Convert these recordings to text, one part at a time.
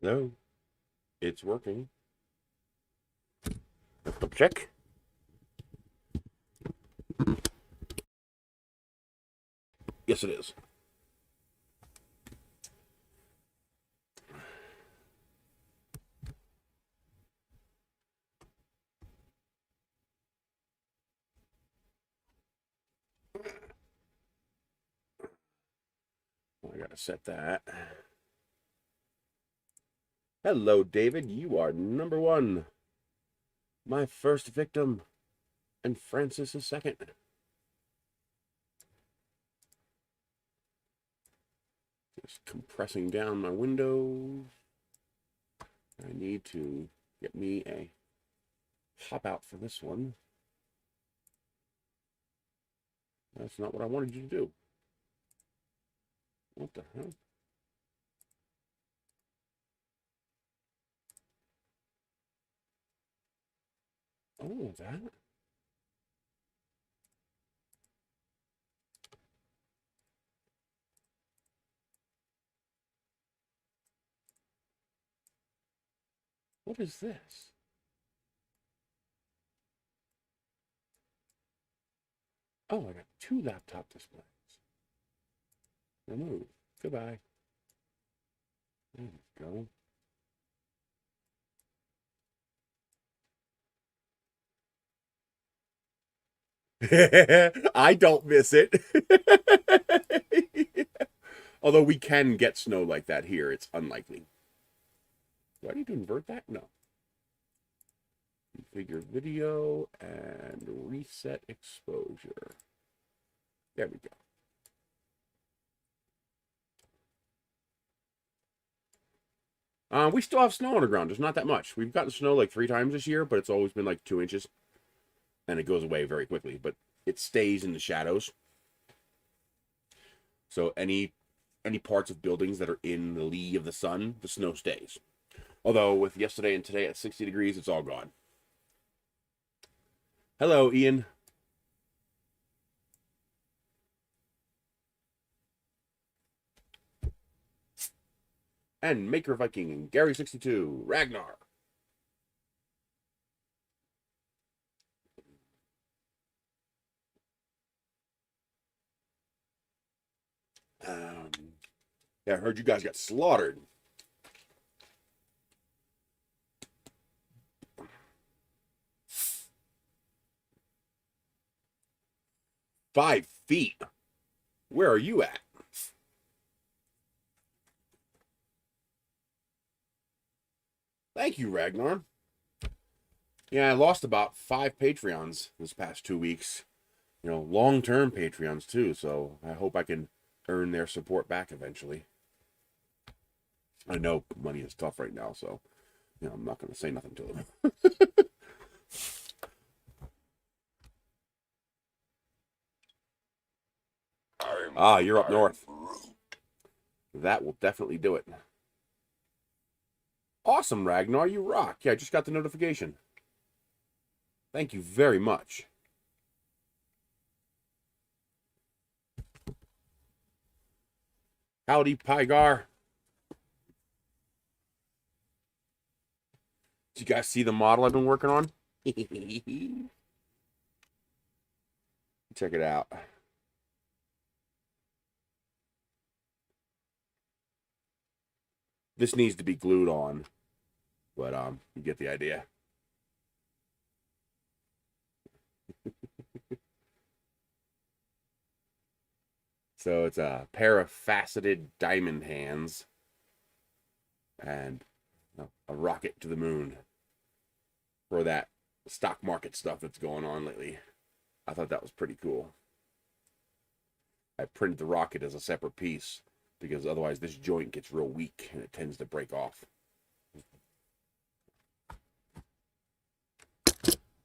No, it's working. Let's double check. Yes, it is. I gotta set that. Hello, David. You are number one. My first victim, and Francis is second. Just compressing down my window. I need to get me a hop out for this one. That's not what I wanted you to do. What the hell? Oh, that? What is this? Oh, I got two laptop displays. Remove. Goodbye. There we go. I don't miss it. Although we can get snow like that here, it's unlikely. Do I need to invert that? No. Configure video and reset exposure. There we go. We still have snow on the ground. There's not that much. We've gotten snow like 3 times this year, but it's always been like 2 inches. And it goes away very quickly, but it stays in the shadows. So any parts of buildings that are in the lee of the sun, the snow stays. Although with yesterday and today at 60 degrees, it's all gone. Hello, Ian. And Maker Viking and Gary62, Ragnar. Yeah, I heard you guys got slaughtered. Five feet. Where are you at? Thank you, Ragnar. Yeah, I lost about 5 Patreons this past 2 weeks. You know, long-term Patreons too, so I hope I can earn their support back eventually. I know money is tough right now, so you know, I'm not going to say nothing to them. Ah, you're up north. That will definitely do it. Awesome, Ragnar, you rock. Yeah, I just got the notification. Thank you very much. Howdy, Pygar. Did you guys see the model I've been working on? Check it out. This needs to be glued on, but you get the idea. So it's a pair of faceted diamond hands and a rocket to the moon for that stock market stuff that's going on lately. I thought that was pretty cool. I printed the rocket as a separate piece because otherwise this joint gets real weak and it tends to break off.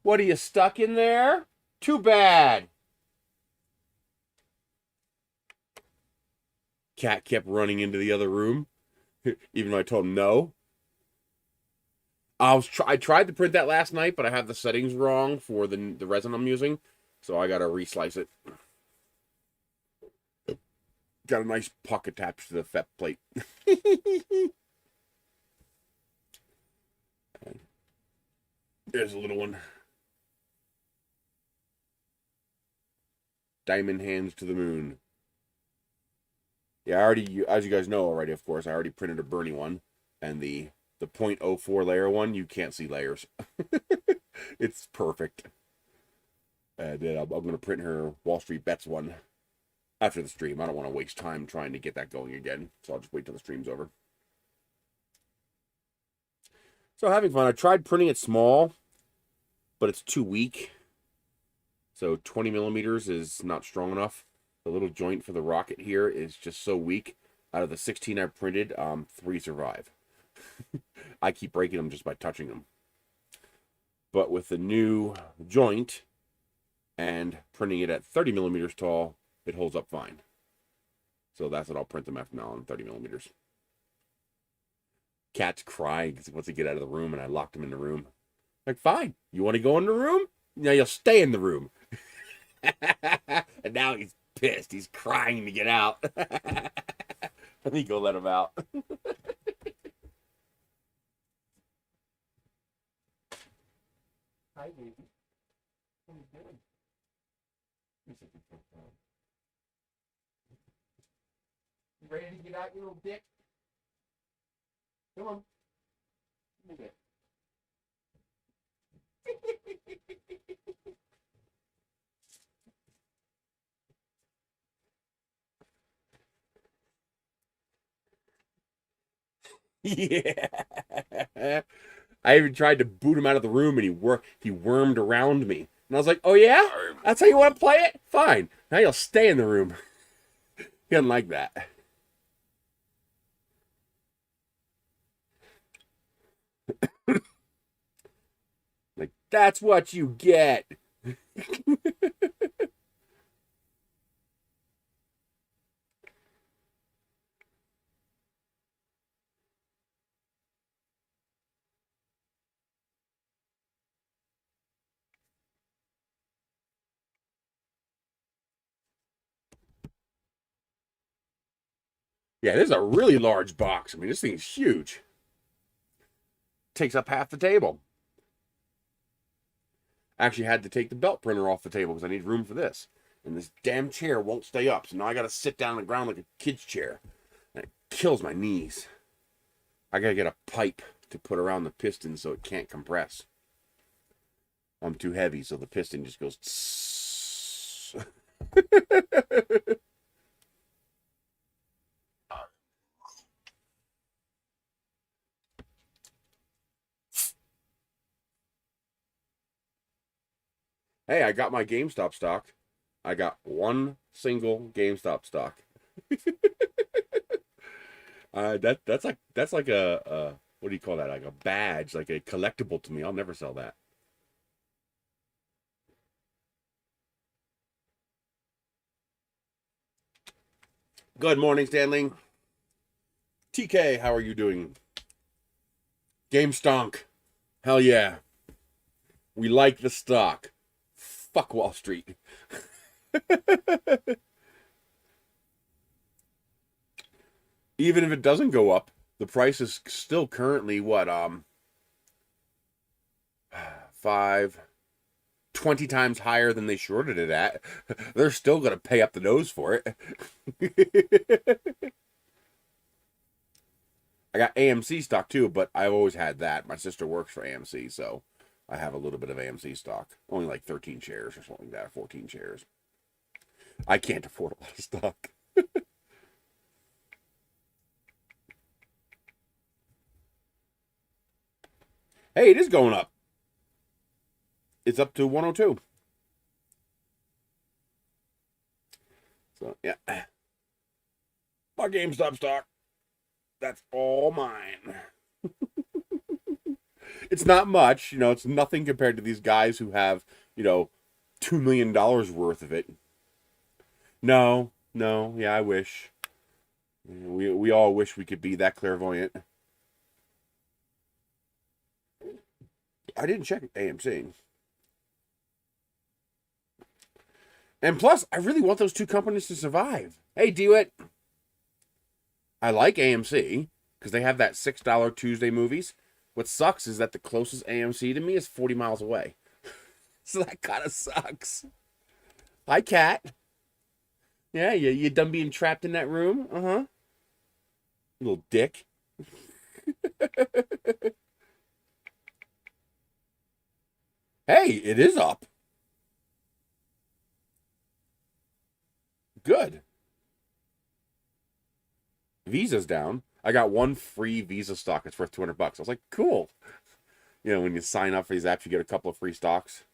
What are you stuck in there? Too bad. Cat kept running into the other room, even though I told him no. I tried to print that last night, but I have the settings wrong for the resin I'm using, so I gotta reslice it. Got a nice puck attached to the FEP plate. There's a little one. Diamond hands to the moon. Yeah, I already, as you guys know already, of course, I already printed a Bernie one. And the .04 layer one, you can't see layers. It's perfect. And then I'm going to print her Wall Street Bets one after the stream. I don't want to waste time trying to get that going again. So I'll just wait till the stream's over. So having fun. I tried printing it small, but it's too weak. So 20 millimeters is not strong enough. The little joint for the rocket here is just so weak. Out of the 16 I printed, 3 survive. I keep breaking them just by touching them. But with the new joint and printing it at 30 millimeters tall, it holds up fine. So that's what I'll print them after now on 30 millimeters. Cat's crying because he wants to get out of the room, and I locked him in the room. Like, fine, you want to go in the room? Now you'll stay in the room. And now he's pissed. He's crying to get out. Let me go let him out. Hi, baby. What are you doing? You ready to get out, you little dick? Come on. Move it. Yeah. I even tried to boot him out of the room, and he wormed around me. And I was like, oh yeah? That's how you want to play it? Fine. Now you'll stay in the room. He doesn't like that. Like, that's what you get. Yeah, this is a really large box. I mean, this thing's huge. Takes up half the table. I actually had to take the belt printer off the table because I need room for this. And this damn chair won't stay up. So now I got to sit down on the ground like a kid's chair. And it kills my knees. I got to get a pipe to put around the piston so it can't compress. I'm too heavy, so the piston just goes tss. Hey, I got my GameStop stock. I got one single GameStop stock. That's like a what do you call that? Like a badge, like a collectible to me. I'll never sell that. Good morning, Stanley. TK, how are you doing? Game stonk. Hell yeah. We like the stock. Fuck Wall Street. Even if it doesn't go up, the price is still currently what, 20 times higher than they shorted it at. They're still going to pay up the nose for it. I got AMC stock too, but I've always had that. My sister works for AMC, so I have a little bit of AMC stock. Only like 13 shares or something like that, 14 shares. I can't afford a lot of stock. Hey, it is going up. It's up to 102. So, yeah. My GameStop stock. That's all mine. It's not much, you know, it's nothing compared to these guys who have, you know, $2 million worth of it. No, yeah, I wish. We all wish we could be that clairvoyant. I didn't check AMC. And plus, I really want those two companies to survive. Hey, Dewitt. I like AMC because they have that $6 Tuesday movies. What sucks is that the closest AMC to me is 40 miles away. So that kind of sucks. Hi, cat. Yeah, you done being trapped in that room? Uh-huh. Little dick. Hey, it is up. Good. Visa's down. I got one free Visa stock. It's worth $200. I was like, cool. You know, when you sign up for these apps, you get a couple of free stocks.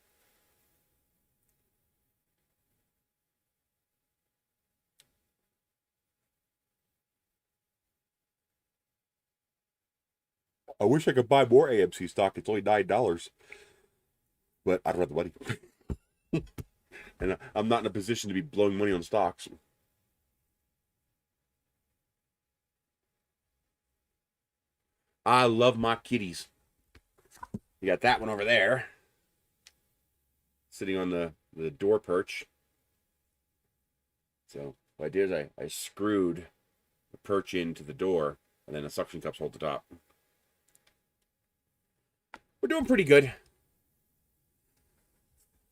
I wish I could buy more AMC stock. It's only $9. But I'd rather money. And I'm not in a position to be blowing money on stocks. I love my kitties. You got that one over there, sitting on the door perch. So what I did is I screwed the perch into the door, and then the suction cups hold the top. We're doing pretty good.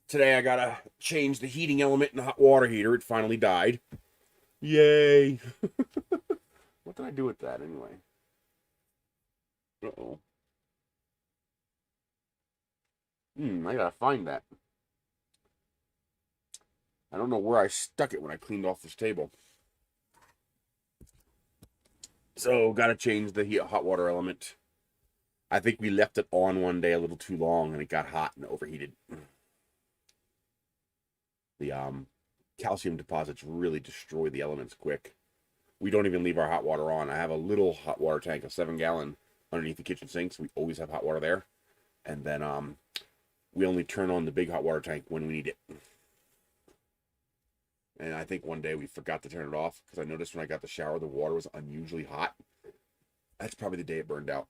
Today I gotta change the heating element in the hot water heater. It finally died. Yay! What did I do with that anyway? Uh-oh. I gotta find that. I don't know where I stuck it when I cleaned off this table. So, gotta change the hot water element. I think we left it on one day a little too long and it got hot and overheated. The calcium deposits really destroy the elements quick. We don't even leave our hot water on. I have a little hot water tank, a 7-gallon, underneath the kitchen sink, so we always have hot water there. And then we only turn on the big hot water tank when we need it. And I think one day we forgot to turn it off because I noticed when I got the shower, the water was unusually hot. That's probably the day it burned out.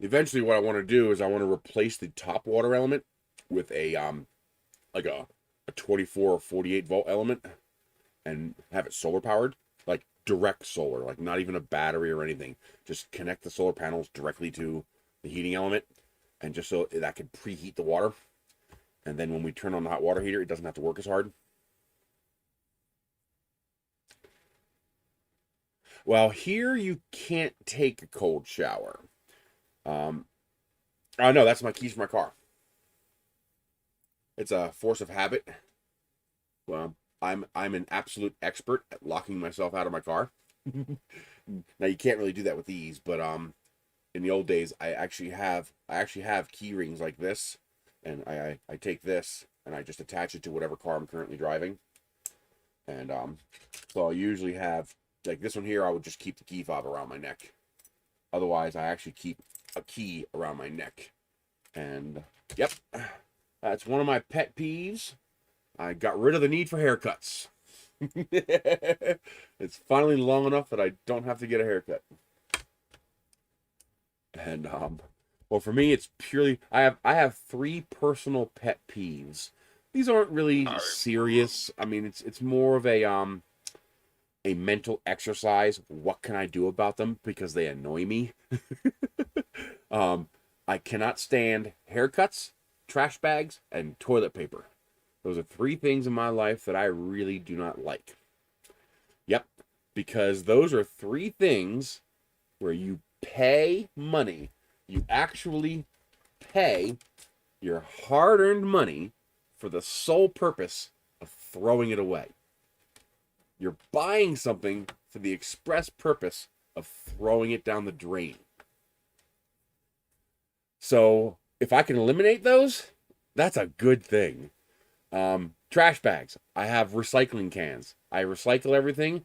Eventually, what I want to do is I want to replace the top water element with a like a 24 or 48 volt element and have it solar powered, like direct solar, like not even a battery or anything. Just connect the solar panels directly to the heating element, and just so that can preheat the water. And then when we turn on the hot water heater, it doesn't have to work as hard. Well, here you can't take a cold shower. Oh no, that's my keys for my car. It's a force of habit. Well, I'm an absolute expert at locking myself out of my car. Now you can't really do that with these, but in the old days I actually have key rings like this, and I take this and I just attach it to whatever car I'm currently driving. And so I usually have, like this one here, I would just keep the key fob around my neck. Otherwise, I actually keep a key around my neck. And yep, that's one of my pet peeves. I got rid of the need for haircuts. It's finally long enough that I don't have to get a haircut. And well, for me, it's purely I have 3 personal pet peeves. These aren't really serious. I mean, it's more of a mental exercise. What can I do about them because they annoy me? I cannot stand haircuts, trash bags, and toilet paper. Those are 3 things in my life that I really do not like. Yep, because those are 3 things where you pay money. You actually pay your hard-earned money for the sole purpose of throwing it away. You're buying something for the express purpose of throwing it down the drain. So if I can eliminate those, that's a good thing. Trash bags. I have recycling cans. I recycle everything.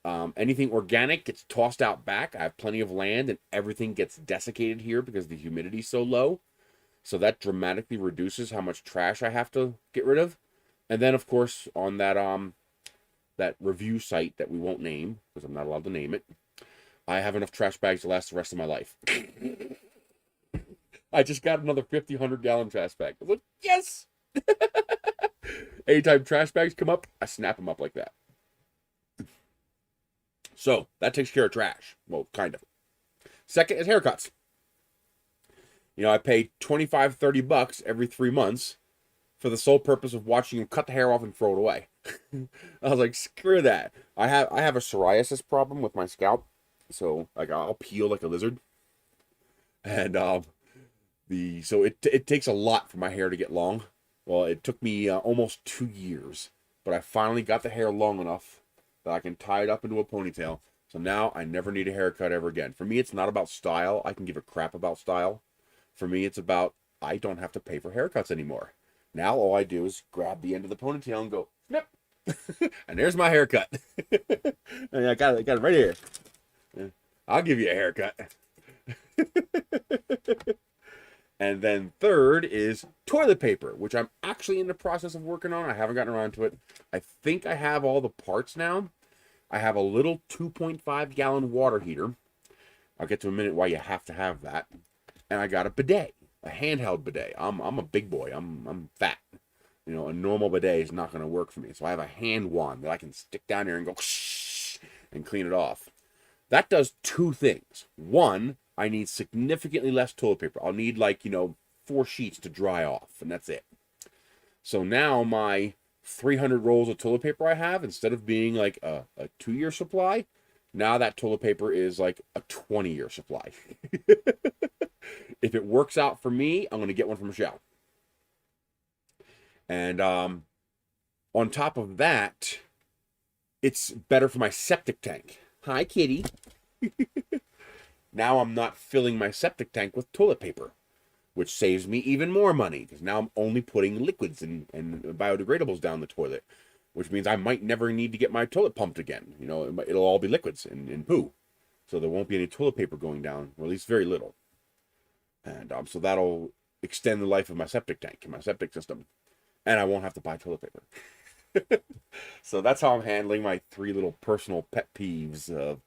Anything organic gets tossed out back. I have plenty of land and everything gets desiccated here because the humidity is so low. So that dramatically reduces how much trash I have to get rid of. And then, of course, on that review site that we won't name because I'm not allowed to name it, I have enough trash bags to last the rest of my life. I just got another 50, 100-gallon trash bag. I was like, yes! Anytime trash bags come up, I snap them up like that. So that takes care of trash. Well, kind of. Second is haircuts. You know, I pay 25, 30 bucks every 3 months for the sole purpose of watching him cut the hair off and throw it away. I was like, screw that. I have a psoriasis problem with my scalp, so like I'll peel like a lizard, and so it takes a lot for my hair to get long. Well, it took me almost 2 years, but I finally got the hair long enough that I can tie it up into a ponytail. So now I never need a haircut ever again. For me, it's not about style. I can give a crap about style. For me, it's about I don't have to pay for haircuts anymore. Now all I do is grab the end of the ponytail and go, snip. And there's my haircut. And I got it right here. I'll give you a haircut. And then third is toilet paper, which I'm actually in the process of working on. I haven't gotten around to it. I think I have all the parts now. I have a little 2.5 gallon water heater. I'll get to a minute why you have to have that. And I got a bidet, a handheld bidet. I'm a big boy. I'm fat. You know, a normal bidet is not going to work for me. So I have a hand wand that I can stick down here and go and clean it off. That does two things. One, I need significantly less toilet paper. I'll need 4 sheets to dry off, and that's it. So now my 300 rolls of toilet paper I have, instead of being like a 2-year supply, now that toilet paper is like a 20-year supply. If it works out for me, I'm going to get one from Michelle. And on top of that, it's better for my septic tank. Hi, kitty. Now I'm not filling my septic tank with toilet paper, which saves me even more money, because now I'm only putting liquids and biodegradables down the toilet, which means I might never need to get my toilet pumped again. You know, it'll all be liquids and poo. So there won't be any toilet paper going down, or at least very little. And so that'll extend the life of my septic tank and my septic system. And I won't have to buy toilet paper. So that's how I'm handling my 3 little personal pet peeves of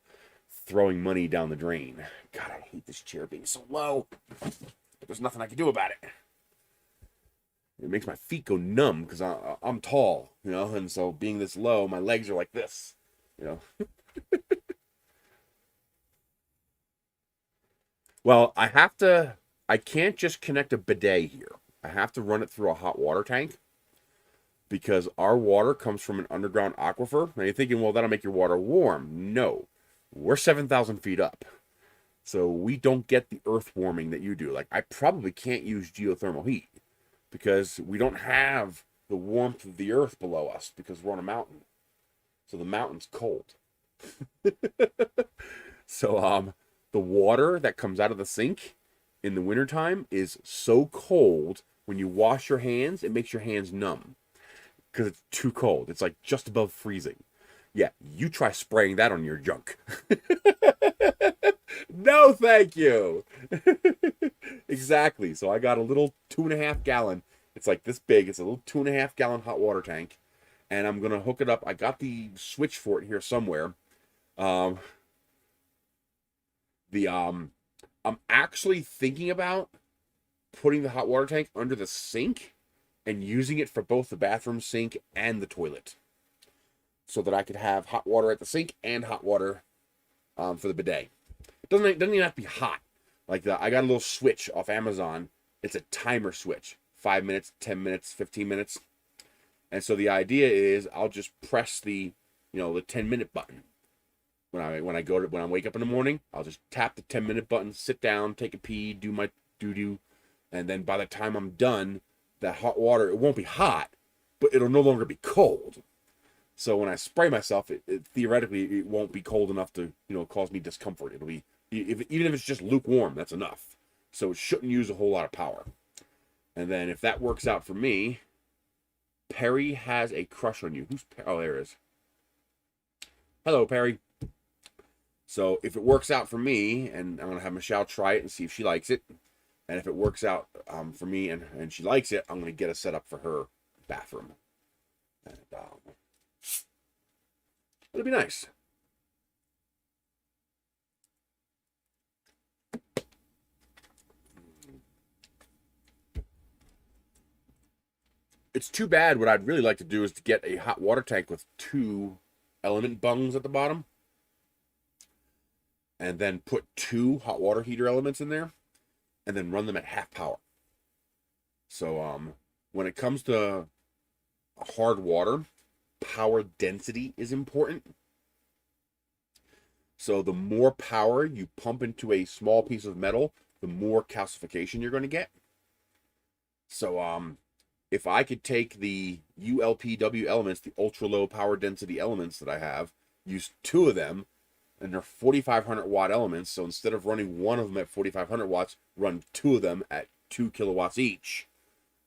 throwing money down the drain. God, I hate this chair being so low. But there's nothing I can do about it. It makes my feet go numb because I'm tall, you know, and so being this low, my legs are like this, you know. Well, I can't just connect a bidet here. I have to run it through a hot water tank, because our water comes from an underground aquifer. Now you're thinking, well, that'll make your water warm. No, we're 7,000 feet up. So we don't get the earth warming that you do. Like, I probably can't use geothermal heat because we don't have the warmth of the earth below us because we're on a mountain. So the mountain's cold. So the water that comes out of the sink in the wintertime is so cold, when you wash your hands, it makes your hands numb because it's too cold. It's like just above freezing. Yeah, you try spraying that on your junk. No, thank you. Exactly. So I got a little 2.5 gallon. It's like this big. It's a little 2.5 gallon hot water tank. And I'm going to hook it up. I got the switch for it here somewhere. I'm actually thinking about putting the hot water tank under the sink and using it for both the bathroom sink and the toilet, so that I could have hot water at the sink and hot water for the bidet. It doesn't even have to be hot. Like I got a little switch off Amazon. It's a timer switch. 5 minutes, 10 minutes, 15 minutes. And so the idea is I'll just press the 10-minute button. When I wake up in the morning, I'll just tap the 10-minute button, sit down, take a pee, do my doo-doo, and then by the time I'm done, that hot water, it won't be hot, but it'll no longer be cold. So when I spray myself, it theoretically it won't be cold enough to cause me discomfort. It'll be even if it's just lukewarm, that's enough. So it shouldn't use a whole lot of power. And then if that works out for me, Perry has a crush on you. Oh, there it is. Hello, Perry. So if it works out for me, and I'm gonna have Michelle try it and see if she likes it, and if it works out for me and she likes it, I'm gonna get a setup for her bathroom. And it'll be nice. It's too bad. What I'd really like to do is to get a hot water tank with 2 element bungs at the bottom, and then put 2 hot water heater elements in there, and then run them at half power. So when it comes to hard water, power density is important. So the more power you pump into a small piece of metal, the more calcification you're going to get. So if I could take the ULPW elements, the ultra low power density elements that I have, use 2 of them, and they're 4,500 watt elements. So instead of running one of them at 4,500 watts, run 2 of them at 2 kilowatts each.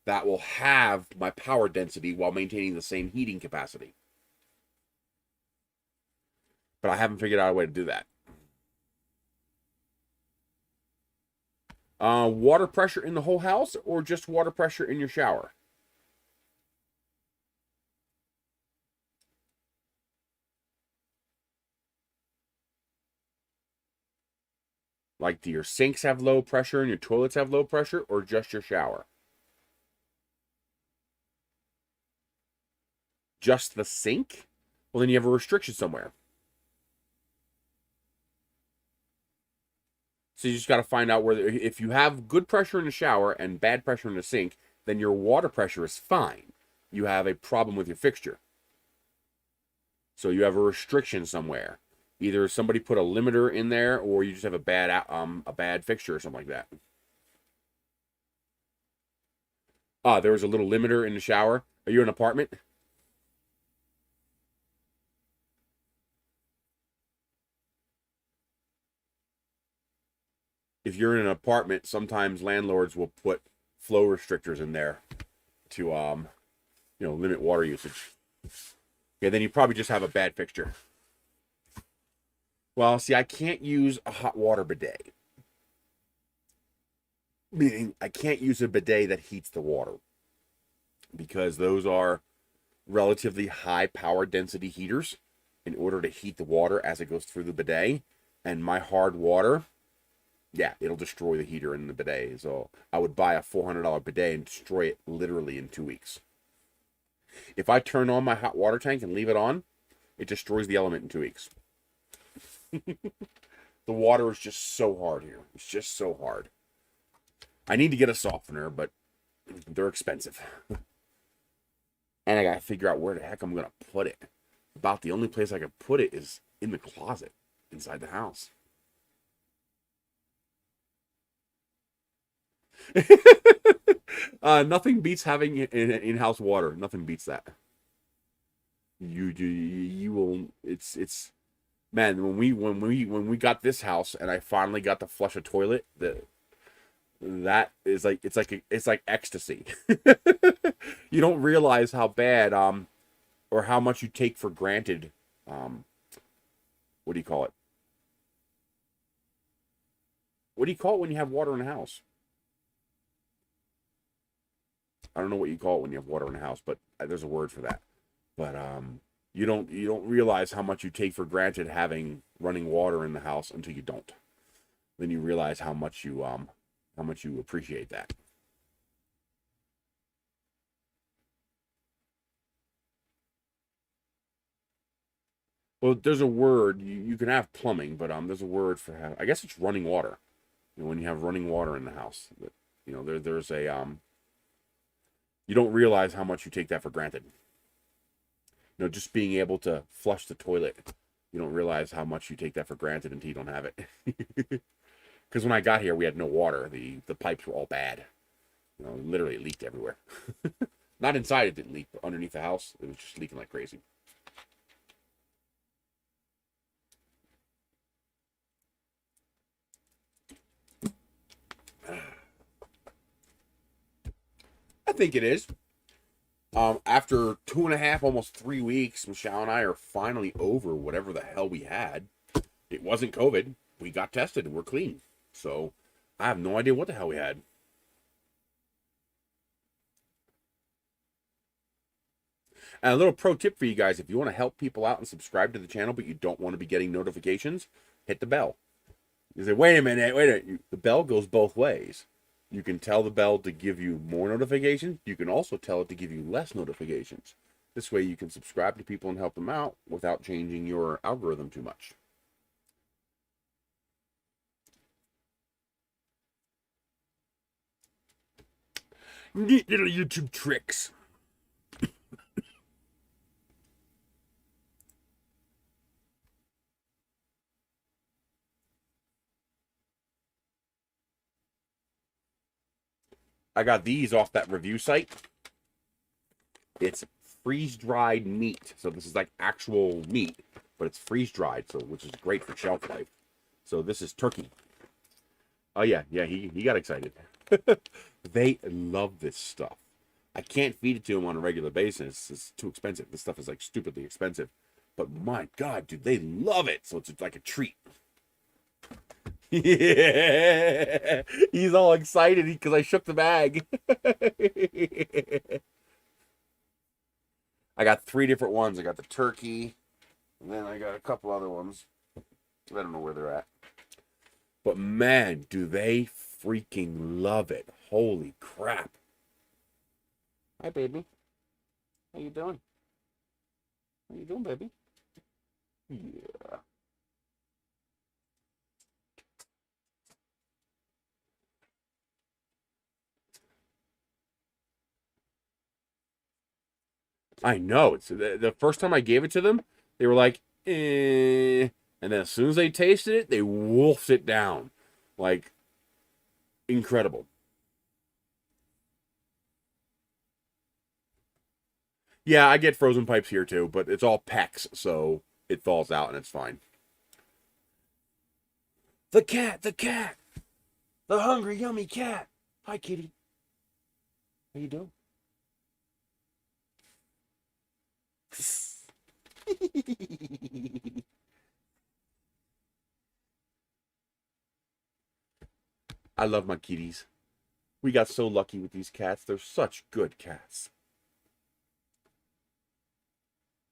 That will have my power density while maintaining the same heating capacity. But I haven't figured out a way to do that. Water pressure in the whole house or just water pressure in your shower? Like, do your sinks have low pressure and your toilets have low pressure, or just your shower? Just the sink? Well, then you have a restriction somewhere. So you just got to find out where, if you have good pressure in the shower and bad pressure in the sink, then your water pressure is fine. You have a problem with your fixture. So you have a restriction somewhere. Either somebody put a limiter in there, or you just have a bad fixture or something like that. There was a little limiter in the shower. Are you in an apartment? If you're in an apartment, sometimes landlords will put flow restrictors in there to limit water usage. Okay, then you probably just have a bad fixture. Well, see, I can't use a hot water bidet. Meaning, I can't use a bidet that heats the water, because those are relatively high power density heaters in order to heat the water as it goes through the bidet. And my hard water, yeah, it'll destroy the heater in the bidet. So I would buy a $400 bidet and destroy it literally in 2 weeks. If I turn on my hot water tank and leave it on, it destroys the element in 2 weeks. The water is just so hard here. It's just so hard. I need to get a softener, but they're expensive. And I gotta figure out where the heck I'm gonna put it. About the only place I can put it is in the closet inside the house. Nothing beats having in-house water. Nothing beats that. You will. It's man. When we got this house and I finally got to flush a toilet, that is like it's like ecstasy. You don't realize how bad or how much you take for granted. What do you call it? What do you call it when you have water in a house? I don't know what you call it when you have water in a house, but there's a word for that. But you don't realize how much you take for granted having running water in the house until you don't. Then you realize how much you appreciate that. Well, there's a word. You can have plumbing, but there's a word for I guess it's running water. When you have running water in the house, there's a you don't realize how much you take that for granted. Just being able to flush the toilet, you don't realize how much you take that for granted until you don't have it. Because when I got here, we had no water. The pipes were all bad. Literally it leaked everywhere. Not inside, it didn't leak, but underneath the house, it was just leaking like crazy. I think it is. After 2.5, almost 3 weeks, Michelle and I are finally over whatever the hell we had. It wasn't COVID. We got tested and we're clean. So I have no idea what the hell we had. And a little pro tip for you guys: if you want to help people out and subscribe to the channel, but you don't want to be getting notifications, hit the bell. You say, wait a minute. The bell goes both ways. You can tell the bell to give you more notifications. You can also tell it to give you less notifications. This way you can subscribe to people and help them out without changing your algorithm too much. Neat little YouTube tricks. I got these off that review site. It's freeze-dried meat. So this is like actual meat, but it's freeze-dried, so which is great for shelf life. So this is turkey. Oh yeah, he got excited. They love this stuff. I can't feed it to them on a regular basis. It's too expensive. This stuff is like stupidly expensive. But my God, dude, they love it. So it's like a treat. Yeah, he's all excited because I shook the bag. I got 3 different ones. I got the turkey, and then I got a couple other ones. I don't know where they're at. But man, do they freaking love it. Holy crap. Hi, baby. How you doing? How you doing, baby? Yeah. I know. It's the first time I gave it to them, they were like, eh. And then as soon as they tasted it, they wolfed it down. Like, incredible. Yeah, I get frozen pipes here too, but it's all PEX, so it thaws out and it's fine. The cat, the hungry, yummy cat. Hi, kitty. How you doing? I love my kitties. We got so lucky with these cats. They're such good cats.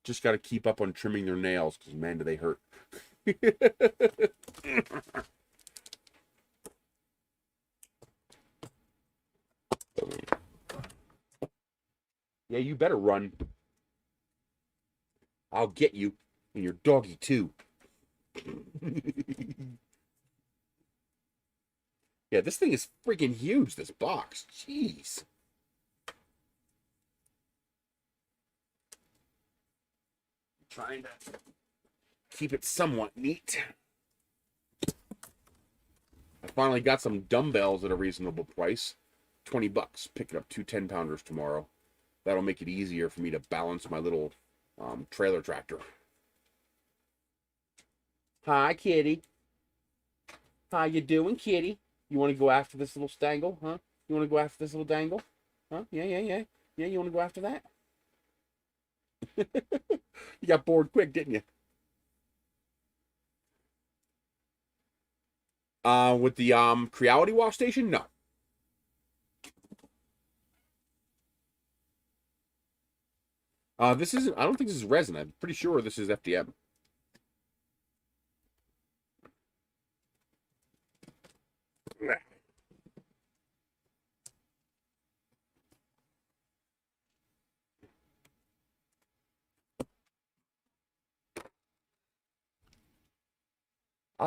Just got to keep up on trimming their nails because, man, do they hurt. Yeah, you better run. I'll get you. And your doggy, too. Yeah, this thing is freaking huge, this box. Jeez. Trying to keep it somewhat neat. I finally got some dumbbells at a reasonable price. $20. Picking up 2 10-pounders tomorrow. That'll make it easier for me to balance my little trailer tractor. Hi, kitty. How you doing, kitty? You want to go after this little stangle, huh? You want to go after this little dangle? Huh? Yeah. Yeah, you want to go after that? You got bored quick, didn't you? With the Creality wash station? No. This isn't, I don't think this is resin. I'm pretty sure this is FDM.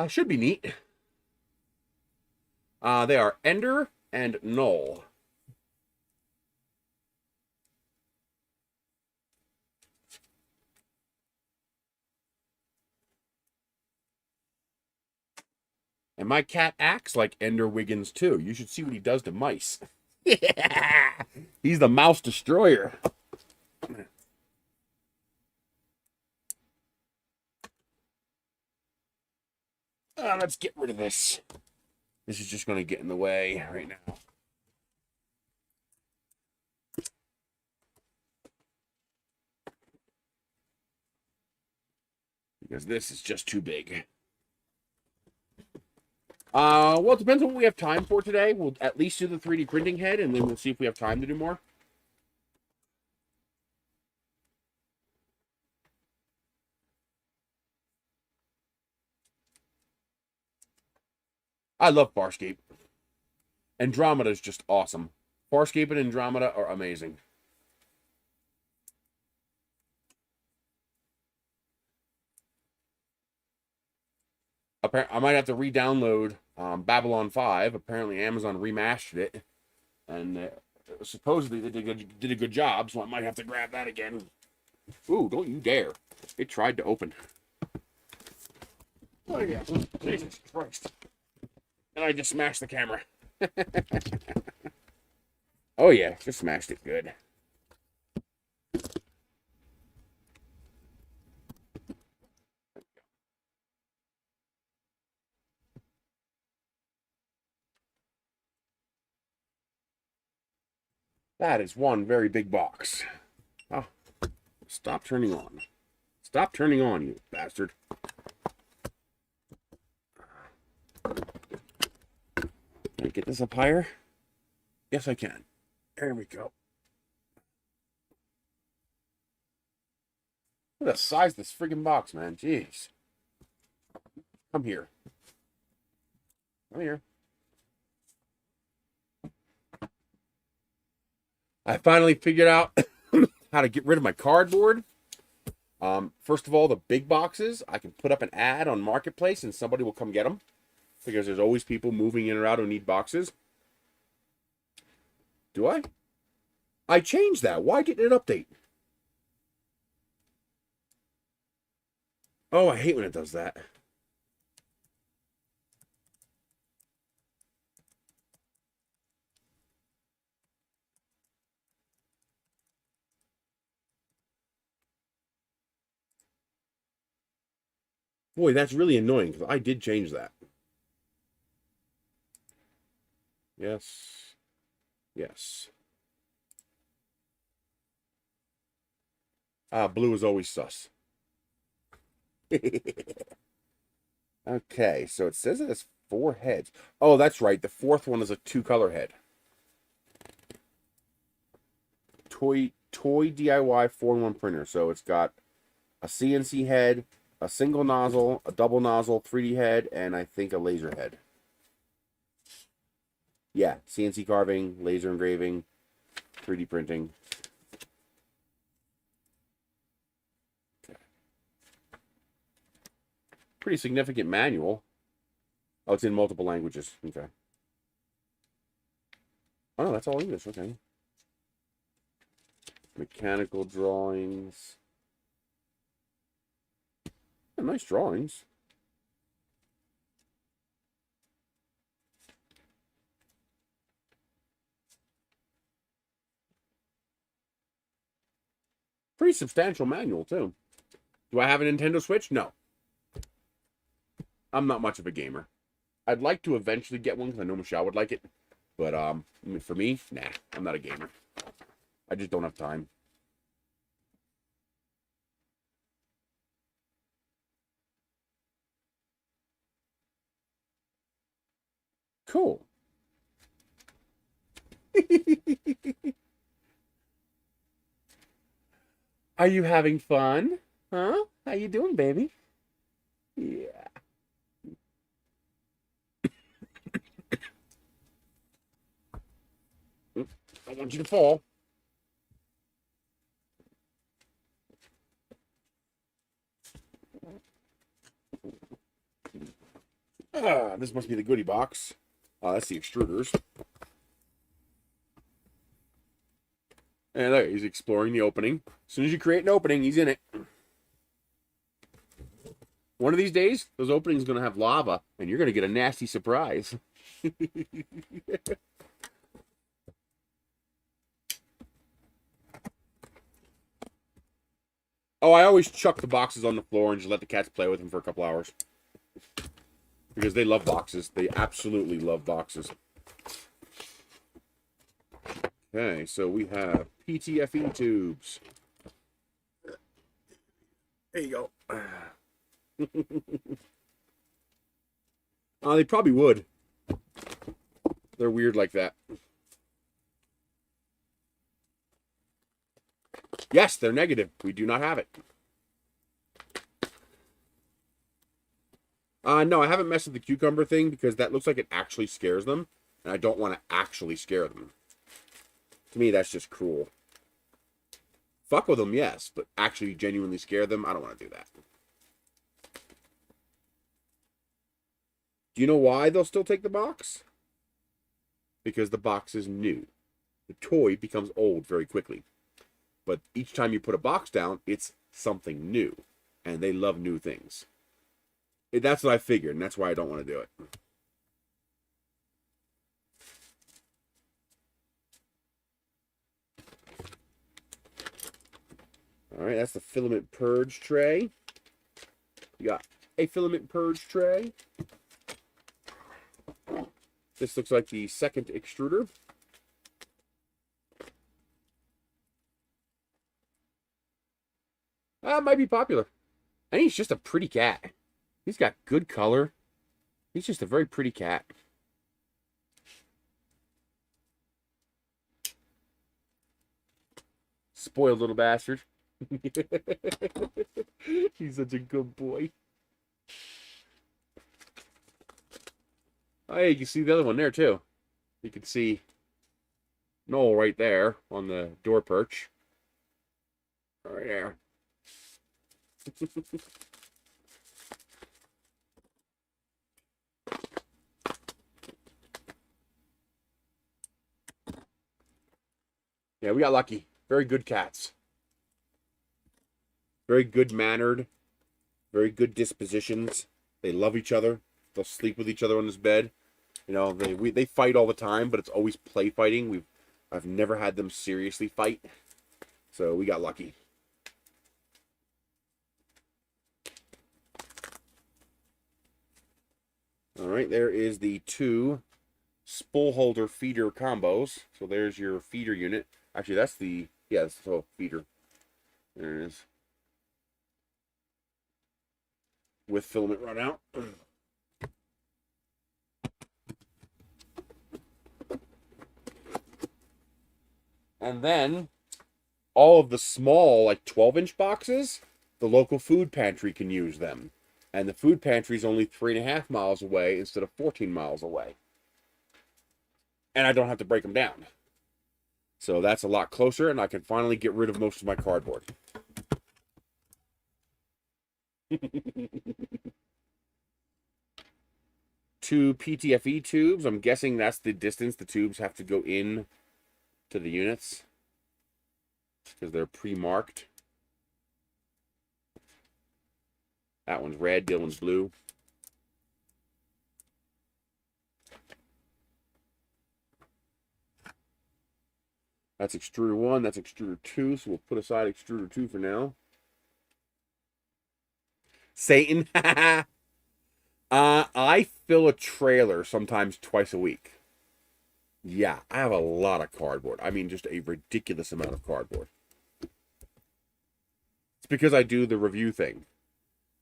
Should be neat. They are Ender and Null. And my cat acts like Ender Wiggins too. You should see what he does to mice. Yeah, he's the mouse destroyer. Let's get rid of this. This is just going to get in the way right now. Because this is just too big. Well, it depends on what we have time for today. We'll at least do the 3D printing head, and then we'll see if we have time to do more. I love Farscape. Andromeda is just awesome. Farscape and Andromeda are amazing. I might have to re-download Babylon 5. Apparently Amazon remastered it, and supposedly they did a good job, so I might have to grab that again. Ooh, don't you dare. It tried to open. Oh, yeah. Jesus Christ. And I just smashed the camera. Oh, yeah. Just smashed it good. That is one very big box. Oh, stop turning on. Stop turning on, you bastard. Can I get this up higher? Yes, I can. There we go. Look at the size of this freaking box, man. Jeez. Come here. Come here. I finally figured out how to get rid of my cardboard. First of all, the big boxes, I can put up an ad on Marketplace and somebody will come get them. Because there's always people moving in or out who need boxes. Do I? I changed that. Why didn't it update? Oh, I hate when it does that. Boy, that's really annoying because I did change that. Yes. Yes. Blue is always sus. Okay, so it says it has 4 heads. Oh, that's right. The 4th one is a 2-color head. Toy DIY 4-in-1 printer. So it's got a CNC head, a single nozzle, a double nozzle, 3D head, and I think a laser head. Yeah, CNC carving, laser engraving, 3D printing. Okay. Pretty significant manual. Oh, it's in multiple languages. Okay. Oh, no, that's all English. Okay. Mechanical drawings. Yeah, nice drawings. Pretty substantial manual, too. Do I have a Nintendo Switch? No. I'm not much of a gamer. I'd like to eventually get one because I know Michelle would like it. But for me, nah, I'm not a gamer. I just don't have time. Cool. Are you having fun? Huh? How you doing, baby? Yeah. I want you to fall. This must be the goodie box. That's the extruders. And there, he's exploring the opening. As soon as you create an opening, he's in it. One of these days, those openings are going to have lava, and you're going to get a nasty surprise. Oh, I always chuck the boxes on the floor and just let the cats play with them for a couple hours. Because they love boxes. They absolutely love boxes. Okay, so we have PTFE tubes. There you go. They probably would. They're weird like that. Yes, they're negative. We do not have it. No, I haven't messed with the cucumber thing because that looks like it actually scares them. And I don't want to actually scare them. To me, that's just cruel. Fuck with them, yes, but actually genuinely scare them, I don't want to do that. Do you know why they'll still take the box? Because the box is new. The toy becomes old very quickly. But each time you put a box down, it's something new. And they love new things. That's what I figured, and that's why I don't want to do it. Alright, that's the filament purge tray. You got a filament purge tray. This looks like the second extruder. Might be popular. And he's just a pretty cat. He's got good color. He's just a very pretty cat. Spoiled little bastard. He's such a good boy. Oh, yeah, you can see the other one there, too. You can see Noel right there on the door perch. Right there. Yeah, we got lucky. Very good cats. Very good-mannered. Very good dispositions. They love each other. They'll sleep with each other on this bed. You know, they fight all the time, but it's always play fighting. I've never had them seriously fight. So we got lucky. All right, there is the two spool holder feeder combos. So there's your feeder unit. Actually, that's the, yeah, that's the feeder. There it is. With filament run out. And then all of the small, like 12-inch boxes, the local food pantry can use them. And the food pantry is only 3.5 miles away instead of 14 miles away. And I don't have to break them down. So that's a lot closer, and I can finally get rid of most of my cardboard. Two PTFE tubes. I'm guessing that's the distance the tubes have to go in to the units, because they're pre-marked. That one's red, the other one's blue. That's extruder 1, that's extruder 2, so we'll put aside extruder 2 for now. Satan. I fill a trailer sometimes twice a week. Yeah, I have a lot of cardboard. I mean, just a ridiculous amount of cardboard. It's because I do the review thing.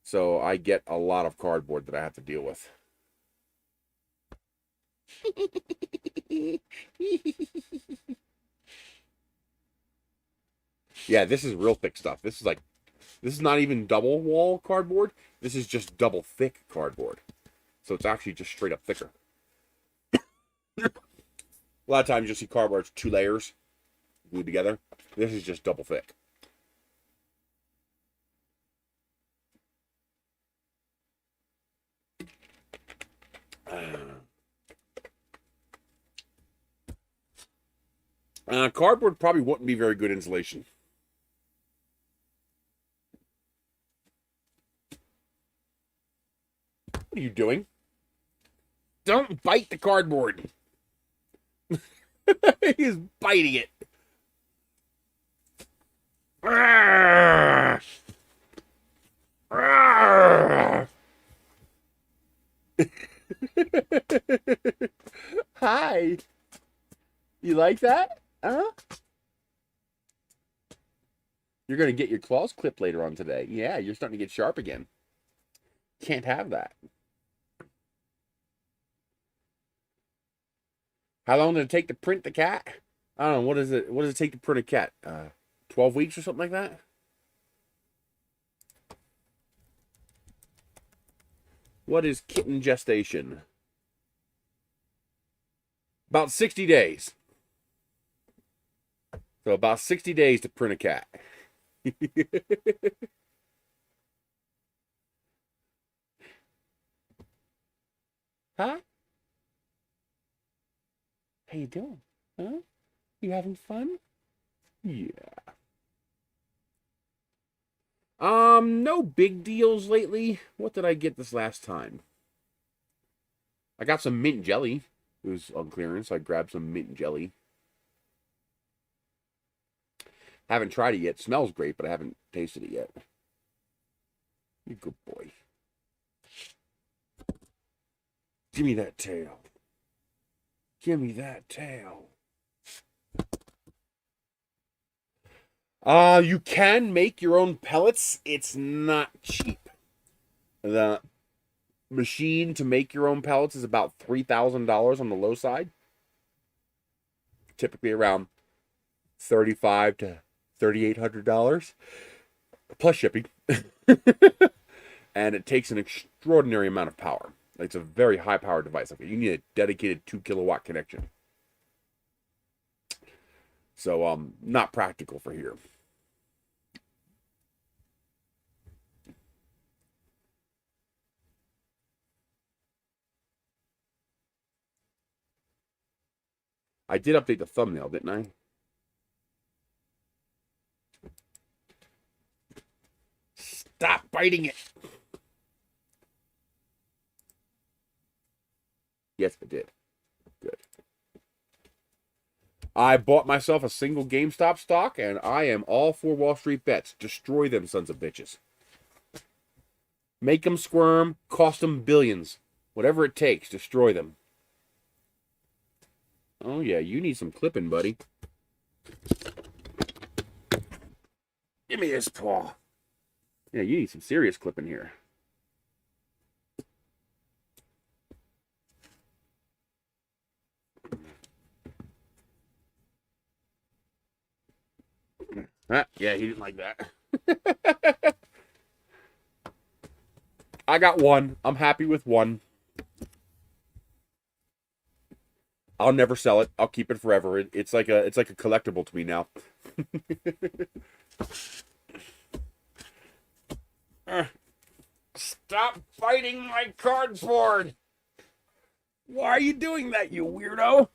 So I get a lot of cardboard that I have to deal with. Yeah, this is real thick stuff. This is not even double wall cardboard. This is just double thick cardboard. So it's actually just straight up thicker. A lot of times you'll see cardboard 2 layers glued together. This is just double thick. Cardboard probably wouldn't be very good insulation. What are you doing? Don't bite the cardboard. He's biting it. Hi. You like that? Huh? You're going to get your claws clipped later on today. Yeah, you're starting to get sharp again. Can't have that. How long did it take to print the cat? I don't know. What does it take to print a cat? 12 weeks or something like that? What is kitten gestation? About 60 days. So about 60 days to print a cat. Huh? How you doing? Huh? You having fun? Yeah. No big deals lately. What did I get this last time? I got some mint jelly. It was on clearance, so I grabbed some mint jelly. Haven't tried it yet. Smells great, but I haven't tasted it yet. You good boy. Give me that tail. Give me that tail. You can make your own pellets. It's not cheap. The machine to make your own pellets is about $3,000 on the low side. Typically around $3,500 to $3,800 plus shipping. And it takes an extraordinary amount of power. It's a very high powered device. You need a dedicated 2 kilowatt connection. So not practical for here. I did update the thumbnail, didn't I? Stop biting it. Yes, I did. Good. I bought myself a single GameStop stock, and I am all for Wall Street bets. Destroy them sons of bitches. Make them squirm, cost them billions. Whatever it takes, destroy them. Oh, yeah, you need some clipping, buddy. Give me this paw. Yeah, you need some serious clipping here. Yeah, he didn't like that. I got one. I'm happy with one. I'll never sell it. I'll keep it forever. It's like a collectible to me now. Stop fighting my cardboard! Why are you doing that, you weirdo?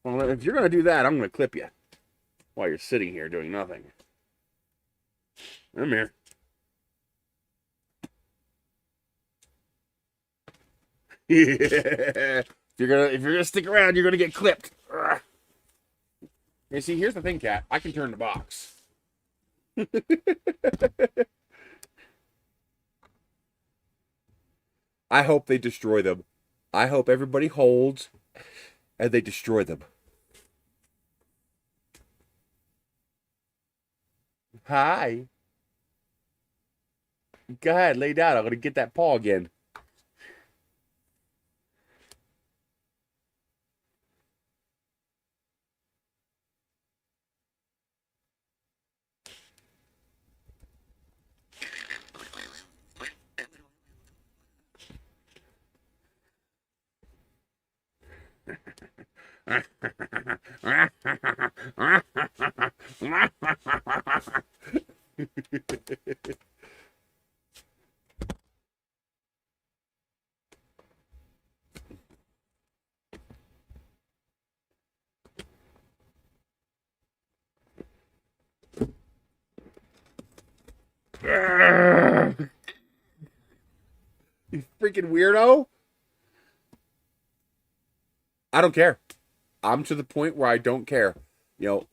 Well, if you're gonna do that, I'm gonna clip you while you're sitting here doing nothing. Come here. Yeah. If you're gonna stick around, you're gonna get clipped. You see, here's the thing, Cat. I can turn the box. I hope they destroy them. I hope everybody holds and they destroy them. Hi. Go ahead, lay down. I'm gonna get that paw again. You freaking weirdo. I don't care. I'm to the point where I don't care. You know,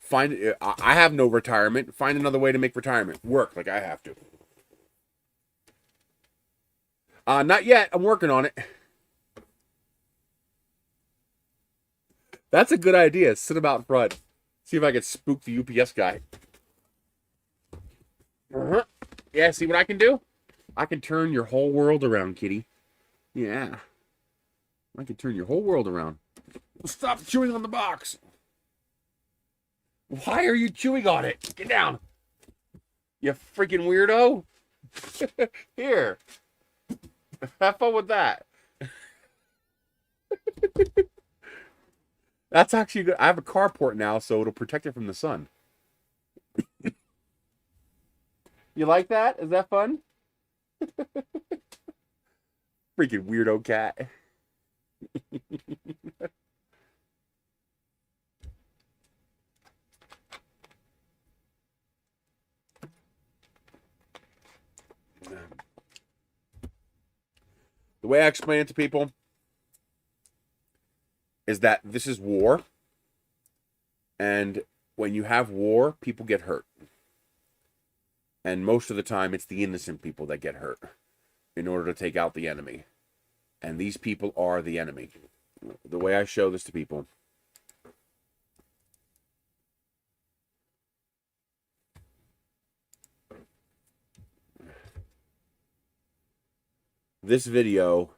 I have no retirement. Find another way to make retirement work like I have to. Not yet. I'm working on it. That's a good idea. Sit him out front. See if I can spook the UPS guy. Yeah, see what I can do? I can turn your whole world around, kitty. Yeah. I can turn your whole world around. Stop chewing on the box. Why are you chewing on it? Get down. You freaking weirdo. Here. Have fun with that. That's actually good. I have a carport now, so it'll protect it from the sun. You like that? Is that fun? Freaking weirdo cat. The way I explain it to people is that this is war. And when you have war, people get hurt. And most of the time, it's the innocent people that get hurt in order to take out the enemy. And these people are the enemy. The way I show this to people. This video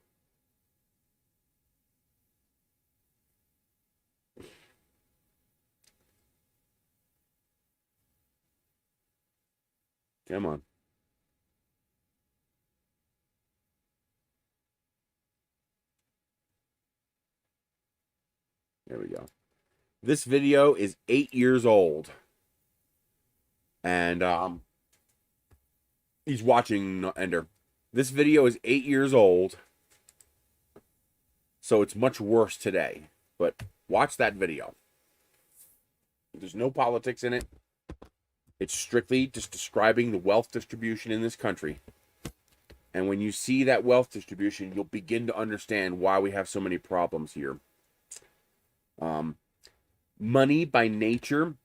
come on. There we go. This video is 8 years old. And he's watching Ender. This video is 8 years old. So it's much worse today. But watch that video. There's no politics in it. It's strictly just describing the wealth distribution in this country. And when you see that wealth distribution, you'll begin to understand why we have so many problems here. Money by nature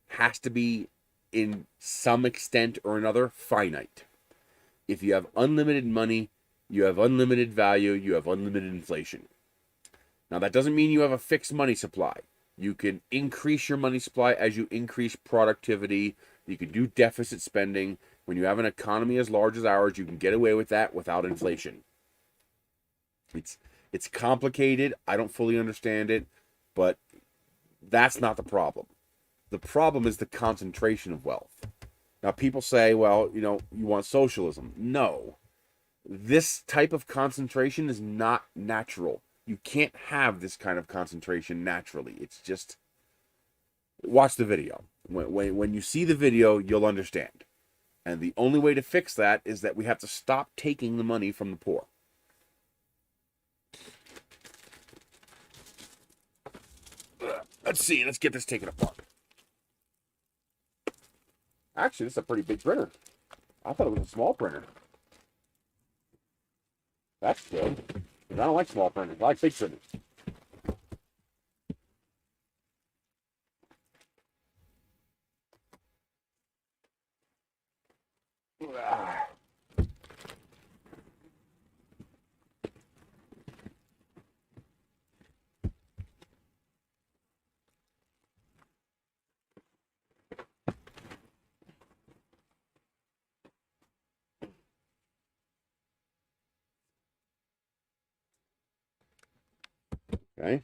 has to be, in some extent or another, finite. If you have unlimited money, you have unlimited value, you have unlimited inflation. Now, that doesn't mean you have a fixed money supply. You can increase your money supply as you increase productivity. You can do deficit spending. When you have an economy as large as ours, you can get away with that without inflation. It's complicated. I don't fully understand it, but that's not the problem. The problem is the concentration of wealth. Now, people say, well, you want socialism. No. This type of concentration is not natural. You can't have this kind of concentration naturally. It's just... Watch the video. When you see the video, you'll understand. And the only way to fix that is that we have to stop taking the money from the poor. Let's see. Let's get this taken apart. Actually, this is a pretty big printer. I thought it was a small printer. That's good. Because I don't like small printers. I like big printers. Okay.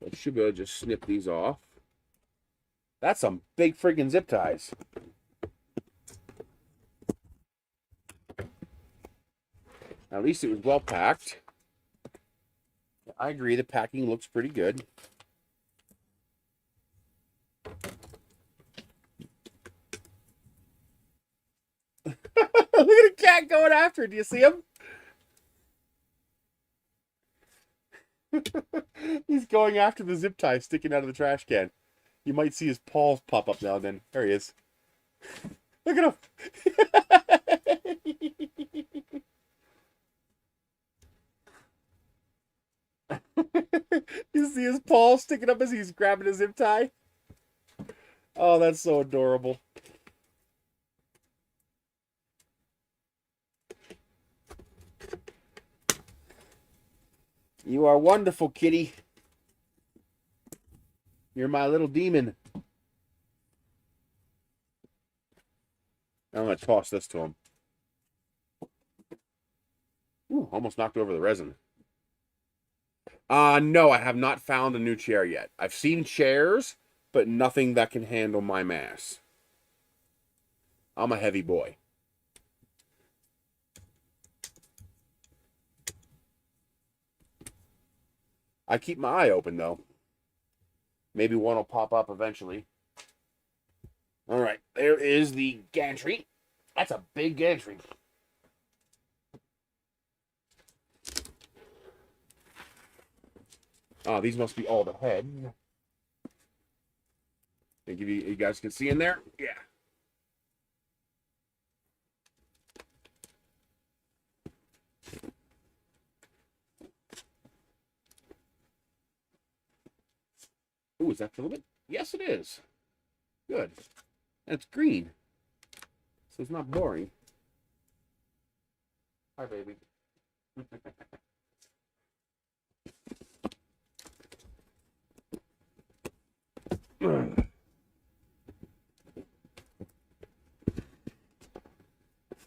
I should be able to just snip these off. That's some big friggin' zip ties. At least it was well packed. I agree, the packing looks pretty good. Look at the cat going after it. Do you see him? He's going after the zip tie sticking out of the trash can. You might see his paws pop up now and then. There he is. Look at him. You see his paws sticking up as he's grabbing a zip tie? Oh, that's so adorable. You are wonderful, kitty. You're my little demon. I'm going to toss this to him. Ooh, almost knocked over the resin. No, I have not found a new chair yet. I've seen chairs, but nothing that can handle my mass. I'm a heavy boy. I keep my eye open, though. Maybe one will pop up eventually. All right, there is the gantry. That's a big gantry. Oh, these must be all the heads. They give you guys can see in there? Yeah. Ooh, is that filament? Yes, it is. Good. That's green. So it's not boring. Hi, baby.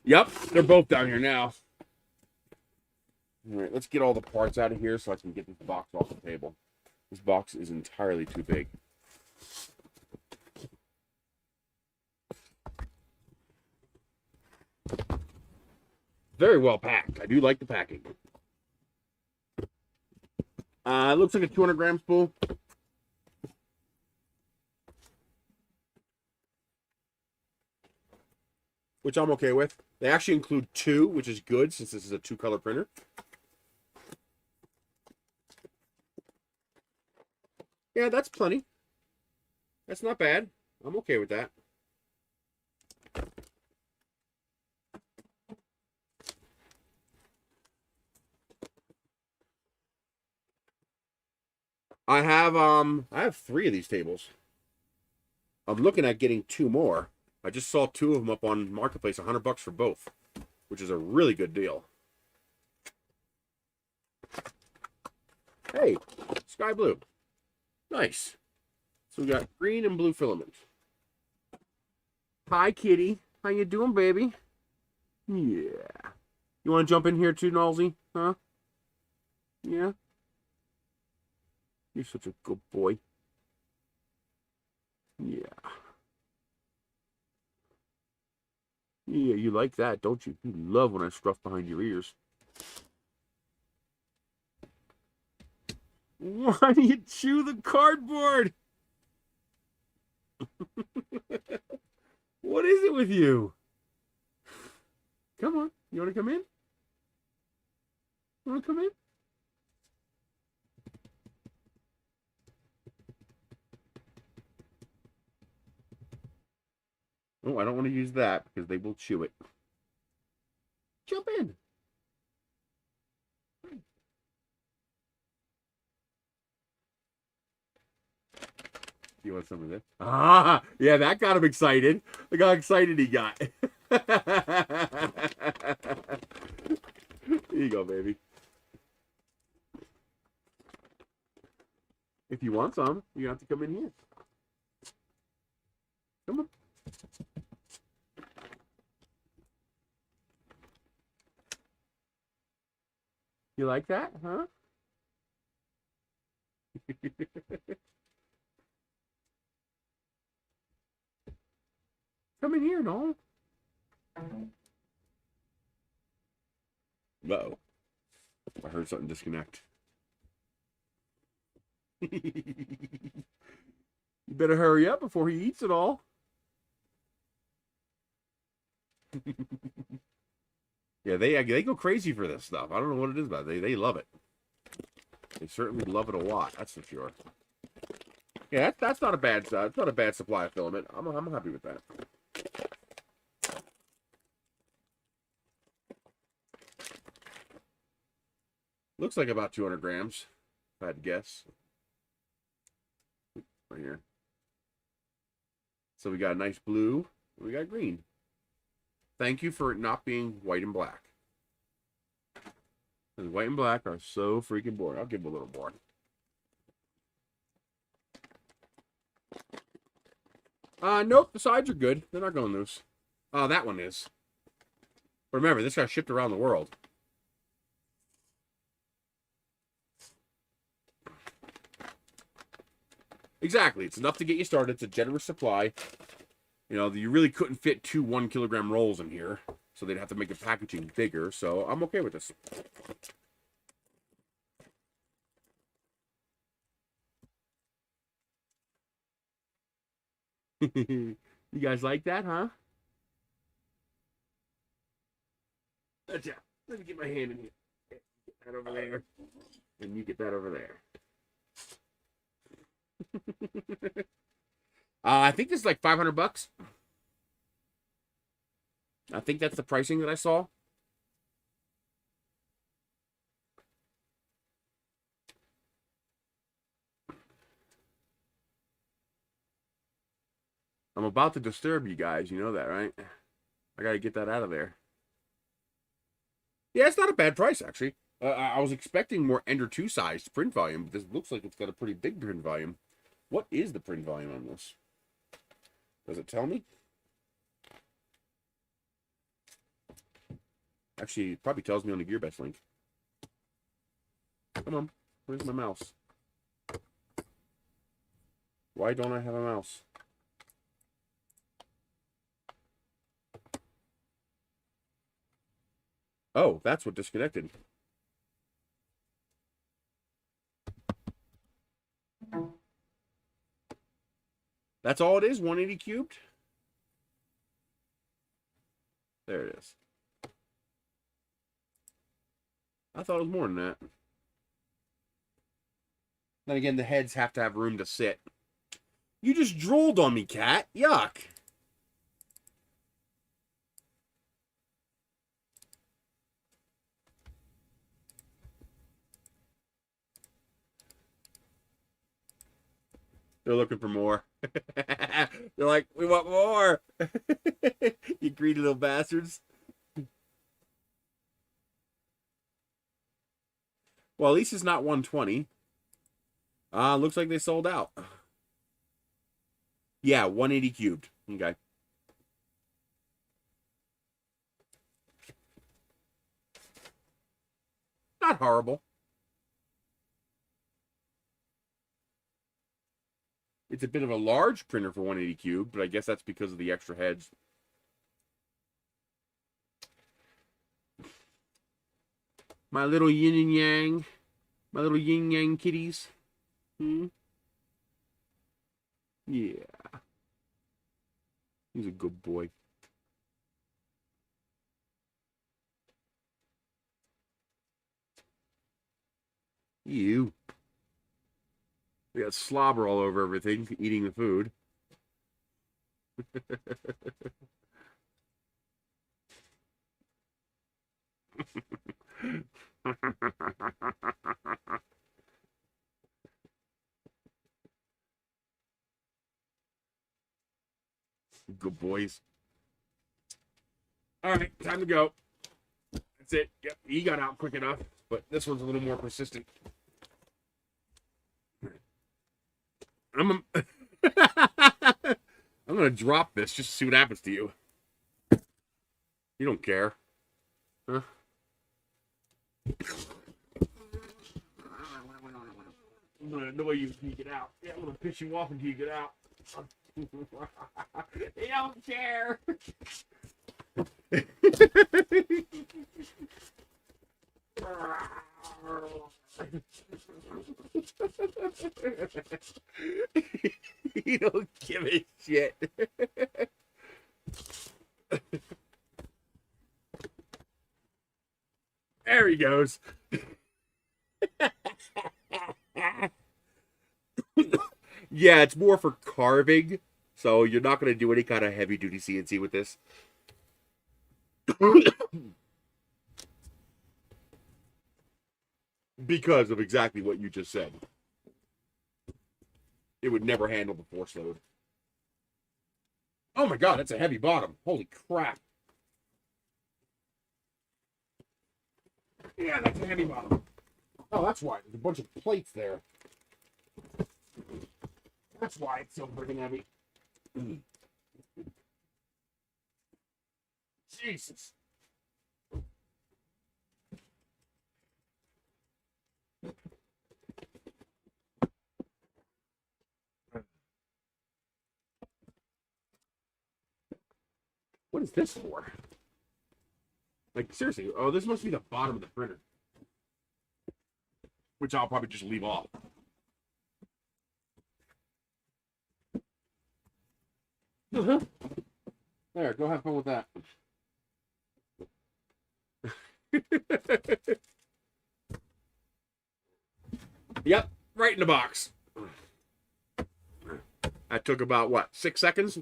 Yep, they're both down here now. All right, let's get all the parts out of here so I can get this box off the table. This box is entirely too big. Very well packed. I do like the packing. It looks like a 200-gram spool. Which I'm okay with. They actually include 2, which is good since this is a 2-color printer. Yeah, that's plenty. That's not bad. I'm okay with that. I have 3 of these tables. I'm looking at getting 2 more. I just saw 2 of them up on Marketplace, $100 for both, which is a really good deal. Hey, sky blue. Nice. So we got green and blue filament. Hi, kitty. How you doing, baby? Yeah. You want to jump in here too, Nolsey? Huh? Yeah? You're such a good boy. Yeah. Yeah, you like that, don't you? You love when I scruff behind your ears. Why do you chew the cardboard? What is it with you? Come on. You want to come in? You want to come in? Oh, I don't want to use that because they will chew it. Jump in. You want some of this? Ah, yeah, that got him excited. Look how excited he got. Here you go, baby. If you want some, you have to come in here. Come on. You like that, huh? Come in here, Noel. Uh-oh. I heard something disconnect. You better hurry up before he eats it all. Yeah, they go crazy for this stuff. I don't know what it is about it. They love it. They certainly love it a lot. That's for sure. Yeah, that's not a bad. It's not a bad supply of filament. I'm happy with that. Looks like about 200 grams, if I had to guess. Right here. So we got a nice blue. We got green. Thank you for it not being white and black. Because white and black are so freaking boring. I'll give them a little more. Nope, the sides are good. They're not going loose. That one is. But remember, this got shipped around the world. Exactly. It's enough to get you started. It's a generous supply. You know, you really couldn't fit 2 1-kilogram rolls in here. So they'd have to make the packaging bigger. So I'm okay with this. You guys like that, huh? Gotcha. Let me get my hand in here. Get that over there. And you get that over there. I think this is like $500. I think that's the pricing that I saw. I'm about to disturb you guys. You know that, right? I gotta get that out of there. Yeah, it's not a bad price, actually. I was expecting more Ender 2 sized print volume, but this looks like it's got a pretty big print volume. What is the print volume on this? Does it tell me? Actually, it probably tells me on the GearBest link. Come on. Where's my mouse? Why don't I have a mouse? Oh, that's what disconnected. That's all it is? 180 cubed? There it is. I thought it was more than that. Then again, the heads have to have room to sit. You just drooled on me, cat. Yuck. They're looking for more. They're like, we want more. You greedy little bastards. Well, at least it's not 120. Looks like they sold out. Yeah, 180 cubed. Okay. Not horrible. It's a bit of a large printer for 180 cube, but I guess that's because of the extra heads. My little yin and yang. My little yin yang kitties. Hmm? Yeah. He's a good boy. You. We got slobber all over everything, eating the food. Good boys. All right, time to go. That's it. Yep, he got out quick enough, but this one's a little more persistent. I'm gonna drop this just to see what happens to you. You don't care, huh? I'm gonna annoy you until you get out. Yeah, I'm gonna piss you off until you get out. They don't care. You don't give a shit. There he goes. Yeah, it's more for carving, so you're not going to do any kind of heavy duty CNC with this. Because of exactly what you just said. It would never handle the force load. Oh my god, that's a heavy bottom. Holy crap. Yeah, that's a heavy bottom. Oh, that's why. There's a bunch of plates there. That's why it's so freaking heavy. Jesus. What is this for? Like, seriously. Oh, this must be the bottom of the printer. Which I'll probably just leave off. Uh-huh. There, go have fun with that. Yep, right in the box. That took about, what, 6 seconds?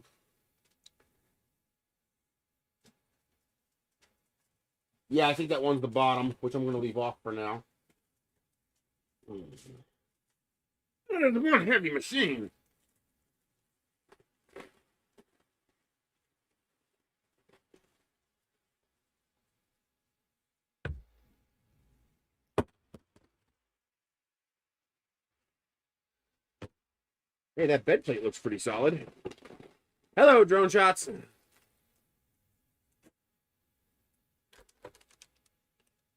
Yeah, I think that one's the bottom, which I'm going to leave off for now. That is one heavy machine. Hey, that bed plate looks pretty solid. Hello, drone shots.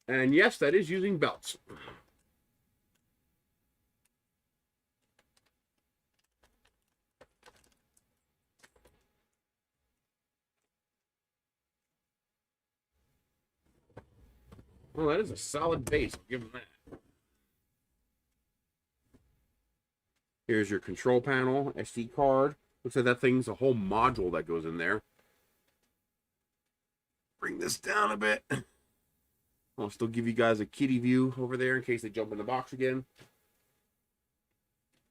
And yes, that is using belts. Well, that is a solid base. I'll give them that. Here's your control panel, SD card. Looks like that thing's a whole module that goes in there. Bring this down a bit. I'll still give you guys a kitty view over there in case they jump in the box again.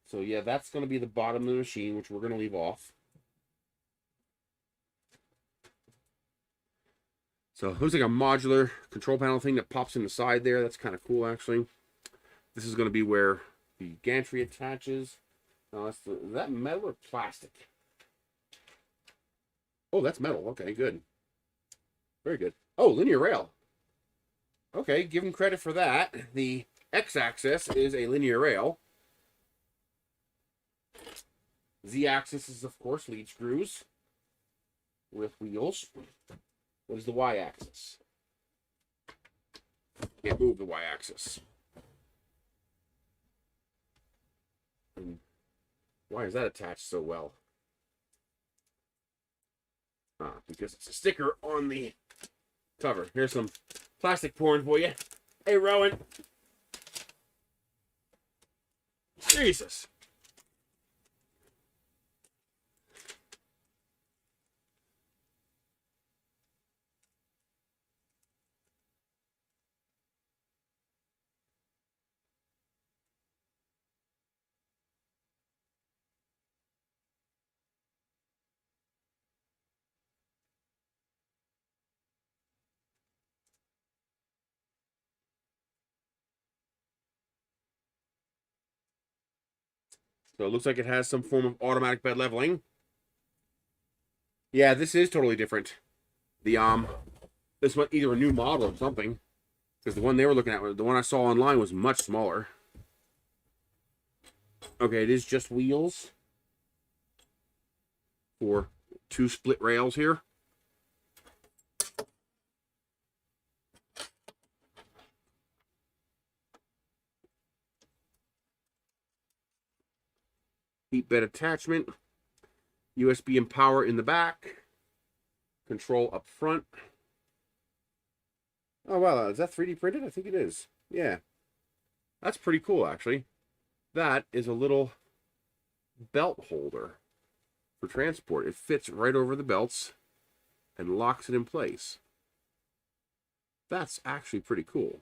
So yeah, that's going to be the bottom of the machine, which we're going to leave off. So it looks like a modular control panel thing that pops in the side there. That's kind of cool, actually. This is going to be where the gantry attaches. Is that metal or plastic? Oh, that's metal. Okay, good. Very good. Oh, linear rail. Okay, give them credit for that. The x-axis is a linear rail. Z-axis is, of course, lead screws with wheels. What is the y-axis? Can't move the y-axis. Why is that attached so well? Because it's a sticker on the cover. Here's some plastic porn for you. Hey, Rowan. Jesus. So it looks like it has some form of automatic bed leveling. Yeah, this is totally different. This one either a new model or something, because the one they were looking at, the one I saw online, was much smaller. Okay, it is just wheels for 2 split rails here. Heat bed attachment, USB and power in the back, control up front. Oh wow, is that 3D printed? I think it is. Yeah, that's pretty cool actually. That is a little belt holder for transport. It fits right over the belts and locks it in place. That's actually pretty cool.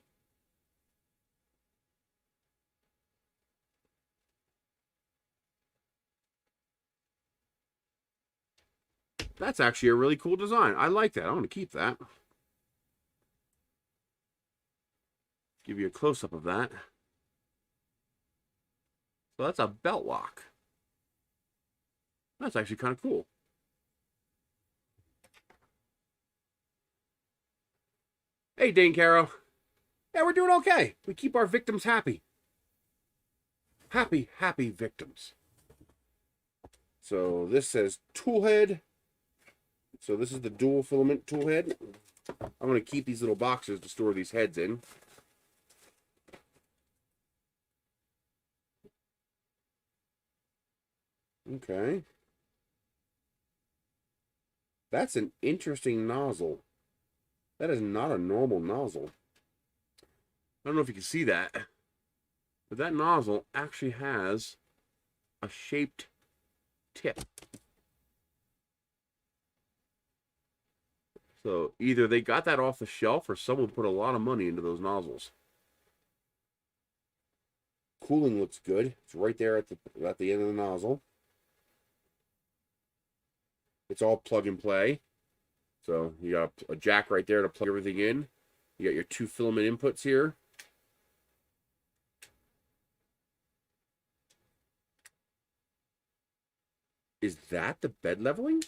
That's actually a really cool design. I like that. I want to keep that. Give you a close-up of that. So that's a belt lock. That's actually kind of cool. Hey, Dane Caro. Yeah, we're doing okay. We keep our victims happy. Happy, happy victims. So this says toolhead. So this is the dual filament toolhead. I'm going to keep these little boxes to store these heads in. Okay. That's an interesting nozzle. That is not a normal nozzle. I don't know if you can see that, but that nozzle actually has a shaped tip. So either they got that off the shelf or someone put a lot of money into those nozzles. Cooling looks good. It's right there at the end of the nozzle. It's all plug and play. So you got a jack right there to plug everything in. You got your 2 filament inputs here. Is that the bed leveling?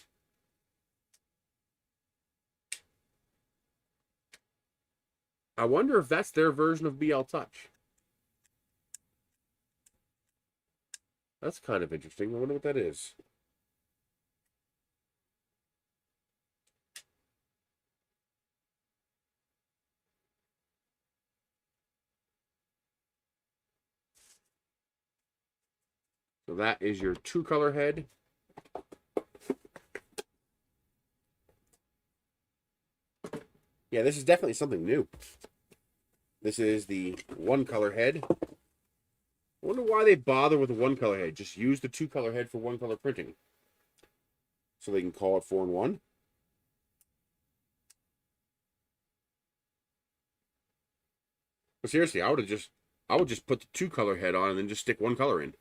I wonder if that's their version of BL Touch. That's kind of interesting. I wonder what that is. So that is your 2-color head. Yeah, this is definitely something new. This is the 1-color head. I wonder why they bother with a 1-color head. Just use the 2-color head for 1-color printing. So they can call it 4-in-1. But seriously, I would just put the 2-color head on and then just stick 1 color in.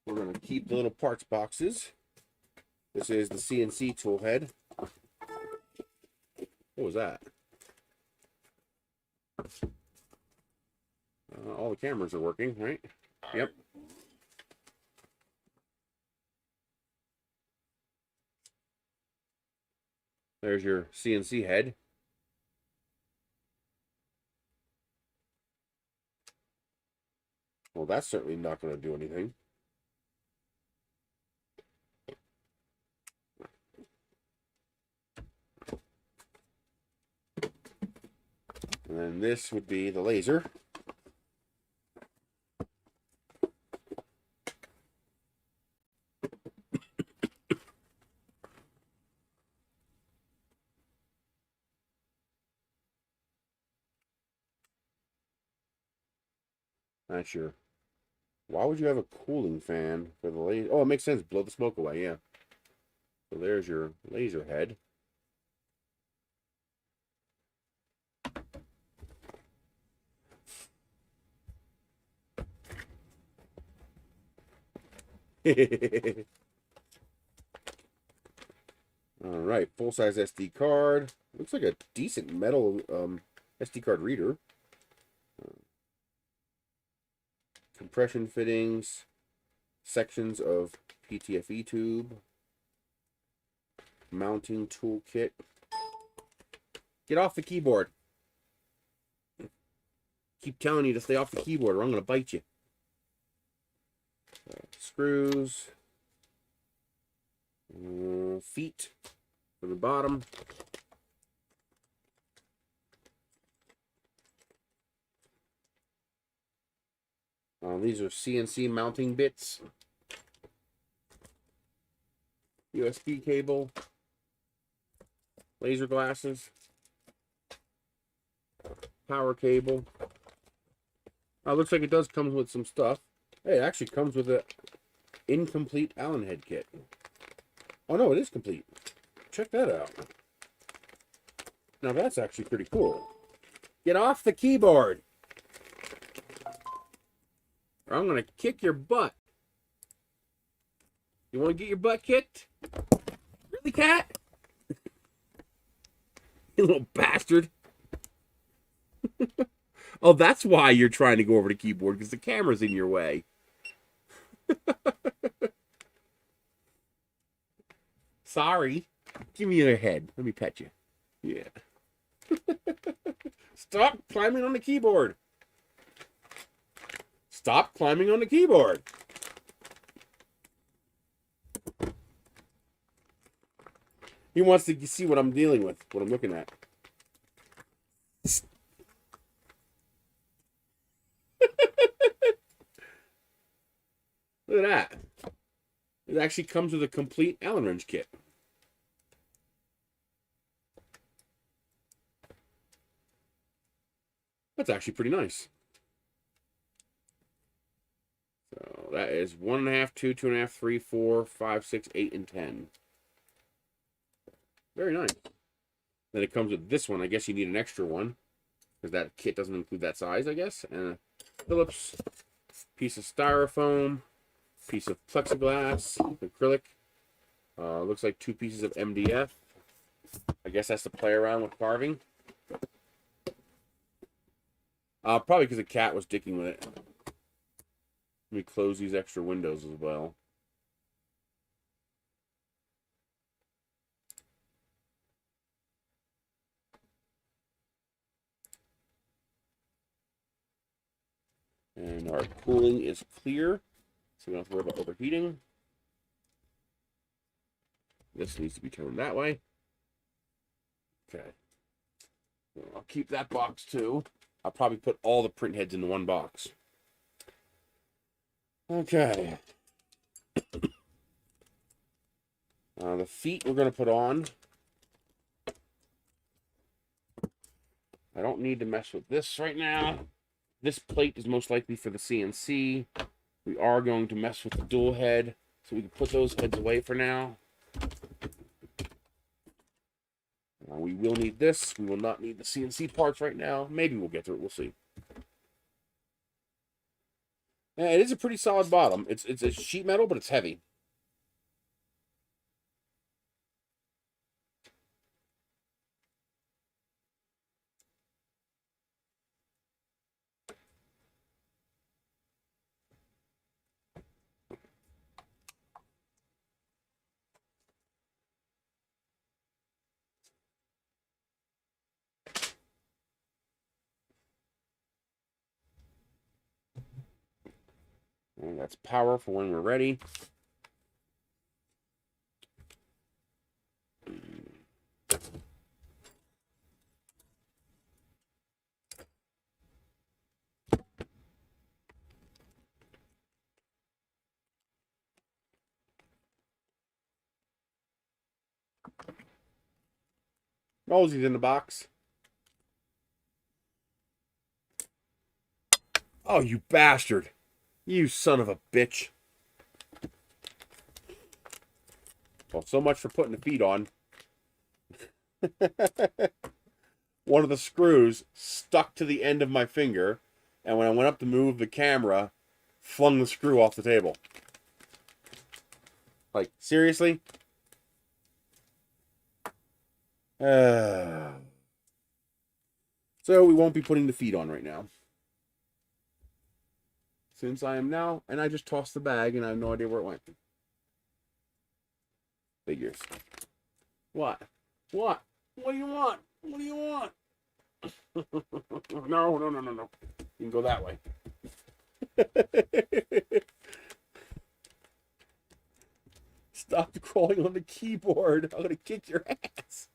We're going to keep the little parts boxes. This is the CNC tool head. What was that? All the cameras are working, right? Yep. There's your CNC head. Well, that's certainly not going to do anything. And then this would be the laser. That's your... Why would you have a cooling fan for the laser? Oh, it makes sense. Blow the smoke away, yeah. So there's your laser head. All right, full-size SD card. Looks like a decent metal SD card reader. Compression fittings, sections of PTFE tube, mounting toolkit. Get off the keyboard. Keep telling you to stay off the keyboard or I'm going to bite you. Screws. Feet for the bottom. These are CNC mounting bits. USB cable. Laser glasses. Power cable. Looks like it does come with some stuff. Hey, it actually comes with an incomplete Allen head kit. Oh no, it is complete. Check that out. Now that's actually pretty cool. Get off the keyboard, or I'm gonna kick your butt. You want to get your butt kicked? Really, cat? You little bastard. Oh, that's why you're trying to go over the keyboard, because the camera's in your way. Sorry. Give me your head. Let me pet you. Yeah. Stop climbing on the keyboard. Stop climbing on the keyboard. He wants to see what I'm dealing with, what I'm looking at. Look at that. It actually comes with a complete Allen wrench kit. That's actually pretty nice. So So that is 1.5, 2, 2.5, 3, 4, 5, 6, 8, and 10. Very nice. Then it comes with this one. I guess you need an extra one because that kit doesn't include that size, I guess. And a Phillips, piece of styrofoam, piece of plexiglass, acrylic. Looks like 2 pieces of MDF. I guess that's to play around with carving. Probably because the cat was dicking with it. Let me close these extra windows as well. And our cooling is clear, so we don't have to worry about overheating. This needs to be turned that way. Okay. I'll keep that box too. I'll probably put all the print heads into one box. Okay. The feet we're going to put on. I don't need to mess with this right now. This plate is most likely for the CNC. We are going to mess with the dual head, so we can put those heads away for now. We will need this. We will not need the CNC parts right now. Maybe we'll get to it. We'll see. Yeah, it is a pretty solid bottom. It's a sheet metal, but it's heavy. And that's power for when we're ready. Rosie's in the box. Oh, you bastard. You son of a bitch. Well, so much for putting the feet on. One of the screws stuck to the end of my finger, and when I went up to move the camera, flung the screw off the table. Like, seriously? So we won't be putting the feet on right now. Since I am now, and I just tossed the bag and I have no idea where it went. Figures. What? What? What do you want? What do you want? No. You can go that way. Stop crawling on the keyboard. I'm going to kick your ass.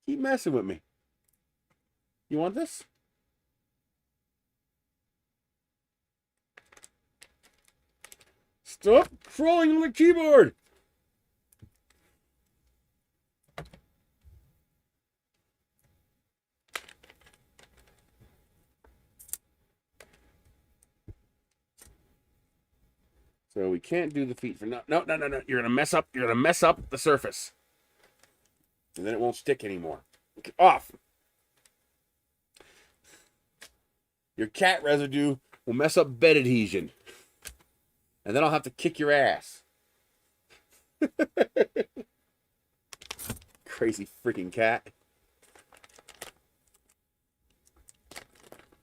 Keep messing with me. You want this? Stop crawling on the keyboard. So we can't do the feet for no. You're gonna mess up. You're gonna mess up the surface, and then it won't stick anymore. Get off. Your cat residue will mess up bed adhesion, and then I'll have to kick your ass. Crazy freaking cat.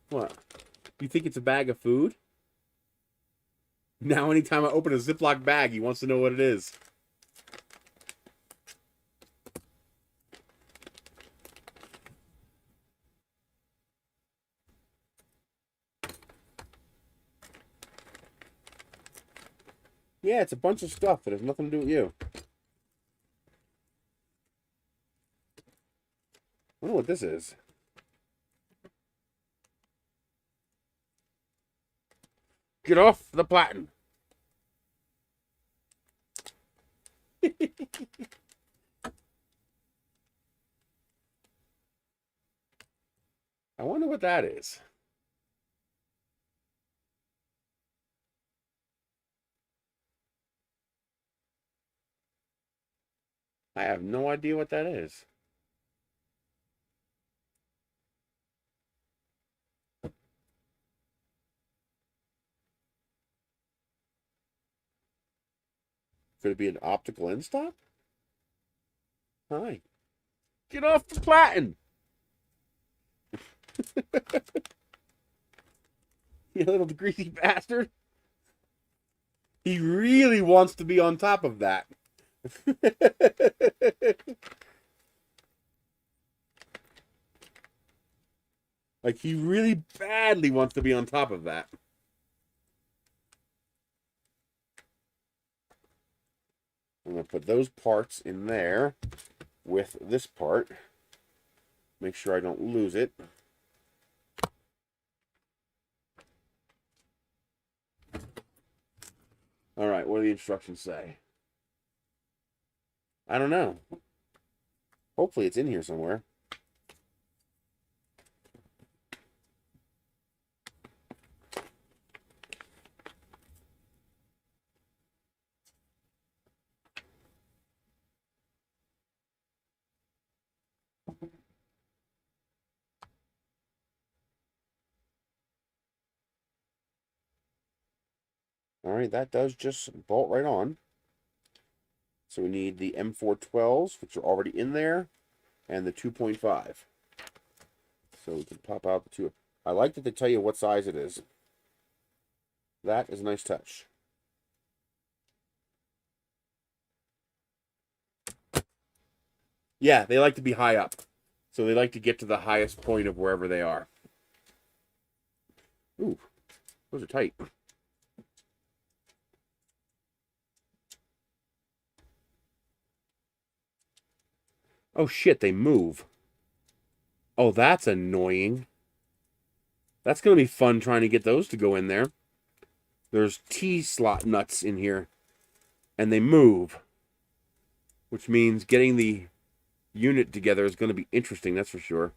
What? You think it's a bag of food? Now anytime I open a Ziploc bag, he wants to know what it is. Yeah, it's a bunch of stuff that has nothing to do with you. I wonder what this is. Get off the platen. wonder what that is. I have no idea what that is. Could it be an optical end stop? Hi. Get off the platen! You little greasy bastard. He really wants to be on top of that. Like, he really badly wants to be on top of that. I'm going to put those parts in there with this part. Make sure I don't lose it. All right, what do the instructions say? I don't know. Hopefully it's in here somewhere. All right, that does just bolt right on. So we need the M412s, which are already in there, and the 2.5. So we can pop out the two. I like that they tell you what size it is. That is a nice touch. Yeah, they like to be high up. So they like to get to the highest point of wherever they are. Ooh, those are tight. Oh shit, they move. Oh, that's annoying. That's going to be fun trying to get those to go in there. There's T-slot nuts in here, and they move. Which means getting the unit together is going to be interesting, that's for sure.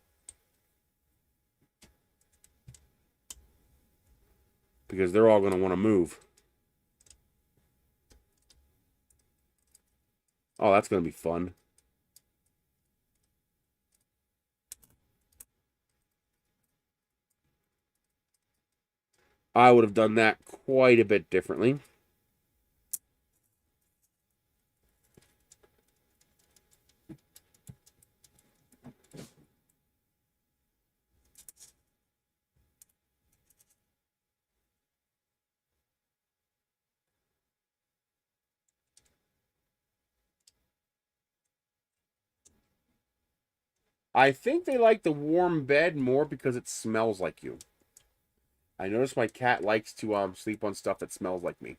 Because they're all going to want to move. Oh, that's going to be fun. I would have done that quite a bit differently. I think they like the warm bed more because it smells like you. I notice my cat likes to sleep on stuff that smells like me.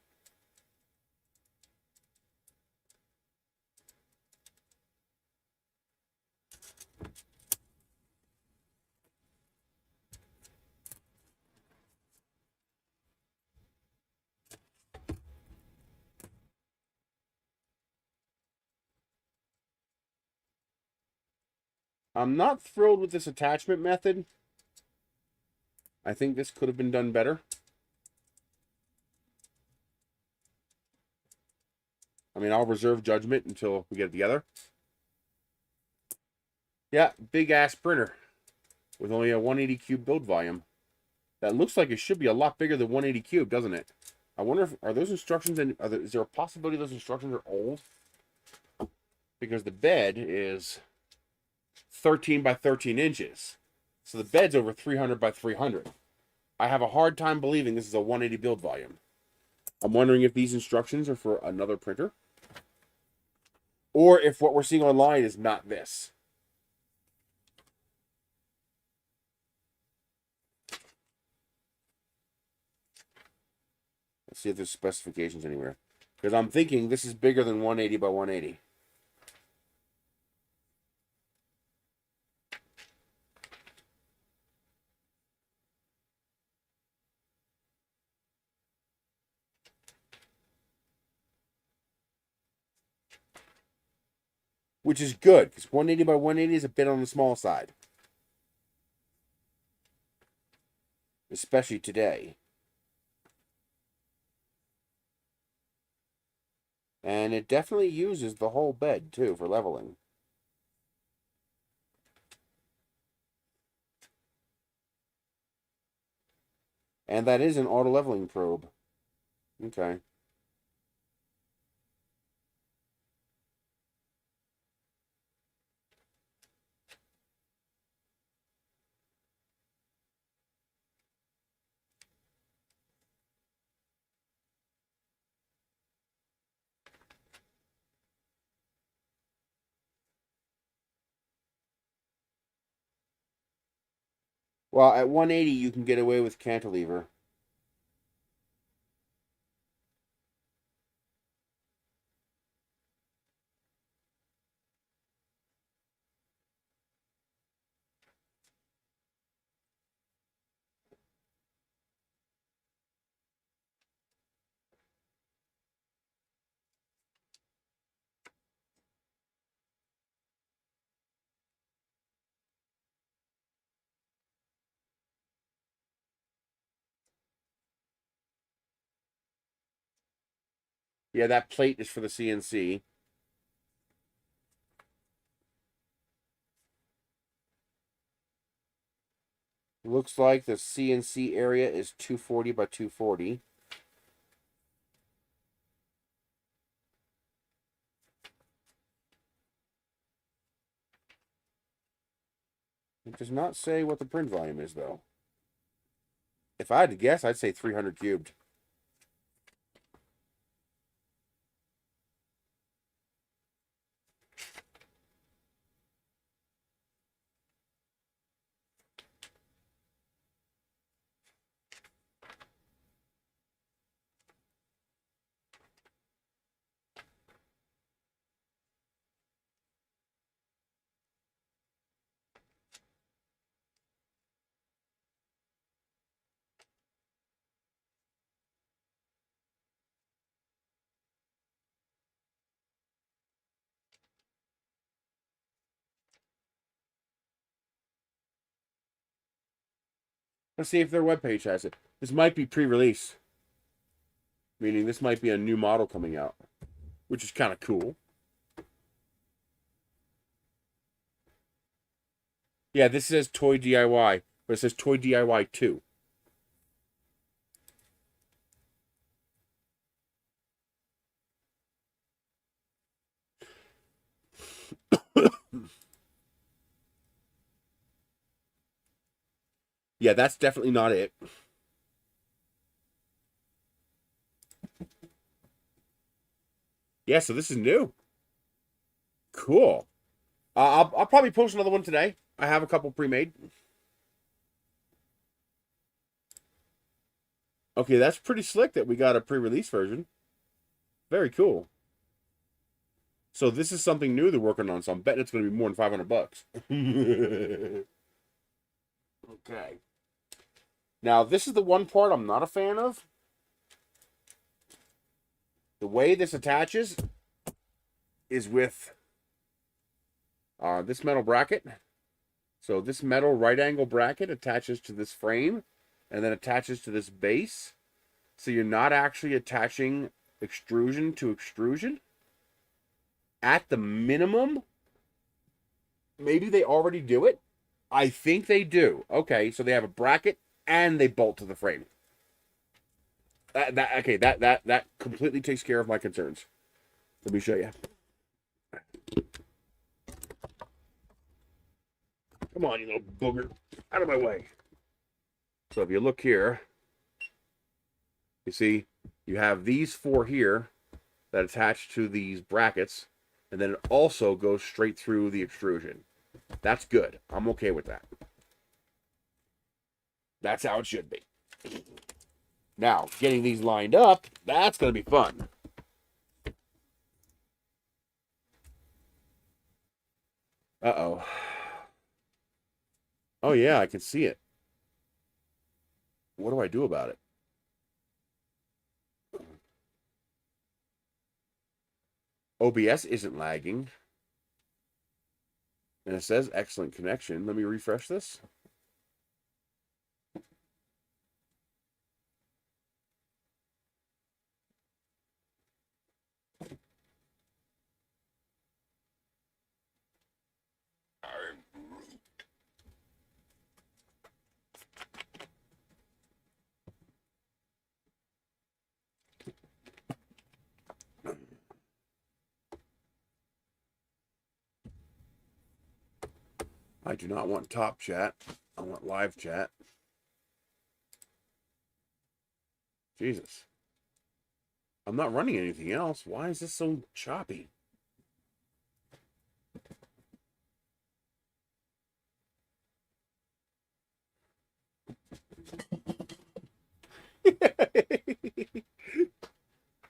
I'm not thrilled with this attachment method. I think this could have been done better. I mean, I'll reserve judgment until we get it together. Yeah, big ass printer with only a 180 cube build volume. That looks like it should be a lot bigger than 180 cube, doesn't it? I wonder if are those instructions and is there a possibility those instructions are old? Because the bed is 13 by 13 inches. So the bed's over 300 by 300. I have a hard time believing this is a 180 build volume. I'm wondering if these instructions are for another printer. Or if what we're seeing online is not this. Let's see if there's specifications anywhere. Because I'm thinking this is bigger than 180 by 180. Which is good, because 180 by 180 is a bit on the small side. especially today. And it definitely uses the whole bed, too, for leveling. And that is an auto-leveling probe. Okay. Well, at 180, you can get away with cantilever. Yeah, that plate is for the CNC. Looks like the CNC area is 240 by 240. It does not say what the print volume is, though. If I had to guess, I'd say 300 cubed. Let's see if their webpage has it. This might be pre-release, meaning this might be a new model coming out, which is kind of cool. Yeah, this says Toy DIY, but it says Toy DIY 2. Yeah, that's definitely not it. Yeah, so this is new. Cool. I'll probably post another one today. I have a couple pre-made. Okay, that's pretty slick that we got a pre-release version. Very cool. So this is something new they're working on, so I'm betting it's going to be more than 500 bucks. Okay. Now, this is the one part I'm not a fan of. The way this attaches is with this metal bracket. So this metal right angle bracket attaches to this frame and then attaches to this base. So you're not actually attaching extrusion to extrusion. At the minimum, maybe they already do it. I think they do. Okay, so they have a bracket and they bolt to the frame. That completely takes care of my concerns. Let me show you. Come on, you little booger. Out of my way. So if you look here, you see you have these four here that attach to these brackets, and then it also goes straight through the extrusion. That's good. I'm okay with that. That's how it should be. Now, getting these lined up, that's going to be fun. Uh-oh. Oh, yeah, I can see it. What do I do about it? OBS isn't lagging. And it says excellent connection. Let me refresh this. I do not want top chat. I want live chat. Jesus. I'm not running anything else. Why is this so choppy?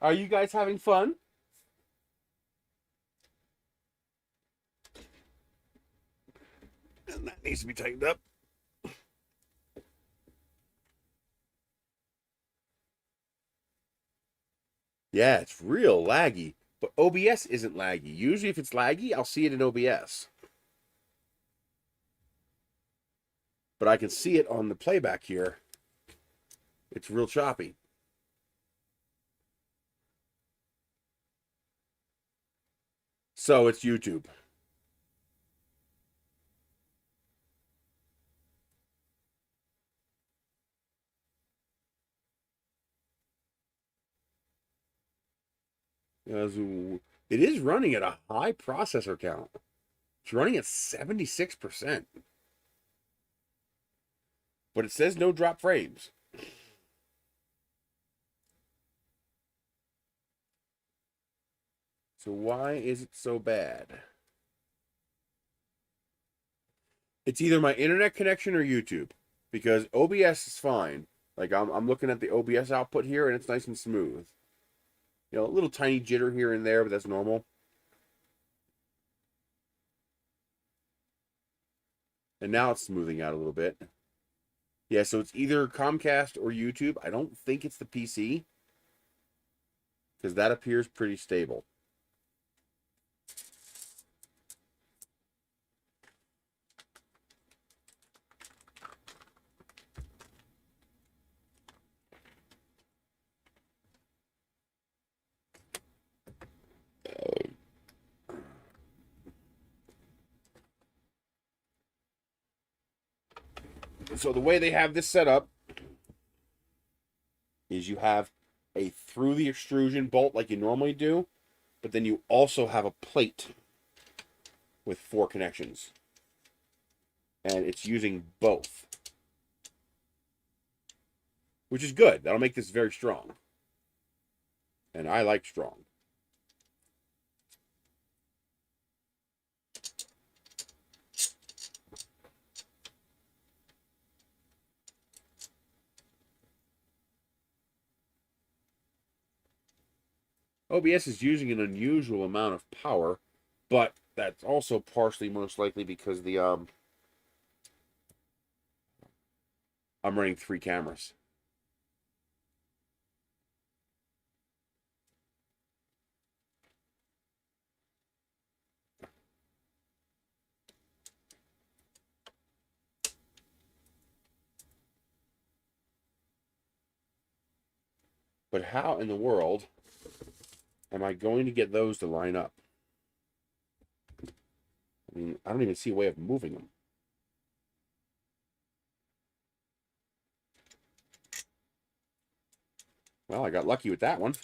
Are you guys having fun? And that needs to be tightened up. Yeah, it's real laggy. But OBS isn't laggy. Usually if it's laggy, I'll see it in OBS. But I can see it on the playback here. It's real choppy. So it's YouTube. It is running at a high processor count. It's running at 76%. But it says no drop frames. So why is it so bad? It's either my internet connection or YouTube. Because OBS is fine. Like I'm looking at the OBS output here and it's nice and smooth. You know, a little tiny jitter here and there, but that's normal. And now it's smoothing out a little bit. Yeah, so it's either Comcast or YouTube. I don't think it's the PC. Because that appears pretty stable. So the way they have this set up is you have a through the extrusion bolt like you normally do, but then you also have a plate with 4 connections. And it's using both. Which is good. That'll make this very strong. And I like strong. OBS is using an unusual amount of power, but that's also partially most likely because the I'm running 3 cameras. But how in the world am I going to get those to line up? I mean, I don't even see a way of moving them. Well, I got lucky with that one.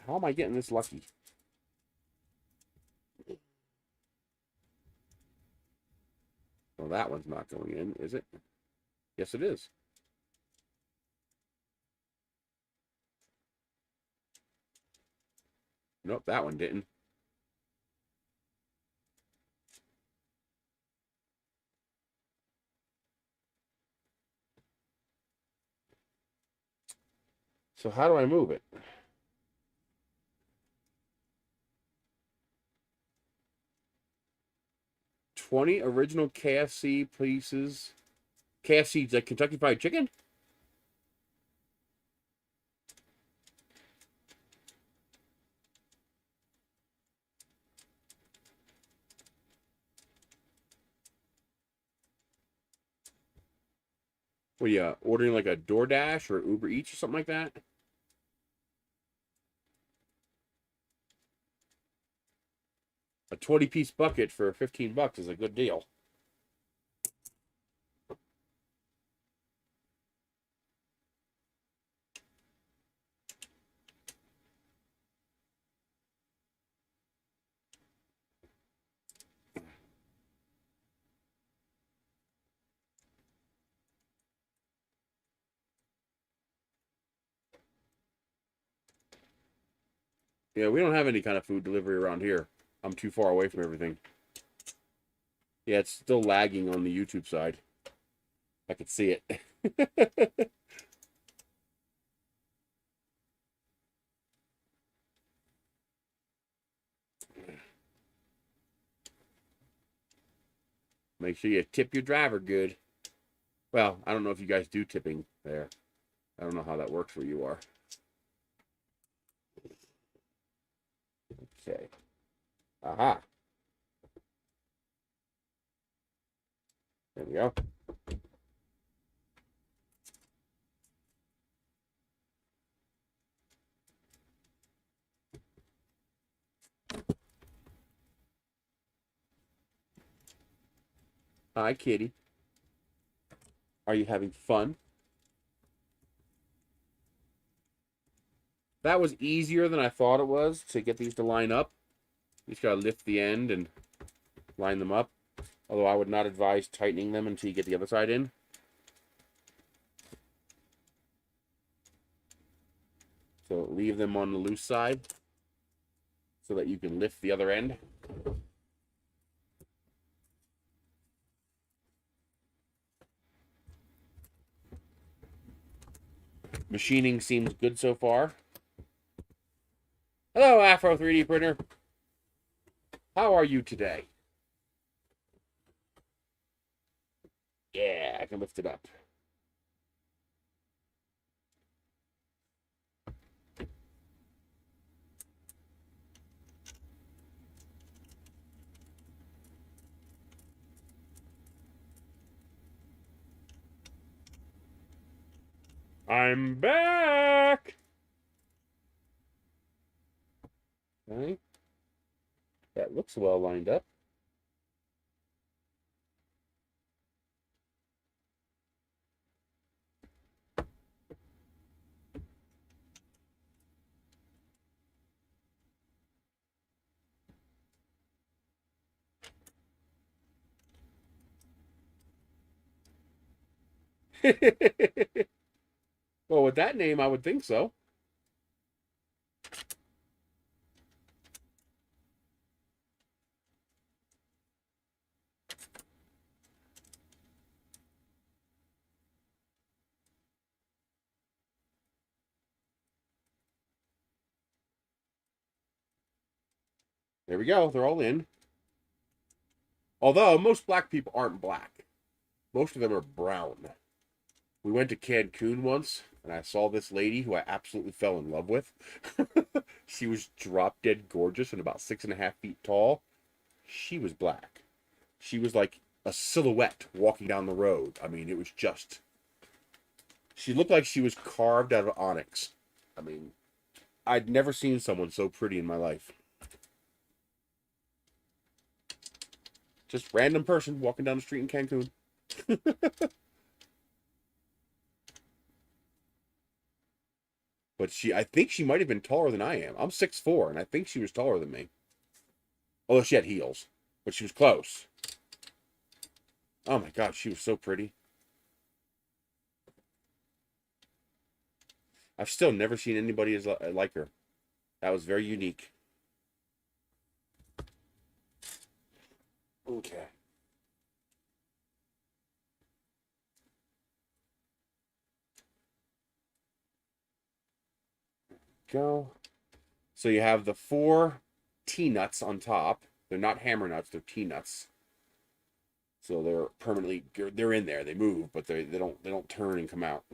How am I getting this lucky? Well, that one's not going in, is it? Yes, it is. Nope, that one didn't. So how do I move it? $20 original KFC pieces. KFC, like Kentucky Fried Chicken? What are you ordering, like a DoorDash or Uber Eats or something like that? A 20-piece bucket for 15 bucks is a good deal. Yeah, we don't have any kind of food delivery around here. I'm too far away from everything. Yeah, it's still lagging on the YouTube side. I could see it. Make sure you tip your driver good. Well, I don't know if you guys do tipping there. I don't know how that works where you are. Okay. Aha. There we go. Hi, kitty. Are you having fun? That was easier than I thought it was to get these to line up. You just gotta lift the end and line them up. Although I would not advise tightening them until you get the other side in. So leave them on the loose side so that you can lift the other end. Machining seems good so far. Hello, Afro 3D printer. How are you today? Yeah, I can lift it up. I'm back. Okay. That looks well lined up. Well, with that name, I would think so. There we go. They're all in. Although most black people aren't black. Most of them are brown. We went to Cancun once, and I saw this lady who I absolutely fell in love with. She was drop dead gorgeous and about 6.5 feet tall. She was black. She was like a silhouette walking down the road. I mean, it was just... She looked like she was carved out of onyx. I mean, I'd never seen someone so pretty in my life. Just random person walking down the street in Cancun. But I think she might have been taller than I am. I'm 6'4", and I think she was taller than me. Although she had heels, but she was close. Oh my God, she was so pretty. I've still never seen anybody as like her. That was very unique. Okay. Go. So you have the 4 T-nuts on top. They're not hammer nuts, they're T-nuts. So they're permanently, they're in there. They move, but they don't turn and come out.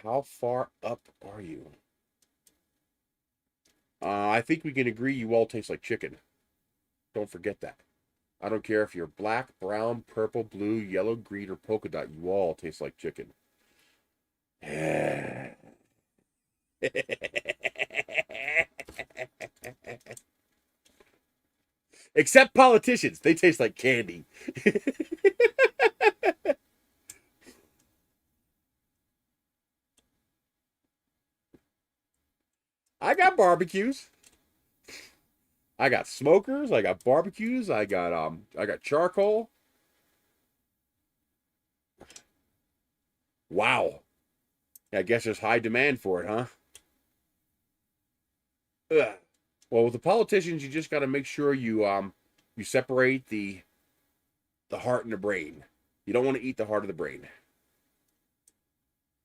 How far up are you? I think we can agree you all taste like chicken. Don't forget that. I don't care if you're black, brown, purple, blue, yellow, green, or polka dot. You all taste like chicken. Except politicians. They taste like candy. I got barbecues. I got smokers. I got barbecues. I got charcoal. Wow. I guess there's high demand for it, huh? Ugh. Well, with the politicians, you just got to make sure you separate the heart and the brain. You don't want to eat the heart of the brain.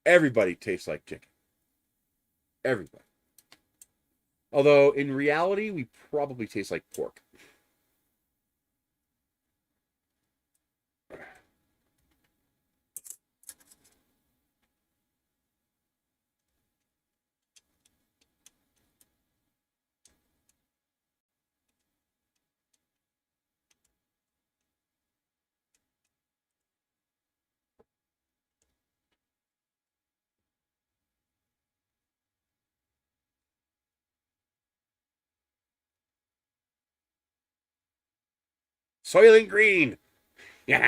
Everybody tastes like chicken. Everybody. Although in reality, we probably taste like pork. Soylent Green. What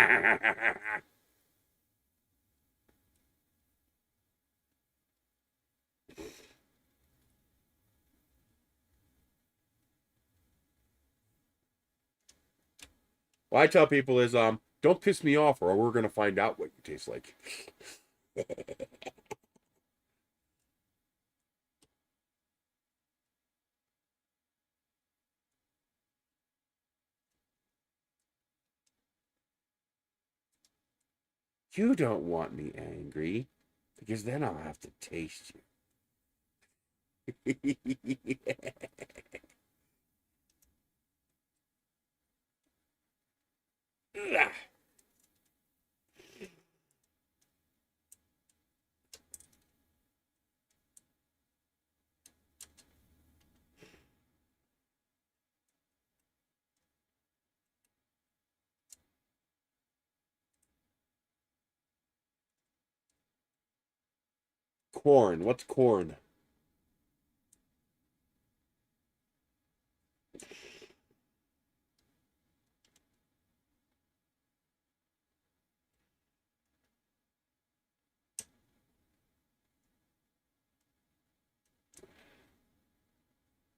I tell people is don't piss me off or we're gonna find out what you taste like. You don't want me angry because then I'll have to taste you. Corn. What's corn?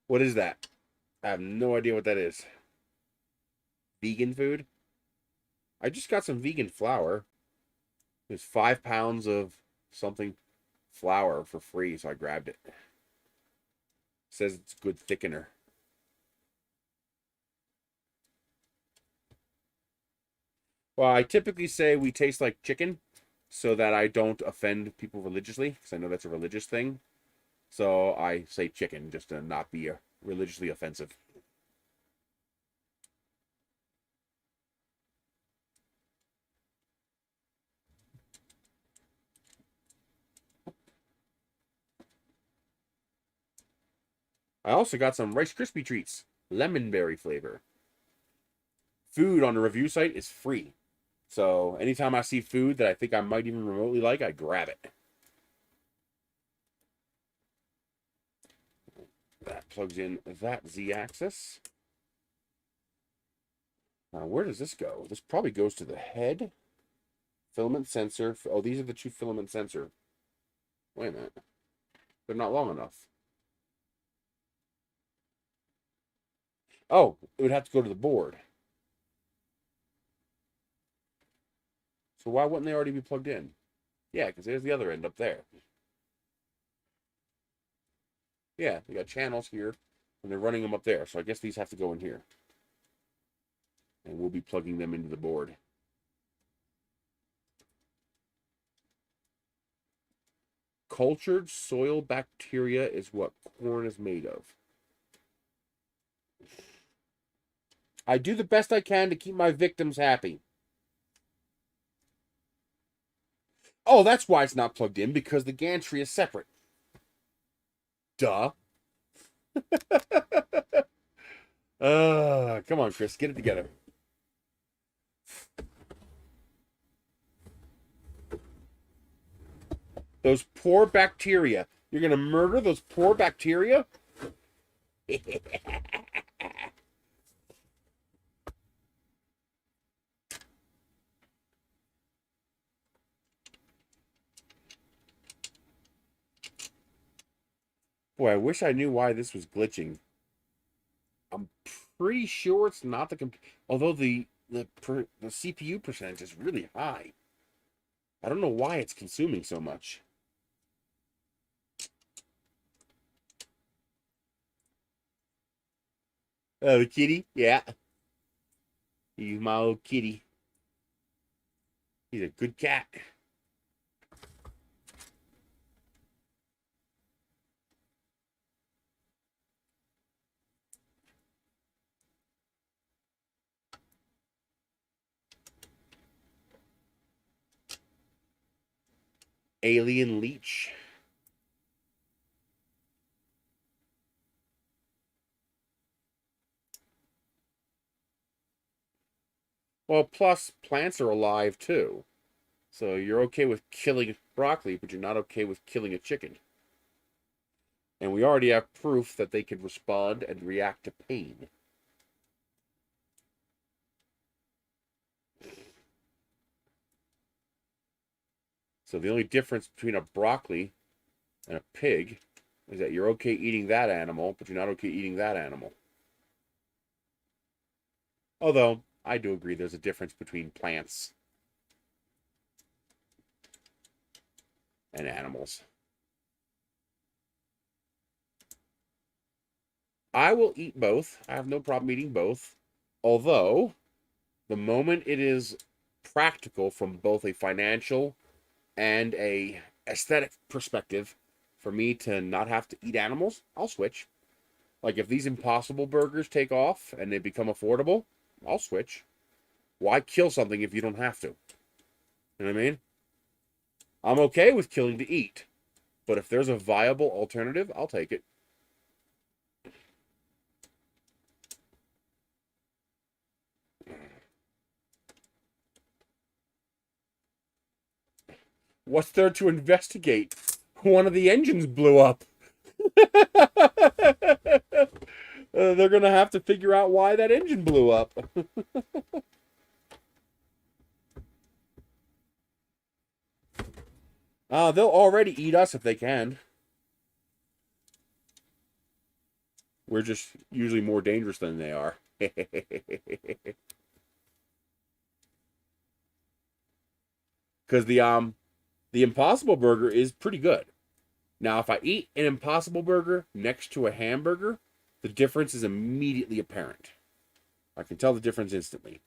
What is that? I have no idea what that is. Vegan food? I just got some vegan flour. There's 5 pounds of something flour for free, so I grabbed it. Says it's good thickener. Well, I typically say we taste like chicken so that I don't offend people religiously, because I know that's a religious thing. So I say chicken just to not be religiously offensive. I also got some Rice Krispie treats, lemon berry flavor. Food on the review site is free. So anytime I see food that I think I might even remotely like, I grab it. That plugs in that Z-axis. Now, where does this go? This probably goes to the head. Filament sensor. Oh, these are the two filament sensor. Wait a minute. They're not long enough. Oh, it would have to go to the board. So why wouldn't they already be plugged in? Yeah, because there's the other end up there. Yeah, they got channels here, and they're running them up there. So I guess these have to go in here. And we'll be plugging them into the board. Cultured soil bacteria is what corn is made of. I do the best I can to keep my victims happy. Oh, that's why it's not plugged in, because the gantry is separate. Duh. Come on, Chris, get it together. Those poor bacteria. You're going to murder those poor bacteria? Boy, I wish I knew why this was glitching. I'm pretty sure it's not the although the CPU percentage is really high. I don't know why it's consuming so much. Oh, the kitty? Yeah. He's my old kitty. He's a good cat. Alien leech. Well, plus plants are alive too. So you're okay with killing broccoli, but you're not okay with killing a chicken. And we already have proof that they can respond and react to pain. So the only difference between a broccoli and a pig is that you're okay eating that animal, but you're not okay eating that animal. Although, I do agree there's a difference between plants and animals. I will eat both. I have no problem eating both. Although, the moment it is practical from both a financial and a aesthetic perspective for me to not have to eat animals, I'll switch. Like if these Impossible Burgers take off and they become affordable, I'll switch. Why kill something if you don't have to? You know what I mean? I'm okay with killing to eat, but if there's a viable alternative, I'll take it. What's there to investigate? One of the engines blew up. They're going to have to figure out why that engine blew up. They'll already eat us if they can. We're just usually more dangerous than they are. Because the Impossible Burger is pretty good. Now, if I eat an Impossible Burger next to a hamburger, the difference is immediately apparent. I can tell the difference instantly.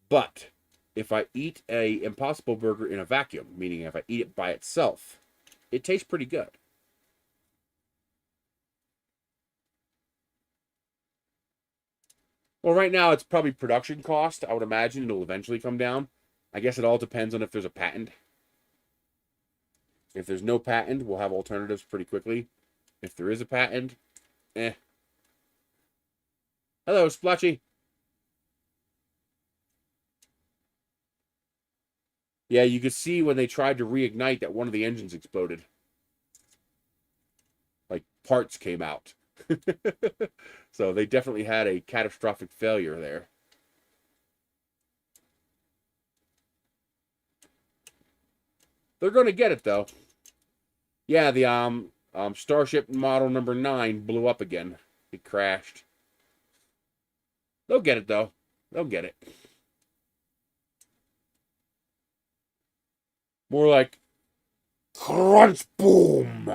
But if I eat a Impossible Burger in a vacuum, meaning if I eat it by itself, it tastes pretty good. Well, right now it's probably production cost. I would imagine it'll eventually come down. I guess it all depends on if there's a patent. If there's no patent, we'll have alternatives pretty quickly. If there is a patent, eh. Hello, Splotchy. Yeah, you could see when they tried to reignite that one of the engines exploded. Like parts came out. So they definitely had a catastrophic failure there. They're going to get it though. Yeah, the Starship model number 9 blew up again. It crashed. They'll get it though. They'll get it. More like crunch boom.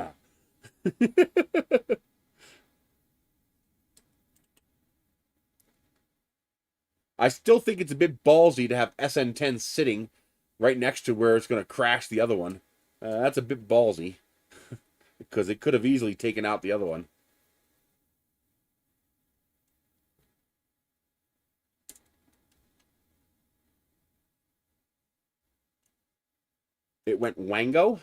I still think it's a bit ballsy to have SN10 sitting right next to where it's going to crash the other one. That's a bit ballsy because it could have easily taken out the other one. It went wango.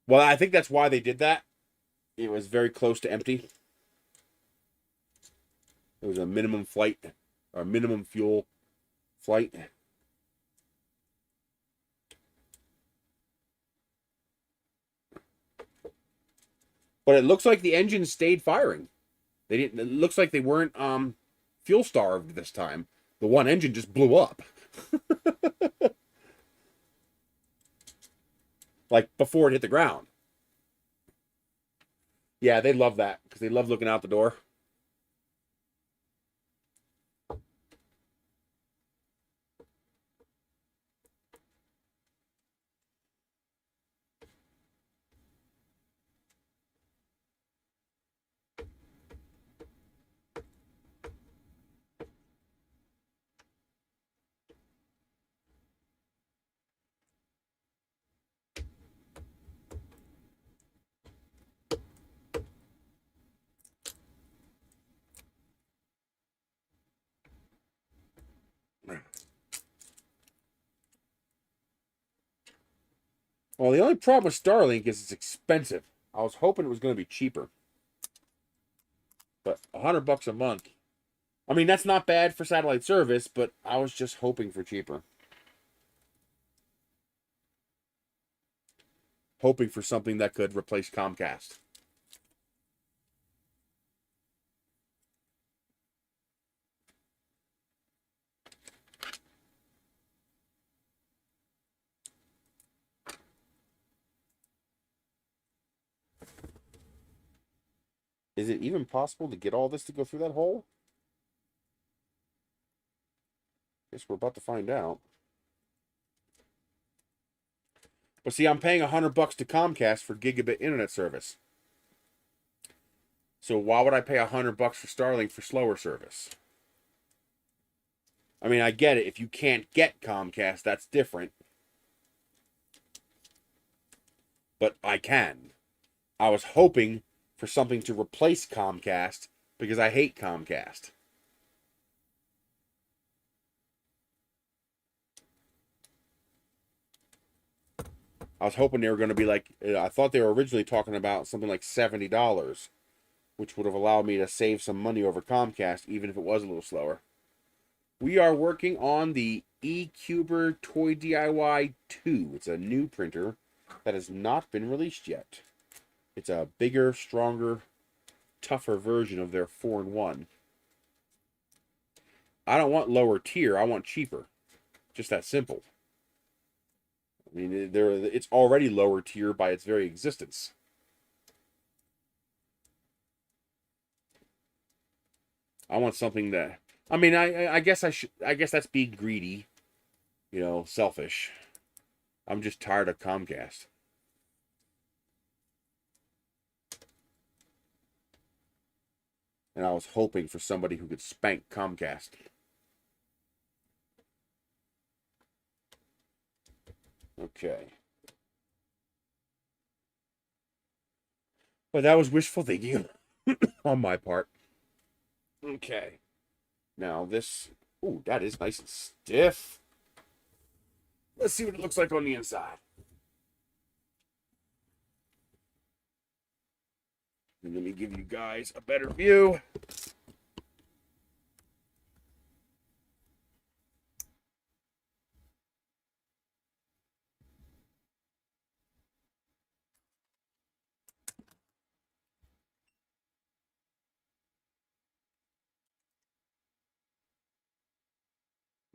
Well, I think that's why they did that. It was very close to empty. It was a minimum flight or minimum fuel flight. But it looks like the engine stayed firing. They didn't. It looks like they weren't fuel starved this time. The one engine just blew up. Like before it hit the ground. Yeah, they love that because they love looking out the door. Well, the only problem with Starlink is it's expensive. I was hoping it was going to be cheaper, but $100 a month. I mean, that's not bad for satellite service, but I was just hoping for cheaper. Hoping for something that could replace Comcast. Is it even possible to get all this to go through that hole? Guess we're about to find out. But see, I'm paying $100 to Comcast for gigabit internet service. So why would I pay $100 for Starlink for slower service? I mean, I get it. If you can't get Comcast, that's different. But I can. I was hoping for something to replace Comcast because I hate Comcast. I was hoping they were going to be like, I thought they were originally talking about something like $70, which would have allowed me to save some money over Comcast, even if it was a little slower. We are working on the Ecuber Toy DIY 2. It's a new printer that has not been released yet. It's a bigger, stronger, tougher version of their 4-in-1. I don't want lower tier, I want cheaper. Just that simple. I mean, it's already lower tier by its very existence. I want something that, I mean, I guess I guess that's being greedy, you know, selfish. I'm just tired of Comcast. And I was hoping for somebody who could spank Comcast. Okay. But that was wishful thinking on my part. Okay. Now this, ooh, that is nice and stiff. Let's see what it looks like on the inside. And let me give you guys a better view.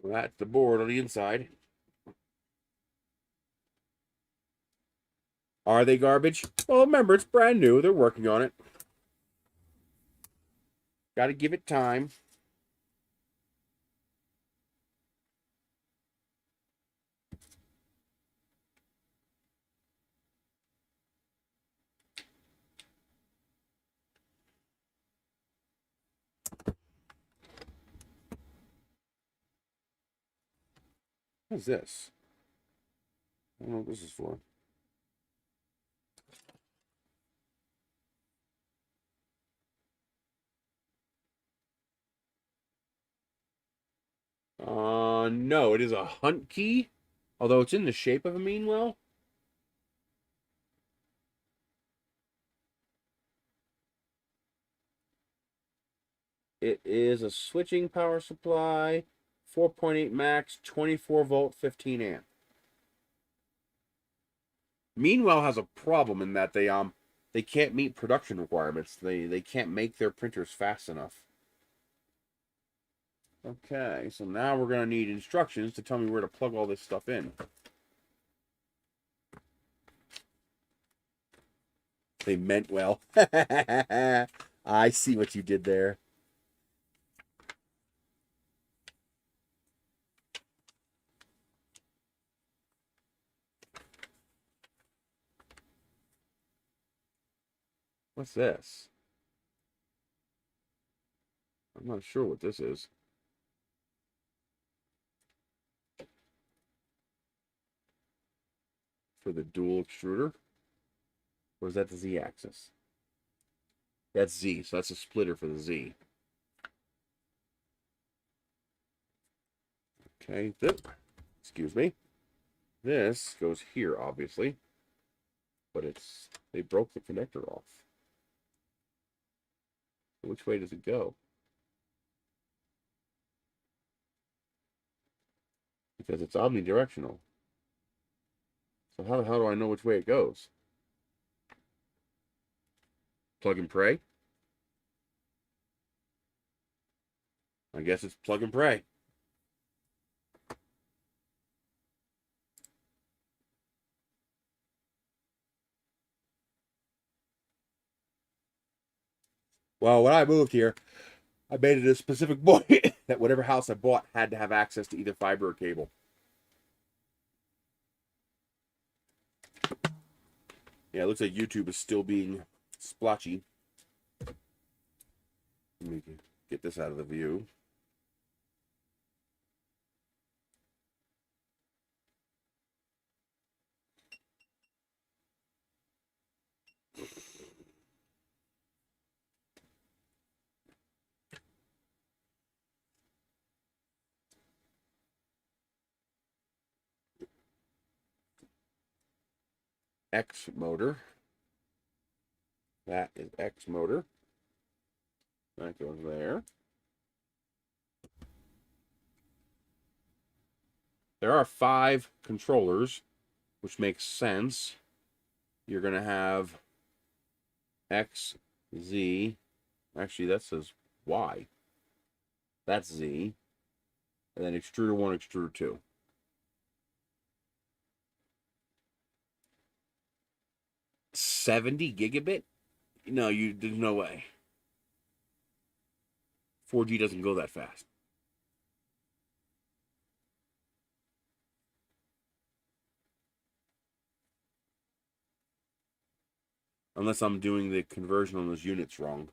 Well, that's the board on the inside. Are they garbage? Well, remember, it's brand new. They're working on it. Got to give it time. What is this? I don't know what this is for. No, it is a hunt key. Although it's in the shape of a meanwell. It is a switching power supply, 4.8 max, 24 volt, 15 amp. Meanwhile has a problem in that they can't meet production requirements. They can't make their printers fast enough. Okay, so now we're gonna need instructions to tell me where to plug all this stuff in. They meant well. I see what you did there. What's this? I'm not sure what this is. For the dual extruder? Or is that the Z axis? That's Z, so that's a splitter for the Z. Okay, excuse me. This goes here, obviously. But they broke the connector off. Which way does it go? Because it's omnidirectional. So how the hell do I know which way it goes? Plug and pray? I guess it's plug and pray. Well, when I moved here, I made it a specific point that whatever house I bought had to have access to either fiber or cable. Yeah, it looks like YouTube is still being splotchy. Let me get this out of the view. X motor. That is X motor. That goes there. There are 5 controllers, which makes sense. You're going to have X, Z. Actually, that says Y. That's Z. And then extruder 1, extruder 2. $70 gigabit? No, there's no way. 4G doesn't go that fast. Unless I'm doing the conversion on those units wrong.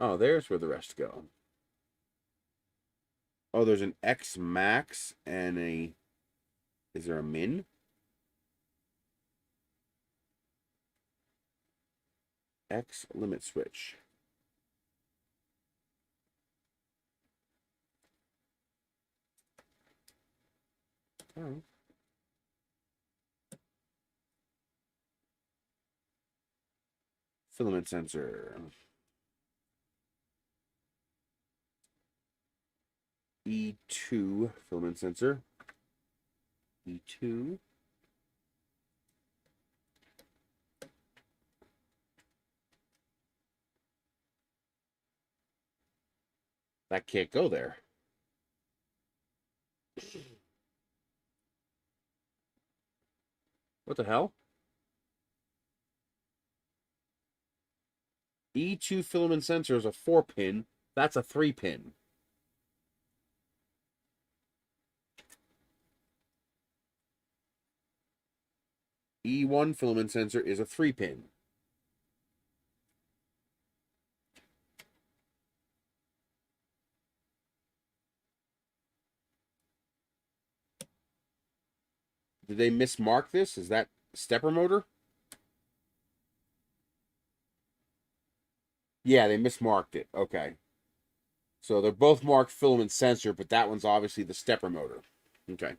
Oh, there's where the rest go. Oh, there's an X max and a... Is there a min? X limit switch. Oh. Filament sensor. E2 filament sensor. E2. That can't go there. What the hell? E2 filament sensor is a 4-pin. That's a 3-pin. E1 filament sensor is a 3-pin. Did they mismark this? Is that stepper motor? Yeah, they mismarked it. Okay. So they're both marked filament sensor, but that one's obviously the stepper motor. Okay.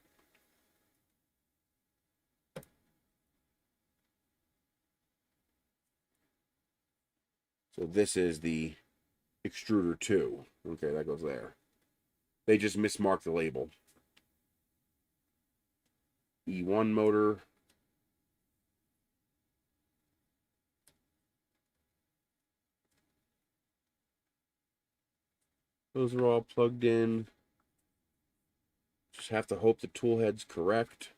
So this is the extruder 2. Okay, that goes there. They just mismarked the label. E1 motor. Those are all plugged in. Just have to hope the tool head's correct.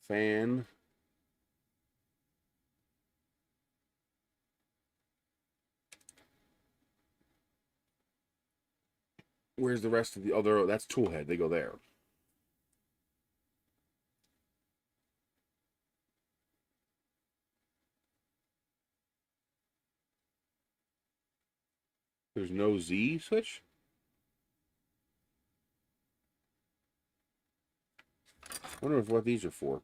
Fan. Where's the rest of the other? That's tool head. They go there. There's no Z switch? I wonder what these are for.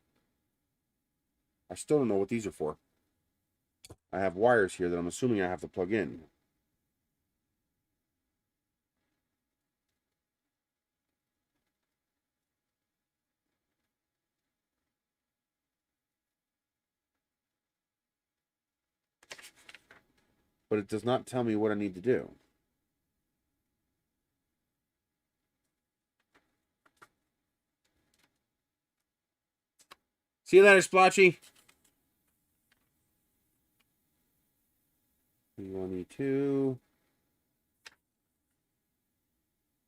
I still don't know what these are for. I have wires here that I'm assuming I have to plug in. But it does not tell me what I need to do. See you later, Splotchy. E1, E2.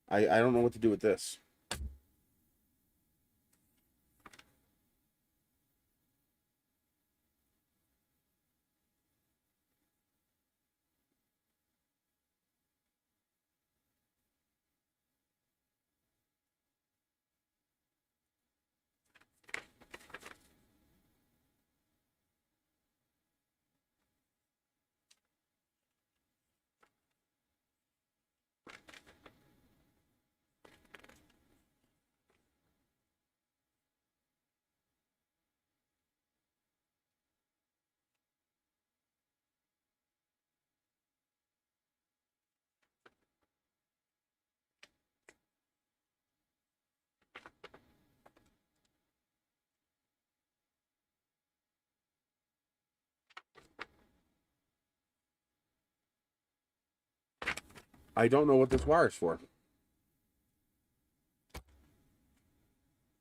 I don't know what to do with this. I don't know what this wire is for.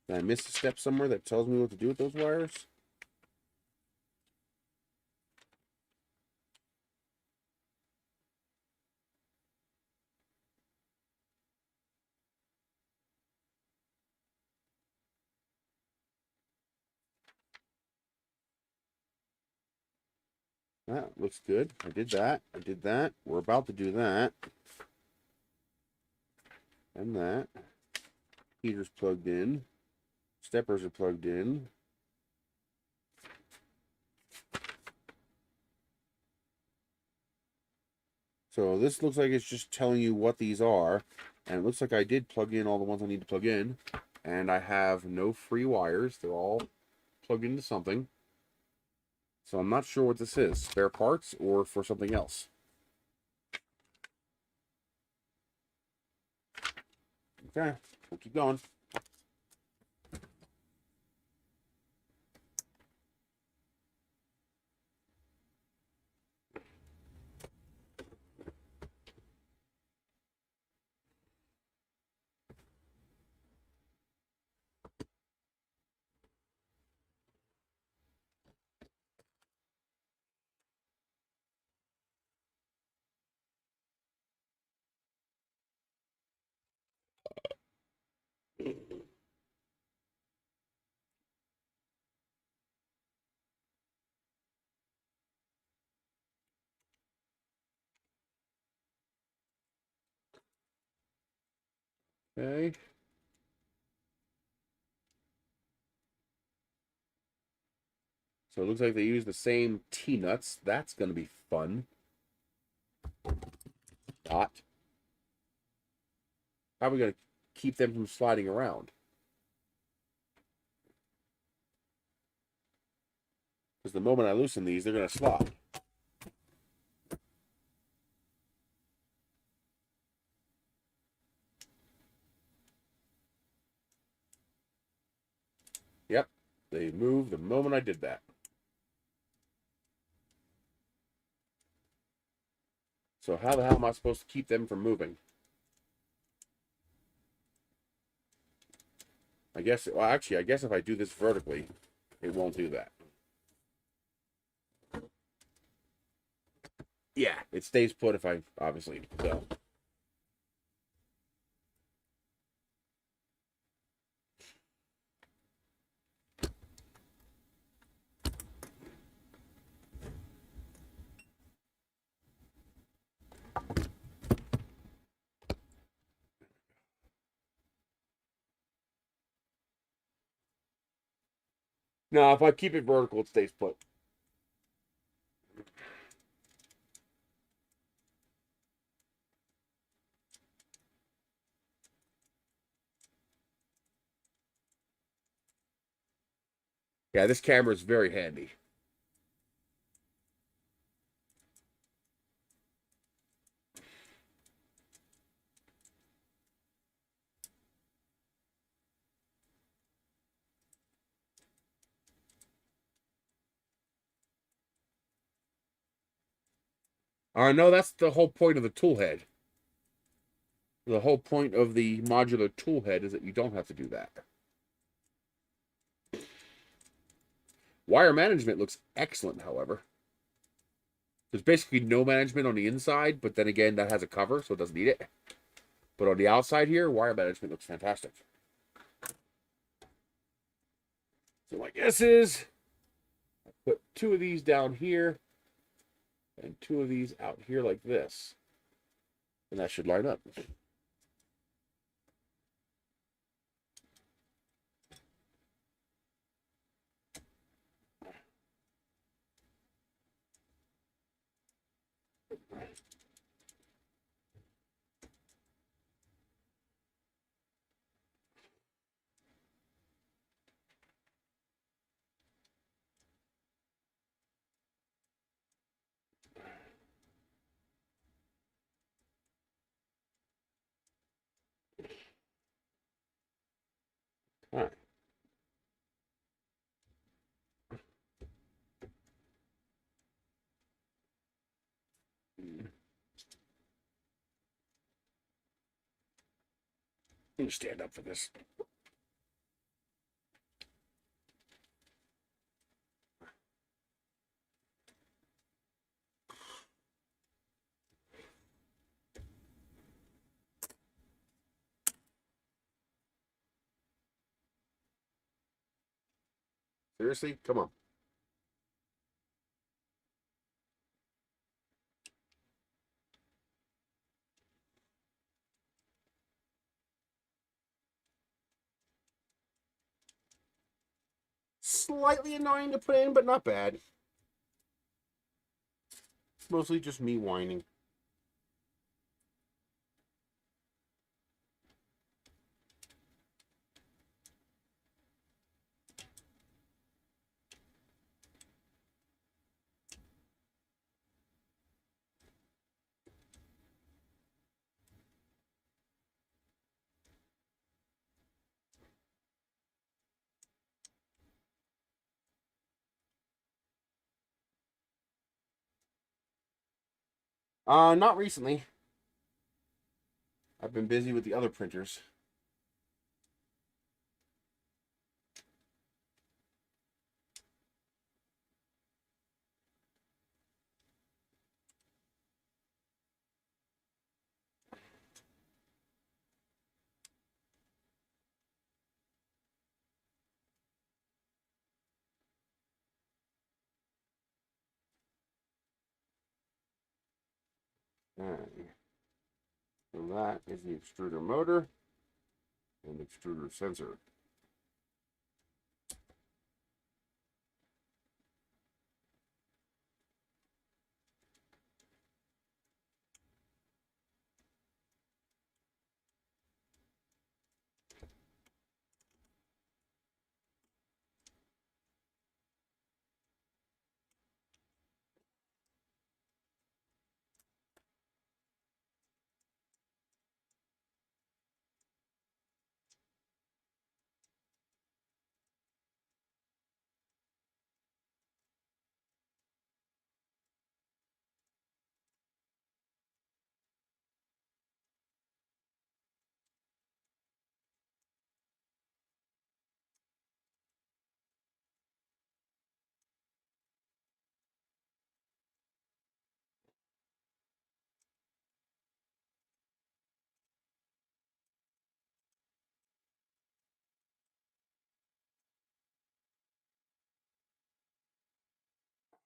Did I miss a step somewhere that tells me what to do with those wires? That looks good. I did that. I did that. We're about to do that. And that. Heater's plugged in. Steppers are plugged in. So this looks like it's just telling you what these are. And it looks like I did plug in all the ones I need to plug in. And I have no free wires. They're all plugged into something. So I'm not sure what this is. Spare parts or for something else. Okay, we'll keep going. Okay. So it looks like they use the same T-nuts. That's going to be fun. Not. How are we going to keep them from sliding around? Because the moment I loosen these, they're going to slide. Yep, they moved the moment I did that. So how the hell am I supposed to keep them from moving? I guess, well, actually, I guess if I do this vertically, it won't do that. Yeah, it stays put if I obviously so. No, if I keep it vertical, it stays put. Yeah, this camera is very handy. No, that's the whole point of the tool head. The whole point of the modular tool head is that you don't have to do that. Wire management looks excellent, however. There's basically no management on the inside, but then again, that has a cover, so it doesn't need it. But on the outside here, wire management looks fantastic. So my guess is I put 2 of these down here and 2 of these out here like this. And that should line up. All right. Let me stand up for this. Seriously? Come on. Slightly annoying to put in, but not bad. It's mostly just me whining. Not recently. I've been busy with the other printers. Alright. So that is the extruder motor and extruder sensor.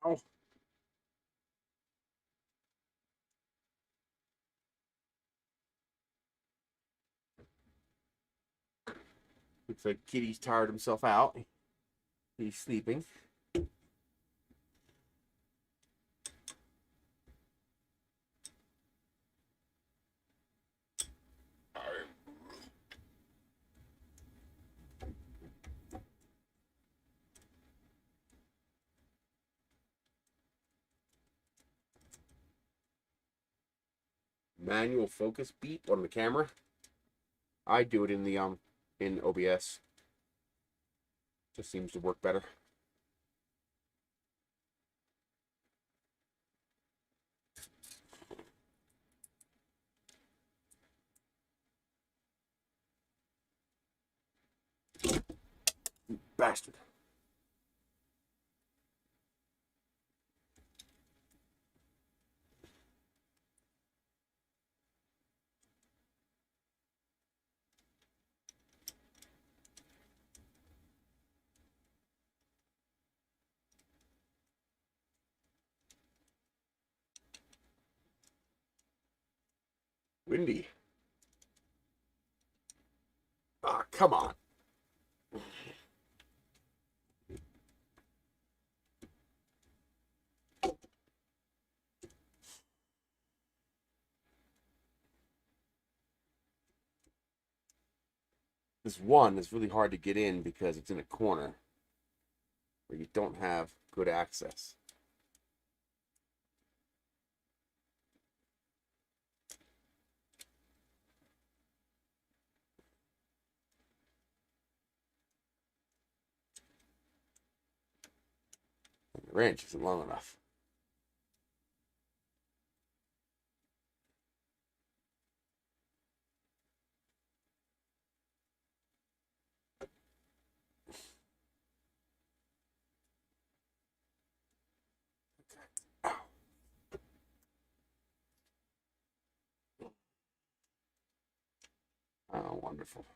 Oh. Looks like Kitty's tired himself out. He's sleeping. Manual focus beep on the camera. I do it in the in OBS. Just seems to work better. Bastard. Windy. Ah, come on. This one is really hard to get in because it's in a corner where you don't have good access. The wrench isn't long enough. Oh, wonderful.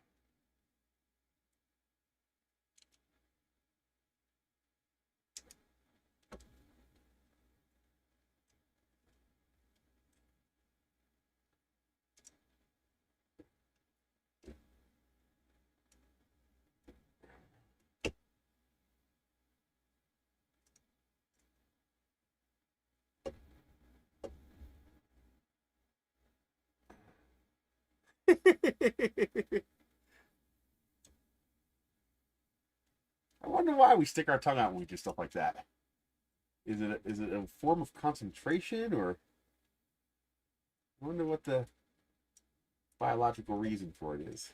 I wonder why we stick our tongue out when we do stuff like that. Is it a form of concentration, or I wonder what the biological reason for it is.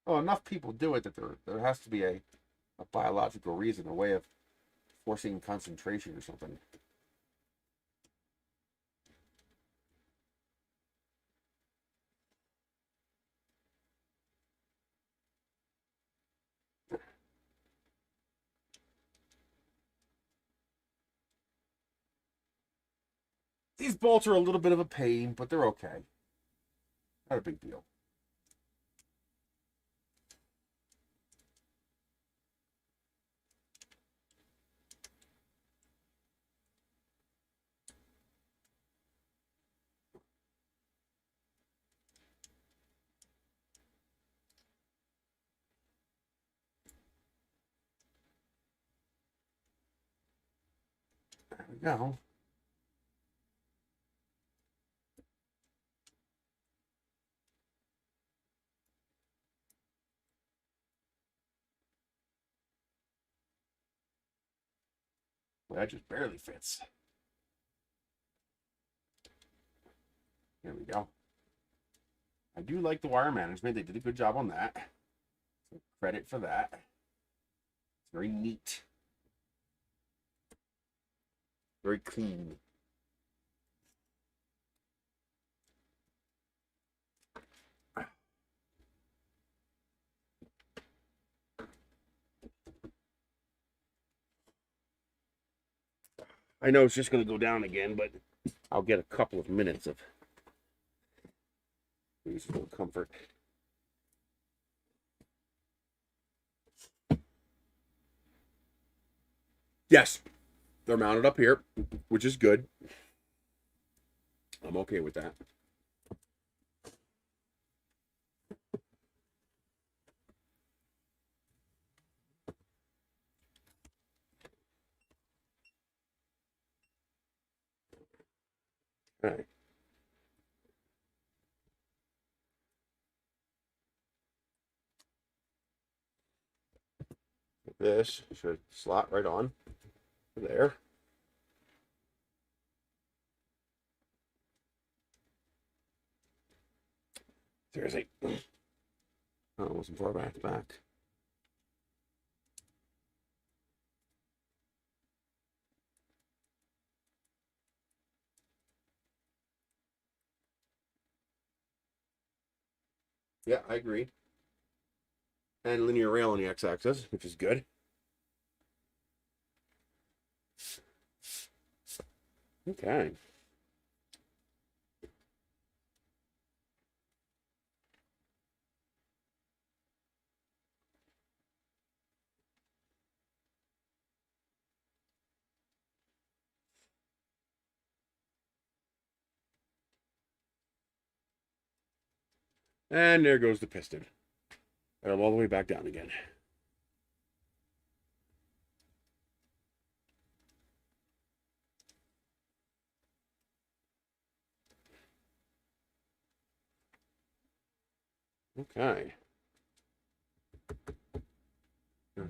Well, enough people do it that there has to be a biological reason, a way of forcing concentration or something. These bolts are a little bit of a pain, but they're okay. Not a big deal. There we go. Well, that just barely fits. There we go. I do like the wire management. They did a good job on that. So credit for that. It's very neat. Very clean. I know it's just going to go down again, but I'll get a couple of minutes of reasonable comfort. Yes, they're mounted up here, which is good. I'm okay with that. All right. This should slot right on there. Seriously. Oh, it wasn't far back. Yeah, I agree. And linear rail on the x-axis, which is good. Okay. And there goes the piston. And I'm all the way back down again. Okay.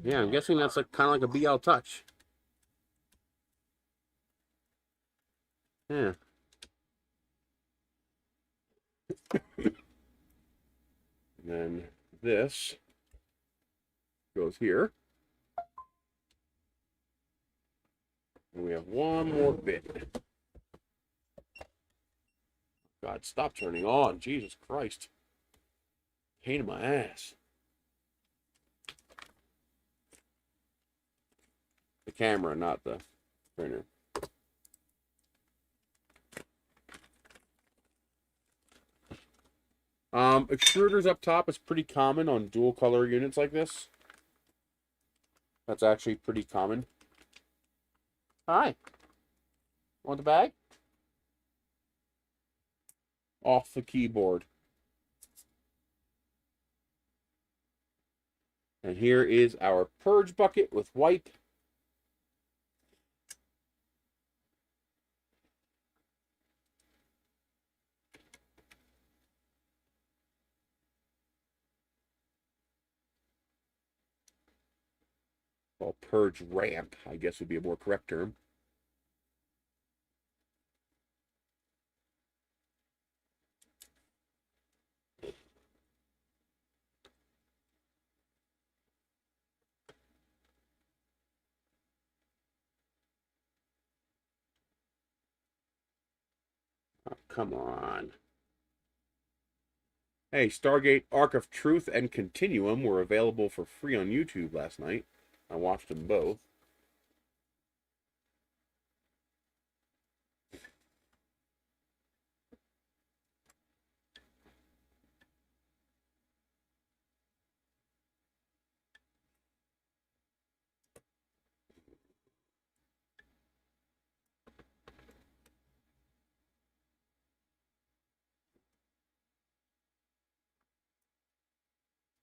Yeah, I'm guessing that's like kind of like a BL touch. Yeah. And then this goes here. And we have one more bit. God, stop turning on. Jesus Christ. Pain in my ass. The camera, not the printer. Extruders up top is pretty common on dual color units like this. That's actually pretty common. Hi. Want the bag? Off the keyboard. And here is our purge bucket with wipe. Well, purge ramp, I guess would be a more correct term. Oh, come on. Hey, Stargate Arc of Truth and Continuum were available for free on YouTube last night. I watched them both.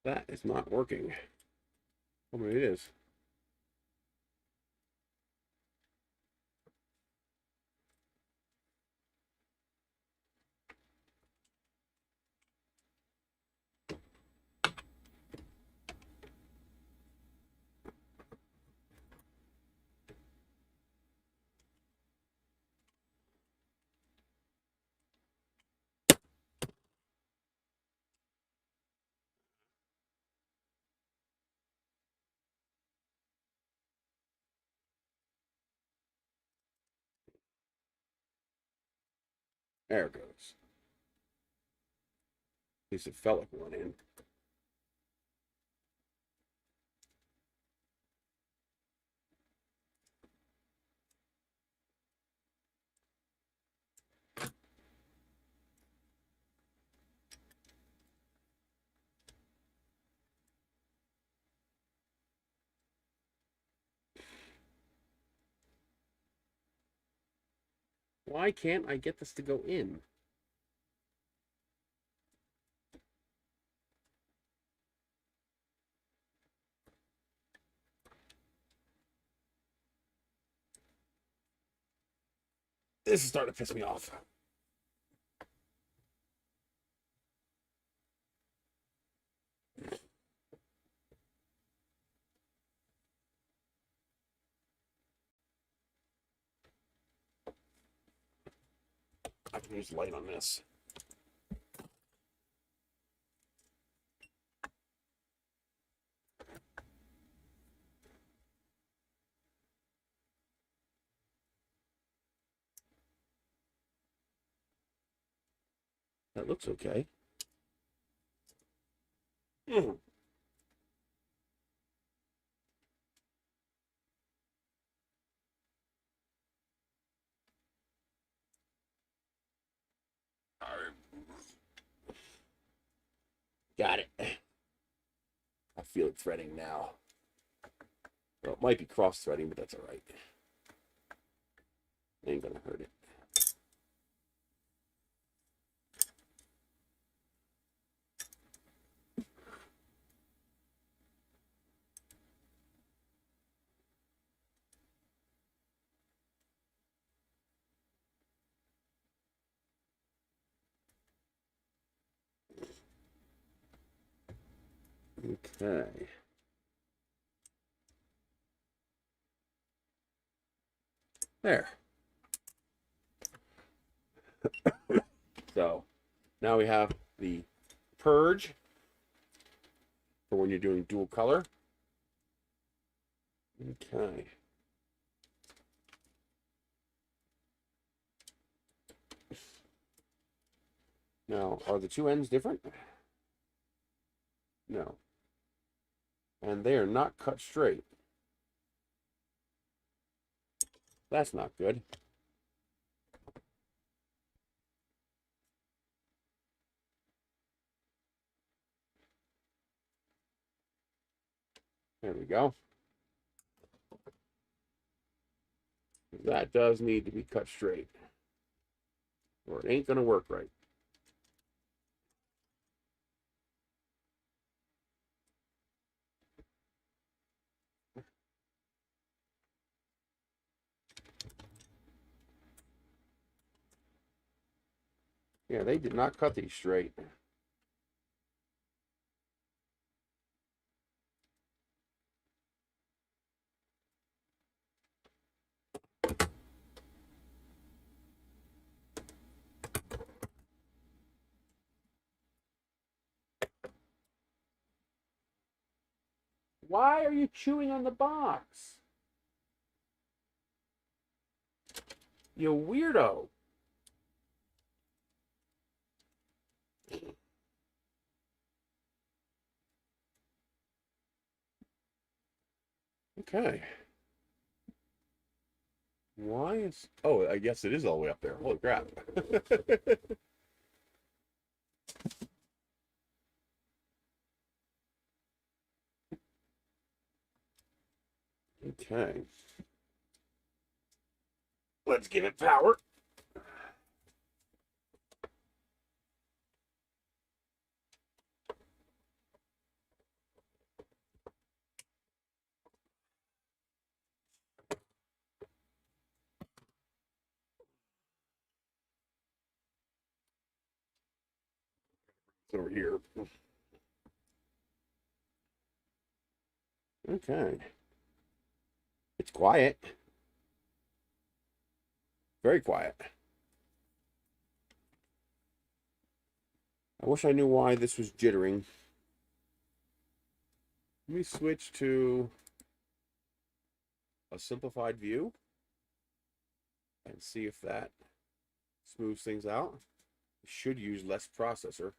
That is not working. Oh, it is. There it goes. At least it felt like one in. Why can't I get this to go in? This is starting to piss me off. I can use light on this. That looks okay. Mm. Got it. I feel it threading now. Well, it might be cross threading, but that's all right. Ain't gonna hurt it. Okay. There. So now we have the purge for when you're doing dual color. Okay. Now, are the two ends different? No. And they are not cut straight. That's not good. There we go. That does need to be cut straight, or it ain't going to work right. Yeah, they did not cut these straight. Why are you chewing on the box? You weirdo. Okay. Why is... Oh, I guess it is all the way up there. Holy crap. Okay. Let's give it power. It's over here. Okay. It's quiet. Very quiet. I wish I knew why this was jittering. Let me switch to a simplified view and see if that smooths things out. It should use less processor.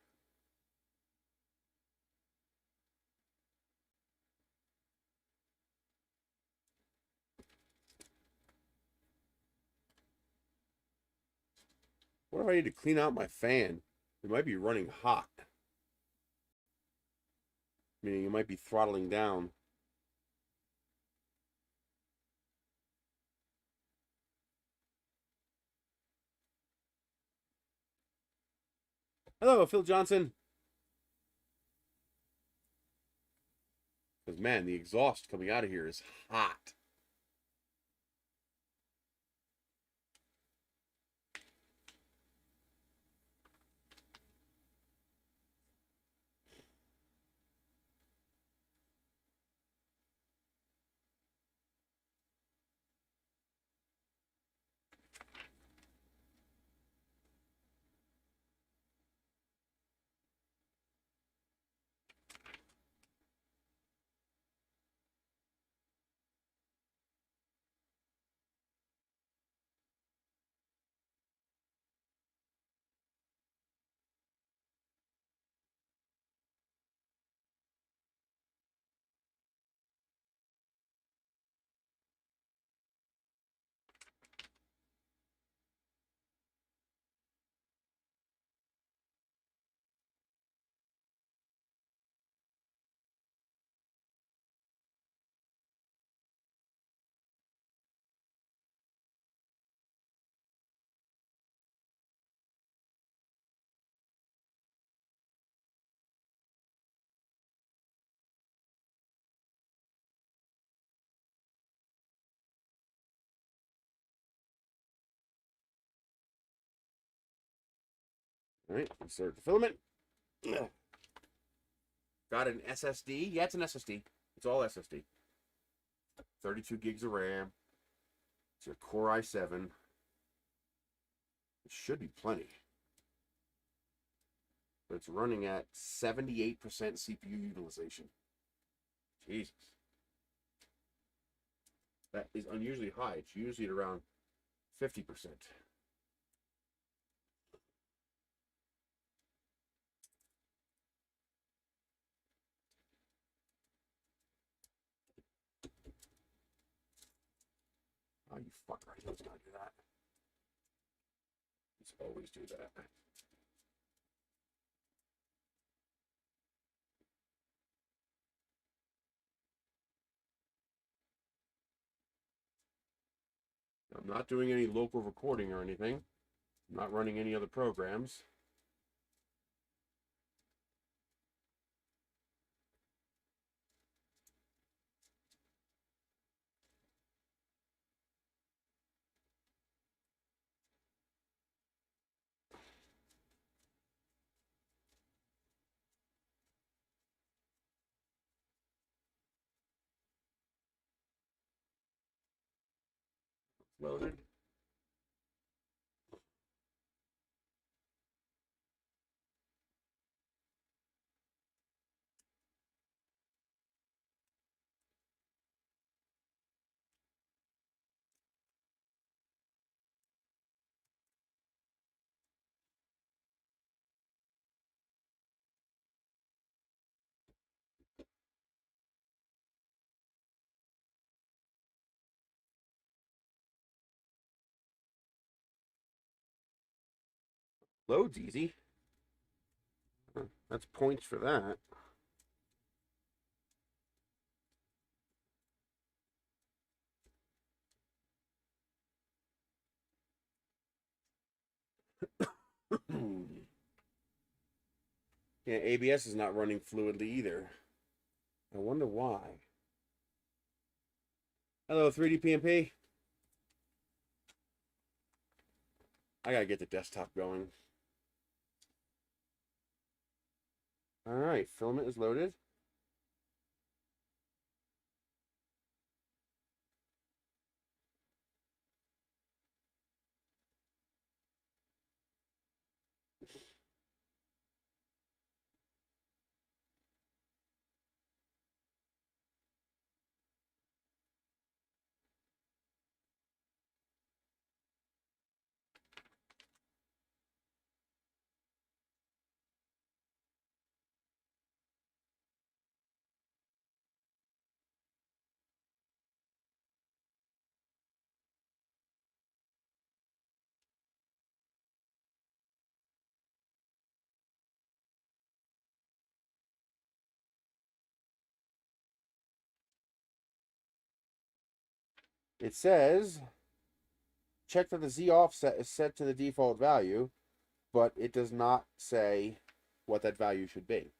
What do I need to clean out my fan? It might be running hot. Meaning it might be throttling down. Hello, Phil Johnson. Because, man, the exhaust coming out of here is hot. All right, insert the filament. Got an SSD. Yeah, it's an SSD. It's all SSD. 32 gigs of RAM. It's a Core i7. It should be plenty. But it's running at 78% CPU utilization. Jesus. That is unusually high. It's usually at around 50%. Oh, you fucker. I was going to do that. Let's always do that. I'm not doing any local recording or anything. I'm not running any other programs. Loaded. Loads easy. That's points for that. Yeah, ABS is not running fluidly either. I wonder why. Hello, 3DP. I gotta get the desktop going. All right, filament is loaded. It says, check that the Z offset is set to the default value. but it does not say what that value should be.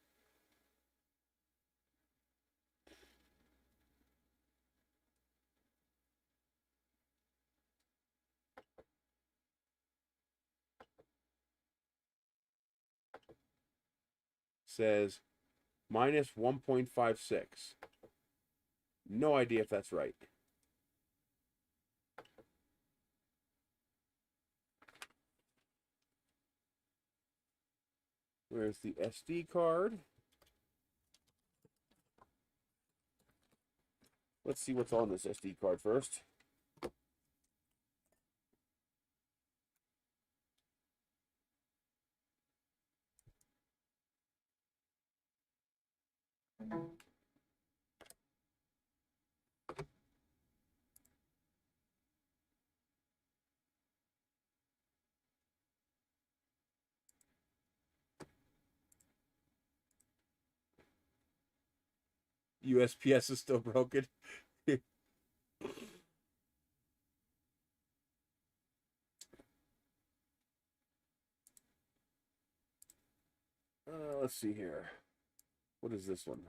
Says minus 1.56. No idea if that's right. Where's the SD card? Let's see what's on this SD card first. USPS is still broken. Let's see here. What is this one?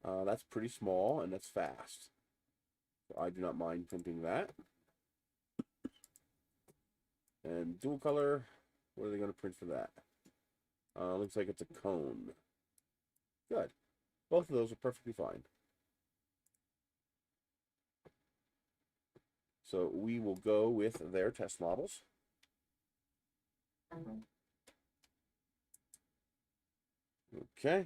That's pretty small and that's fast. So I do not mind printing that. And dual color, what are they going to print for that? Looks like it's a cone. Good. Both of those are perfectly fine. So we will go with their test models. Okay.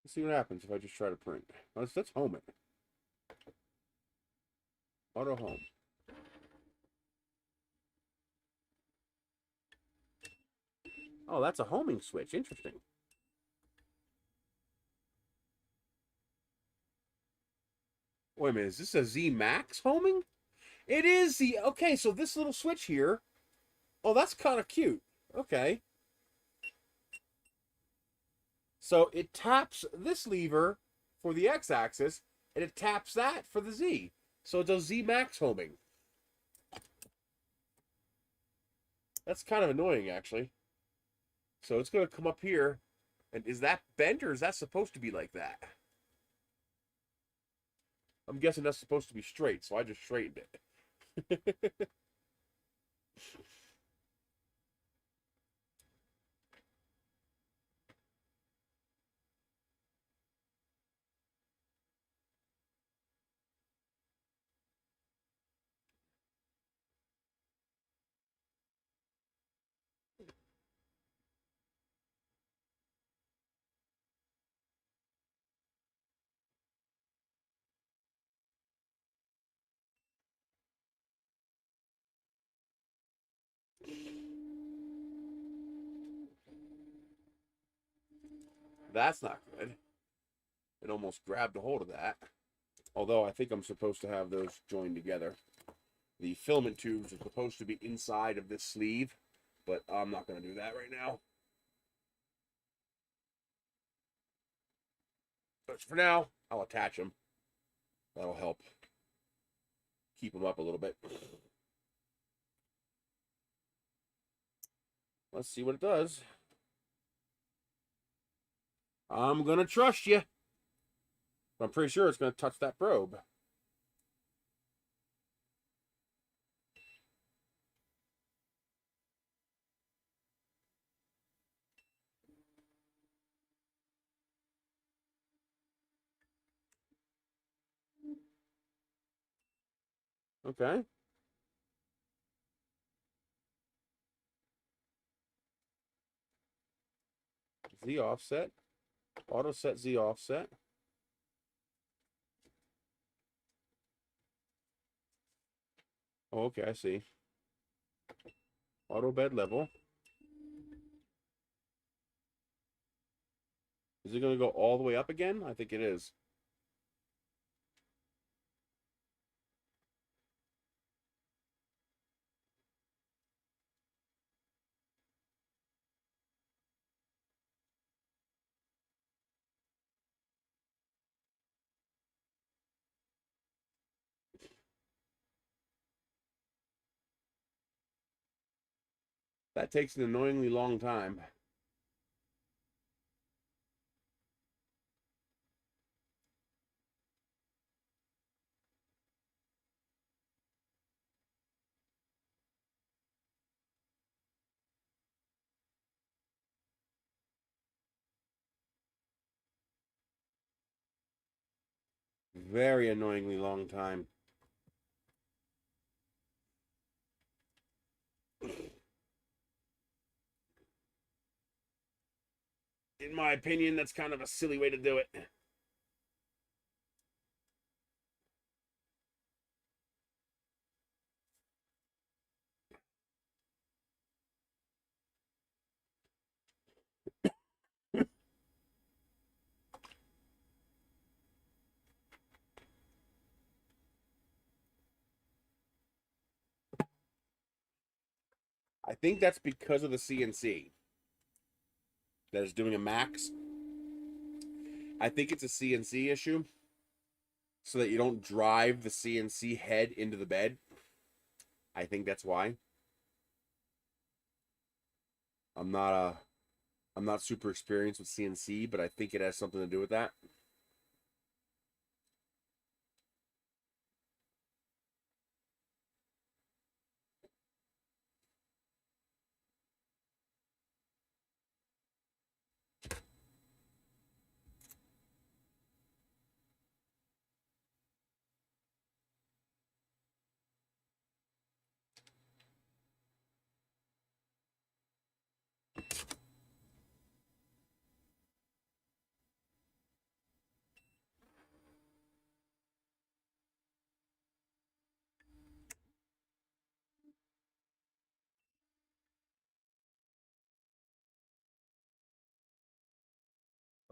Let's see what happens if I just try to print. Let's home it. Auto home. Oh, that's a homing switch. Interesting. Wait a minute. Is this a Z Max homing? It is the... Okay, so this little switch here. Oh, that's kind of cute. Okay. So it taps this lever for the X-axis, and it taps that for the Z. So it does Z Max homing. That's kind of annoying, actually. So it's going to come up here. And is that bent, or is that supposed to be like that? I'm guessing that's supposed to be straight, so I just straightened it. That's not good. It almost grabbed a hold of that. Although I think I'm supposed to have those joined together. The filament tubes are supposed to be inside of this sleeve, but I'm not going to do that right now. But for now, I'll attach them. That'll help keep them up a little bit. Let's see what it does. I'm going to trust you. I'm pretty sure it's going to touch that probe. Okay. Z offset. Auto set Z offset. Oh, okay, I see. Auto bed level. Is it going to go all the way up again? I think it is. That takes an annoyingly long time. Very annoyingly long time. In my opinion, that's kind of a silly way to do it. I think that's because of the CNC that is doing a max. I think it's a CNC issue so that you don't drive the CNC head into the bed. I think that's why. I'm not I'm not super experienced with CNC, but I think it has something to do with that.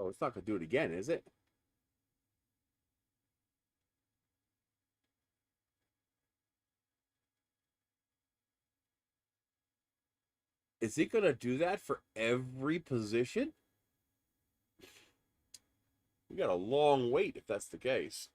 Oh, it's not going to do it again, is it? Is it going to do that for every position? We got a long wait if that's the case.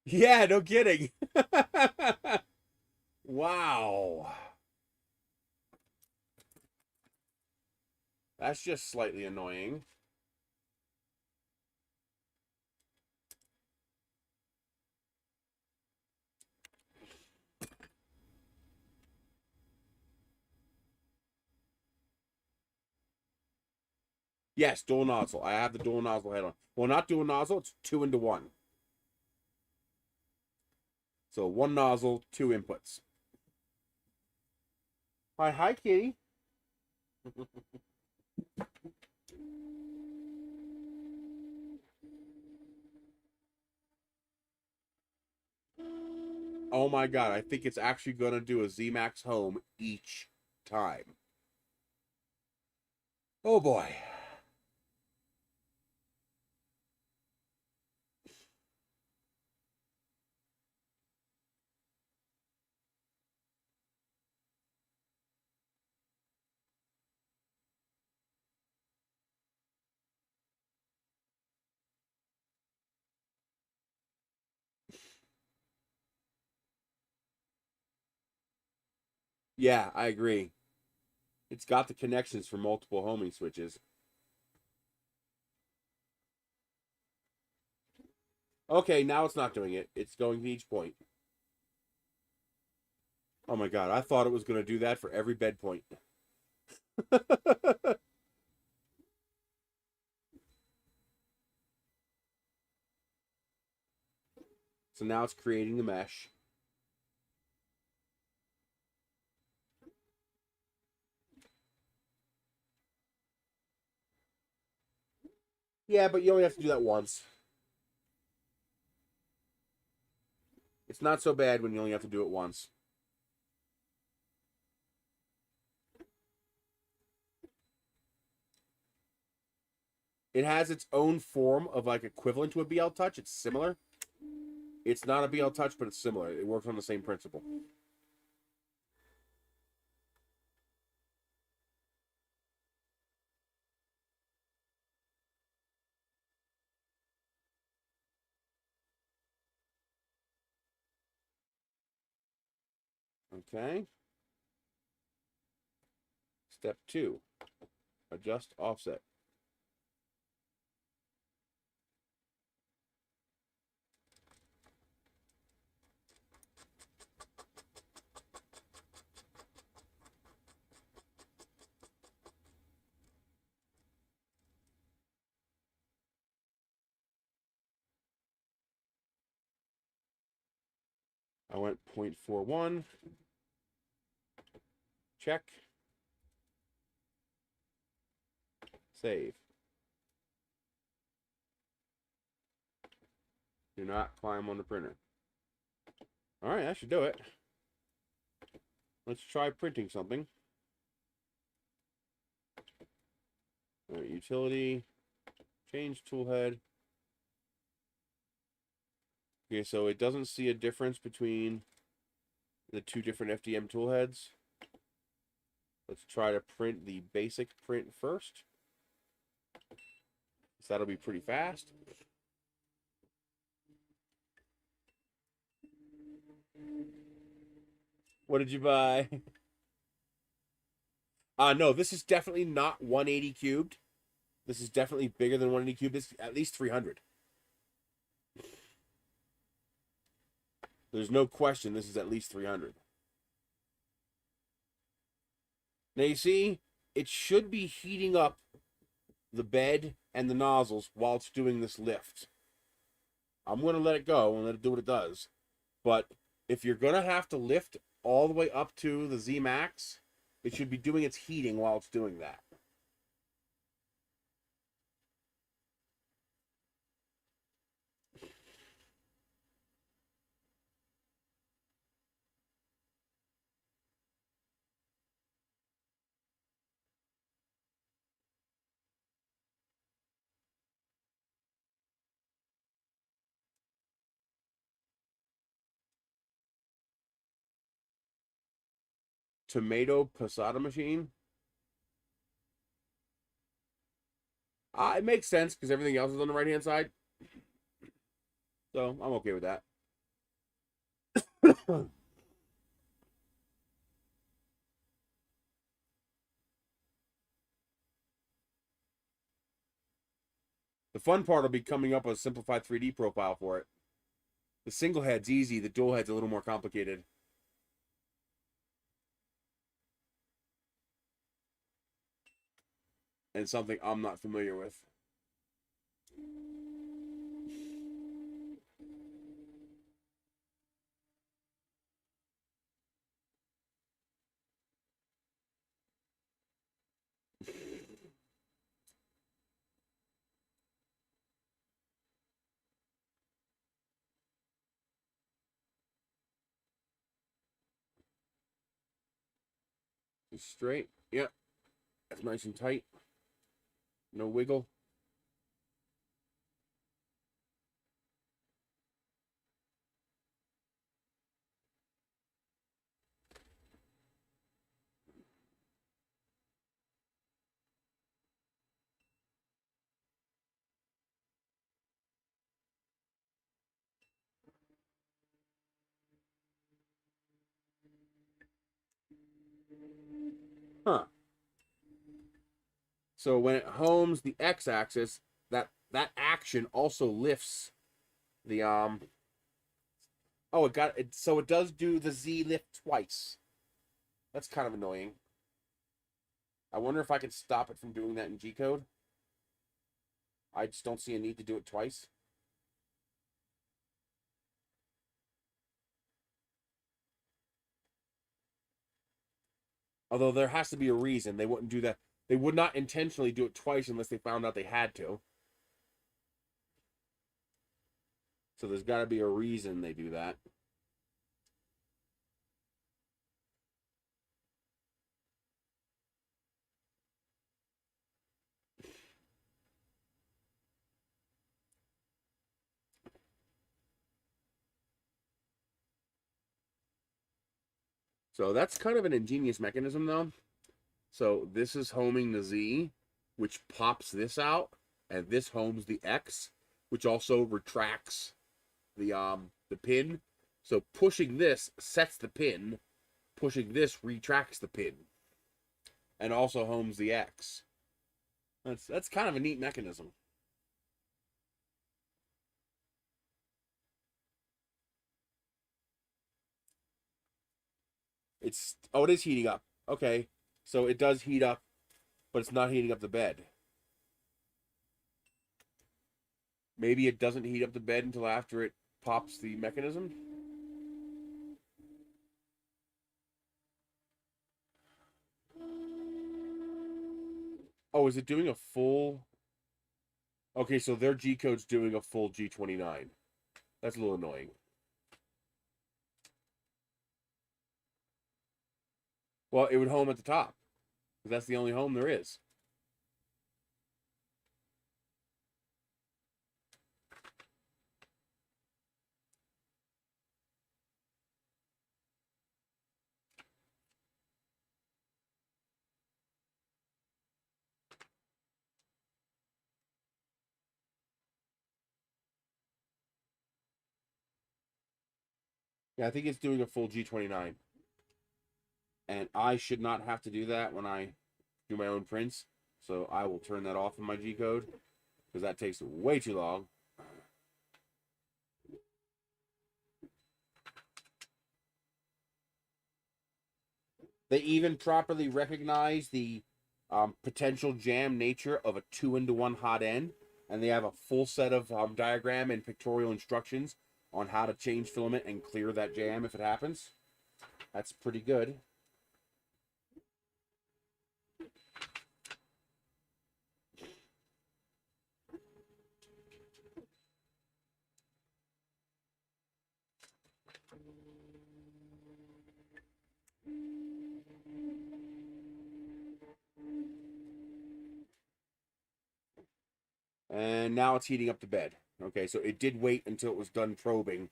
Yeah, no kidding. Wow. That's just slightly annoying. Yes, dual nozzle. I have the dual nozzle head on. Well, not dual nozzle, it's 2 into 1. So 1 nozzle, 2 inputs. Hi, kitty. Oh my god, I think it's actually going to do a ZMAX home each time. Oh boy. Yeah, I agree. It's got the connections for multiple homing switches. Okay, now it's not doing it. It's going to each point. Oh my god, I thought it was going to do that for every bed point. So now it's creating the mesh. Yeah, but you only have to do that once. It's not so bad when you only have to do it once. It has its own form of like equivalent to a BL Touch. It's similar. It's not a BL Touch, but it's similar. It works on the same principle. Okay. Step 2. Adjust offset. I went 0.41. Check. Save. Do not climb on the printer. All right, that should do it. Let's try printing something. All right, utility. Change toolhead. Okay, so it doesn't see a difference between the two different FDM toolheads. Let's try to print the basic print first. So that'll be pretty fast. What did you buy? No, this is definitely not 180 cubed. This is definitely bigger than 180 cubed. This is at least 300. There's no question this is at least 300. Now you see, it should be heating up the bed and the nozzles while it's doing this lift. I'm going to let it go and let it do what it does. But if you're going to have to lift all the way up to the Z max, it should be doing its heating while it's doing that. Tomato passata machine. It makes sense because everything else is on the right hand side. So I'm okay with that. The fun part will be coming up with a simplified 3D profile for it. The single head's easy, the dual head's a little more complicated. And something I'm not familiar with. Just straight. Yep. That's nice and tight. No wiggle. Huh. So when it homes the x-axis, that action also lifts the Oh, it got it. So it does do the Z lift twice. That's kind of annoying. I wonder if I could stop it from doing that in G code. I just don't see a need to do it twice. Although there has to be a reason they wouldn't do that. They would not intentionally do it twice unless they found out they had to. So there's got to be a reason they do that. So that's kind of an ingenious mechanism, though. So this is homing the Z, which pops this out, and this homes the X, which also retracts the pin. So pushing this sets the pin, pushing this retracts the pin, and also homes the X. That's kind of a neat mechanism. It is heating up. Okay, so it does heat up, but it's not heating up the bed. Maybe it doesn't heat up the bed until after it pops the mechanism. Oh, is it doing a full? Okay, so their G code's doing a full G29. That's a little annoying. Well, it would home at the top, because that's the only home there is. Yeah, I think it's doing a full G29. And I should not have to do that when I do my own prints. So I will turn that off in my G code, because that takes way too long. They even properly recognize the potential jam nature of a 2-into-1 hot end, and they have a full set of diagram and pictorial instructions on how to change filament and clear that jam if it happens. That's pretty good. And now it's heating up the bed. Okay, so it did wait until it was done probing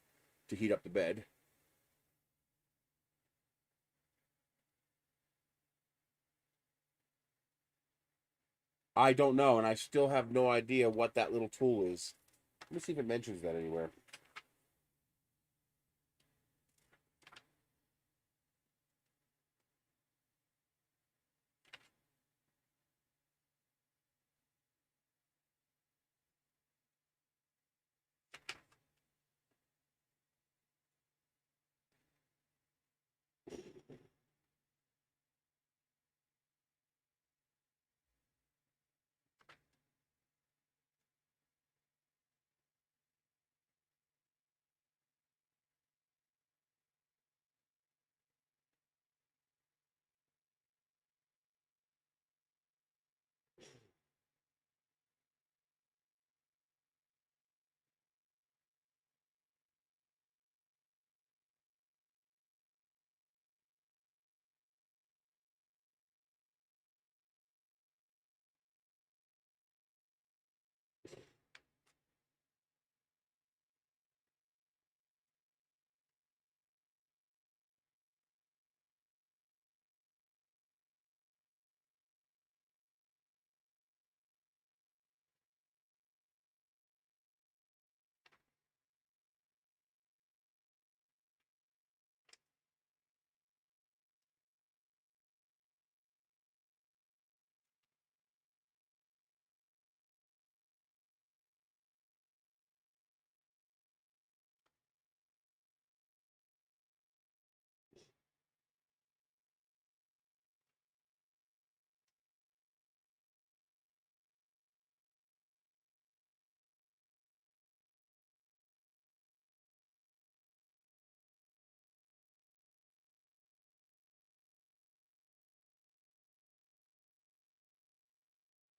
to heat up the bed. I don't know, and I still have no idea what that little tool is. Let me see if it mentions that anywhere.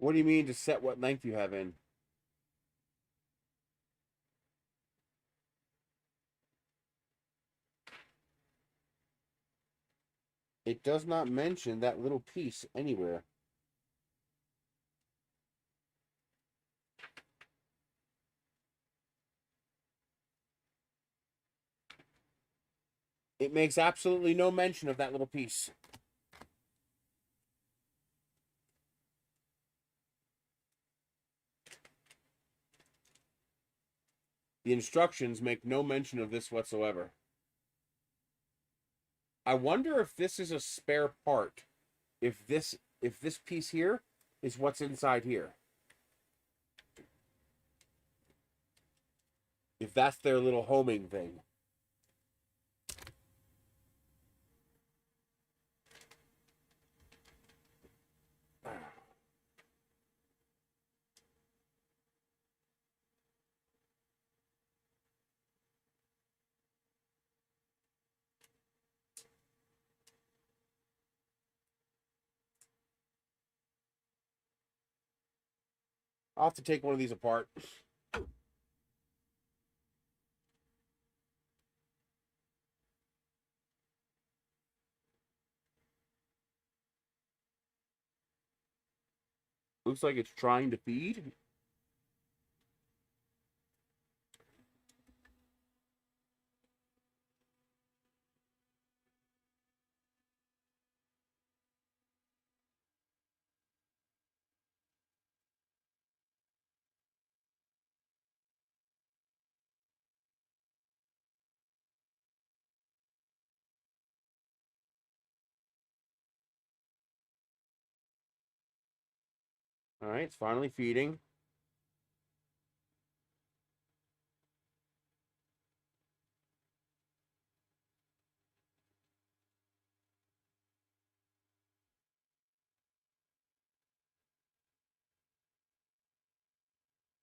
What do you mean to set what length you have in? It does not mention that little piece anywhere. It makes absolutely no mention of that little piece. The instructions make no mention of this whatsoever. I wonder if this is a spare part. If this piece here is what's inside here. If that's their little homing thing. I'll have to take one of these apart. Looks like it's trying to feed. All right, it's finally feeding.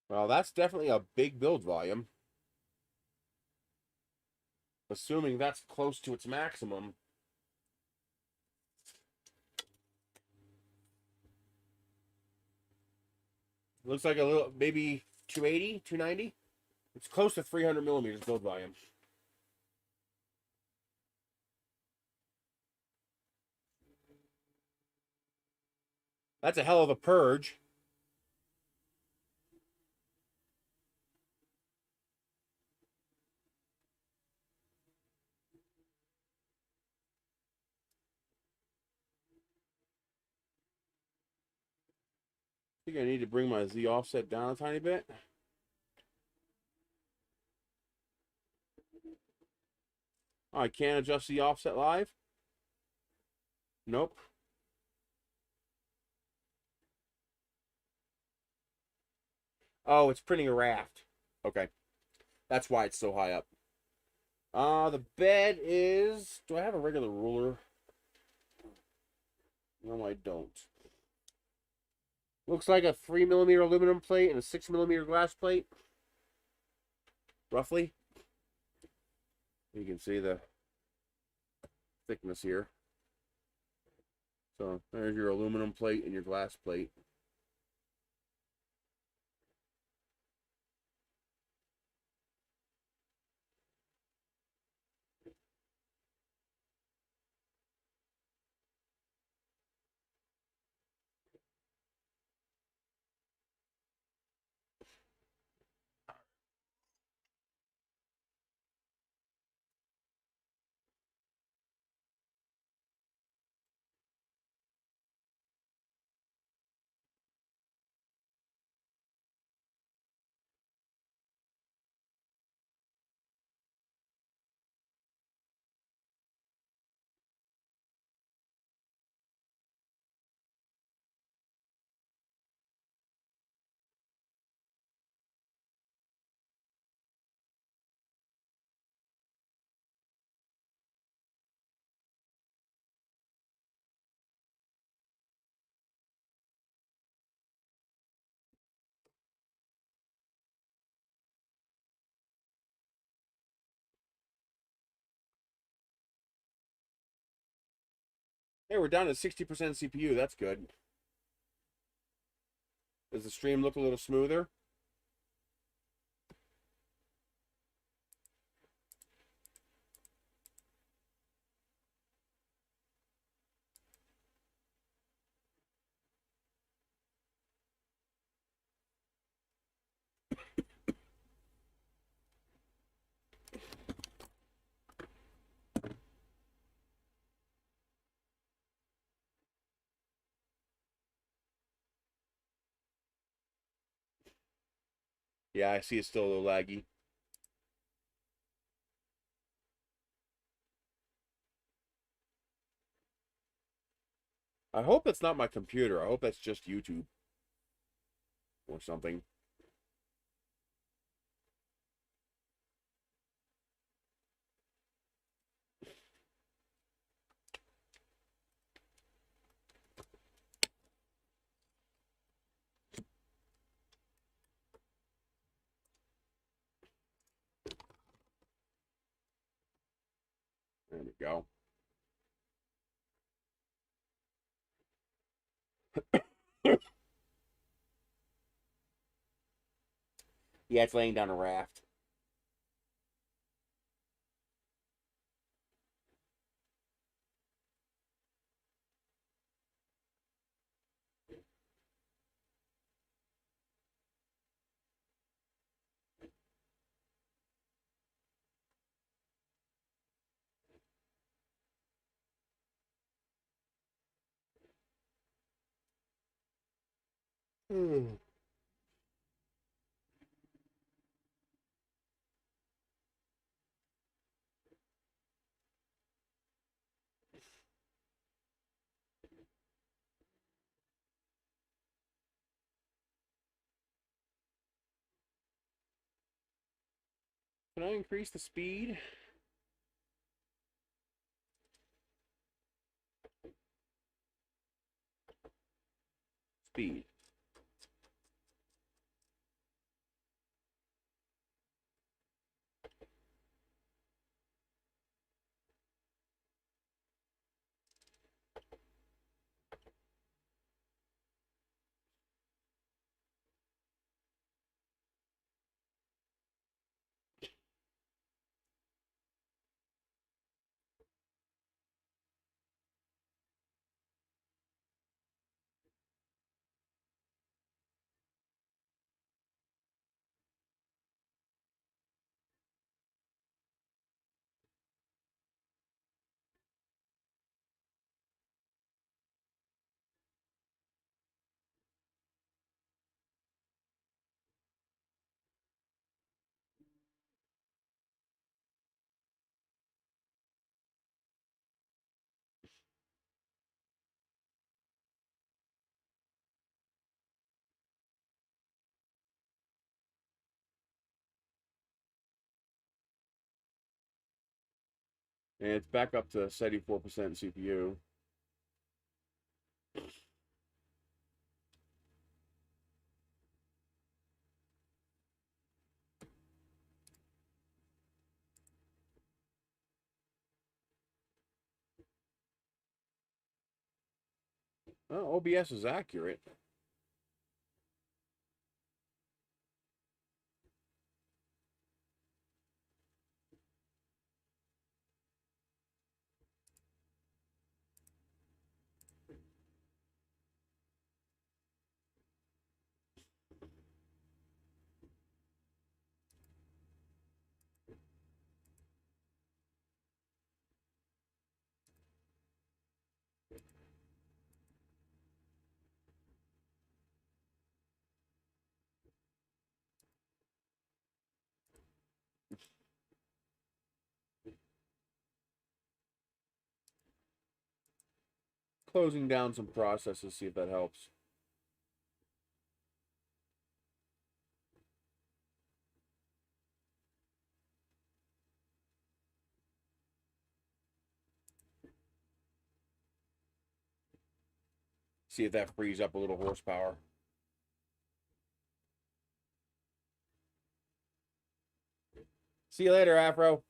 Well, that's definitely a big build volume. Assuming that's close to its maximum. Looks like a little, maybe 280, 290. It's close to 300 millimeters build volume. That's a hell of a purge. I think I need to bring my Z offset down a tiny bit. Oh, I can't adjust the offset live? Nope. Oh, it's printing a raft. Okay. That's why it's so high up. The bed is... Do I have a regular ruler? No, I don't. Looks like a 3mm aluminum plate and a 6mm glass plate. Roughly. You can see the thickness here. So there's your aluminum plate and your glass plate. Hey, we're down to 60% CPU. That's good. Does the stream look a little smoother? Yeah, I see it's still a little laggy. I hope it's not my computer. I hope that's just YouTube or something. There we go. Yeah, it's laying down a raft. Hmm. Can I increase the speed? Speed. And it's back up to 74% CPU. Well, OBS is accurate. Closing down some processes, see if that helps. See if that frees up a little horsepower. See you later, Afro.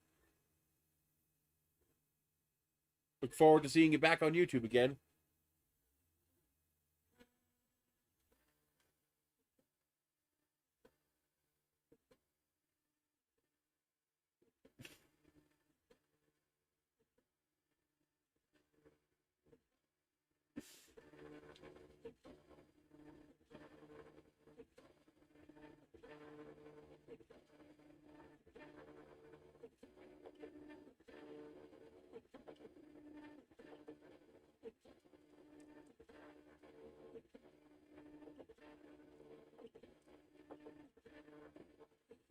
Look forward to seeing you back on YouTube again.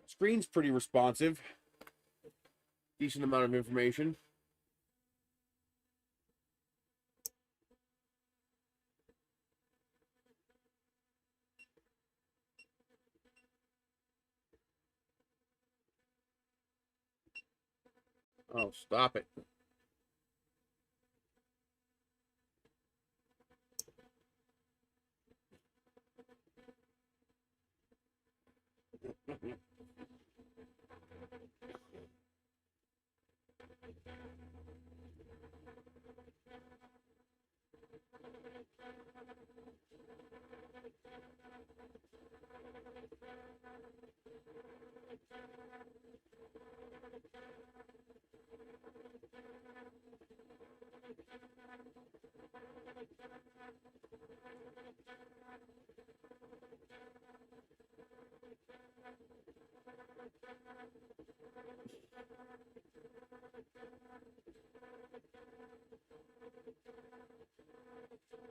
Screen's pretty responsive. Decent amount of information. Oh, stop it.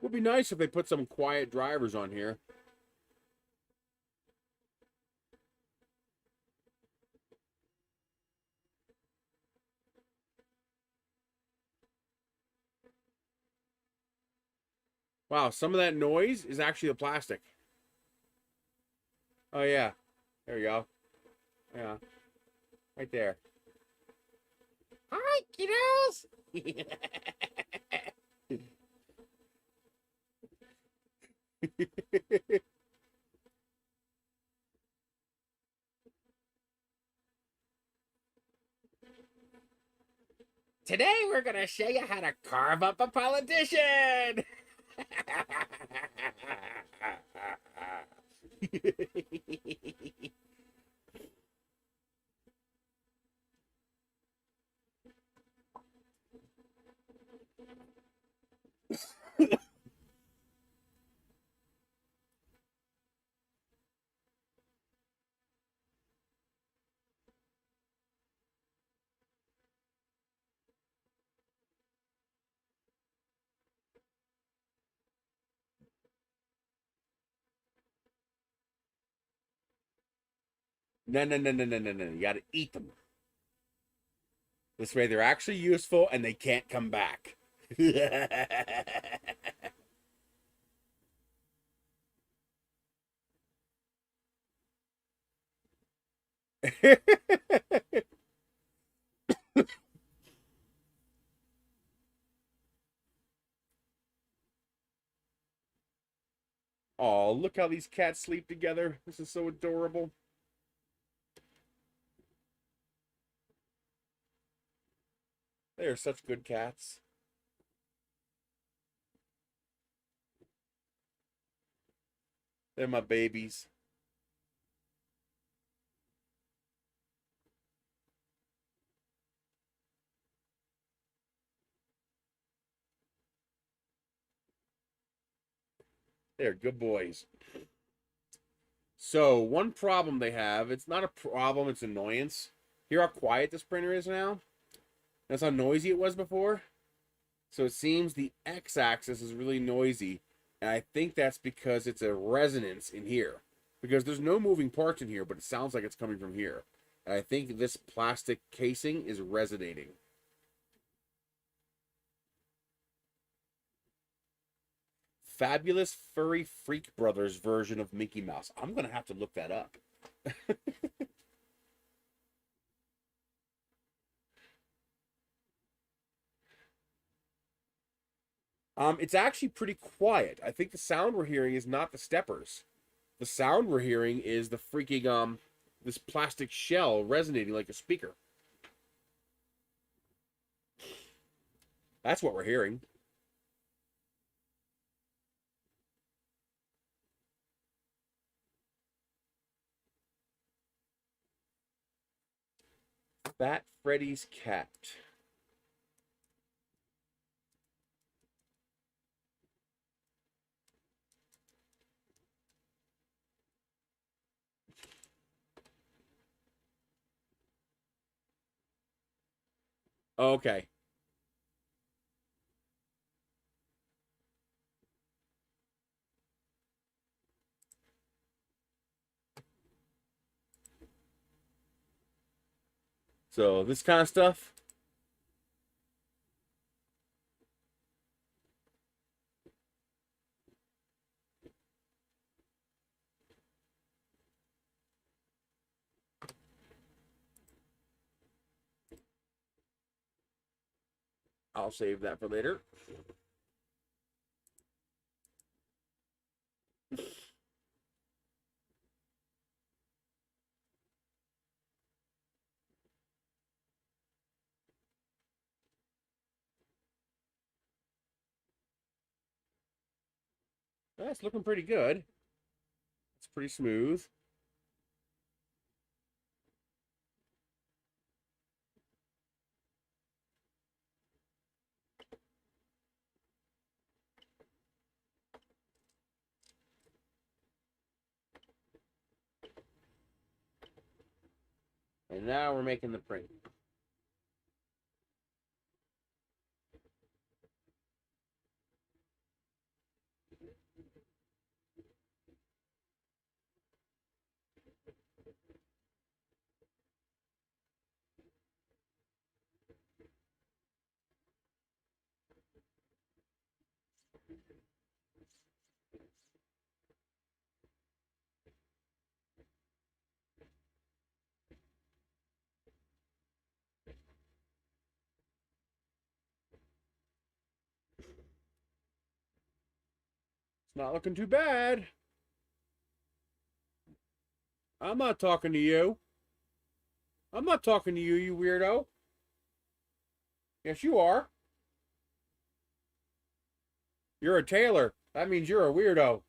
Would be nice if they put some quiet drivers on here. Wow, some of that noise is actually the plastic. Oh, yeah. There we go. Yeah. Right there. Hi, kiddos! Today we're going to show you how to carve up a politician! No, no, no, no, no, no, no. You got to eat them. This way they're actually useful and they can't come back. Oh, look how these cats sleep together. This is so adorable. They are such good cats. They're my babies. They're good boys. So, one problem they have, it's not a problem, it's annoyance. Hear how quiet this printer is now? That's how noisy it was before. So it seems the x-axis is really noisy. And I think that's because it's a resonance in here. Because there's no moving parts in here, but it sounds like it's coming from here. And I think this plastic casing is resonating. Fabulous Furry Freak Brothers version of Mickey Mouse. I'm going to have to look that up. It's actually pretty quiet. I think the sound we're hearing is not the steppers. The sound we're hearing is the freaking, this plastic shell resonating like a speaker. That's what we're hearing. Fat Freddy's cat. Okay. So this kind of stuff, I'll save that for later. That's looking pretty good. It's pretty smooth. And now we're making the print. It's not looking too bad. I'm not talking to you. I'm not talking to you, you weirdo. Yes, you are. You're a tailor. That means you're a weirdo.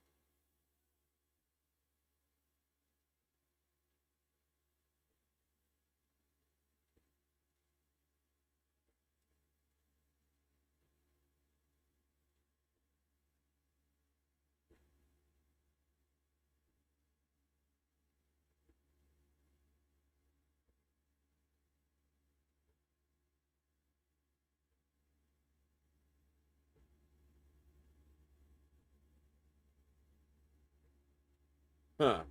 Huh.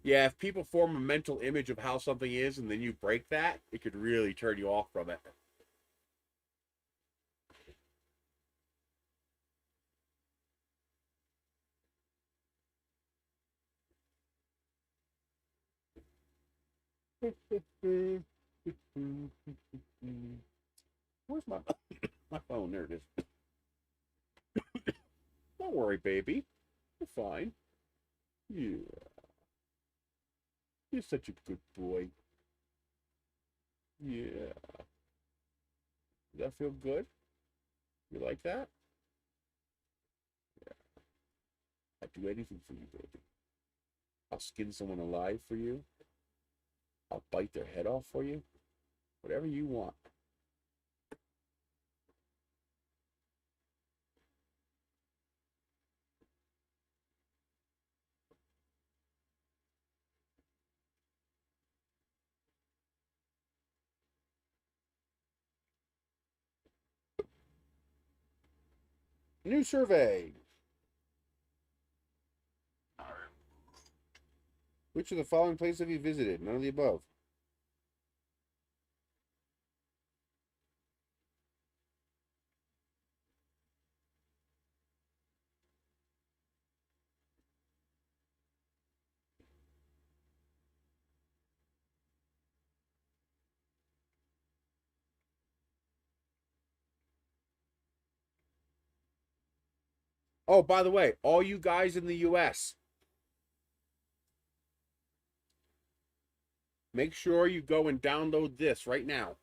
Yeah, if people form a mental image of how something is and then you break that, it could really turn you off from it. Where's my my phone? There it is. Don't worry, baby. You're fine. Yeah. You're such a good boy. Yeah. Does that feel good? You like that? Yeah. I'd do anything for you, baby. I'll skin someone alive for you. I'll bite their head off for you. Whatever you want. New survey. Which of the following places have you visited? None of the above. Oh, by the way, all you guys in the US, make sure you go and download this right now.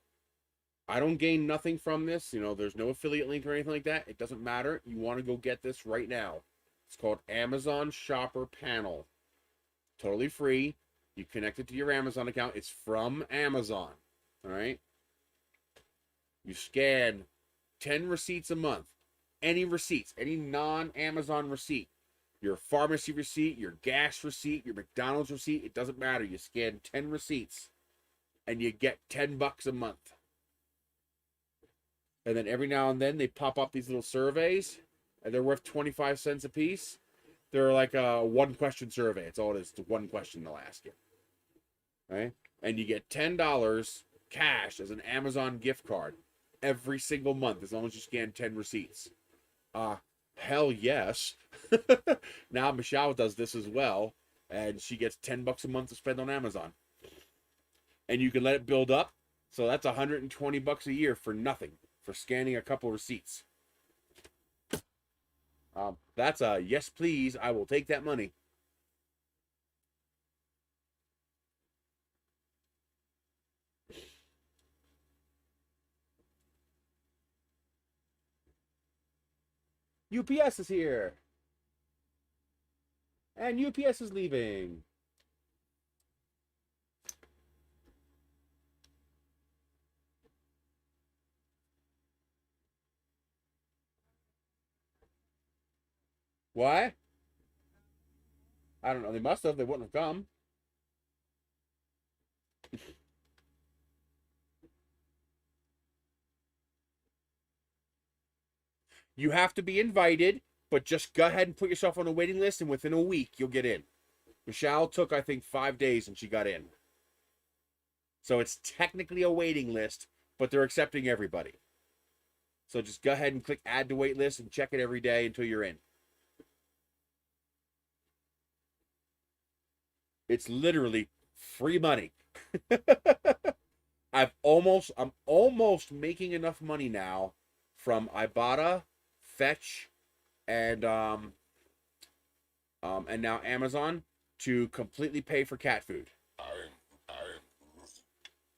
I don't gain nothing from this. You know, there's no affiliate link or anything like that. It doesn't matter. You want to go get this right now. It's called Amazon Shopper Panel. Totally free. You connect it to your Amazon account. It's from Amazon. All right. You scan 10 receipts a month. Any receipts, any non-Amazon receipt. Your pharmacy receipt, your gas receipt, your McDonald's receipt, it doesn't matter. You scan 10 receipts and you get $10 a month. And then every now and then they pop up these little surveys and they're worth 25 cents a piece. They're like a one question survey. It's all it is. It's one question they'll ask you. right? And you get $10 cash as an Amazon gift card every single month as long as you scan 10 receipts. Hell yes. Now Michelle does this as well, and she gets $10 a month to spend on Amazon. And you can let it build up. So that's $120 a year for nothing, for scanning a couple receipts. That's a yes, please. I will take that money. UPS is here. And UPS is leaving. Why? I don't know. They must have. They wouldn't have come. You have to be invited, but just go ahead and put yourself on a waiting list, and within a week, you'll get in. Michelle took, I think, 5 days, and she got in. So it's technically a waiting list, but they're accepting everybody. So just go ahead and click add to wait list and check it every day until you're in. It's literally free money. I'm almost making enough money now from Ibotta, Fetch, and now Amazon to completely pay for cat food.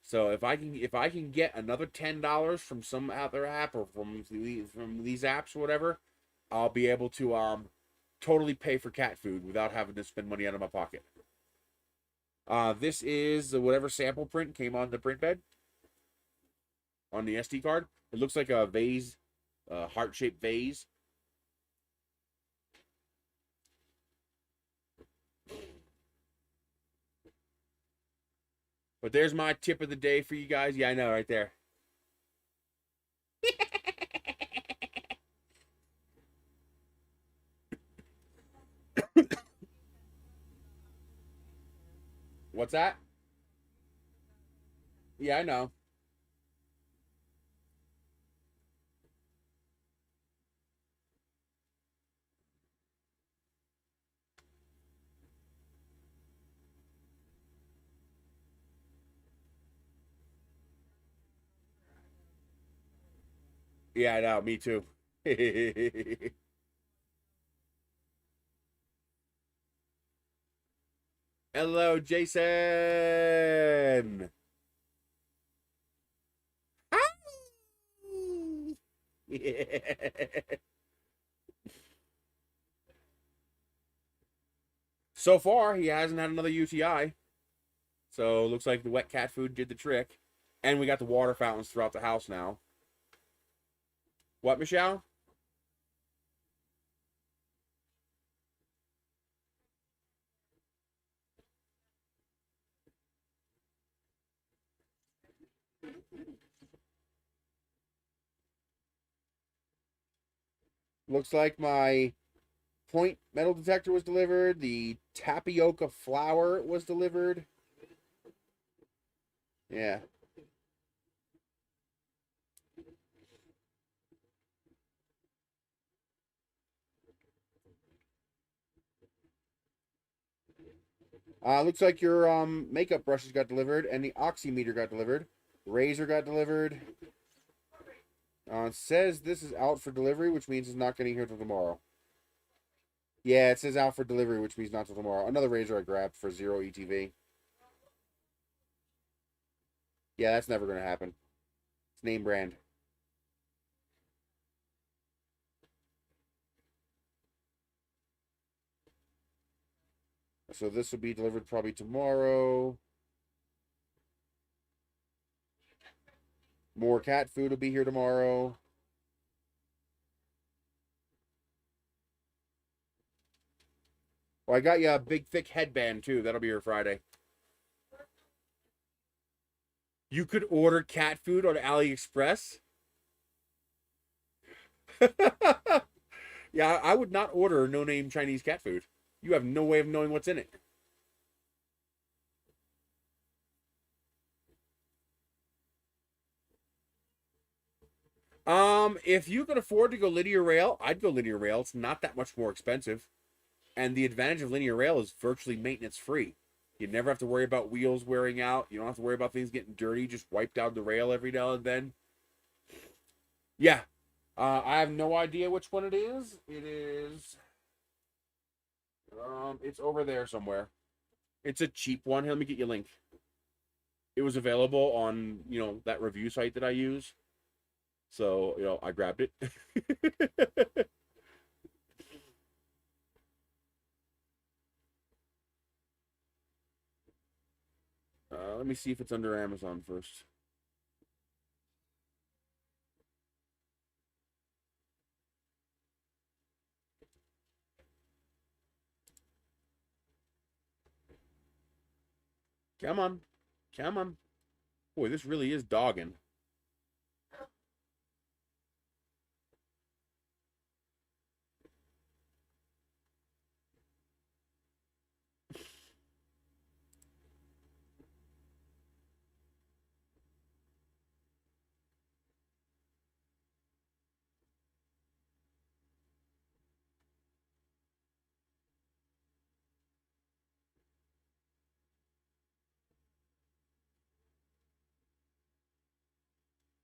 So if I can get another $10 from some other app or from these apps or whatever, I'll be able to totally pay for cat food without having to spend money out of my pocket. This is whatever sample print came on the print bed on the SD card. It looks like a vase, heart-shaped vase. But there's my tip of the day for you guys. Yeah, I know, right there. What's that? Yeah, I know. Yeah, I know. Me too. Hello, Jason. So far, he hasn't had another UTI. So looks like the wet cat food did the trick. And we got the water fountains throughout the house now. What, Michelle? Looks like my point metal detector was delivered. The tapioca flour was delivered. Yeah. Looks like your makeup brushes got delivered, and the oximeter got delivered. Razor got delivered. It says this is out for delivery, which means it's not getting here till tomorrow. Yeah, it says out for delivery, which means not till tomorrow. Another razor I grabbed for 0 ETV. Yeah, that's never going to happen. It's name brand. So this will be delivered probably tomorrow. More cat food will be here tomorrow. Oh, I got you a big, thick headband, too. That'll be here Friday. You could order cat food on AliExpress? Yeah, I would not order no-name Chinese cat food. You have no way of knowing what's in it. If you can afford to go linear rail, I'd go linear rail. It's not that much more expensive. And the advantage of linear rail is virtually maintenance free. You never have to worry about wheels wearing out. You don't have to worry about things getting dirty. Just wipe down the rail every now and then. Yeah. I have no idea which one it is. It is. It's over there somewhere. It's a cheap one. Let me get you a link. It was available on, that review site that I use. So, I grabbed it. Let me see if it's under Amazon first. Come on. Come on. Boy, this really is dogging.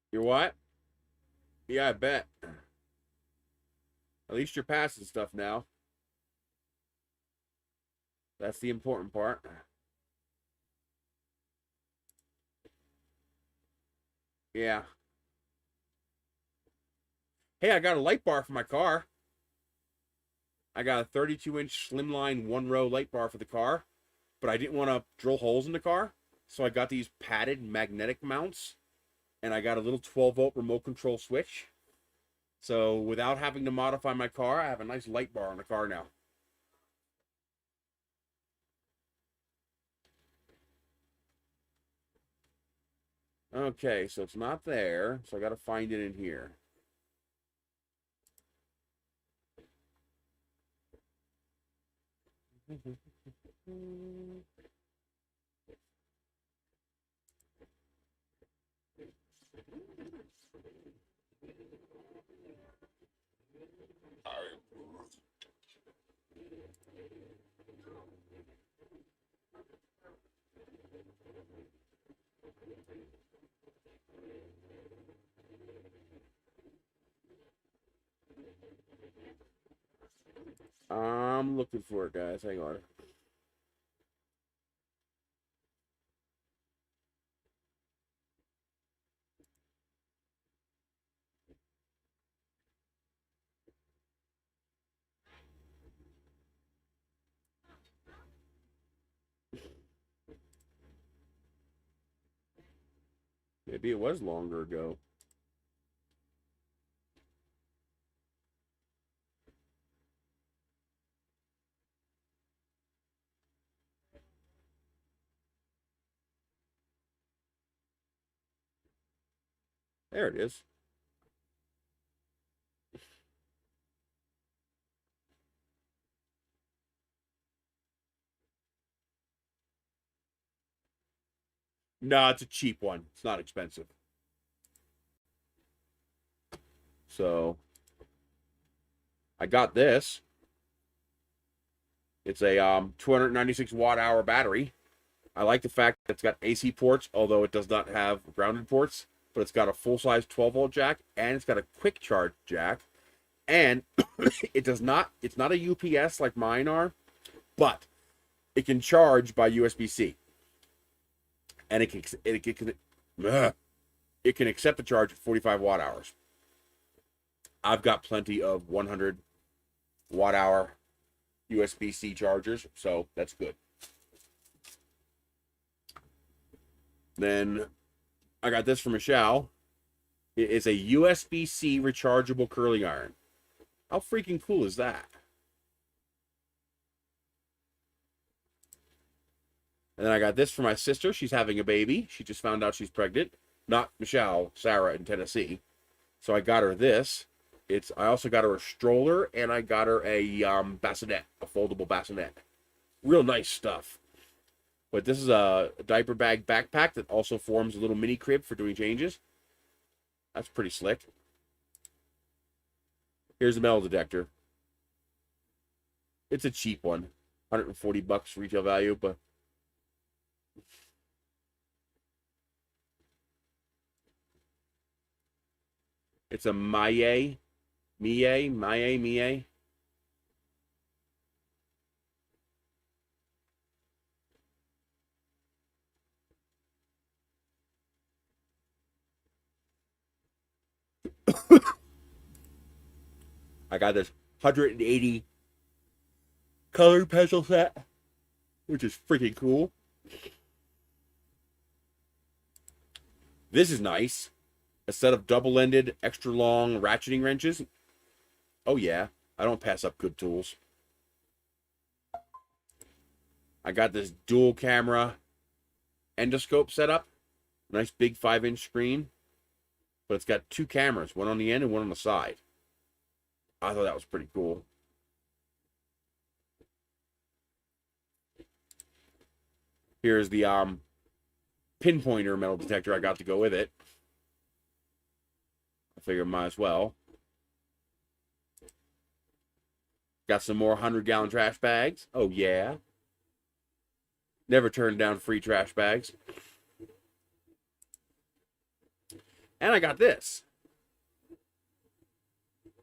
You're what? Yeah, I bet. At least you're passing stuff now. That's the important part. Yeah. Hey, I got a light bar for my car. I got a 32-inch slimline one-row light bar for the car, but I didn't want to drill holes in the car, so I got these padded magnetic mounts, and I got a little 12-volt remote control switch. So without having to modify my car, I have a nice light bar on the car now. Okay, so it's not there, so I got to find it in here. I'm looking for it, guys. Hang on. Maybe it was longer ago. There it is. No, it's a cheap one. It's not expensive. So I got this. It's a 296 watt hour battery. I like the fact that it's got AC ports, although it does not have grounded ports, but it's got a full-size 12-volt jack, and it's got a quick charge jack, and it's not a UPS like mine are, but it can charge by USB-C, and it can accept the charge at 45 watt hours. I've got plenty of 100 watt hour USB-C chargers, so that's good. Then I got this from Michelle. It is a USB-C rechargeable curling iron. How freaking cool is that? And then I got this for my sister. She's having a baby. She just found out she's pregnant. Not Michelle, Sarah in Tennessee. So I got her this. I also got her a stroller, and I got her a bassinet, a foldable bassinet. Real nice stuff. But this is a diaper bag backpack that also forms a little mini crib for doing changes. That's pretty slick. Here's a metal detector. It's a cheap one. $140 retail value, but it's a Mie. I got this 180 color pencil set, which is freaking cool. This is nice. A set of double-ended, extra long ratcheting wrenches. Oh yeah, I don't pass up good tools. I got this dual camera endoscope set up. Nice big 5-inch screen. But it's got two cameras, one on the end and one on the side. I thought that was pretty cool. Here's the pinpointer metal detector I got to go with it. I figure might as well. Got some more 100-gallon trash bags. Oh yeah. Never turned down free trash bags. And I got this.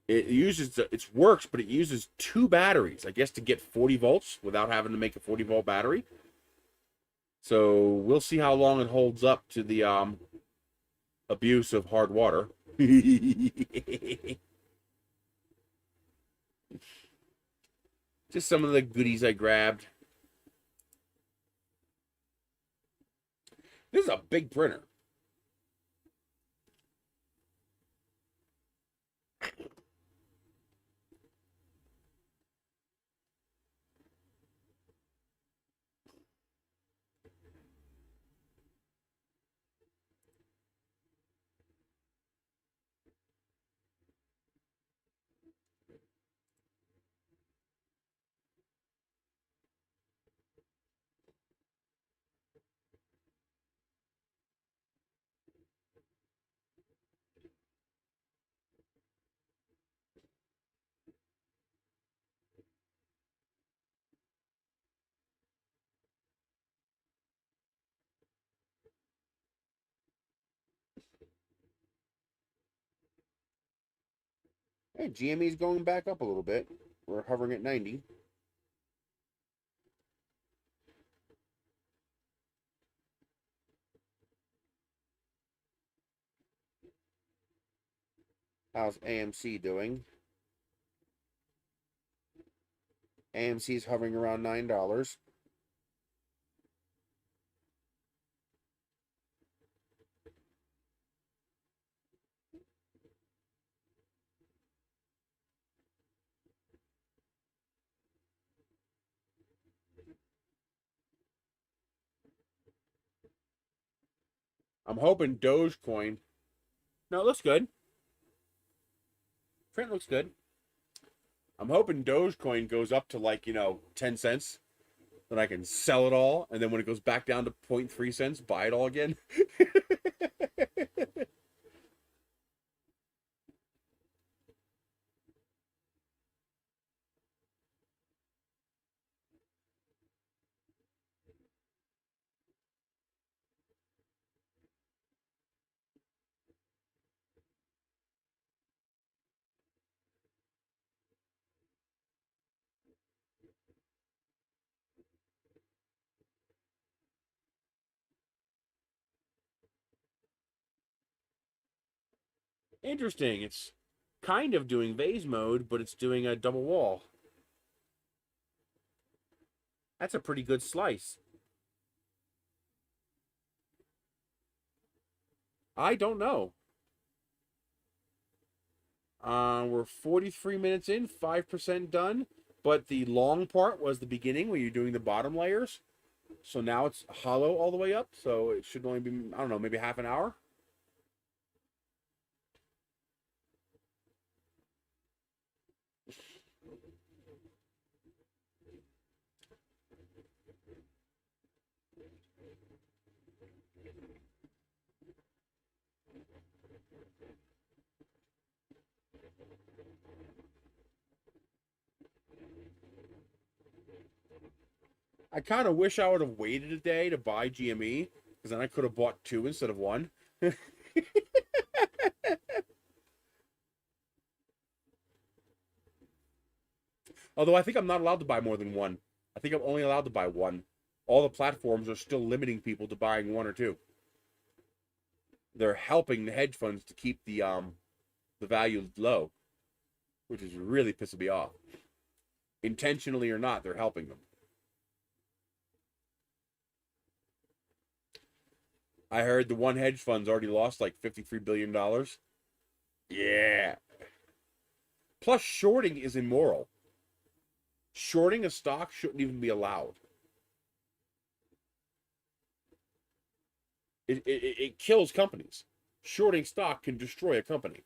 It works, but it uses 2 batteries, I guess, to get 40 volts without having to make a 40-volt battery. So we'll see how long it holds up to the abuse of hard water. Just some of the goodies I grabbed. This is a big printer. Hey, GME's going back up a little bit. We're hovering at 90. How's AMC doing? AMC's hovering around $9. I'm hoping Dogecoin. No, it looks good. Print looks good. I'm hoping Dogecoin goes up to, like, 10 cents. Then I can sell it all. And then when it goes back down to 0.3 cents, buy it all again. Interesting. It's kind of doing vase mode, but it's doing a double wall. That's a pretty good slice. I don't know. We're 43 minutes in, 5% done. But the long part was the beginning where you're doing the bottom layers. So now it's hollow all the way up. So it should only be, I don't know, maybe half an hour. I kind of wish I would have waited a day to buy GME, because then I could have bought two instead of one. Although I think I'm not allowed to buy more than one. I think I'm only allowed to buy one. All the platforms are still limiting people to buying one or two. They're helping the hedge funds to keep the value low, which is really pissing me off. Intentionally or not, they're helping them. I heard the one hedge fund's already lost like $53 billion. Yeah. Plus, shorting is immoral. Shorting a stock shouldn't even be allowed. It kills companies. Shorting stock can destroy a company.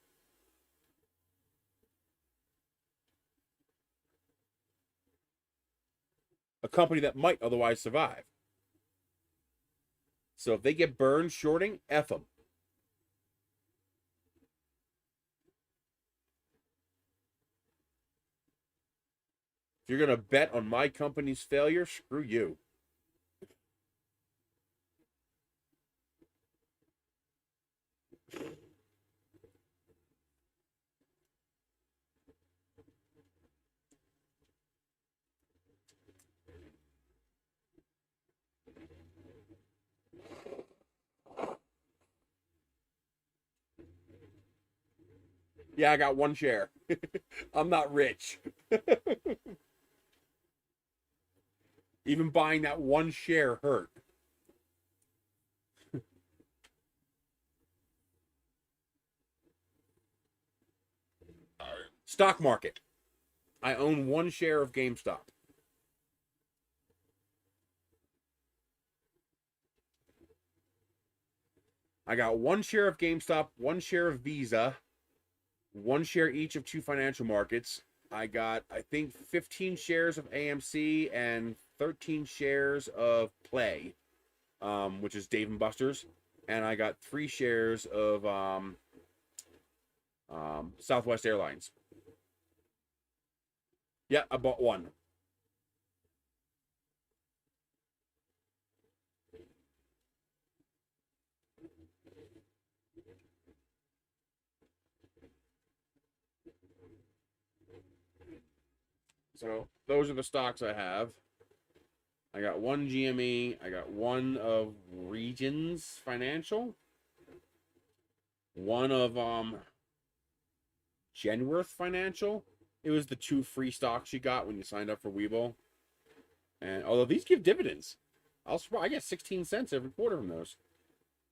A company that might otherwise survive. So if they get burned shorting, F them. If you're going to bet on my company's failure, screw you. Yeah, I got one share. I'm not rich. Even buying that one share hurt. Stock market. I own one share of GameStop. I got one share of GameStop, one share of Visa, one share each of two financial markets. I got, I think, 15 shares of AMC and 13 shares of Play, which is Dave & Buster's. And I got 3 shares of Southwest Airlines. Yeah, I bought one. So those are the stocks I have. I got one GME. I got one of Regions Financial. One of Genworth Financial. It was the 2 free stocks you got when you signed up for Webull. And although these give dividends, I get 16 cents every quarter from those.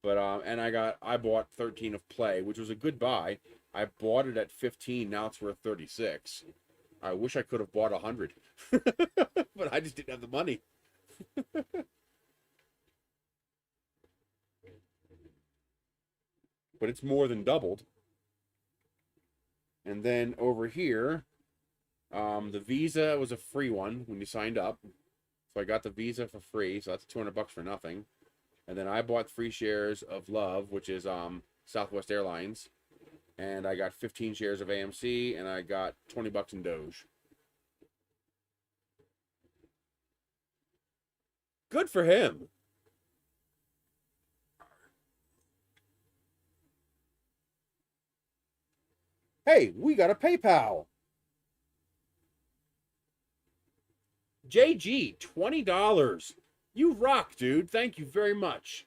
But and I bought 13 of Play, which was a good buy. I bought it at 15. Now it's worth 36. I wish I could have bought 100, but I just didn't have the money. But it's more than doubled. And then over here, the Visa was a free one when you signed up. So I got the Visa for free, so that's $200 for nothing. And then I bought 3 shares of Love, which is Southwest Airlines. And I got 15 shares of AMC, and I got $20 in Doge. Good for him. Hey, we got a PayPal. JG, $20. You rock, dude. Thank you very much.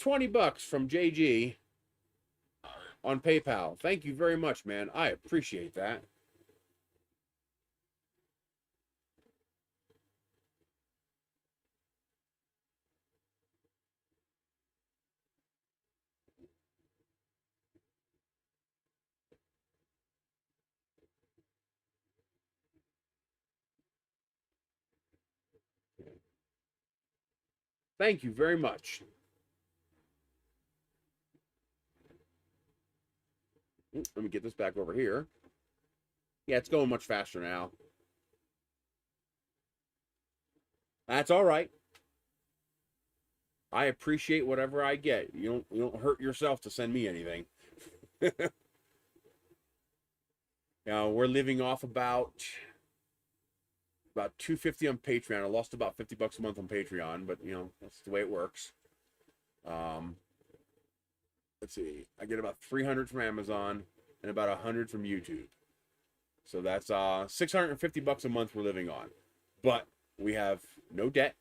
$20 from JG on PayPal. Thank you very much, man. I appreciate that. Thank you very much. Let me get this back over here. Yeah, it's going much faster now. That's all right. I appreciate whatever I get. You don't hurt yourself to send me anything. Now we're living off about 250 on Patreon. I lost about $50 a month on Patreon, but you know, that's the way it works. Let's see. I get about 300 from Amazon and about 100 from YouTube. So that's $650 a month we're living on. But we have no debt.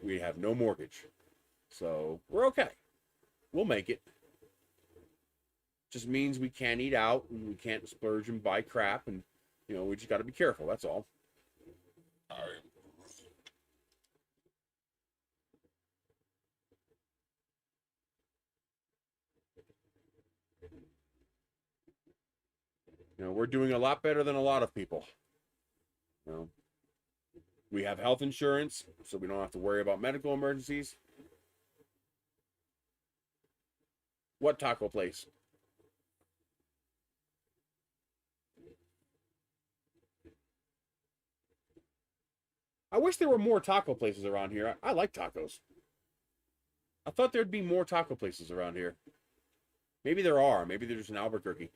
We have no mortgage. So we're okay. We'll make it. Just means we can't eat out and we can't splurge and buy crap, and you know, we just got to be careful. That's all. All right. You know, we're doing a lot better than a lot of people. You know, we have health insurance, so we don't have to worry about medical emergencies. What taco place? I wish there were more taco places around here. I like tacos. I thought there'd be more taco places around here. Maybe there are. Maybe there's in Albuquerque.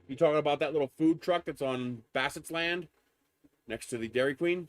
You talking about that little food truck that's on Bassett's Land next to the Dairy Queen?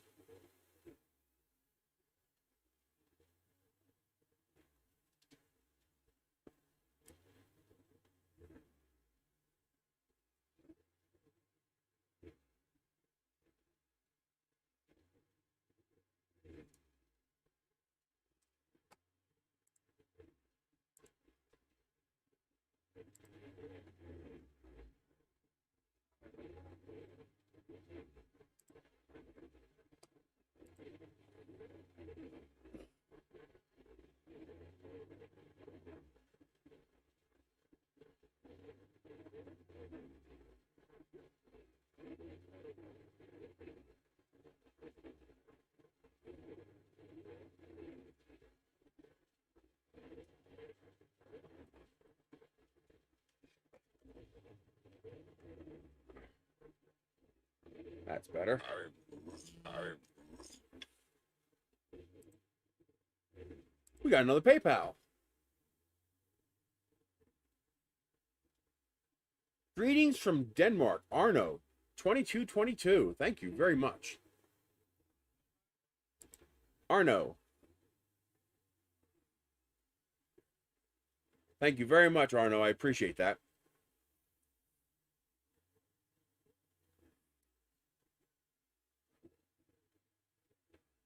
That's better. We got another PayPal. Greetings from Denmark, Arno, 2222. Thank you very much. Arno. Thank you very much, Arno. I appreciate that.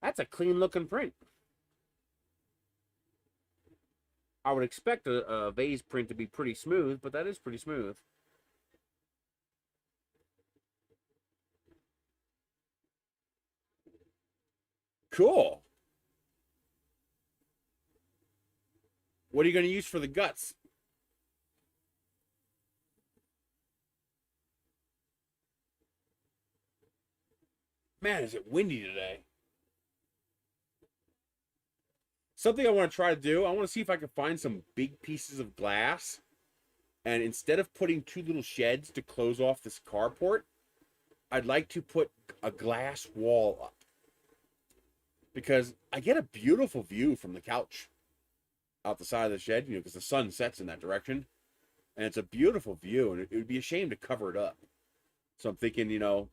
That's a clean looking print. I would expect a vase print to be pretty smooth, but that is pretty smooth. Cool. What are you going to use for the guts? Man, is it windy today? Something I want to try to do, I want to see if I can find some big pieces of glass. And instead of putting two little sheds to close off this carport, I'd like to put a glass wall up. Because I get a beautiful view from the couch out the side of the shed, you know, because the sun sets in that direction. And it's a beautiful view, and it would be a shame to cover it up. So I'm thinking, you know,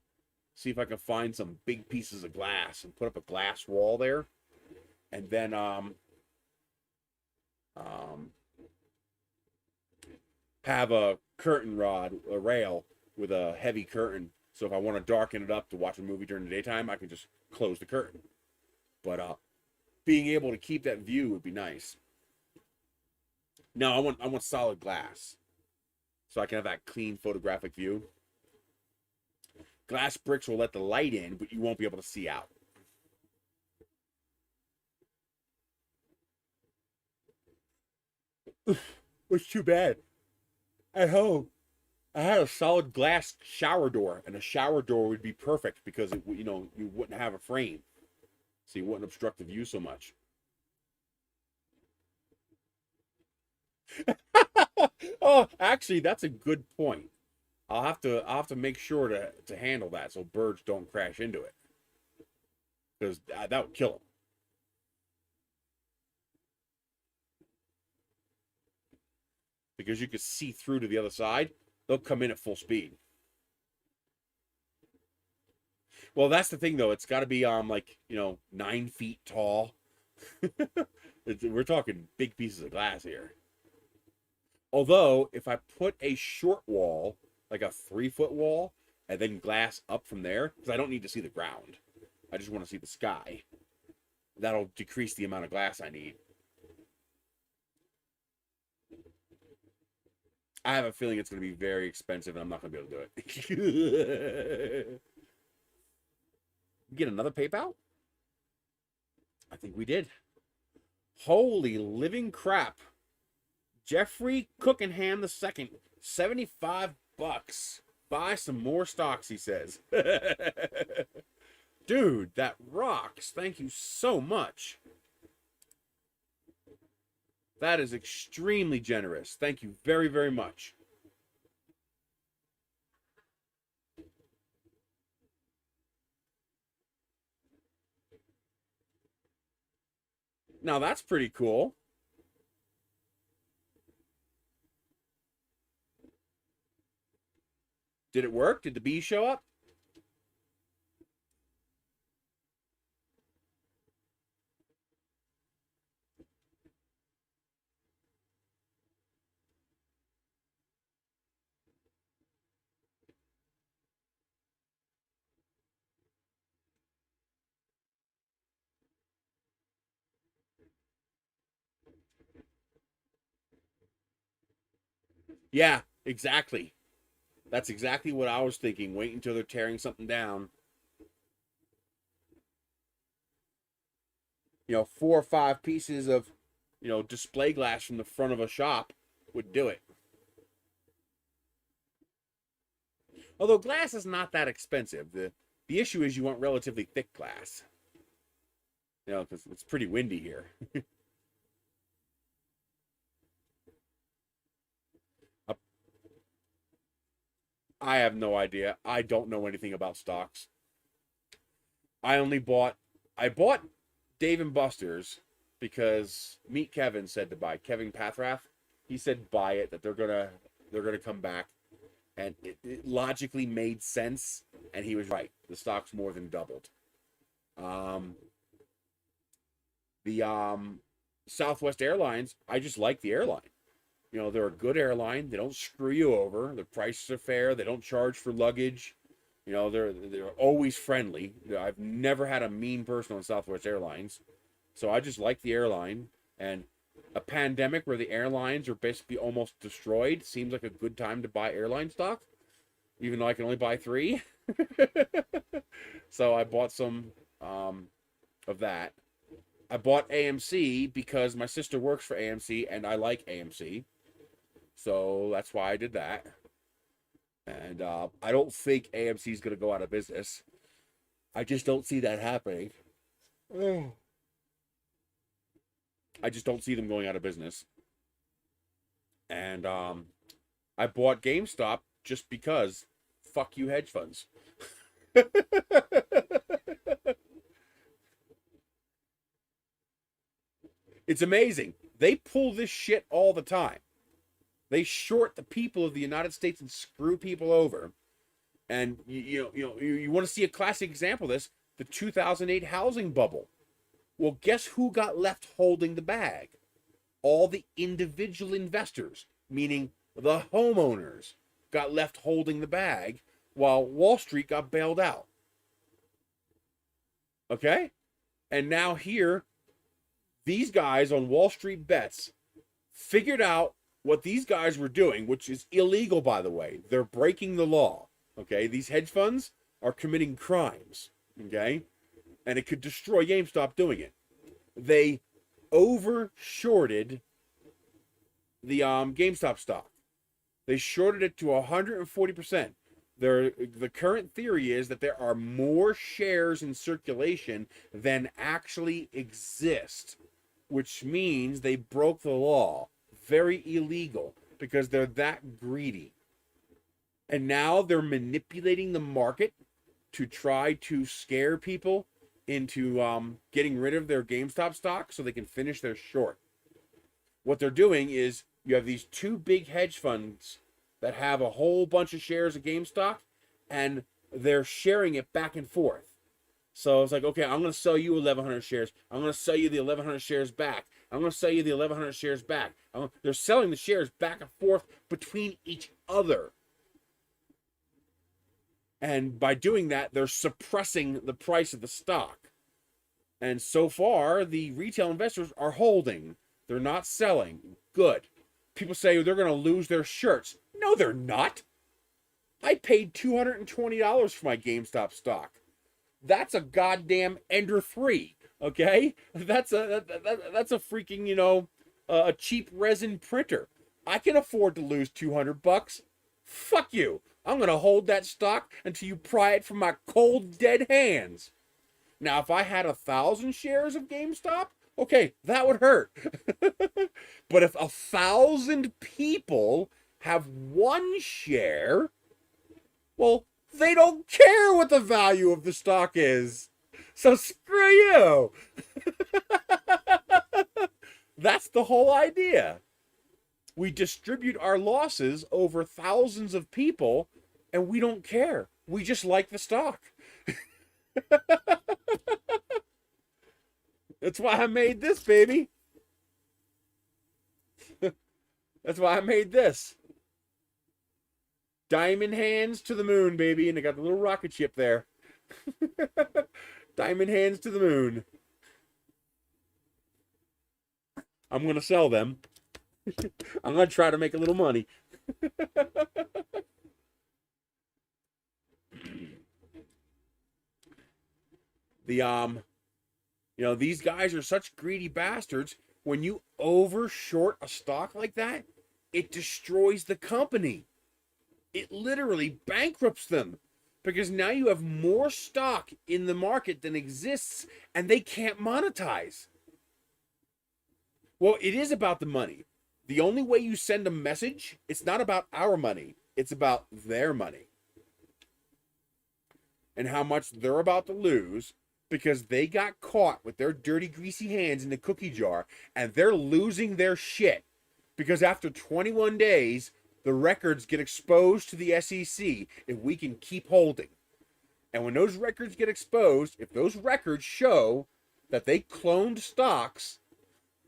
see if I can find some big pieces of glass and put up a glass wall there. And then have a curtain rod, a rail with a heavy curtain. So if I want to darken it up to watch a movie during the daytime, I can just close the curtain. But being able to keep that view would be nice. No, I want solid glass, so I can have that clean photographic view. Glass bricks will let the light in, but you won't be able to see out. Which too bad. At home, I had a solid glass shower door, and a shower door would be perfect because it, you know, you wouldn't have a frame, so you wouldn't obstruct the view so much. Oh, actually, that's a good point. I'll have to make sure to handle that so birds don't crash into it because that would kill them. Because you could see through to the other side, they'll come in at full speed. Well, that's the thing though. It's got to be like, you know, 9 feet tall. We're talking big pieces of glass here. Although, if I put a short wall, like a 3-foot wall, and then glass up from there, because I don't need to see the ground, I just want to see the sky. That'll decrease the amount of glass I need. I have a feeling it's going to be very expensive, and I'm not going to be able to do it. Get another PayPal? I think we did. Holy living crap. Jeffrey Cookingham II, 75 bucks. Buy some more stocks, he says. Dude, that rocks. Thank you so much. That is extremely generous. Thank you very, very much. Now that's pretty cool. Did it work? Did the bees show up? Yeah, exactly. That's exactly what I was thinking. Wait until they're tearing something down. You know, 4 or 5 pieces of, you know, display glass from the front of a shop would do it. Although glass is not that expensive. The issue is you want relatively thick glass. You know, because it's pretty windy here. I have no idea. I don't know anything about stocks. I bought Dave and Buster's because Meet Kevin said to buy. Kevin Pathrath, he said buy it, that they're gonna come back, and it logically made sense, and he was right. The stock's more than doubled. Um, the Southwest Airlines, I just like the airline. You know, they're a good airline. They don't screw you over. The prices are fair. They don't charge for luggage. You know, they're always friendly. I've never had a mean person on Southwest Airlines. So I just like the airline. And a pandemic where the airlines are basically almost destroyed seems like a good time to buy airline stock, even though I can only buy 3. So I bought some of that. I bought AMC because my sister works for AMC and I like AMC. So that's why I did that. And I don't think AMC is going to go out of business. I just don't see that happening. I just don't see them going out of business. And I bought GameStop just because fuck you hedge funds. It's amazing. They pull this shit all the time. They short the people of the United States and screw people over. And you want to see a classic example of this, the 2008 housing bubble. Well, guess who got left holding the bag? All the individual investors, meaning the homeowners, got left holding the bag while Wall Street got bailed out. Okay? And now here, these guys on Wall Street Bets figured out what these guys were doing, which is illegal, by the way. They're breaking the law. Okay? These hedge funds are committing crimes. Okay? And it could destroy GameStop doing it. They over shorted the GameStop stock. They shorted it to 140%. The current theory is that there are more shares in circulation than actually exist, which means they broke the law. Very illegal because they're that greedy. And now they're manipulating the market to try to scare people into getting rid of their GameStop stock so they can finish their short. What they're doing is you have these two big hedge funds that have a whole bunch of shares of GameStop, and they're sharing it back and forth. So it's like, okay, I'm going to sell you 1,100 shares. I'm going to sell you the 1,100 shares back. I'm going to sell you the 1,100 shares back. They're selling the shares back and forth between each other. And by doing that, they're suppressing the price of the stock. And so far, the retail investors are holding. They're not selling. Good. People say they're going to lose their shirts. No, they're not. I paid $220 for my GameStop stock. That's a goddamn Ender 3, okay? That's a freaking, a cheap resin printer. I can afford to lose $200. Fuck you. I'm going to hold that stock until you pry it from my cold, dead hands. Now, if I had 1,000 shares of GameStop, okay, that would hurt. But if 1,000 people have one share, well, they don't care what the value of the stock is. So screw you. That's the whole idea. We distribute our losses over thousands of people, and we don't care. We just like the stock. That's why I made this, baby. That's why I made this. Diamond hands to the moon, baby. And I got the little rocket ship there. Diamond hands to the moon. I'm going to sell them. I'm going to try to make a little money. These guys are such greedy bastards. When you overshort a stock like that, it destroys the company. It literally bankrupts them because now you have more stock in the market than exists and they can't monetize. Well, it is about the money. The only way you send a message, it's not about our money. It's about their money. And how much they're about to lose because they got caught with their dirty, greasy hands in the cookie jar and they're losing their shit. Because after 21 days, the records get exposed to the SEC if we can keep holding. And when those records get exposed, if those records show that they cloned stocks,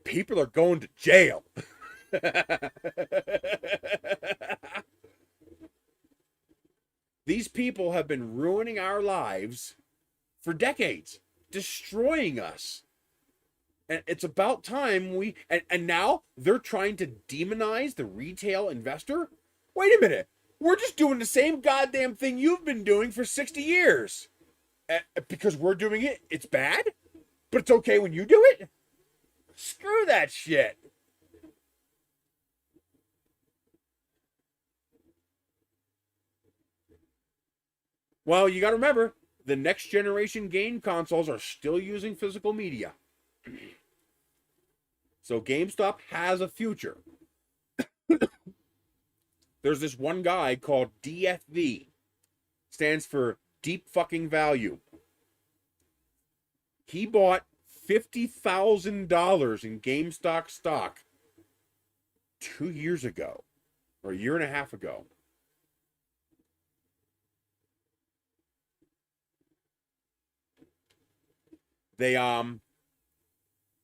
people are going to jail. These people have been ruining our lives for decades, destroying us. And it's about time and now they're trying to demonize the retail investor? Wait a minute. We're just doing the same goddamn thing you've been doing for 60 years. Because we're doing it, it's bad? But it's okay when you do it? Screw that shit. Well, you got to remember, the next generation game consoles are still using physical media. So GameStop has a future. There's this one guy called DFV. Stands for Deep Fucking Value. He bought $50,000 in GameStop stock 2 years ago. Or a year and a half ago.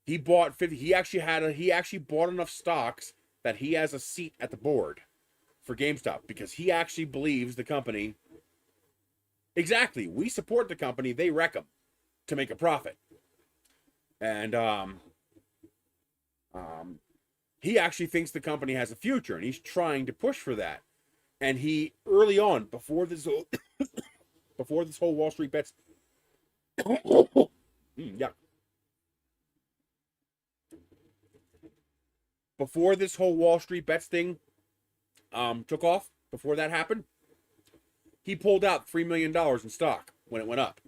He bought 50. He actually bought enough stocks that he has a seat at the board for GameStop because he actually believes the company. Exactly. We support the company. They wreck them to make a profit. And he actually thinks the company has a future and he's trying to push for that. And he early on before this whole Wall Street bets yeah. Before this whole Wall Street bets thing took off, before that happened, he pulled out $3 million in stock when it went up.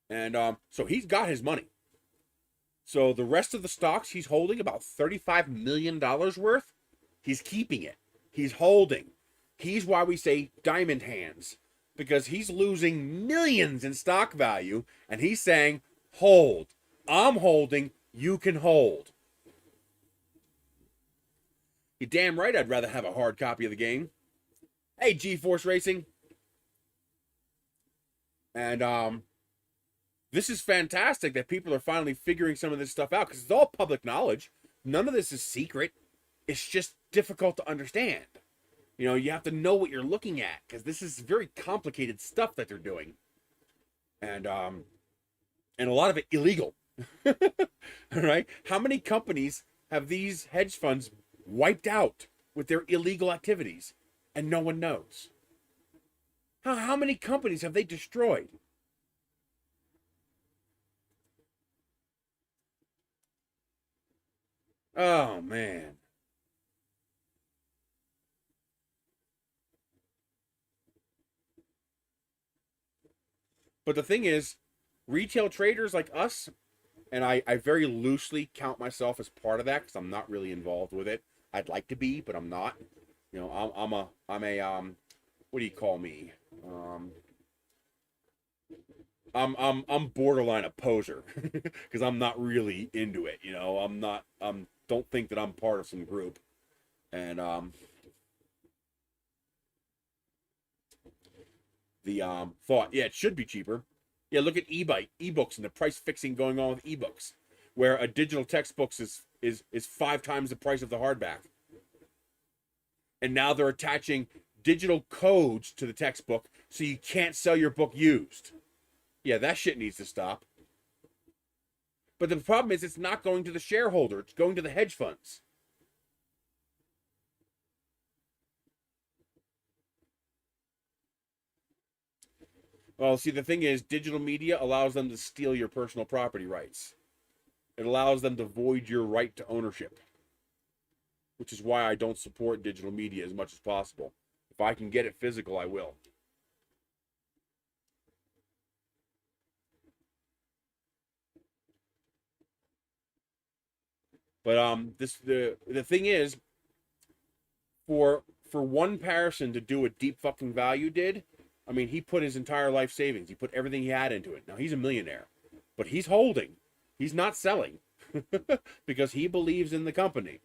And so he's got his money. So the rest of the stocks he's holding, about $35 million worth, he's keeping it. He's holding. He's why we say diamond hands, because he's losing millions in stock value, and he's saying, hold. I'm holding. You can hold. You're damn right I'd rather have a hard copy of the game. Hey, G-Force Racing. And this is fantastic that people are finally figuring some of this stuff out, because it's all public knowledge. None of this is secret. It's just difficult to understand. You know, you have to know what you're looking at, because this is very complicated stuff that they're doing. And a lot of it illegal. All right? How many companies have these hedge funds wiped out with their illegal activities and no one knows? How many companies have they destroyed? Oh, man. But the thing is, retail traders like us, and I very loosely count myself as part of that because I'm not really involved with it. I'd like to be, but I'm not. You know, I'm a what do you call me? I'm borderline a poser because I'm not really into it. You know, I'm not. Don't think that I'm part of some group, and the thought, yeah, it should be cheaper. Yeah, look at ebooks and the price fixing going on with ebooks, where a digital textbook is 5 times the price of the hardback. And now they're attaching digital codes to the textbook so you can't sell your book used. Yeah, that shit needs to stop. But the problem is it's not going to the shareholder, it's going to the hedge funds. Well, see, the thing is, digital media allows them to steal your personal property rights. It allows them to void your right to ownership, which is why I don't support digital media as much as possible. If I can get it physical, I will. But the thing is, for one person to do what Deep Fucking Value did, I mean, he put his entire life savings. He put everything he had into it. Now, he's a millionaire, but he's holding. He's not selling because he believes in the company.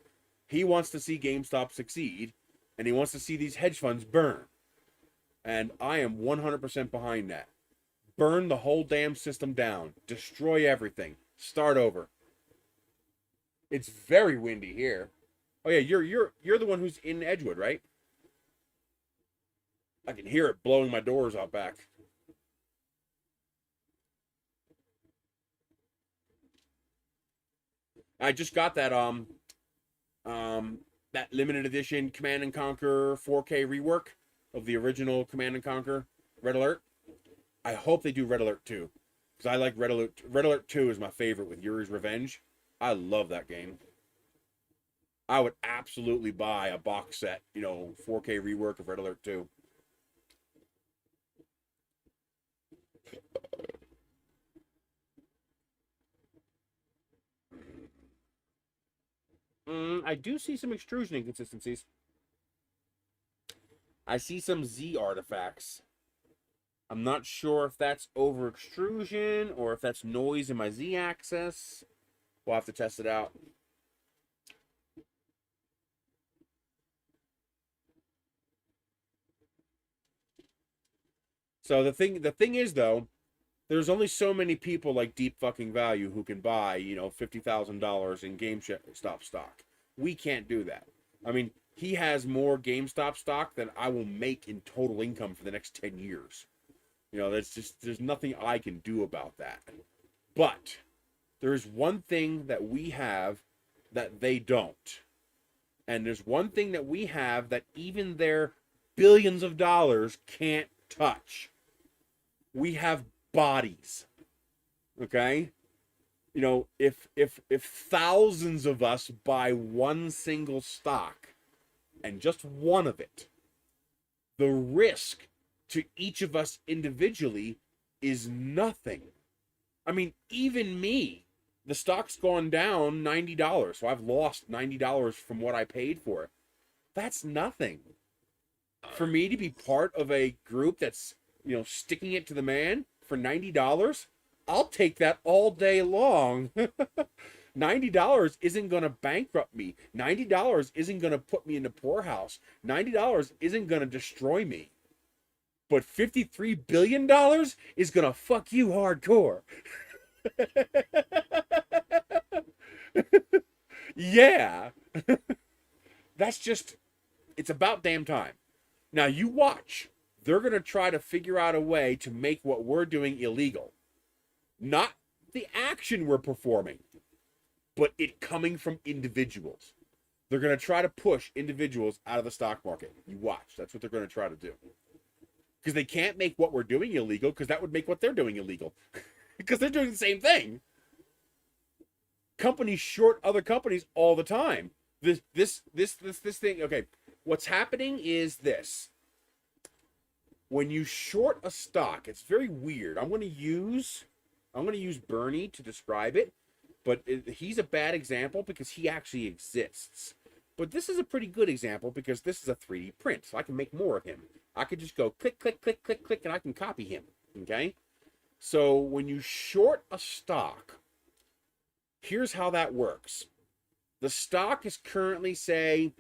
He wants to see GameStop succeed, and he wants to see these hedge funds burn. And I am 100% behind that. Burn the whole damn system down. Destroy everything. Start over. It's very windy here. Oh yeah, you're the one who's in Edgewood, right? I can hear it blowing my doors out back. I just got that that limited edition Command and Conquer 4K rework of the original Command and Conquer Red Alert. I hope they do Red Alert 2, because I like Red Alert. Red Alert 2 is my favorite with Yuri's Revenge. I love that game. I would absolutely buy a box set, you know, 4K rework of Red Alert 2. I do see some extrusion inconsistencies. I see some Z artifacts. I'm not sure if that's over extrusion or if that's noise in my Z axis. We'll have to test it out. So the thing is though, there's only so many people like Deep Fucking Value who can buy, you know, $50,000 in GameStop stock. We can't do that. I mean, he has more GameStop stock than I will make in total income for the next 10 years. You know, there's nothing I can do about that. But there's one thing that we have that they don't. And there's one thing that we have that even their billions of dollars can't touch. We have bodies. Okay? You know, if thousands of us buy one single stock, and just one of it, the risk to each of us individually is nothing. I mean, even me, the stock's gone down $90, so I've lost $90 from what I paid for it. That's nothing. For me to be part of a group that's, you know, sticking it to the man for $90, I'll take that all day long. $90 isn't going to bankrupt me. $90 isn't going to put me in the poorhouse. $90 isn't going to destroy me. But $53 billion is going to fuck you hardcore. Yeah. That's just, it's about damn time. Now you watch. They're going to try to figure out a way to make what we're doing illegal. Not the action we're performing, but it coming from individuals. They're going to try to push individuals out of the stock market. You watch. That's what they're going to try to do. Because they can't make what we're doing illegal, because that would make what they're doing illegal. Because they're doing the same thing. Companies short other companies all the time. This thing, okay, what's happening is this. When you short a stock, it's very weird. I'm going to use Bernie to describe it, but he's a bad example because he actually exists. But this is a pretty good example because this is a 3D print, so I can make more of him. I could just go click, click, click, click, click, and I can copy him, okay? So when you short a stock, here's how that works. The stock is currently, say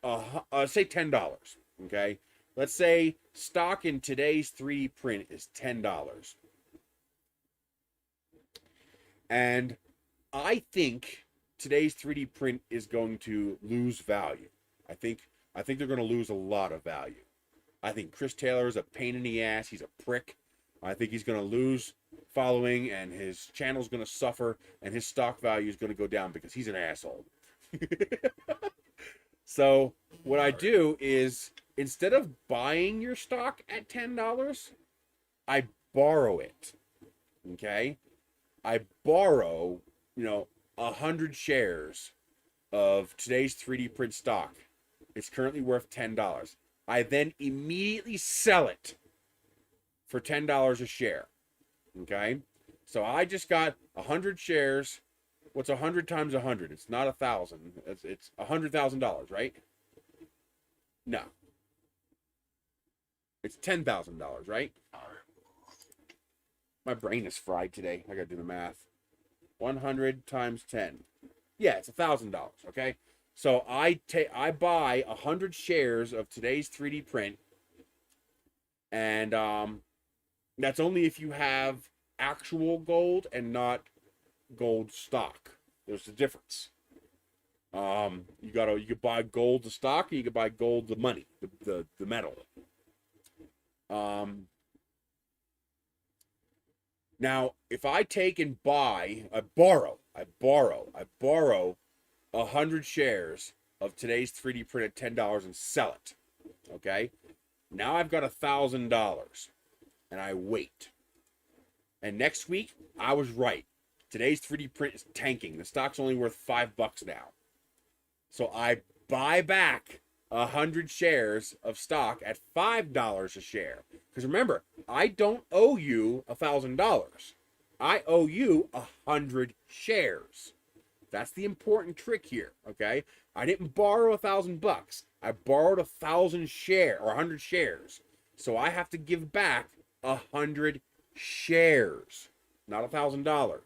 $10, okay? Let's say stock in today's 3D print is $10. And I think today's 3D print is going to lose value. I think they're going to lose a lot of value. I think Chris Taylor is a pain in the ass. He's a prick. I think he's going to lose following, and his channel's going to suffer, and his stock value is going to go down because he's an asshole. So what I do is, instead of buying your stock at $10, I borrow it. Okay? I borrow, 100 shares of today's 3D print stock. It's currently worth $10. I then immediately sell it for $10 a share. Okay? So I just got 100 shares. What's 100 times 100? It's not 1,000. It's $100,000, right? No. It's $10,000, right? My brain is fried today. I gotta do the math. 100 times 10. Yeah, it's $1,000, okay? So I buy 100 shares of today's 3D print, and that's only if you have actual gold and not gold stock. There's a difference. You could buy gold the stock, or you could buy gold the money, the metal. Now, if I take and I borrow 100 shares of today's 3D print at $10 and sell it. Okay? Now I've got $1,000, and I wait. And next week, I was right. Today's 3D print is tanking. The stock's only worth $5 now. So I buy back 100 shares of stock at $5 a share. Because remember, I don't owe you $1,000. I owe you 100 shares. That's the important trick here, okay? I didn't borrow $1,000. I borrowed 1,000 share or 100 shares. So I have to give back 100 shares, not $1,000.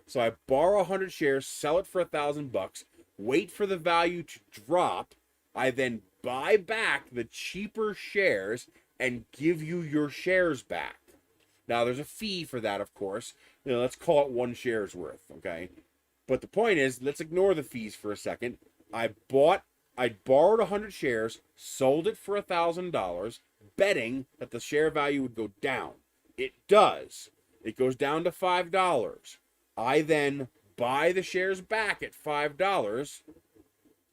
So I borrow 100 shares, sell it for $1,000, wait for the value to drop. I then buy back the cheaper shares and give you your shares back. Now, there's a fee for that, of course. Let's call it 1 share's worth, okay? But the point is, let's ignore the fees for a second. I borrowed 100 shares, sold it for $1,000, betting that the share value would go down. It does. It goes down to $5. I then buy the shares back at $5,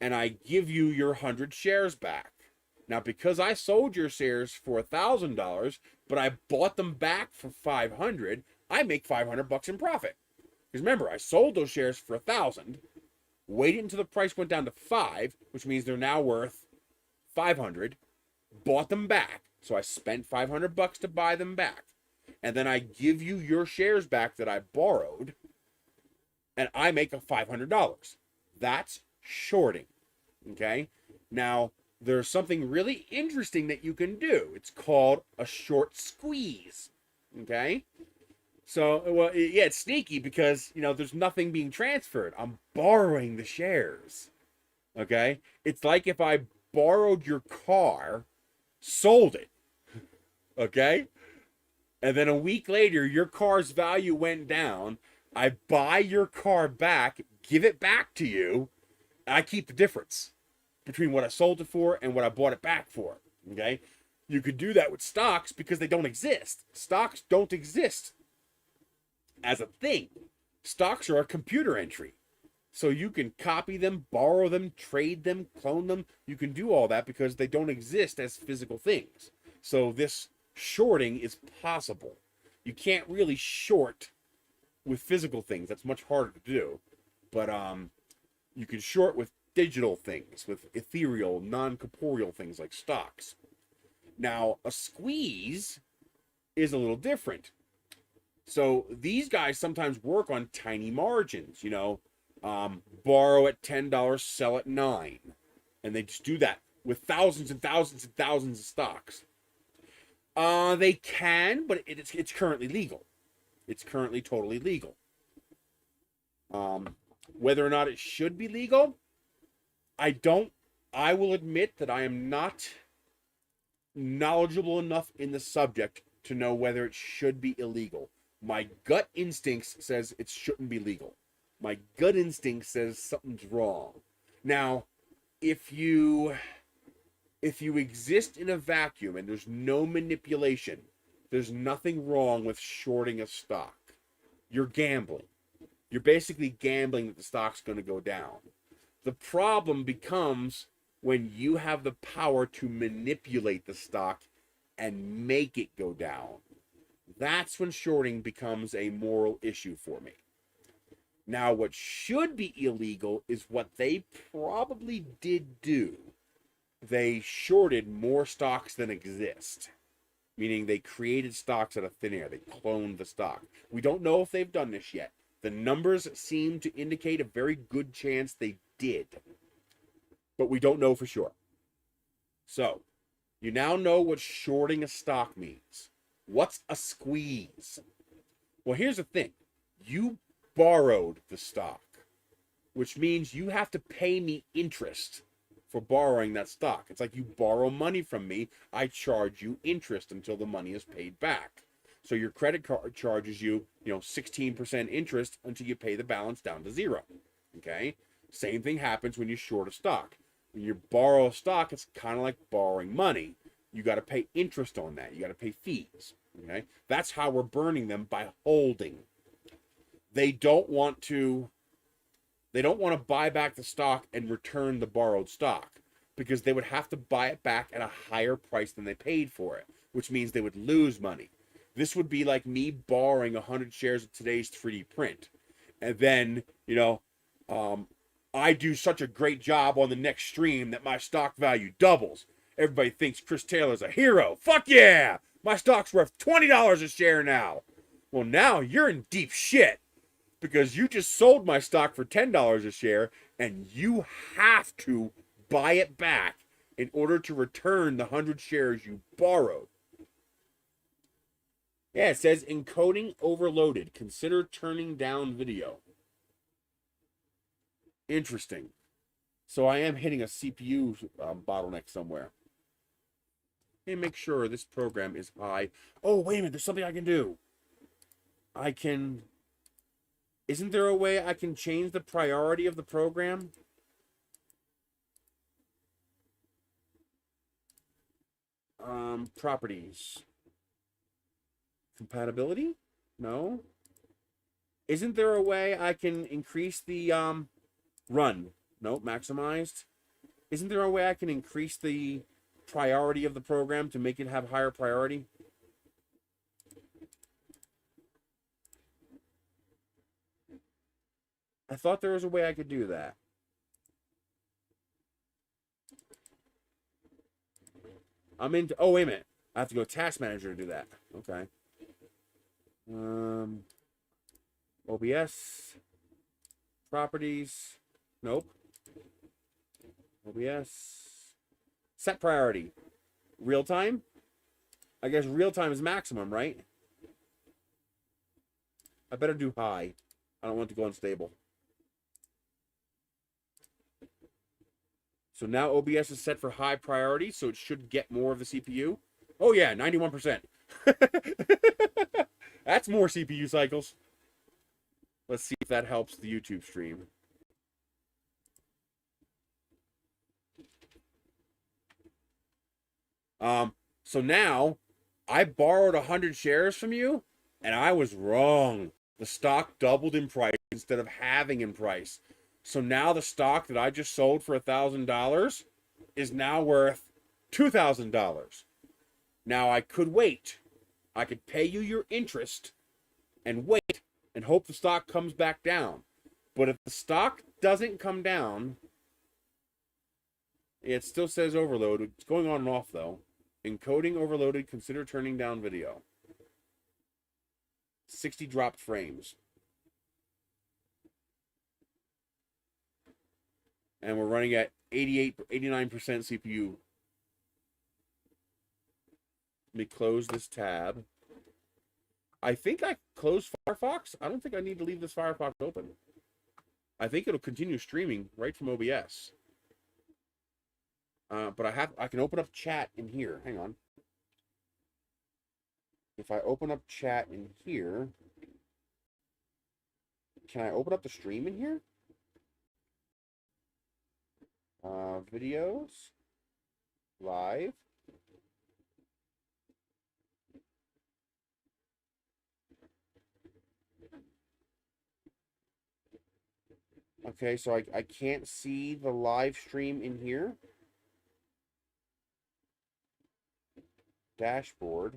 and I give you your 100 shares back. Now, because I sold your shares for $1,000, but I bought them back for $500, I make $500 in profit. Because remember, I sold those shares for $1,000, waited until the price went down to $5, which means they're now worth 500, bought them back. So I spent $500 to buy them back. And then I give you your shares back that I borrowed, and I make a $500. That's shorting. Okay? Now, there's something really interesting that you can do. It's called a short squeeze. Okay? So, well, yeah, it's sneaky because, you know, there's nothing being transferred. I'm borrowing the shares. Okay? It's like if I borrowed your car, sold it. Okay? And then a week later, your car's value went down. I buy your car back, give it back to you. I keep the difference between what I sold it for and what I bought it back for. Okay? You could do that with stocks because they don't exist. Stocks don't exist as a thing. Stocks are a computer entry. So you can copy them, borrow them, trade them, clone them. You can do all that because they don't exist as physical things. So this shorting is possible. You can't really short with physical things. That's much harder to do. But you can short with digital things, with ethereal, non-corporeal things like stocks. Now, a squeeze is a little different. So these guys sometimes work on tiny margins, you know, borrow at $10, sell at $9. And they just do that with thousands and thousands and thousands of stocks. They can, but it's currently legal. It's currently totally legal. Whether or not it should be legal, I will admit that I am not knowledgeable enough in the subject to know whether it should be illegal. My gut instinct says it shouldn't be legal. My gut instinct says something's wrong. Now, if you exist in a vacuum and there's no manipulation, there's nothing wrong with shorting a stock. You're gambling. You're basically gambling that the stock's going to go down. The problem becomes when you have the power to manipulate the stock and make it go down. That's when shorting becomes a moral issue for me. Now, what should be illegal is what they probably did do. They shorted more stocks than exist, meaning they created stocks out of thin air. They cloned the stock. We don't know if they've done this yet. The numbers seem to indicate a very good chance they did, but we don't know for sure. So, you now know what shorting a stock means. What's a squeeze? Well, here's the thing. You borrowed the stock, which means you have to pay me interest for borrowing that stock. It's like you borrow money from me, I charge you interest until the money is paid back. So your credit card charges you, 16% interest until you pay the balance down to zero. Okay? Same thing happens when you short a stock. When you borrow a stock, it's kind of like borrowing money. You got to pay interest on that. You got to pay fees. Okay? That's how we're burning them, by holding. They don't want to buy back the stock and return the borrowed stock, because they would have to buy it back at a higher price than they paid for it, which means they would lose money. This would be like me borrowing 100 shares of today's 3D print. And then, I do such a great job on the next stream that my stock value doubles. Everybody thinks Chris Taylor's a hero. Fuck yeah! My stock's worth $20 a share now. Well, now you're in deep shit, because you just sold my stock for $10 a share, and you have to buy it back in order to return the 100 shares you borrowed. Yeah, it says encoding overloaded. Consider turning down video. Interesting. So I am hitting a CPU bottleneck somewhere. Let me make sure this program is high. Oh, wait a minute. There's something I can do. Isn't there a way I can change the priority of the program? Properties. Compatibility? No. Isn't there a way I can increase the run? Nope, maximized. Isn't there a way I can increase the priority of the program to make it have higher priority? I thought there was a way I could do that. I'm into, oh, wait a minute. I have to go to Task Manager to do that. Okay. OBS. Properties. Nope. OBS. Set priority. Real time? I guess real time is maximum, right? I better do high. I don't want it to go unstable. So now OBS is set for high priority, so it should get more of the CPU. Oh yeah, 91%. That's more CPU cycles. Let's see if that helps the YouTube stream. So now I borrowed 100 shares from you, and I was wrong. The stock doubled in price instead of halving in price. So now the stock that I just sold for $1,000 is now worth $2,000. Now I could wait. I could pay you your interest and wait and hope the stock comes back down. But if the stock doesn't come down, it still says overloaded. It's going on and off though. Encoding overloaded, consider turning down video. 60 dropped frames. And we're running at 89% CPU. Let me close this tab. I think I closed Firefox. I don't think I need to leave this Firefox open. I think it'll continue streaming right from OBS. But I can open up chat in here. Hang on. If I open up chat in here, can I open up the stream in here? Videos, live. Okay, so I can't see the live stream in here. Dashboard.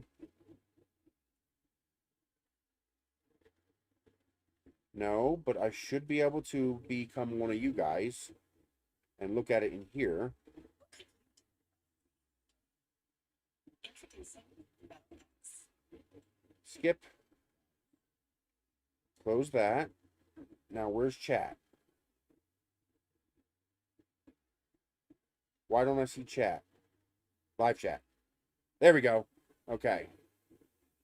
No, but I should be able to become one of you guys and look at it in here. Skip. Close that. Now where's chat? Why don't I see chat? Live chat. There we go. Okay.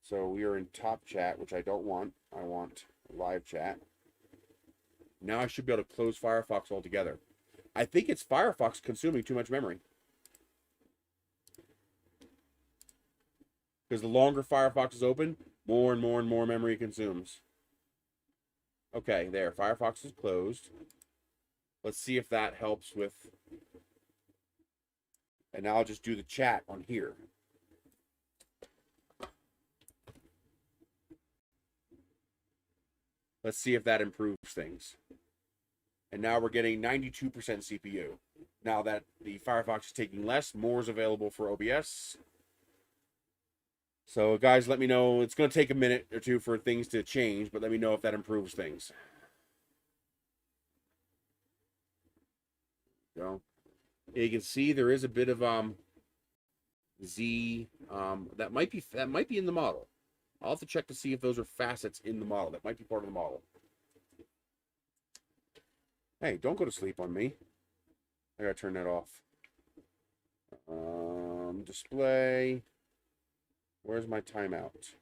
So we are in top chat, which I don't want. I want live chat. Now I should be able to close Firefox altogether. I think it's Firefox consuming too much memory. Because the longer Firefox is open, more and more and more memory it consumes. Okay, there. Firefox is closed. Let's see if that helps with... And now I'll just do the chat on here. Let's see if that improves things. And now we're getting 92% CPU. Now that the Firefox is taking less, more is available for OBS. So guys, let me know. It's going to take a minute or two for things to change, but let me know if that improves things. Go. You can see there is a bit of Z that might be in the model. I'll have to check to see if those are facets in the model. That might be part of the model. Hey, don't go to sleep on me. I gotta turn that off. Display. Where's my timeout?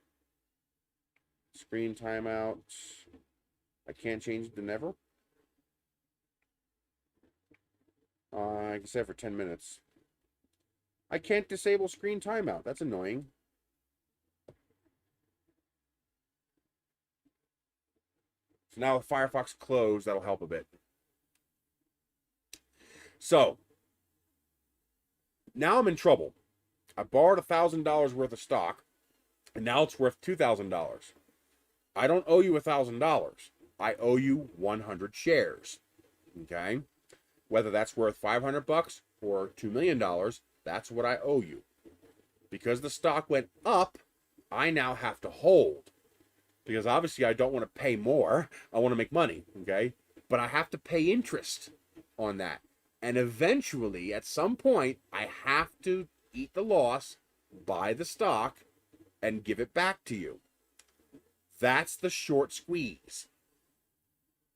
Screen timeout. I can't change it to never. I can set it for 10 minutes. I can't disable screen timeout. That's annoying. So now with Firefox closed, that'll help a bit. So, now I'm in trouble. I borrowed $1,000 worth of stock, and now it's worth $2,000. I don't owe you $1,000. I owe you 100 shares. Okay? Whether that's worth $500 or $2 million, that's what I owe you. Because the stock went up, I now have to hold. Because obviously I don't want to pay more. I want to make money, okay? But I have to pay interest on that. And eventually, at some point, I have to eat the loss, buy the stock, and give it back to you. That's the short squeeze.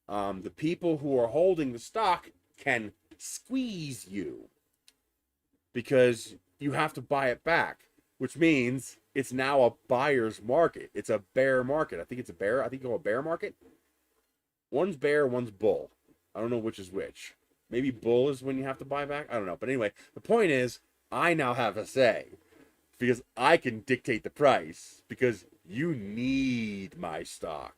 The people who are holding the stock can squeeze you because you have to buy it back, which means it's now a buyer's market. It's a bear market. I think it's a bear. I think you call it a bear market. One's bear, one's bull. I don't know which is which. Maybe bull is when you have to buy back. I don't know. But anyway, the point is, I now have a say because I can dictate the price because you need my stock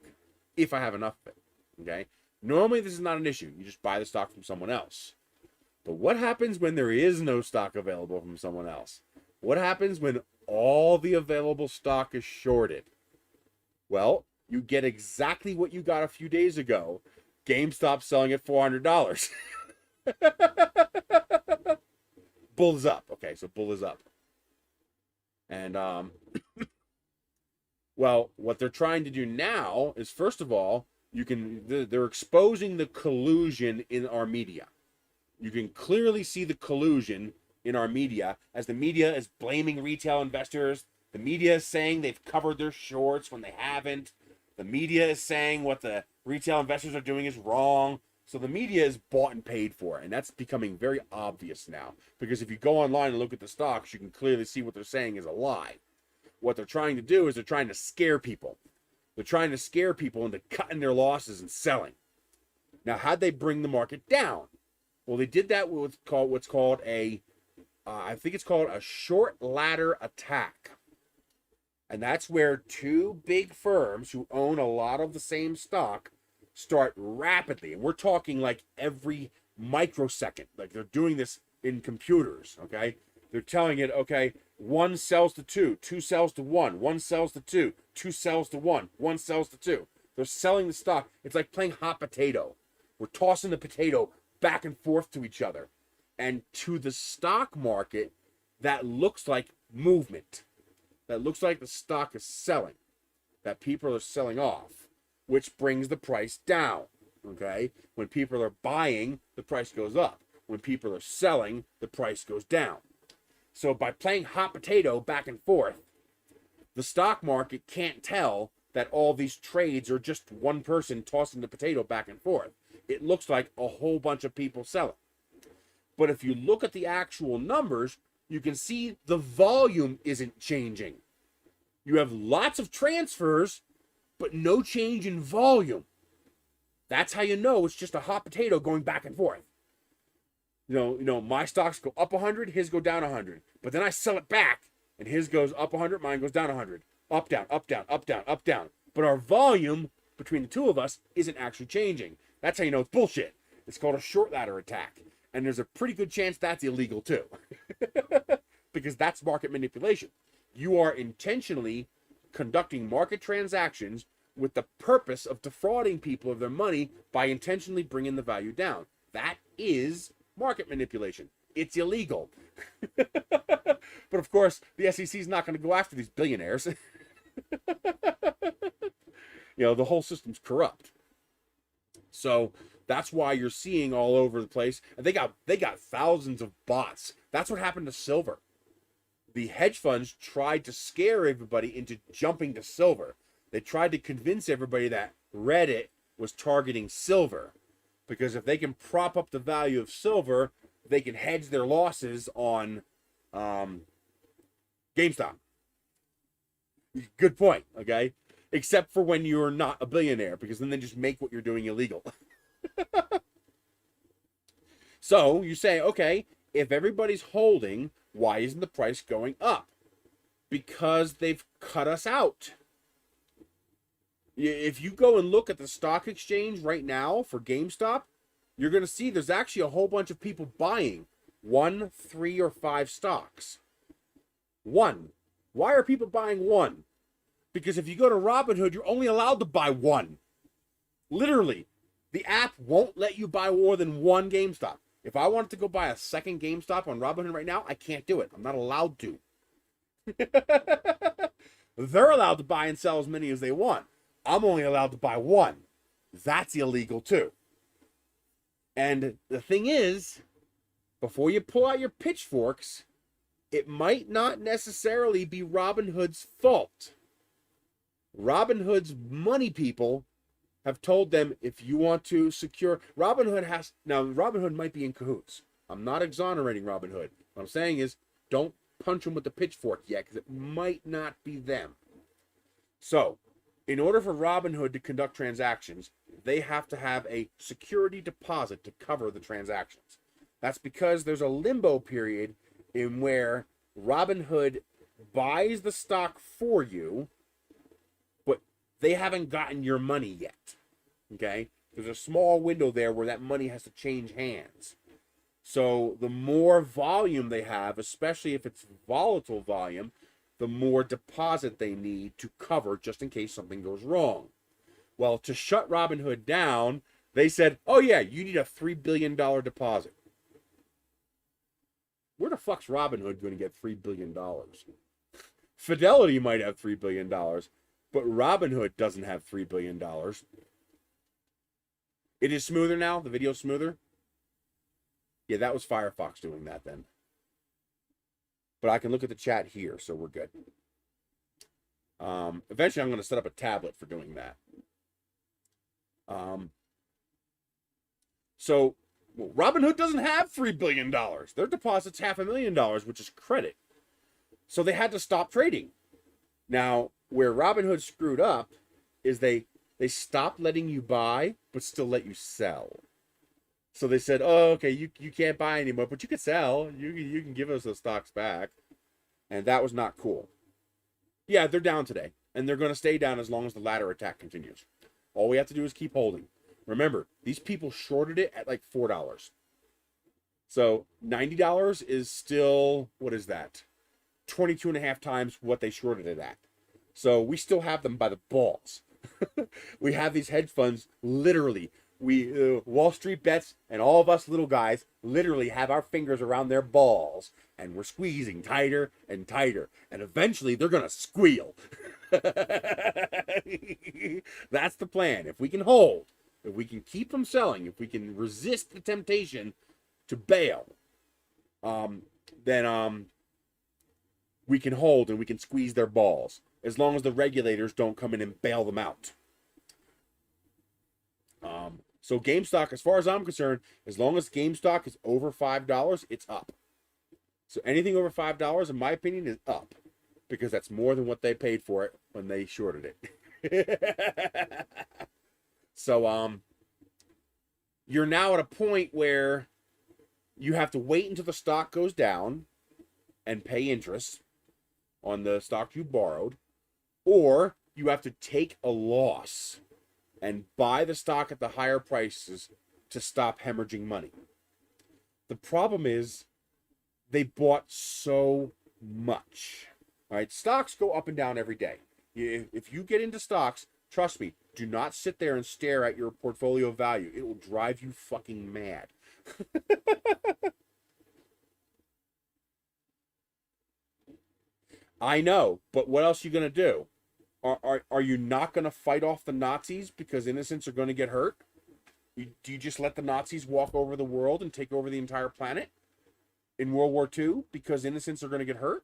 if I have enough of it. Okay? Normally, this is not an issue. You just buy the stock from someone else. But what happens when there is no stock available from someone else? What happens when all the available stock is shorted? Well, you get exactly what you got a few days ago. GameStop selling at $400. Bull is up. Okay, so bull is up. And, well, what they're trying to do now is, first of all, they're exposing the collusion in our media. You can clearly see the collusion in our media as the media is blaming retail investors. The media is saying they've covered their shorts when they haven't. The media is saying what the retail investors are doing is wrong. So the media is bought and paid for, and that's becoming very obvious now. Because if you go online and look at the stocks, you can clearly see what they're saying is a lie. What they're trying to do is they're trying to scare people. They're trying to scare people into cutting their losses and selling. Now, how'd they bring the market down? Well, they did that with what's called I think it's called a short ladder attack. And that's where two big firms who own a lot of the same stock start rapidly. And we're talking like every microsecond. Like they're doing this in computers, okay? They're telling it, okay, 1 sells to 2, 2 sells to 1, 1 sells to 2, 2 sells to 1, 1 sells to 2. They're selling the stock. It's like playing hot potato. We're tossing the potato back and forth to each other. And to the stock market, that looks like movement. That looks like the stock is selling. That people are selling off, which brings the price down, okay? When people are buying, the price goes up. When people are selling, the price goes down. So by playing hot potato back and forth, the stock market can't tell that all these trades are just one person tossing the potato back and forth. It looks like a whole bunch of people selling. But if you look at the actual numbers, you can see the volume isn't changing. You have lots of transfers, but no change in volume. That's how you know it's just a hot potato going back and forth. You know, my stocks go up 100, his go down 100. But then I sell it back, and his goes up 100, mine goes down 100. Up, down, up, down, up, down, up, down. But our volume between the two of us isn't actually changing. That's how you know it's bullshit. It's called a short ladder attack. And there's a pretty good chance that's illegal too. Because that's market manipulation. You are intentionally conducting market transactions with the purpose of defrauding people of their money by intentionally bringing the value down. That is market manipulation. It's illegal. But of course, the SEC is not going to go after these billionaires. You know, the whole system's corrupt. So that's why you're seeing all over the place. And they got thousands of bots. That's what happened to silver. The hedge funds tried to scare everybody into jumping to silver. They tried to convince everybody that Reddit was targeting silver. Because if they can prop up the value of silver, they can hedge their losses on GameStop. Good point, okay? Except for when you're not a billionaire, because then they just make what you're doing illegal. So you say, okay, if everybody's holding, why isn't the price going up? Because they've cut us out. If you go and look at the stock exchange right now for GameStop, you're going to see there's actually a whole bunch of people buying 1, 3, or 5 stocks. 1. Why are people buying 1? Because if you go to Robinhood, you're only allowed to buy 1. Literally. The app won't let you buy more than 1 GameStop. If I wanted to go buy a second GameStop on Robinhood right now, I can't do it. I'm not allowed to. They're allowed to buy and sell as many as they want. I'm only allowed to buy 1. That's illegal too. And the thing is, before you pull out your pitchforks, it might not necessarily be Robinhood's fault. Robinhood's money people have told them, if you want to secure, Robinhood might be in cahoots. I'm not exonerating Robinhood. What I'm saying is, don't punch them with the pitchfork yet, because it might not be them. So, in order for Robinhood to conduct transactions, they have to have a security deposit to cover the transactions. That's because there's a limbo period in where Robinhood buys the stock for you, but they haven't gotten your money yet. Okay? There's a small window there where that money has to change hands. So the more volume they have, especially if it's volatile volume, the more deposit they need to cover just in case something goes wrong. Well, to shut Robinhood down, they said, oh yeah, you need a $3 billion deposit. Where the fuck's Robinhood going to get $3 billion? Fidelity might have $3 billion, but Robinhood doesn't have $3 billion. It is smoother now? The video's smoother? Yeah, that was Firefox doing that then. But I can look at the chat here, so we're good. Eventually, I'm going to set up a tablet for doing that. So, Robinhood doesn't have $3 billion. Their deposit's $500,000, which is credit. So they had to stop trading. Now, where Robinhood screwed up is they stopped letting you buy, but still let you sell. So they said, oh, okay, you can't buy anymore, but you can sell. You can give us those stocks back. And that was not cool. Yeah, they're down today. And they're going to stay down as long as the ladder attack continues. All we have to do is keep holding. Remember, these people shorted it at like $4. So $90 is still, what is that? 22 and a half times what they shorted it at. So we still have them by the balls. We have these hedge funds literally. Wall Street bets and all of us little guys literally have our fingers around their balls and we're squeezing tighter and tighter. And eventually they're going to squeal. That's the plan. If we can hold, if we can keep them selling, if we can resist the temptation to bail, then we can hold and we can squeeze their balls. As long as the regulators don't come in and bail them out. So GameStop, as far as I'm concerned, as long as GameStop is over $5, it's up. So anything over $5, in my opinion, is up. Because that's more than what they paid for it when they shorted it. So, you're now at a point where you have to wait until the stock goes down and pay interest on the stock you borrowed, or you have to take a loss and buy the stock at the higher prices to stop hemorrhaging money. The problem is they bought so much. All right, stocks go up and down every day. If you get into stocks, trust me, do not sit there and stare at your portfolio value. It will drive you fucking mad. I know, but what else are you going to do? Are you not going to fight off the Nazis because innocents are going to get hurt? Do you just let the Nazis walk over the world and take over the entire planet in World War II because innocents are going to get hurt?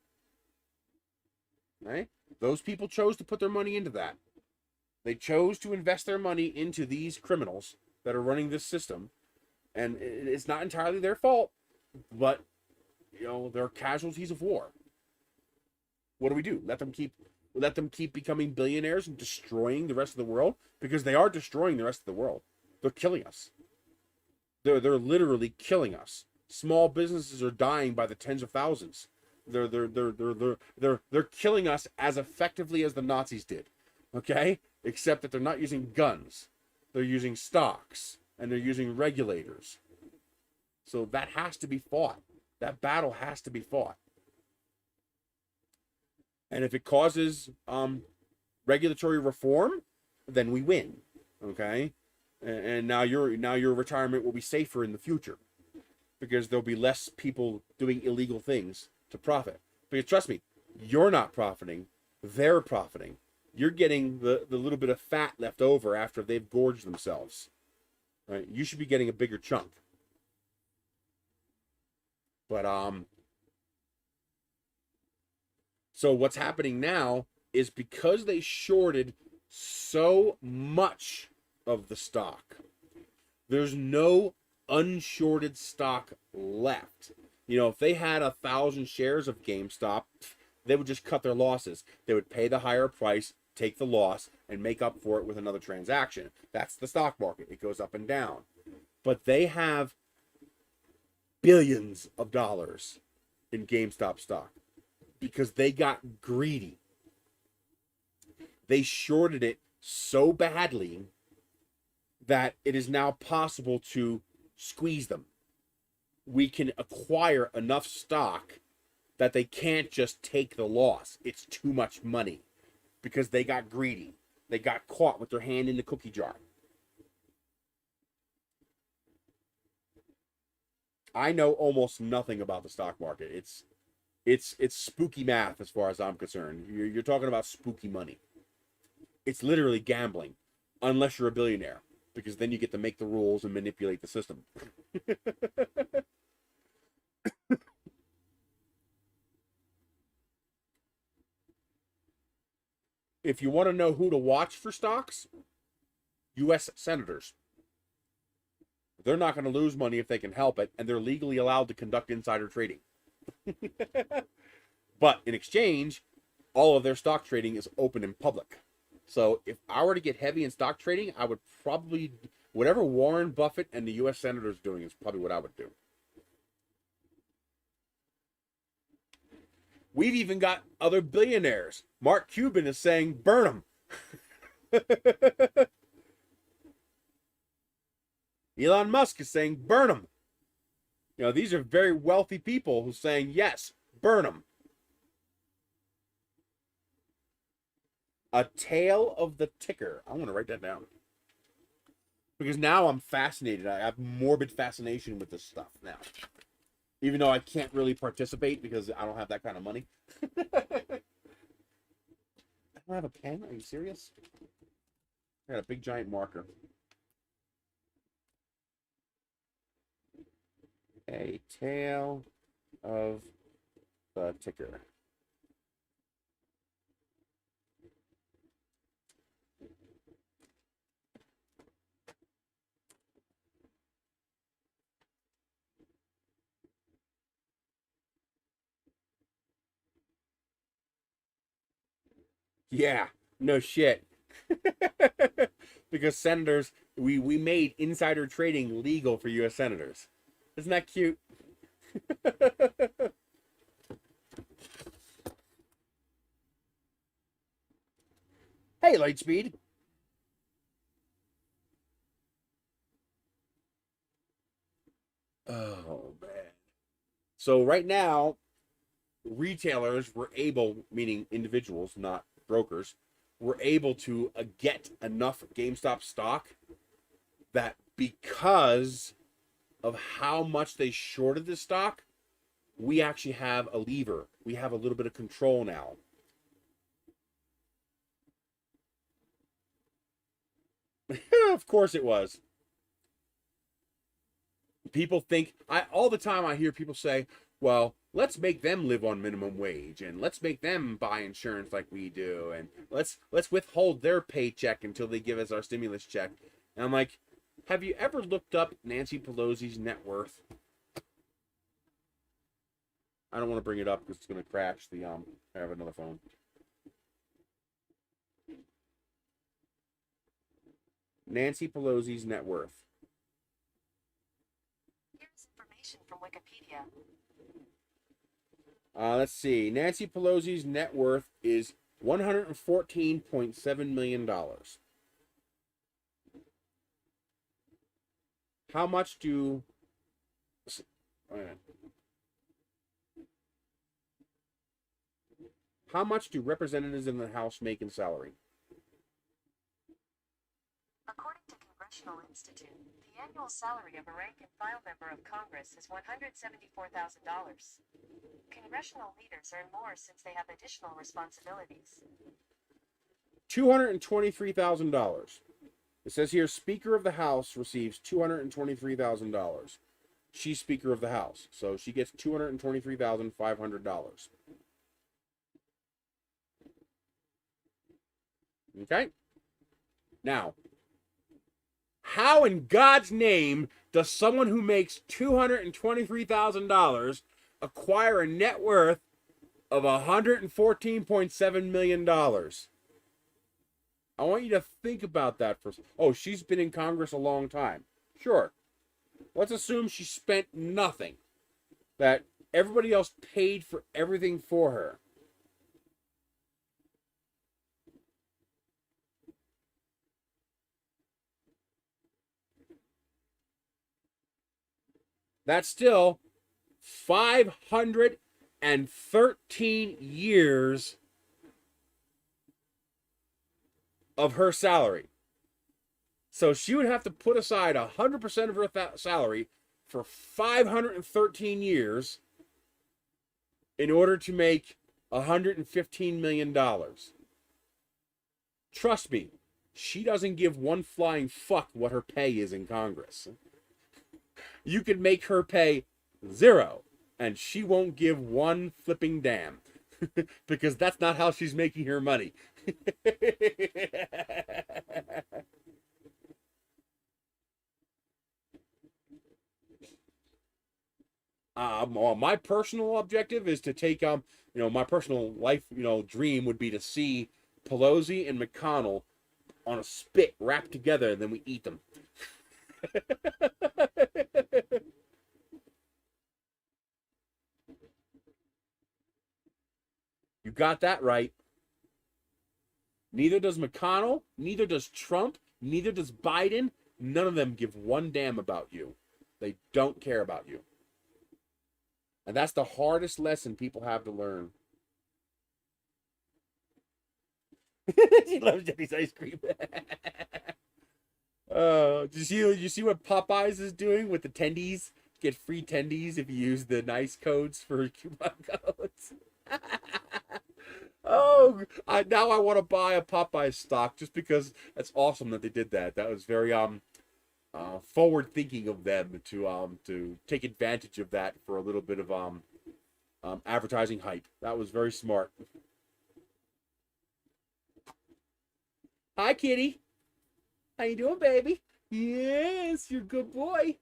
Right? Those people chose to put their money into that. They chose to invest their money into these criminals that are running this system. And it's not entirely their fault, but, you know, they're casualties of war. What do? Let them keep becoming billionaires and destroying the rest of the world? Because they are destroying the rest of the world. They're killing us. They're literally killing us. Small businesses are dying by the tens of thousands. They're killing us as effectively as the Nazis did. Okay? Except that they're not using guns. They're using stocks. And they're using regulators. So that has to be fought. That battle has to be fought. And if it causes regulatory reform, then we win. Okay? And now your retirement will be safer in the future. Because there'll be less people doing illegal things to profit. Because trust me, you're not profiting. They're profiting. You're getting the little bit of fat left over after they've gorged themselves. Right? You should be getting a bigger chunk. But So what's happening now is because they shorted so much of the stock, there's no unshorted stock left. You know, if they had 1,000 shares of GameStop, they would just cut their losses. They would pay the higher price, take the loss, and make up for it with another transaction. That's the stock market. It goes up and down. But they have billions of dollars in GameStop stock because they got greedy. They shorted it so badly that it is now possible to squeeze them. We can acquire enough stock that they can't just take the loss. It's too much money because they got greedy. They got caught with their hand in the cookie jar. I know almost nothing about the stock market. It's spooky math as far as I'm concerned. You're talking about spooky money. It's literally gambling, unless you're a billionaire, because then you get to make the rules and manipulate the system. If you want to know who to watch for stocks, U.S. senators. They're not going to lose money if they can help it, and they're legally allowed to conduct insider trading. But in exchange, all of their stock trading is open in public. So if I were to get heavy in stock trading, I would probably, whatever Warren Buffett and the U.S. senators doing is probably what I would do. We've even got other billionaires. Mark Cuban is saying, burn them. Elon Musk is saying, burn them. You know, these are very wealthy people who are saying, yes, burn them. A tale of the ticker. I want to write that down. Because now I'm fascinated. I have morbid fascination with this stuff now. Even though I can't really participate because I don't have that kind of money. I don't have a pen? Are you serious? I got a big giant marker. A tale of the ticker. Yeah, no shit. Because senators, we made insider trading legal for U.S. senators. Isn't that cute? Hey, Lightspeed. Oh, man. So right now, retailers were able, meaning individuals, not brokers, were able to get enough GameStop stock that because of how much they shorted the stock, we actually have a lever. We have a little bit of control now. Of course it was. People think, all the time I hear people say, well, let's make them live on minimum wage and let's make them buy insurance like we do and let's withhold their paycheck until they give us our stimulus check. And I'm like, have you ever looked up Nancy Pelosi's net worth? I don't want to bring it up because it's going to crash the I have another phone. Nancy Pelosi's net worth. Here's information from Wikipedia. Let's see. Nancy Pelosi's net worth is $114.7 million. How much do... How much do representatives in the House make in salary? According to Congressional Institute, the annual salary of a rank-and-file member of Congress is $174,000. Congressional leaders earn more since they have additional responsibilities. $223,000. It says here, Speaker of the House receives $223,000. She's Speaker of the House, so she gets $223,500. Okay? Now, how in God's name does someone who makes $223,000 acquire a net worth of $114.7 million? I want you to think about that for. Oh, she's been in Congress a long time. Sure. Let's assume she spent nothing. That everybody else paid for everything for her. That's still 513 years of her salary. So she would have to put aside 100% of her salary for 513 years in order to make $115 million. Trust me, she doesn't give one flying fuck what her pay is in Congress. You could make her pay zero, and she won't give one flipping damn. Because that's not how she's making her money. My personal objective is to take my personal life dream would be to see Pelosi and McConnell on a spit wrapped together, and then we eat them. You got that right. Neither does McConnell, neither does Trump, neither does Biden. None of them give one damn about you. They don't care about you. And that's the hardest lesson people have to learn. She loves Jenny's ice cream. Did you see what Popeyes is doing with the tendies? Get free tendies if you use the nice codes for coupon codes. Now I want to buy a Popeyes stock just because that's awesome that they did that. That was very forward thinking of them to take advantage of that for a little bit of advertising hype. That was very smart. Hi, kitty. How you doing, baby? Yes, you're a good boy.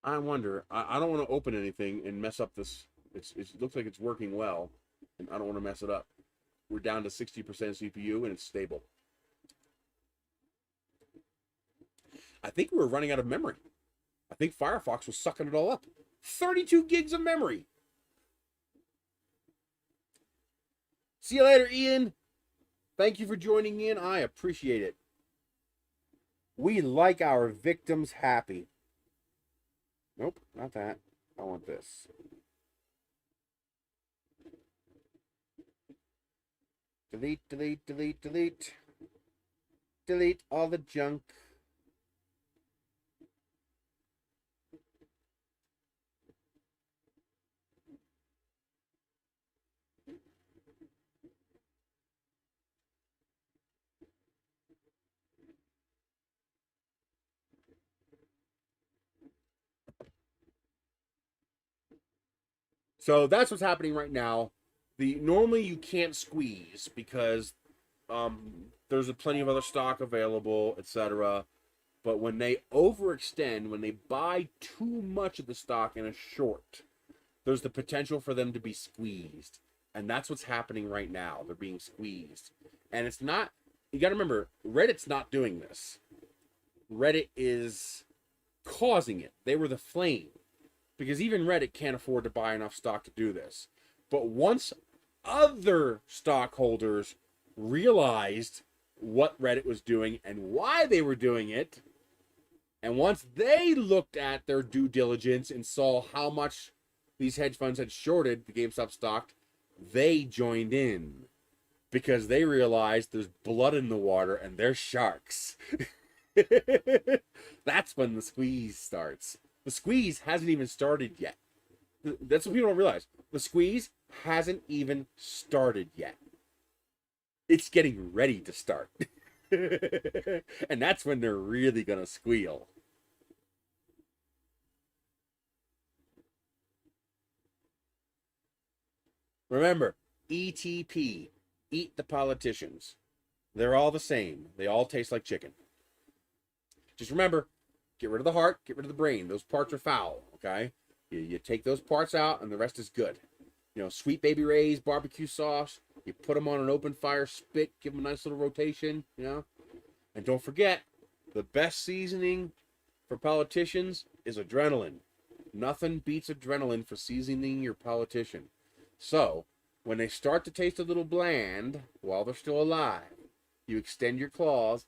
I wonder. I don't want to open anything and mess up this. It looks like it's working well, and I don't want to mess it up. We're down to 60% CPU, and it's stable. I think we were running out of memory. I think Firefox was sucking it all up. 32 gigs of memory. See you later, Ian. Thank you for joining in. I appreciate it. We like our victims happy. Nope, not that. I want this. Delete, delete, delete, delete. Delete all the junk. So that's what's happening right now. Normally you can't squeeze because there's plenty of other stock available, etc. But when they overextend, when they buy too much of the stock in a short, there's the potential for them to be squeezed. And that's what's happening right now. They're being squeezed. And it's not, you got to remember, Reddit's not doing this. Reddit is causing it. They were the flame. Because even Reddit can't afford to buy enough stock to do this. But once other stockholders realized what Reddit was doing and why they were doing it, and once they looked at their due diligence and saw how much these hedge funds had shorted the GameStop stock, they joined in. Because they realized there's blood in the water and they're sharks. That's when the squeeze starts. The squeeze hasn't even started yet. That's what people don't realize. The squeeze hasn't even started yet. It's getting ready to start. And that's when they're really going to squeal. Remember, ETP, eat the politicians. They're all the same. They all taste like chicken. Just remember, get rid of the heart, get rid of the brain. Those parts are foul, okay? You take those parts out and the rest is good. You know, Sweet Baby Ray's barbecue sauce, you put them on an open fire spit, give them a nice little rotation, you know? And don't forget, the best seasoning for politicians is adrenaline. Nothing beats adrenaline for seasoning your politician. So, when they start to taste a little bland while they're still alive, you extend your claws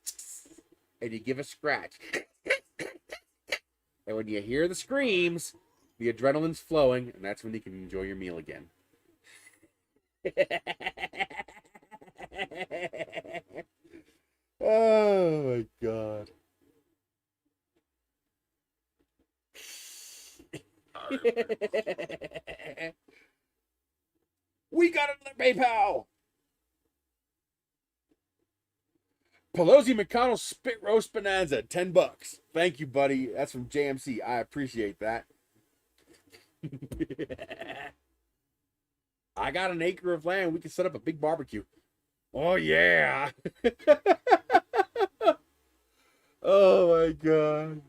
and you give a scratch. And when you hear the screams, the adrenaline's flowing, and that's when you can enjoy your meal again. Oh my God. We got another PayPal. Pelosi McConnell spit roast bonanza, $10. Thank you, buddy. That's from JMC. I appreciate that. I got an acre of land. We can set up a big barbecue. Oh yeah. Oh my God.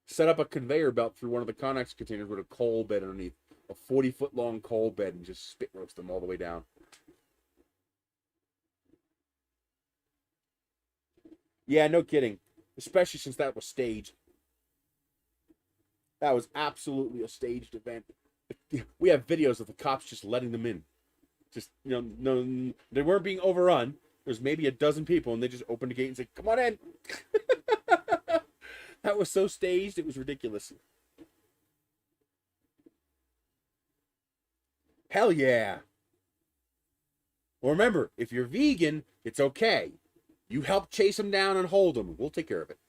Set up a conveyor belt through one of the Connex containers with a coal bed underneath. A 40-foot long coal bed and just spit roast them all the way down. Yeah, no kidding. Especially since that was staged. That was absolutely a staged event. We have videos of the cops just letting them in. Just, you know, no, they weren't being overrun. There's maybe a dozen people, and they just opened the gate and said, "Come on in." That was so staged, it was ridiculous. Hell yeah. Well, remember, if you're vegan, it's okay. You help chase them down and hold them. We'll take care of it.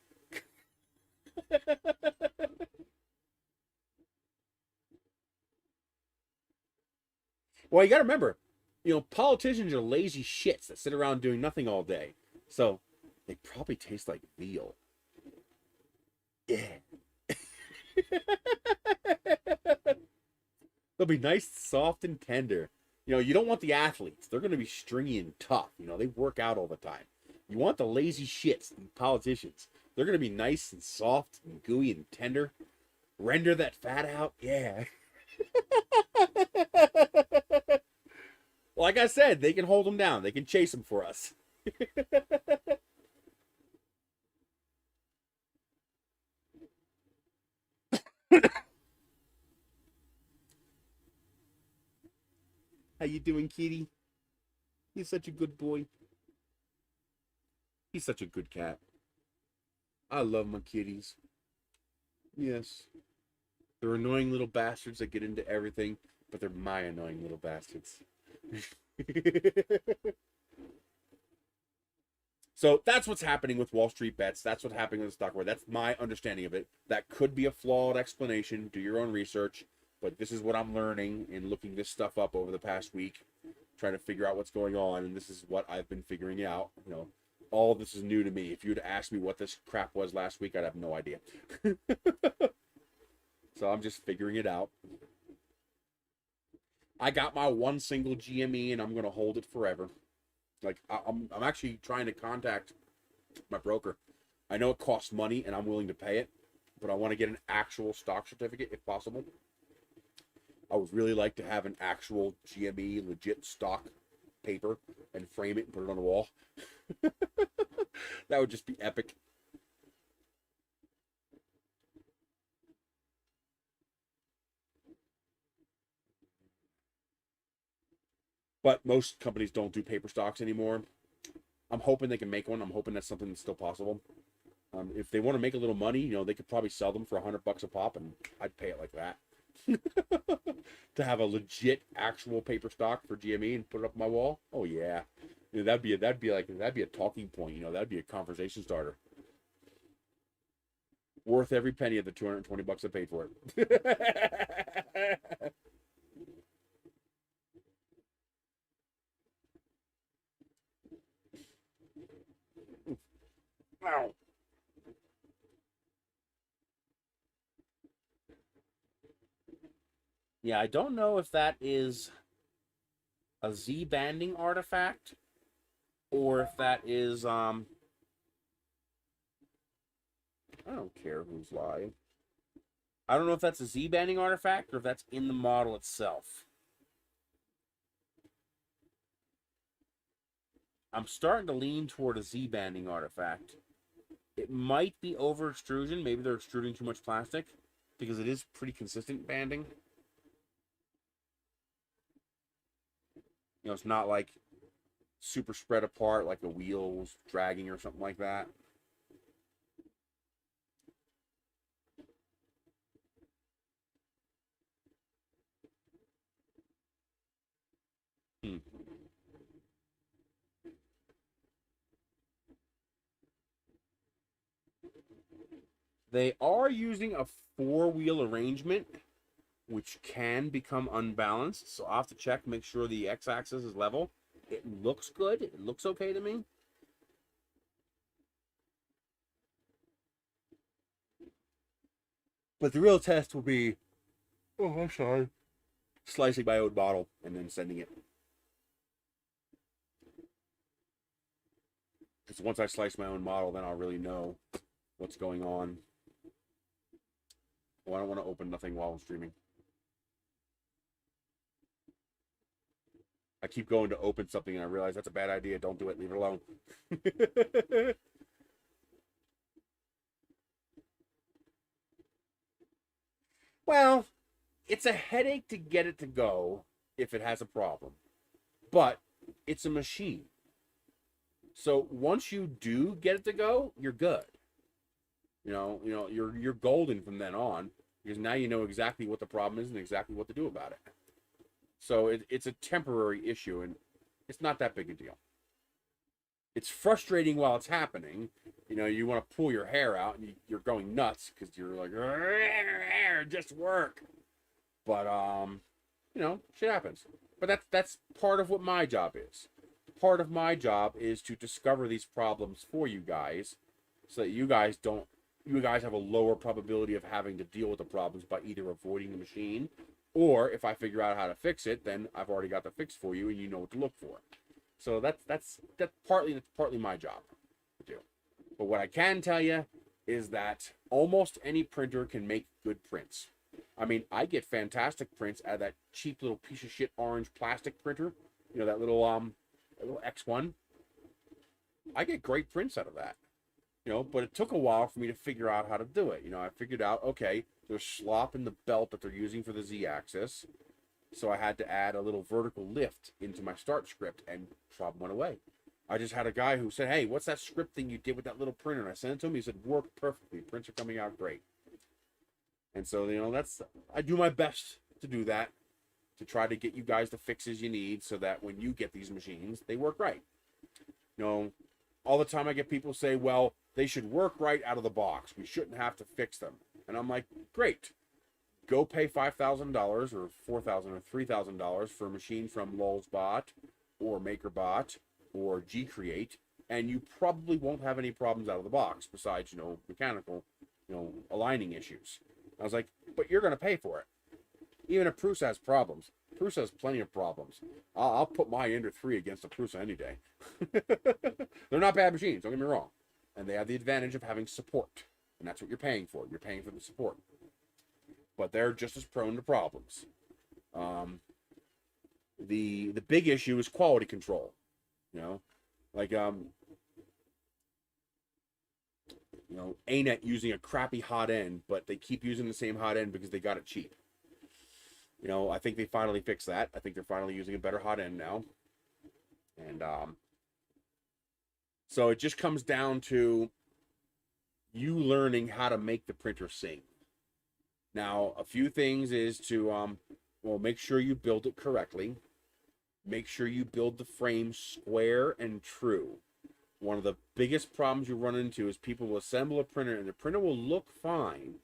Well, you got to remember, you know, politicians are lazy shits that sit around doing nothing all day. So they probably taste like veal. Yeah. They'll be nice, soft, and tender. You know, you don't want the athletes. They're going to be stringy and tough. You know, they work out all the time. You want the lazy shits, the politicians. They're going to be nice and soft and gooey and tender. Render that fat out. Yeah. Like I said, they can hold them down. They can chase them for us. How you doing, kitty? He's such a good boy. He's such a good cat. I love my kitties. Yes. They're annoying little bastards that get into everything, but they're my annoying little bastards. So that's what's happening with Wall Street bets. That's what's happening with the stock market. That's my understanding of it. That could be a flawed explanation. Do your own research. But this is what I'm learning in looking this stuff up over the past week, trying to figure out what's going on. And this is what I've been figuring out. You know, all of this is new to me. If you'd asked me what this crap was last week, I'd have no idea. So I'm just figuring it out. I got my one single GME and I'm going to hold it forever. Like, I'm actually trying to contact my broker. I know it costs money and I'm willing to pay it, but I want to get an actual stock certificate if possible. I would really like to have an actual GME legit stock paper and frame it and put it on the wall. That would just be epic. But most companies don't do paper stocks anymore. I'm hoping they can make one. I'm hoping that's something that's still possible. If they want to make a little money, you know, they could probably sell them for $100 a pop, and I'd pay it like that. To have a legit actual paper stock for GME and put it up on my wall. Oh yeah, you know, that'd be a talking point. You know, that'd be a conversation starter. Worth every penny of the $220 I paid for it. Ow. Yeah, I don't know if that is a Z banding artifact or if that is I don't care who's live. I don't know if that's a Z banding artifact or if that's in the model itself. I'm starting to lean toward a Z banding artifact. It might be over extrusion. Maybe they're extruding too much plastic because it is pretty consistent banding. You know, it's not like super spread apart like the wheels dragging or something like that. Hmm. They are using a four-wheel arrangement, which can become unbalanced. So I'll have to check, make sure the x-axis is level. It looks good. It looks okay to me. But the real test will be, oh, I'm sorry, slicing my own bottle and then sending it. Because once I slice my own model, then I'll really know what's going on. Well, I don't want to open nothing while I'm streaming. I keep going to open something and I realize that's a bad idea. Don't do it. Leave it alone. Well, it's a headache to get it to go if it has a problem. But it's a machine. So once you do get it to go, you're good. You're golden from then on because now you know exactly what the problem is and exactly what to do about it. So it's a temporary issue and it's not that big a deal. It's frustrating while it's happening. You know, you want to pull your hair out and you're going nuts because you're like, just work. But shit happens. But that's part of what my job is. Part of my job is to discover these problems for you guys so that you guys have a lower probability of having to deal with the problems by either avoiding the machine, or if I figure out how to fix it, then I've already got the fix for you and you know what to look for. So that's partly my job to do. But what I can tell you is that almost any printer can make good prints. I mean, I get fantastic prints out of that cheap little piece of shit orange plastic printer. You know, that little X1. I get great prints out of that. You know, but it took a while for me to figure out how to do it. You know, I figured out, okay, there's slop in the belt that they're using for the Z-axis. So I had to add a little vertical lift into my start script and problem went away. I just had a guy who said, hey, what's that script thing you did with that little printer? And I sent it to him. He said, worked perfectly. Prints are coming out great. And so, you know, I do my best to do that, to try to get you guys the fixes you need so that when you get these machines, they work right. You know, all the time I get people say, well, they should work right out of the box. We shouldn't have to fix them. And I'm like, great. Go pay $5,000 or $4,000 or $3,000 for a machine from Lulzbot or MakerBot or Gcreate, and you probably won't have any problems out of the box besides, you know, mechanical, you know, aligning issues. I was like, but you're going to pay for it. Even if Prusa has problems, Prusa has plenty of problems. I'll put my Ender 3 against a Prusa any day. They're not bad machines, don't get me wrong. And they have the advantage of having support. And that's what you're paying for. You're paying for the support. But they're just as prone to problems. The big issue is quality control. You know, like ANET using a crappy hot end, but they keep using the same hot end because they got it cheap. You know, I think they finally fixed that. I think they're finally using a better hot end now. And so it just comes down to you learning how to make the printer sing. Now, a few things is to, make sure you build it correctly. Make sure you build the frame square and true. One of the biggest problems you run into is people will assemble a printer and the printer will look fine,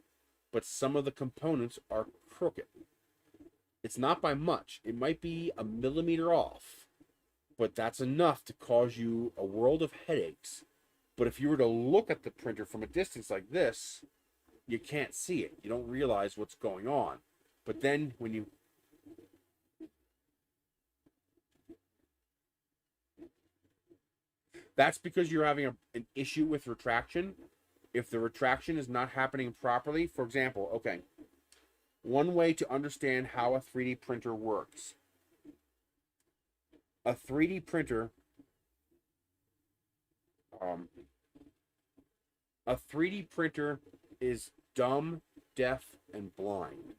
but some of the components are crooked. It's not by much. It might be a millimeter off, but that's enough to cause you a world of headaches. But if you were to look at the printer from a distance like this, you can't see it. You don't realize what's going on. But then when you That's because you're having an issue with retraction. If the retraction is not happening properly, for example, okay, one way to understand how a 3D printer works. A 3D printer, a 3D printer is dumb, deaf, and blind.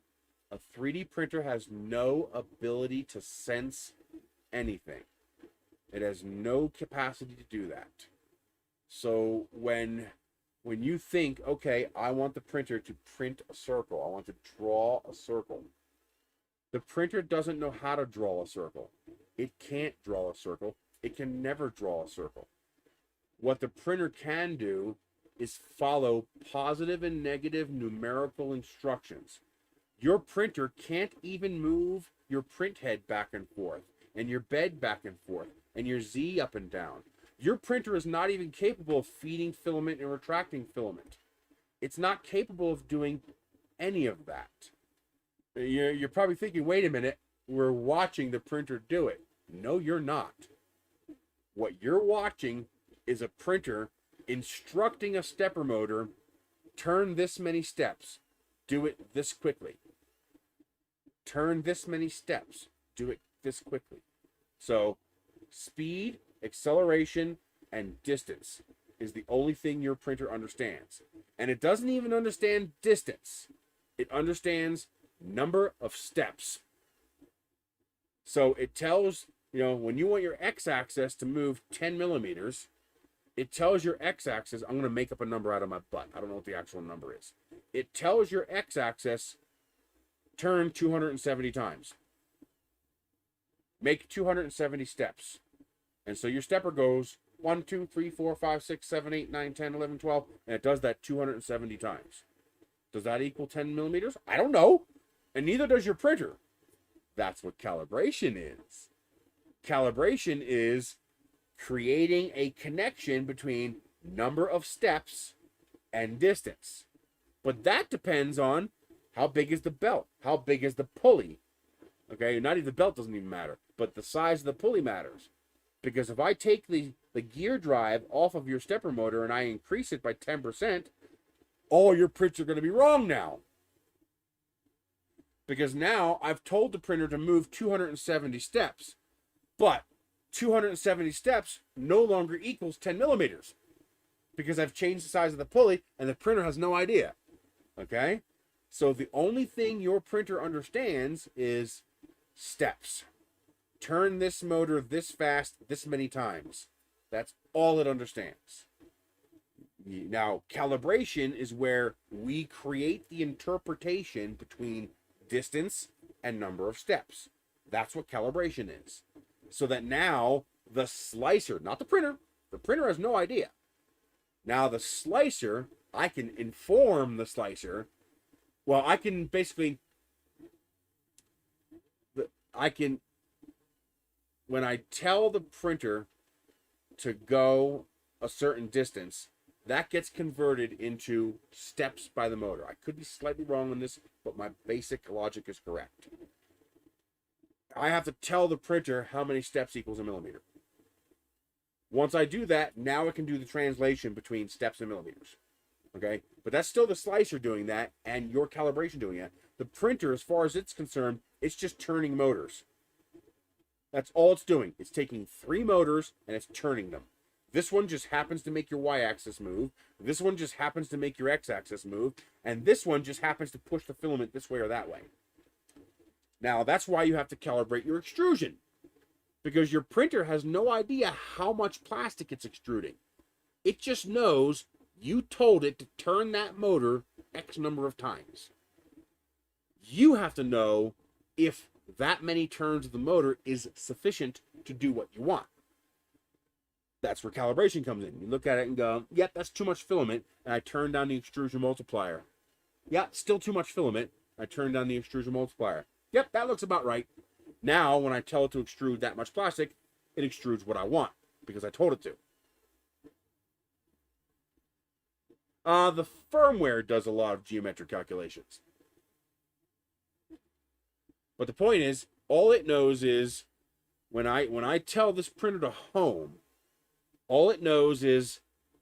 A 3D printer has no ability to sense anything. It has no capacity to do that. So when you think, okay, I want the printer to print a circle, I want to draw a circle, the printer doesn't know how to draw a circle. It can't draw a circle. It can never draw a circle. What the printer can do is follow positive and negative numerical instructions. Your printer can't even move your print head back and forth, and your bed back and forth, and your Z up and down. Your printer is not even capable of feeding filament and retracting filament. It's not capable of doing any of that. You're probably thinking, wait a minute, we're watching the printer do it. No, you're not. What you're watching is a printer instructing a stepper motor, turn this many steps, do it this quickly. Turn this many steps, do it this quickly. So speed, acceleration, and distance is the only thing your printer understands. And it doesn't even understand distance. It understands number of steps. So it tells, when you want your x-axis to move 10 millimeters, it tells your x-axis, I'm going to make up a number out of my butt. I don't know what the actual number is. It tells your x-axis, turn 270 times. Make 270 steps. And so your stepper goes 1, 2, 3, 4, 5, 6, 7, 8, 9, 10, 11, 12, and it does that 270 times. Does that equal 10 millimeters? I don't know. And neither does your printer. That's what calibration is. Calibration is creating a connection between number of steps and distance. But that depends on how big is the belt, how big is the pulley. Okay, not even the belt doesn't even matter, but the size of the pulley matters. Because if I take the gear drive off of your stepper motor and I increase it by 10%, all your prints are going to be wrong now. Because now I've told the printer to move 270 steps, but 270 steps no longer equals 10 millimeters because I've changed the size of the pulley and the printer has no idea. Okay? So the only thing your printer understands is steps. Turn this motor this fast, this many times. That's all it understands. Now, calibration is where we create the interpretation between distance and number of steps. That's what calibration is. So that now the slicer, not the printer has no idea. Now the slicer, I can inform the slicer. Well, I can basically, when I tell the printer to go a certain distance, that gets converted into steps by the motor. I could be slightly wrong on this, but my basic logic is correct. I have to tell the printer how many steps equals a millimeter. Once I do that, now I can do the translation between steps and millimeters. Okay? But that's still the slicer doing that and your calibration doing that. The printer, as far as it's concerned, it's just turning motors. That's all it's doing. It's taking 3 motors and it's turning them. This one just happens to make your y-axis move. This one just happens to make your x-axis move. And this one just happens to push the filament this way or that way. Now, that's why you have to calibrate your extrusion. Because your printer has no idea how much plastic it's extruding. It just knows you told it to turn that motor X number of times. You have to know if that many turns of the motor is sufficient to do what you want. That's where calibration comes in. You look at it and go, yep, that's too much filament, and I turn down the extrusion multiplier. Yeah, still too much filament. I turn down the extrusion multiplier. Yep, that looks about right. Now, when I tell it to extrude that much plastic, it extrudes what I want, because I told it to. The firmware does a lot of geometric calculations. But the point is, all it knows is, when I tell this printer to home, All it knows is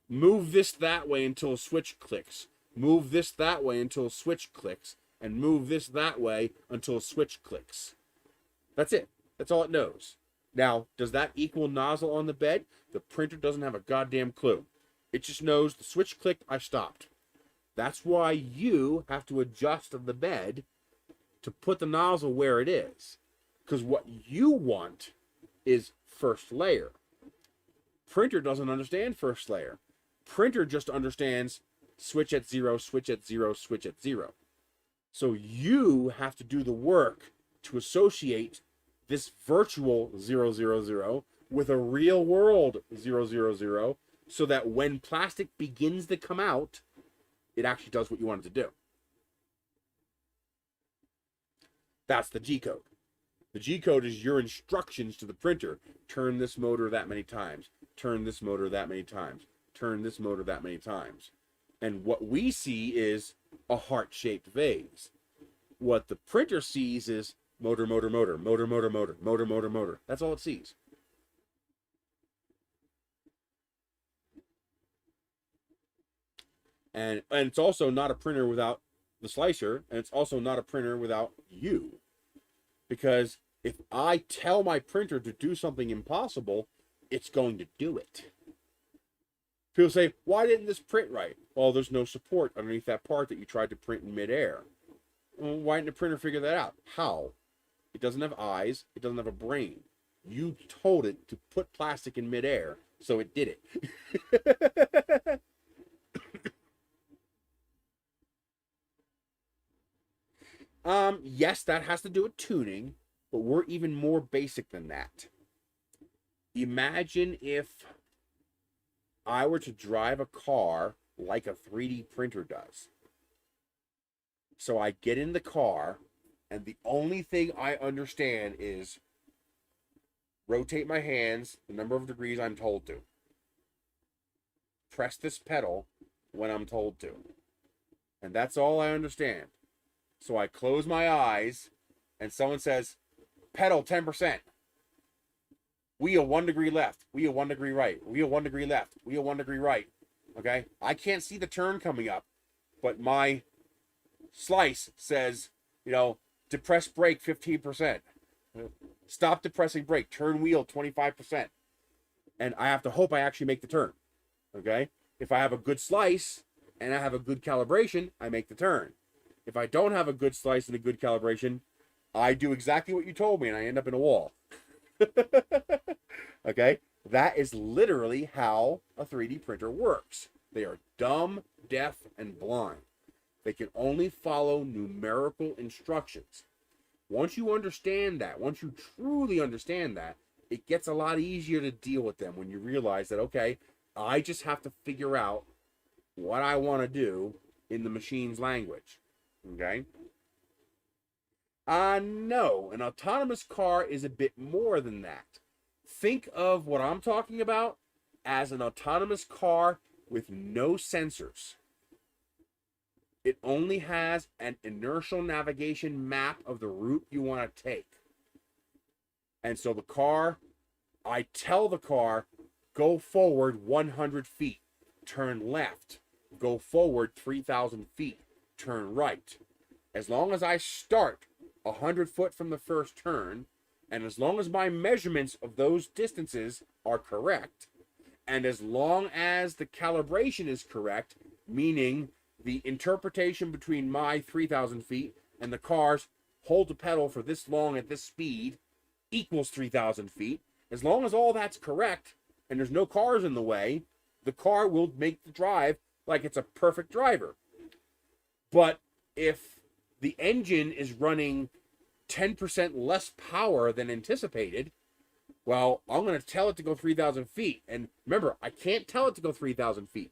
move this that way until a switch clicks. Move this that way until a switch clicks. And move this that way until a switch clicks. That's it. That's all it knows. Now, does that equal nozzle on the bed? The printer doesn't have a goddamn clue. It just knows the switch clicked, I stopped. That's why you have to adjust the bed to put the nozzle where it is. Because what you want is first layer. Printer doesn't understand first layer. Printer just understands switch at 0, switch at 0, switch at 0. So you have to do the work to associate this virtual 000 with a real world 000 so that when plastic begins to come out, it actually does what you want it to do. That's the G code. The G code is your instructions to the printer. Turn this motor that many times. Turn this motor that many times. Turn this motor that many times. And what we see is a heart-shaped vase. What the printer sees is motor, motor, motor, motor, motor, motor, motor, motor, motor. That's all it sees. And it's also not a printer without the slicer, and it's also not a printer without you. Because if I tell my printer to do something impossible, it's going to do it. People say, why didn't this print right? Well, there's no support underneath that part that you tried to print in midair. Well, why didn't the printer figure that out? How? It doesn't have eyes. It doesn't have a brain. You told it to put plastic in midair, so it did it. Yes, that has to do with tuning, but we're even more basic than that. Imagine if I were to drive a car like a 3D printer does. So I get in the car, and the only thing I understand is rotate my hands the number of degrees I'm told to. Press this pedal when I'm told to. And that's all I understand. So I close my eyes, and someone says, pedal 10%. Wheel 1 degree left. Wheel 1 degree right. Wheel 1 degree left. Wheel 1 degree right. Okay? I can't see the turn coming up, but my slice says, depress brake 15%. Stop depressing brake. Turn wheel 25%. And I have to hope I actually make the turn. Okay? If I have a good slice and I have a good calibration, I make the turn. If I don't have a good slice and a good calibration, I do exactly what you told me and I end up in a wall. Okay? That is literally how a 3D printer works. They are dumb, deaf, and blind. They can only follow numerical instructions. Once you understand that, once you truly understand that, it gets a lot easier to deal with them when you realize that, okay, I just have to figure out what I want to do in the machine's language. Okay? No, an autonomous car is a bit more than that. Think of what I'm talking about as an autonomous car with no sensors. It only has an inertial navigation map of the route you want to take. And so the car, I tell the car, go forward 100 feet, turn left, go forward 3,000 feet, turn right. As long as I start 100 foot from the first turn, and as long as my measurements of those distances are correct, and as long as the calibration is correct, meaning the interpretation between my 3,000 feet and the car's hold the pedal for this long at this speed equals 3,000 feet, as long as all that's correct and there's no cars in the way, the car will make the drive like it's a perfect driver. But if the engine is running 10% less power than anticipated, well, I'm going to tell it to go 3,000 feet. And remember, I can't tell it to go 3,000 feet.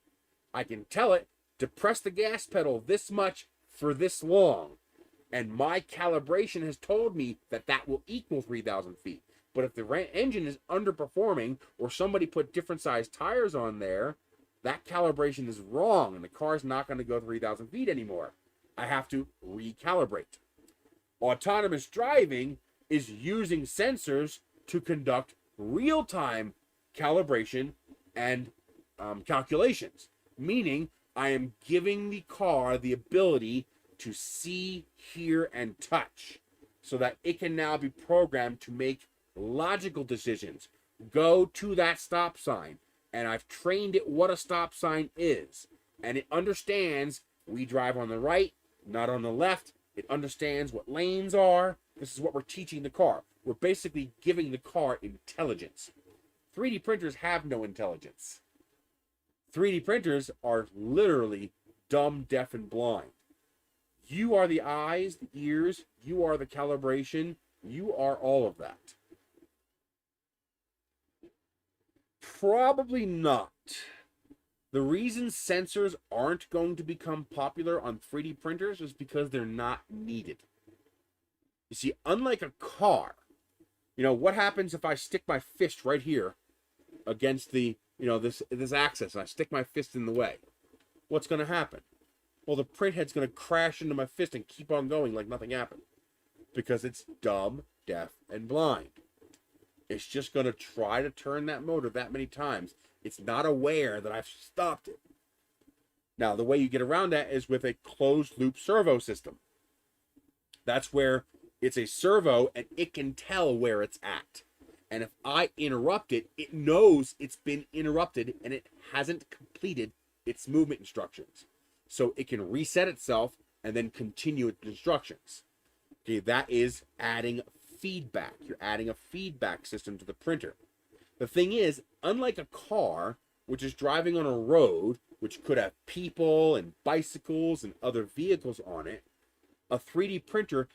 I can tell it to press the gas pedal this much for this long. And my calibration has told me that that will equal 3,000 feet. But if the engine is underperforming or somebody put different sized tires on there, that calibration is wrong and the car's not going to go 3,000 feet anymore. I have to recalibrate. Autonomous driving is using sensors to conduct real-time calibration and calculations, meaning I am giving the car the ability to see, hear, and touch so that it can now be programmed to make logical decisions. Go to that stop sign, and I've trained it what a stop sign is, and it understands we drive on the right, not on the left. It understands what lanes are. This is what we're teaching the car. We're basically giving the car intelligence. 3D printers have no intelligence. 3D printers are literally dumb, deaf, and blind. You are the eyes, the ears, you are the calibration, you are all of that. Probably not. The reason sensors aren't going to become popular on 3D printers is because they're not needed. You see, unlike a car, what happens if I stick my fist right here against the, this axis, and I stick my fist in the way? What's going to happen? Well, the print head's going to crash into my fist and keep on going like nothing happened, because it's dumb, deaf, and blind. It's just going to try to turn that motor that many times. It's not aware that I've stopped it. Now, the way you get around that is with a closed loop servo system. That's where it's a servo and it can tell where it's at. And if I interrupt it, it knows it's been interrupted and it hasn't completed its movement instructions. So it can reset itself and then continue its instructions. Okay, that is adding feedback. You're adding a feedback system to the printer. The thing is, unlike a car, which is driving on a road, which could have people and bicycles and other vehicles on it, a 3D printer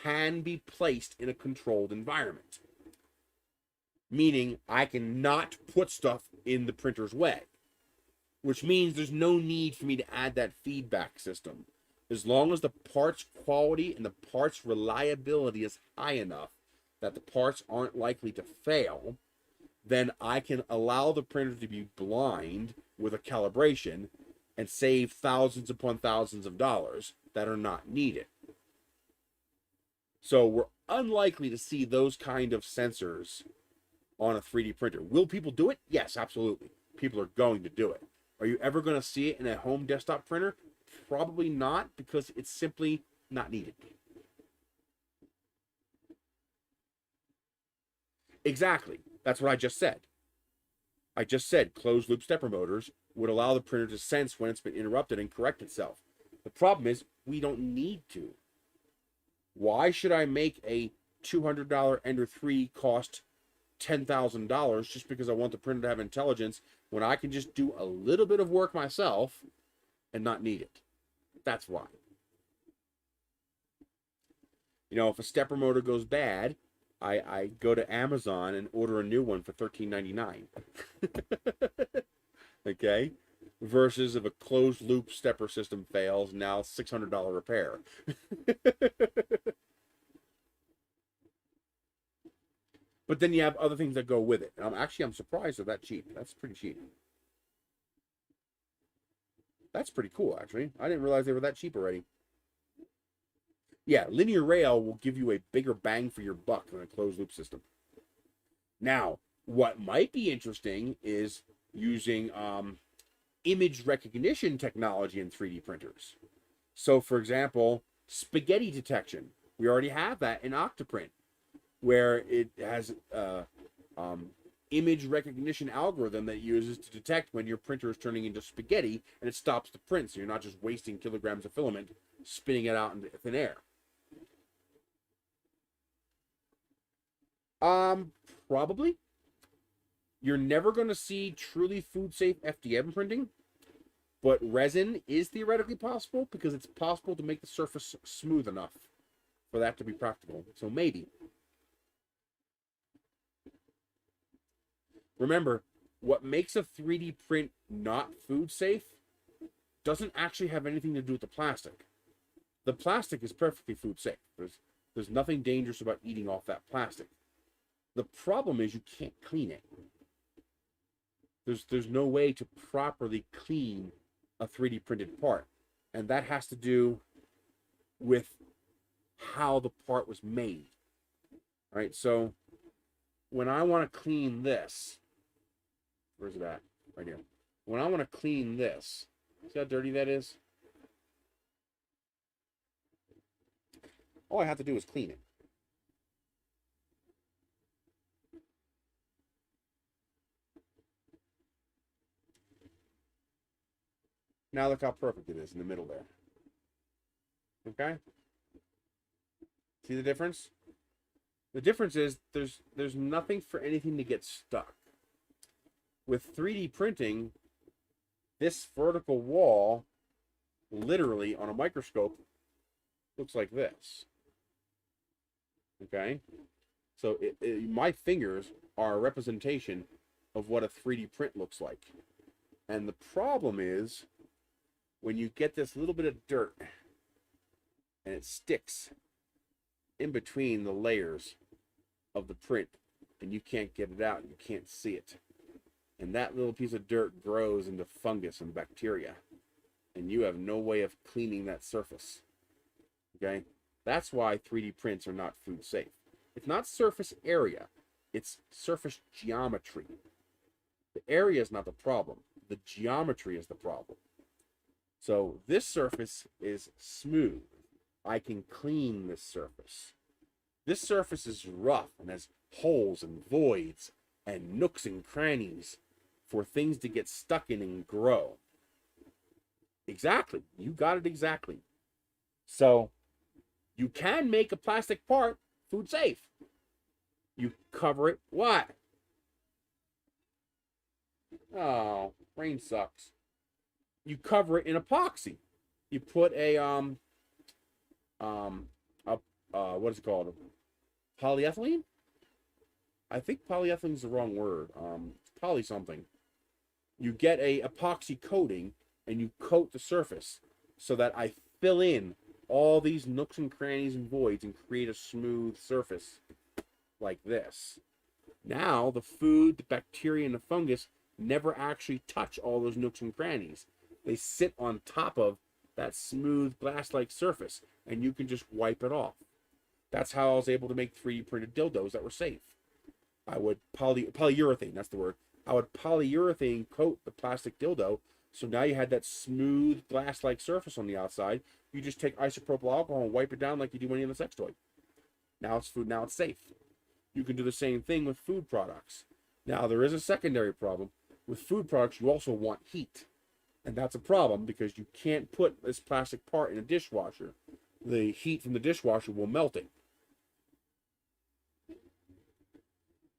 can be placed in a controlled environment. Meaning, I cannot put stuff in the printer's way. Which means there's no need for me to add that feedback system. As long as the parts quality and the parts reliability is high enough that the parts aren't likely to fail, then I can allow the printer to be blind with a calibration and save thousands upon thousands of dollars that are not needed. So we're unlikely to see those kind of sensors on a 3D printer. Will people do it? Yes, absolutely. People are going to do it. Are you ever going to see it in a home desktop printer? Probably not, because it's simply not needed. Exactly. That's what I just said. I just said closed loop stepper motors would allow the printer to sense when it's been interrupted and correct itself. The problem is we don't need to. Why should I make a $200 Ender 3 cost $10,000 just because I want the printer to have intelligence when I can just do a little bit of work myself and not need it? That's why. If a stepper motor goes bad, I go to Amazon and order a new one for $13.99. Okay? Versus if a closed loop stepper system fails, now $600 repair. But then you have other things that go with it. And I'm surprised they're that cheap. That's pretty cheap. That's pretty cool, actually. I didn't realize they were that cheap already. Yeah, linear rail will give you a bigger bang for your buck than a closed loop system. Now, what might be interesting is using image recognition technology in 3D printers. So, for example, spaghetti detection. We already have that in Octoprint, where it has image recognition algorithm that it uses to detect when your printer is turning into spaghetti, and it stops the print, so you're not just wasting kilograms of filament spinning it out into thin air. Probably. You're never going to see truly food-safe FDM printing, but resin is theoretically possible because it's possible to make the surface smooth enough for that to be practical. So maybe. Remember, what makes a 3D print not food safe doesn't actually have anything to do with the plastic. The plastic is perfectly food safe. There's nothing dangerous about eating off that plastic. The problem is you can't clean it. There's no way to properly clean a 3D printed part. And that has to do with how the part was made. All right, so when I want to clean this, where's it at? right here. When I want to clean this, see how dirty that is? All I have to do is clean it. Now look how perfect it is in the middle there. Okay? See the difference? The difference is there's nothing for anything to get stuck. With 3D printing, this vertical wall, literally on a microscope, looks like this. Okay? So my fingers are a representation of what a 3D print looks like. And the problem is, when you get this little bit of dirt and it sticks in between the layers of the print and you can't get it out, you can't see it. And that little piece of dirt grows into fungus and bacteria. And you have no way of cleaning that surface. Okay? That's why 3D prints are not food safe. It's not surface area. It's surface geometry. The area is not the problem. The geometry is the problem. So this surface is smooth. I can clean this surface. This surface is rough and has holes and voids and nooks and crannies for things to get stuck in and grow. Exactly. You got it exactly. So you can make a plastic part food safe. You cover it what? Oh, rain sucks. You cover it in epoxy. You put a what is it called? Polyethylene? I think polyethylene is the wrong word. Poly something. You get a epoxy coating and you coat the surface so that I fill in all these nooks and crannies and voids and create a smooth surface like this. Now the food, the bacteria, and the fungus never actually touch all those nooks and crannies. They sit on top of that smooth glass-like surface and you can just wipe it off. That's how I was able to make 3D printed dildos that were safe. I would polyurethane, that's the word. I would polyurethane coat the plastic dildo, so now you had that smooth glass-like surface on the outside. You just take isopropyl alcohol and wipe it down like you do any other sex toy. Now it's food, now it's safe. You can do the same thing with food products. Now there is a secondary problem. With food products, you also want heat. And that's a problem because you can't put this plastic part in a dishwasher. The heat from the dishwasher will melt it.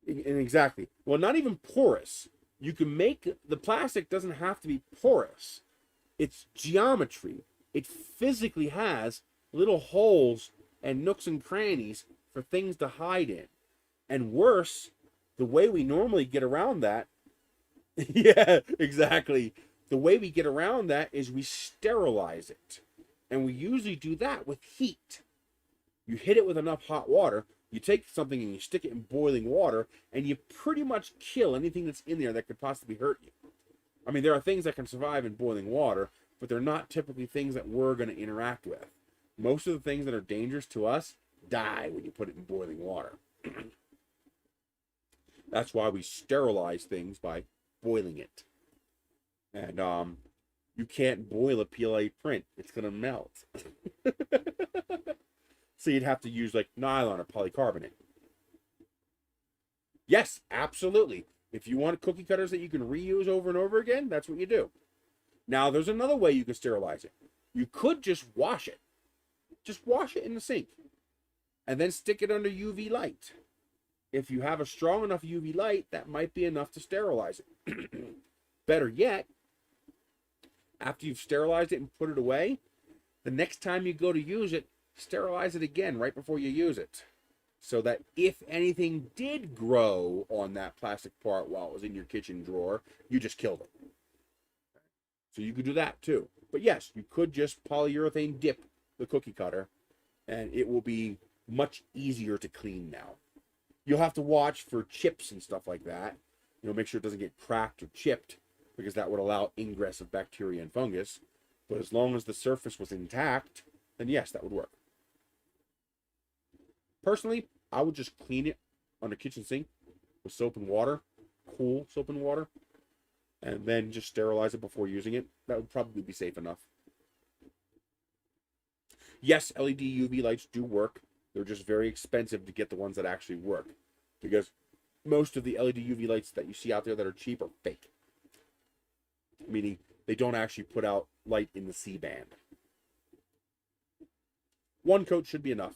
And exactly. Well, not even porous. You can make, the plastic doesn't have to be porous. It's geometry. It physically has little holes and nooks and crannies for things to hide in. And worse, the way we normally get around that, yeah, exactly. The way we get around that is we sterilize it. And we usually do that with heat. You hit it with enough hot water, you take something and you stick it in boiling water, and you pretty much kill anything that's in there that could possibly hurt you. I mean, there are things that can survive in boiling water, but they're not typically things that we're going to interact with. Most of the things that are dangerous to us die when you put it in boiling water. That's why we sterilize things by boiling it. And you can't boil a PLA print. It's going to melt. So you'd have to use like nylon or polycarbonate. Yes, absolutely. If you want cookie cutters that you can reuse over and over again, that's what you do. Now, there's another way you can sterilize it. You could just wash it. Just wash it in the sink. And then stick it under UV light. If you have a strong enough UV light, that might be enough to sterilize it. Better yet, after you've sterilized it and put it away, the next time you go to use it, sterilize it again right before you use it. So that if anything did grow on that plastic part while it was in your kitchen drawer, you just killed it. So you could do that too. But yes, you could just polyurethane dip the cookie cutter and it will be much easier to clean now. You'll have to watch for chips and stuff like that. You know, make sure it doesn't get cracked or chipped because that would allow ingress of bacteria and fungus. But as long as the surface was intact, then yes, that would work. Personally, I would just clean it on the kitchen sink with soap and water, cool soap and water, and then just sterilize it before using it. That would probably be safe enough. Yes, LED UV lights do work. They're just very expensive to get the ones that actually work, because most of the LED UV lights that you see out there that are cheap are fake, meaning they don't actually put out light in the C band. One coat should be enough.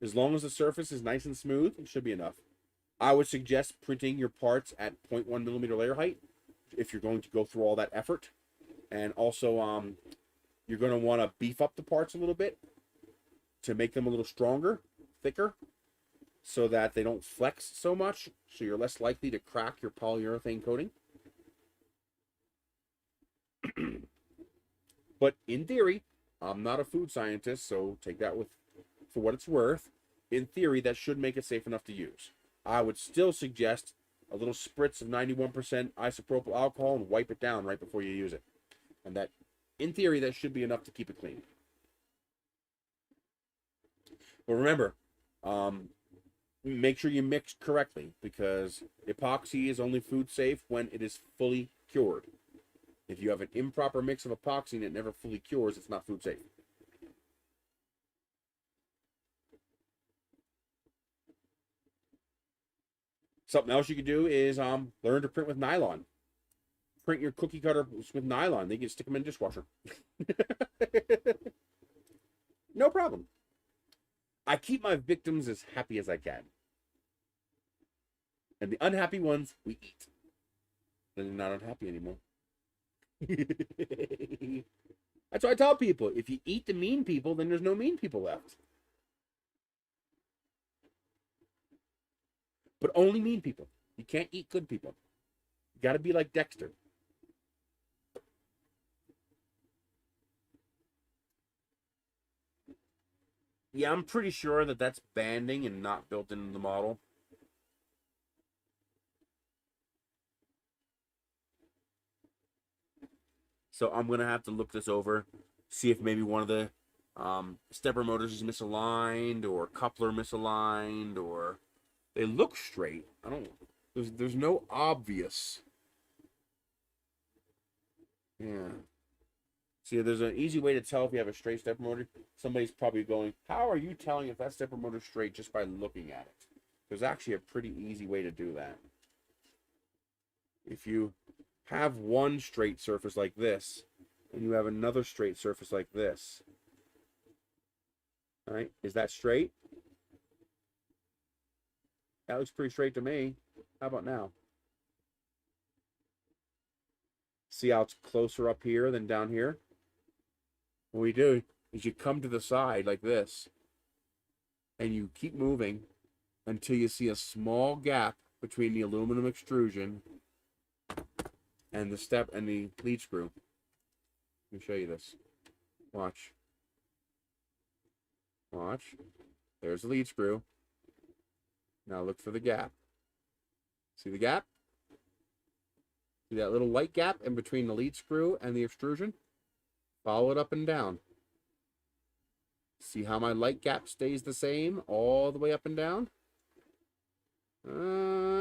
As long as the surface is nice and smooth, it should be enough. I would suggest printing your parts at 0.1 millimeter layer height if you're going to go through all that effort. And also, you're going to want to beef up the parts a little bit to make them a little stronger, thicker, so that they don't flex so much, so you're less likely to crack your polyurethane coating. But in theory, I'm not a food scientist, so take that for what it's worth. In theory, that should make it safe enough to use. I would still suggest a little spritz of 91% isopropyl alcohol and wipe it down right before you use it. And that, in theory, that should be enough to keep it clean. But remember, make sure you mix correctly, because epoxy is only food safe when it is fully cured. If you have an improper mix of epoxy and it never fully cures, it's not food safe. Something else you could do is learn to print with nylon. Print your cookie cutters with nylon. They can stick them in a dishwasher. No problem. I keep my victims as happy as I can. And the unhappy ones, we eat. Then they're not unhappy anymore. That's what I tell people. If you eat the mean people, then there's no mean people left. But only mean people. You can't eat good people. You got to be like Dexter. Yeah, I'm pretty sure that that's banding and not built into the model. So I'm going to have to look this over, see if maybe one of the stepper motors is misaligned, or coupler misaligned, or they look straight. I don't, there's no obvious. Yeah. See, there's an easy way to tell if you have a straight stepper motor. Somebody's probably going, how are you telling if that stepper motor's straight just by looking at it? There's actually a pretty easy way to do that. If you have one straight surface like this, and you have another straight surface like this, all right, is that straight? That looks pretty straight to me. How about now? See how it's closer up here than down here? What we do is you come to the side like this, and you keep moving until you see a small gap between the aluminum extrusion and the lead screw. Let me show you this. Watch. Watch. There's the lead screw. Now look for the gap. See the gap? See that little light gap in between the lead screw and the extrusion? Follow it up and down. See how my light gap stays the same all the way up and down?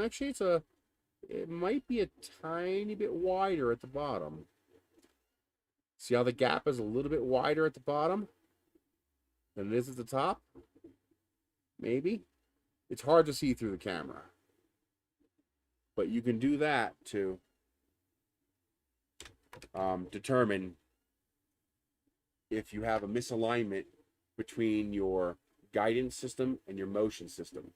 Actually, it might be a tiny bit wider at the bottom. See how the gap is a little bit wider at the bottom than it is at the top? Maybe. It's hard to see through the camera. But you can do that to determine if you have a misalignment between your guidance system and your motion system.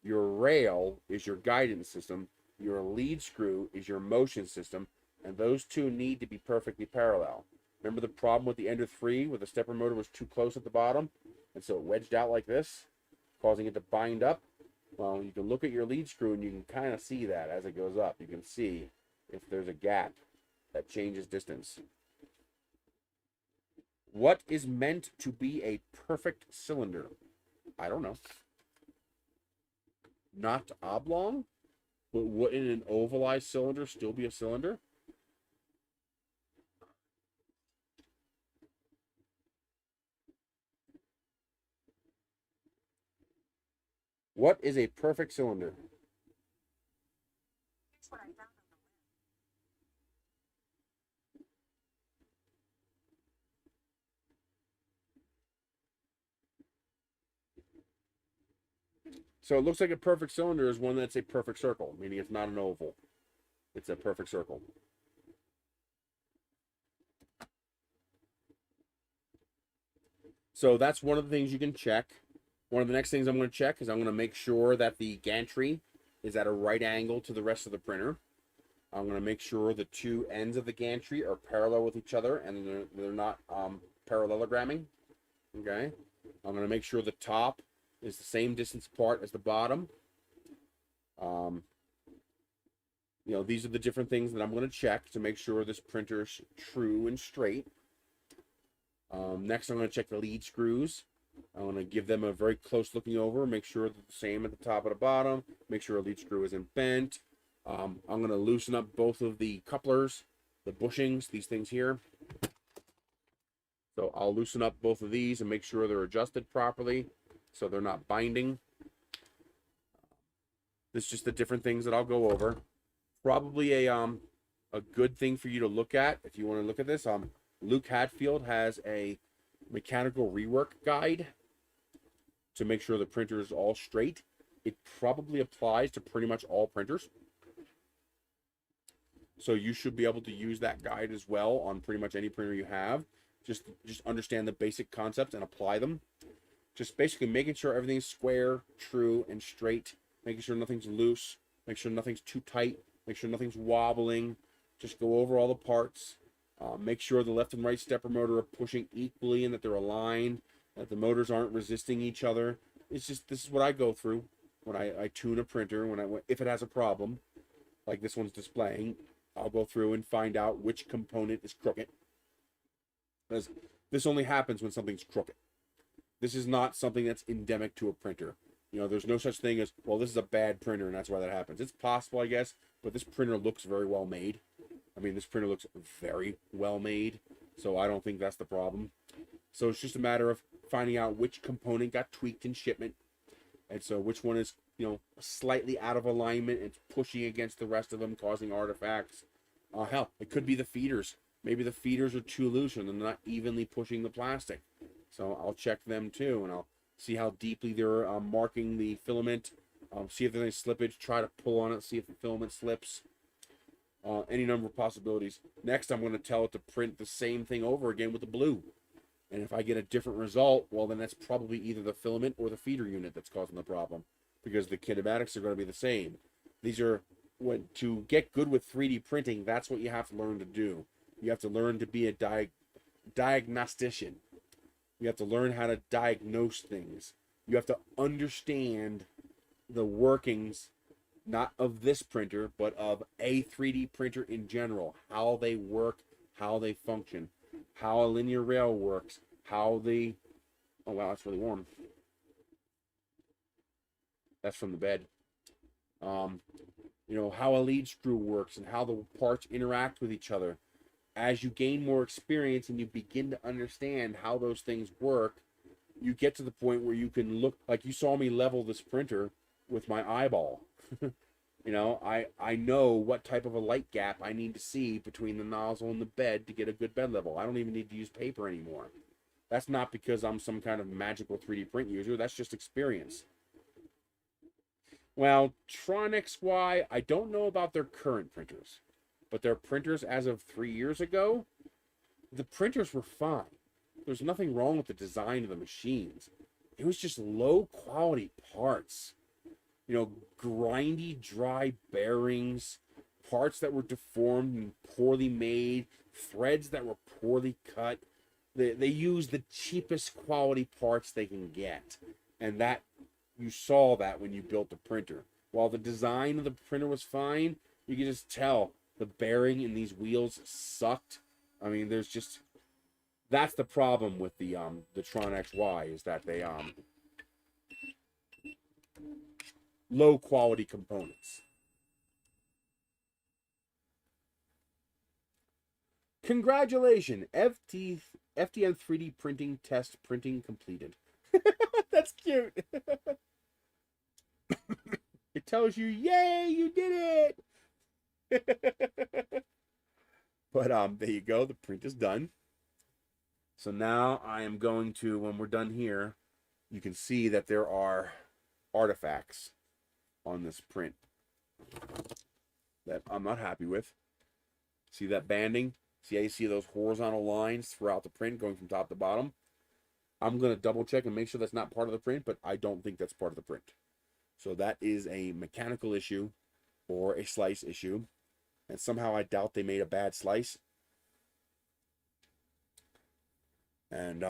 Your rail is your guidance system, your lead screw is your motion system, and those two need to be perfectly parallel. Remember the problem with the Ender 3 where the stepper motor was too close at the bottom, and so it wedged out like this, causing it to bind up? Well, you can look at your lead screw and you can kind of see that as it goes up. You can see if there's a gap that changes distance. What is meant to be a perfect cylinder? I don't know. Not oblong? But wouldn't an ovalized cylinder still be a cylinder? What is a perfect cylinder? Here's what I found on the web. So it looks like a perfect cylinder is one that's a perfect circle, meaning it's not an oval. It's a perfect circle. So that's one of the things you can check. One of the next things I'm going to check is I'm going to make sure that the gantry is at a right angle to the rest of the printer. I'm going to make sure the two ends of the gantry are parallel with each other and they're not parallelogramming. Okay. I'm going to make sure the top is the same distance apart as the bottom. You know, these are the different things that I'm going to check to make sure this printer's true and straight. Next, I'm going to check the lead screws. I'm going to give them a very close looking over, make sure they're the same at the top and the bottom, make sure a lead screw isn't bent. I'm going to loosen up both of the couplers, the bushings, these things here. So I'll loosen up both of these and make sure they're adjusted properly so they're not binding. This is just the different things that I'll go over. Probably a good thing for you to look at if you want to look at this. Luke Hatfield has a mechanical rework guide to make sure the printer is all straight. It probably applies to pretty much all printers. So you should be able to use that guide as well on pretty much any printer you have. Just understand the basic concepts and apply them. Just basically making sure everything's square, true, and straight. Making sure nothing's loose. Make sure nothing's too tight. Make sure nothing's wobbling. Just go over all the parts. Make sure the left and right stepper motor are pushing equally and that they're aligned, that the motors aren't resisting each other. It's just, this is what I go through when I tune a printer. If it has a problem, like this one's displaying, I'll go through and find out which component is crooked. Because this only happens when something's crooked. This is not something that's endemic to a printer. You know, there's no such thing as, well, this is a bad printer and that's why that happens. It's possible, I guess, but this printer looks very well made. I mean, this printer looks very well made, so I don't think that's the problem. So it's just a matter of finding out which component got tweaked in shipment, and so which one is, you know, slightly out of alignment and pushing against the rest of them, causing artifacts. Hell, it could be the feeders. Maybe the feeders are too loose and they're not evenly pushing the plastic. So I'll check them too, and I'll see how deeply they're marking the filament. See if there's any slippage. Try to pull on it, see if the filament slips. Any number of possibilities. Next, I'm going to tell it to print the same thing over again with the blue. And if I get a different result, well, then that's probably either the filament or the feeder unit that's causing the problem, because the kinematics are going to be the same. These are, to get good with 3D printing, that's what you have to learn to do. You have to learn to be a diagnostician. You have to learn how to diagnose things. You have to understand the workings, not of this printer, but of a 3D printer in general, how they work, how they function, how a linear rail works, how the, oh wow, that's really warm. That's from the bed. You know, how a lead screw works and how the parts interact with each other. As you gain more experience and you begin to understand how those things work, you get to the point where you can look, like you saw me level this printer with my eyeball. You know, I know what type of a light gap I need to see between the nozzle and the bed to get a good bed level. I don't even need to use paper anymore. That's not because I'm some kind of magical 3D print user. That's just experience. Well, Tron-XY, I don't know about their current printers, but their printers as of 3 years ago, the printers were fine. There's nothing wrong with the design of the machines. It was just low quality parts. You know, grindy, dry bearings, parts that were deformed and poorly made, threads that were poorly cut. They use the cheapest quality parts they can get. And that, you saw that when you built the printer. While the design of the printer was fine, you can just tell the bearing in these wheels sucked. I mean, there's just, that's the problem with the Tron-XY, is that they low quality components. Congratulations, FDM 3D printing test printing completed. That's cute. It tells you, yay, you did it. But there you go, the print is done. So now I am going to, when we're done here, you can see that there are artifacts on this print that I'm not happy with. See that banding? See how you see those horizontal lines throughout the print going from top to bottom? I'm going to double check and make sure that's not part of the print, but I don't think that's part of the print. So that is a mechanical issue or a slice issue. And somehow I doubt they made a bad slice. And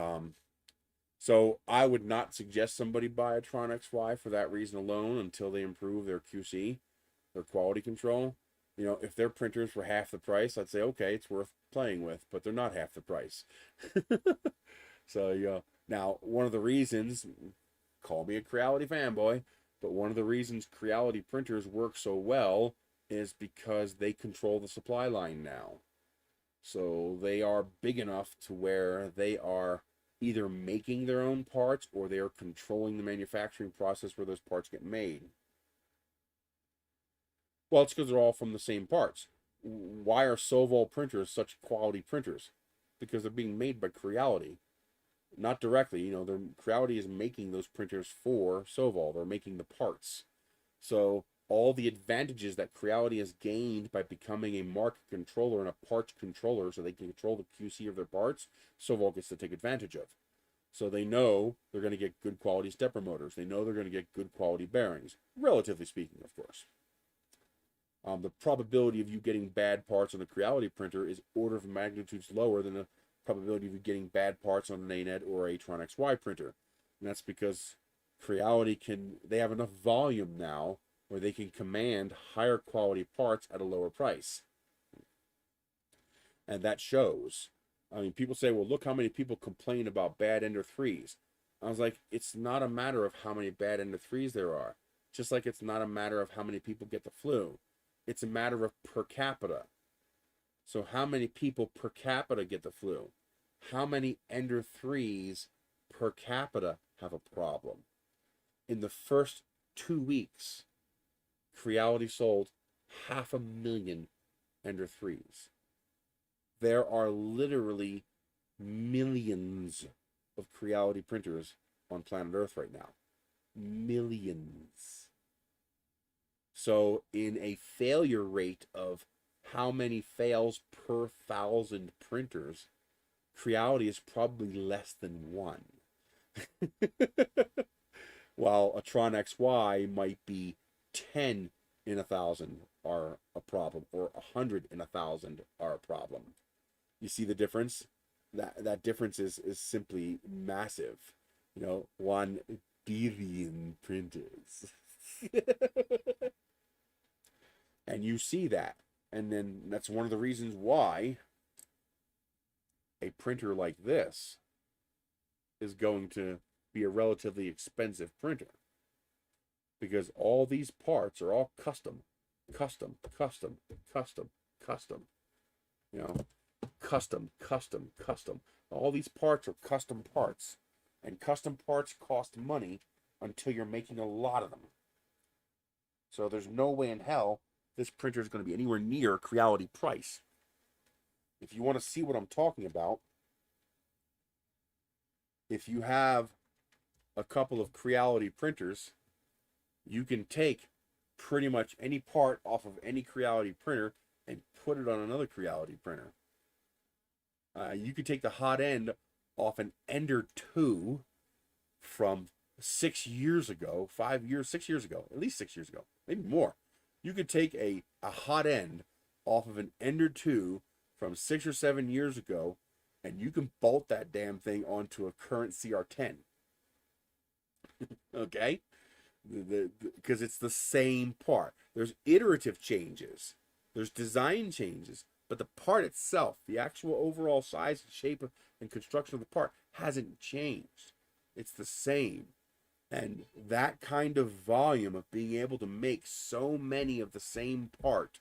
so I would not suggest somebody buy a Tron XY for that reason alone until they improve their QC, their quality control. You know, if their printers were half the price, I'd say, okay, it's worth playing with, but they're not half the price. So, you know, now, one of the reasons, call me a Creality fanboy, but one of the reasons Creality printers work so well is because they control the supply line now. So they are big enough to where they are either making their own parts or they are controlling the manufacturing process where those parts get made. Well, it's because they're all from the same parts. Why are Sovol printers such quality printers? Because they're being made by Creality. Not directly, you know, Creality is making those printers for Sovol. They're making the parts. So all the advantages that Creality has gained by becoming a market controller and a parts controller so they can control the QC of their parts, Sovol gets to take advantage of. So they know they're going to get good quality stepper motors. They know they're going to get good quality bearings, relatively speaking, of course. The probability of you getting bad parts on the Creality printer is order of magnitudes lower than the probability of you getting bad parts on an ANET or a Tron XY printer. And that's because Creality they have enough volume now where they can command higher quality parts at a lower price. And that shows. I mean, people say, well, look how many people complain about bad Ender 3s. I was like, it's not a matter of how many bad Ender 3s there are. Just like it's not a matter of how many people get the flu. It's a matter of per capita. So how many people per capita get the flu? How many Ender 3s per capita have a problem? In the first 2 weeks, Creality sold 500,000 Ender 3s. There are literally millions of Creality printers on planet Earth right now. Millions. So in a failure rate of how many fails per 1,000 printers, Creality is probably less than 1. While a Tron XY might be 10 in 1,000 are a problem, or 100 in 1,000 are a problem. You see the difference? That difference is simply massive. You know, 1 billion printers. And you see that. And then that's one of the reasons why a printer like this is going to be a relatively expensive printer. Because all these parts are all custom. Custom. You know, custom. All these parts are custom parts. And custom parts cost money until you're making a lot of them. So there's no way in hell this printer is going to be anywhere near Creality price. If you want to see what I'm talking about, if you have a couple of Creality printers, you can take pretty much any part off of any Creality printer and put it on another Creality printer. You could take the hot end off an Ender 2 from 6 years ago, 5 years, 6 years ago, at least 6 years ago, maybe more. You could take a hot end off of an Ender 2 from 6 or 7 years ago, and you can bolt that damn thing onto a current CR10. Okay? Because it's the same part. There's iterative changes. There's design changes. But the part itself, the actual overall size and shape and construction of the part hasn't changed. It's the same. And that kind of volume of being able to make so many of the same part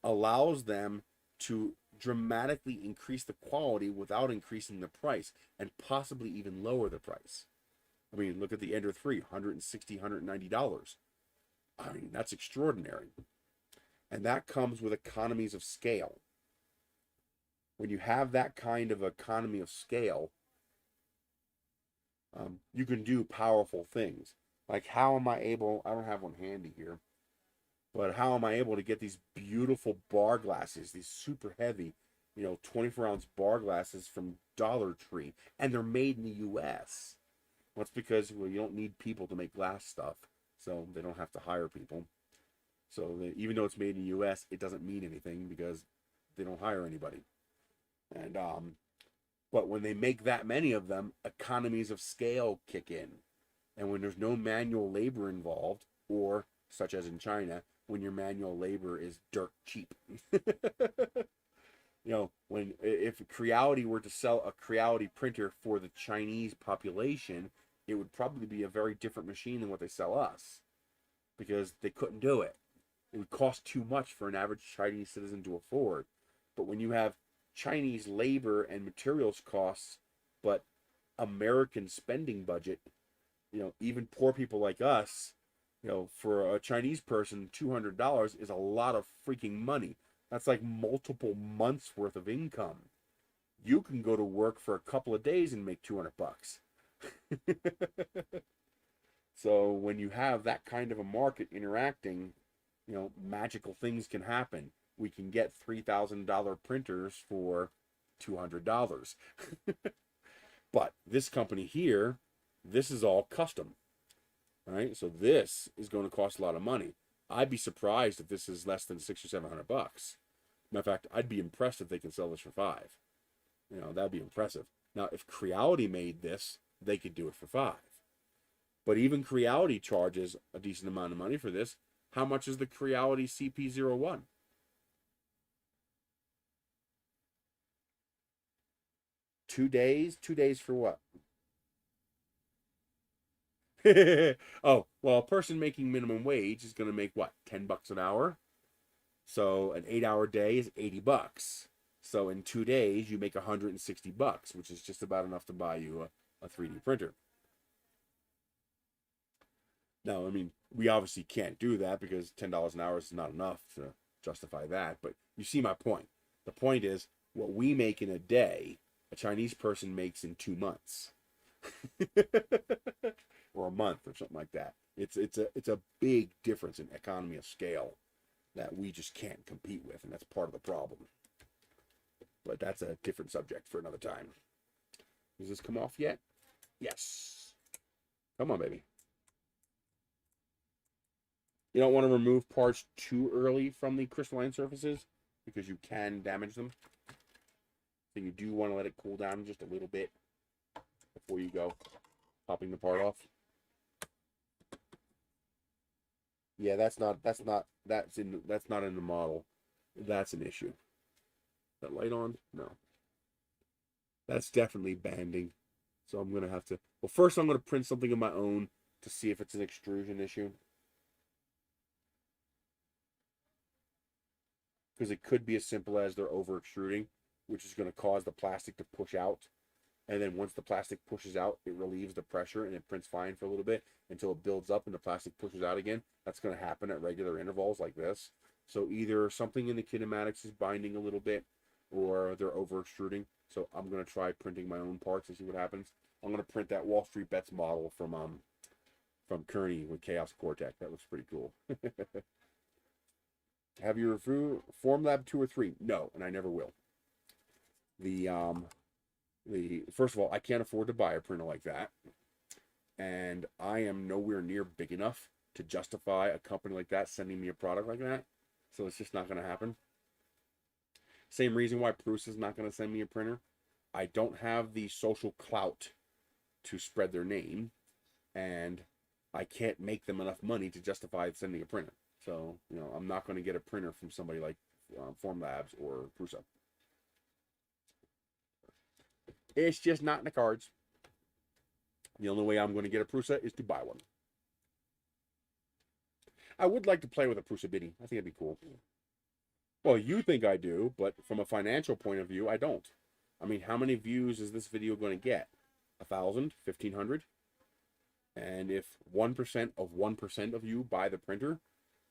allows them to dramatically increase the quality without increasing the price, and possibly even lower the price. I mean, look at the Ender 3, $160, $190. I mean, that's extraordinary. And that comes with economies of scale. When you have that kind of economy of scale, you can do powerful things. Like, how am I able, I don't have one handy here, but how am I able to get these beautiful bar glasses, these super heavy, 24-ounce bar glasses from Dollar Tree, and they're made in the U.S.? Well, it's because, well, you don't need people to make glass stuff, so they don't have to hire people. So even though it's made in the U.S., it doesn't mean anything because they don't hire anybody. And but when they make that many of them, economies of scale kick in. And when there's no manual labor involved, or such as in China, when your manual labor is dirt cheap. When if Creality were to sell a Creality printer for the Chinese population, it would probably be a very different machine than what they sell us, because they couldn't do it. It would cost too much for an average Chinese citizen to afford. But when you have Chinese labor and materials costs, but American spending budget, even poor people like us, for a Chinese person, $200 is a lot of freaking money. That's like multiple months worth of income. You can go to work for a couple of days and make $200. So when you have that kind of a market interacting, magical things can happen. We can get $3,000 printers for $200. But this company here, this is all custom, right? So this is going to cost a lot of money. I'd be surprised if this is less than $600 or $700. Matter of fact, I'd be impressed if they can sell this for $5. That'd be impressive. Now, if Creality made this, they could do it for $5. But even Creality charges a decent amount of money for this. How much is the Creality CP01? $2 for what? Oh, well, a person making minimum wage is going to make what, $10 an hour? So an 8-hour day is $80. So in 2 days, you make $160, which is just about enough to buy you a 3D printer. Now, I mean, we obviously can't do that because $10 an hour is not enough to justify that. But you see my point. The point is, what we make in a day, a Chinese person makes in 2 months. Or a month or something like that. It's a big difference in economy of scale that we just can't compete with, and that's part of the problem. But that's a different subject for another time. Does this come off yet? Yes. Come on, baby. You don't want to remove parts too early from the crystalline surfaces because you can damage them. So you do want to let it cool down just a little bit before you go popping the part off. Yeah, that's not in the model. That's an issue. Is that light on? No. That's definitely banding. So I'm gonna have to. Well, first I'm gonna print something of my own to see if it's an extrusion issue. Because it could be as simple as they're over extruding, which is going to cause the plastic to push out. And then once the plastic pushes out, it relieves the pressure and it prints fine for a little bit until it builds up and the plastic pushes out again. That's going to happen at regular intervals like this. So either something in the kinematics is binding a little bit or they're over extruding. So I'm going to try printing my own parts and see what happens. I'm going to print that Wall Street Bets model from Kearney with Chaos Cortex. That looks pretty cool. Have you reviewed Formlab 2 or 3? No, and I never will. The first of all, I can't afford to buy a printer like that, and I am nowhere near big enough to justify a company like that sending me a product like that. So it's just not going to happen. Same reason why Prusa is not going to send me a printer. I don't have the social clout to spread their name, and I can't make them enough money to justify sending a printer. So, I'm not going to get a printer from somebody like Formlabs or Prusa. It's just not in the cards. The only way I'm going to get a Prusa is to buy one. I would like to play with a Prusa Biddy. I think it'd be cool. Well, you think I do, but from a financial point of view, I don't. I mean, how many views is this video going to get? 1,000? 1,500? And if 1% of 1% of you buy the printer,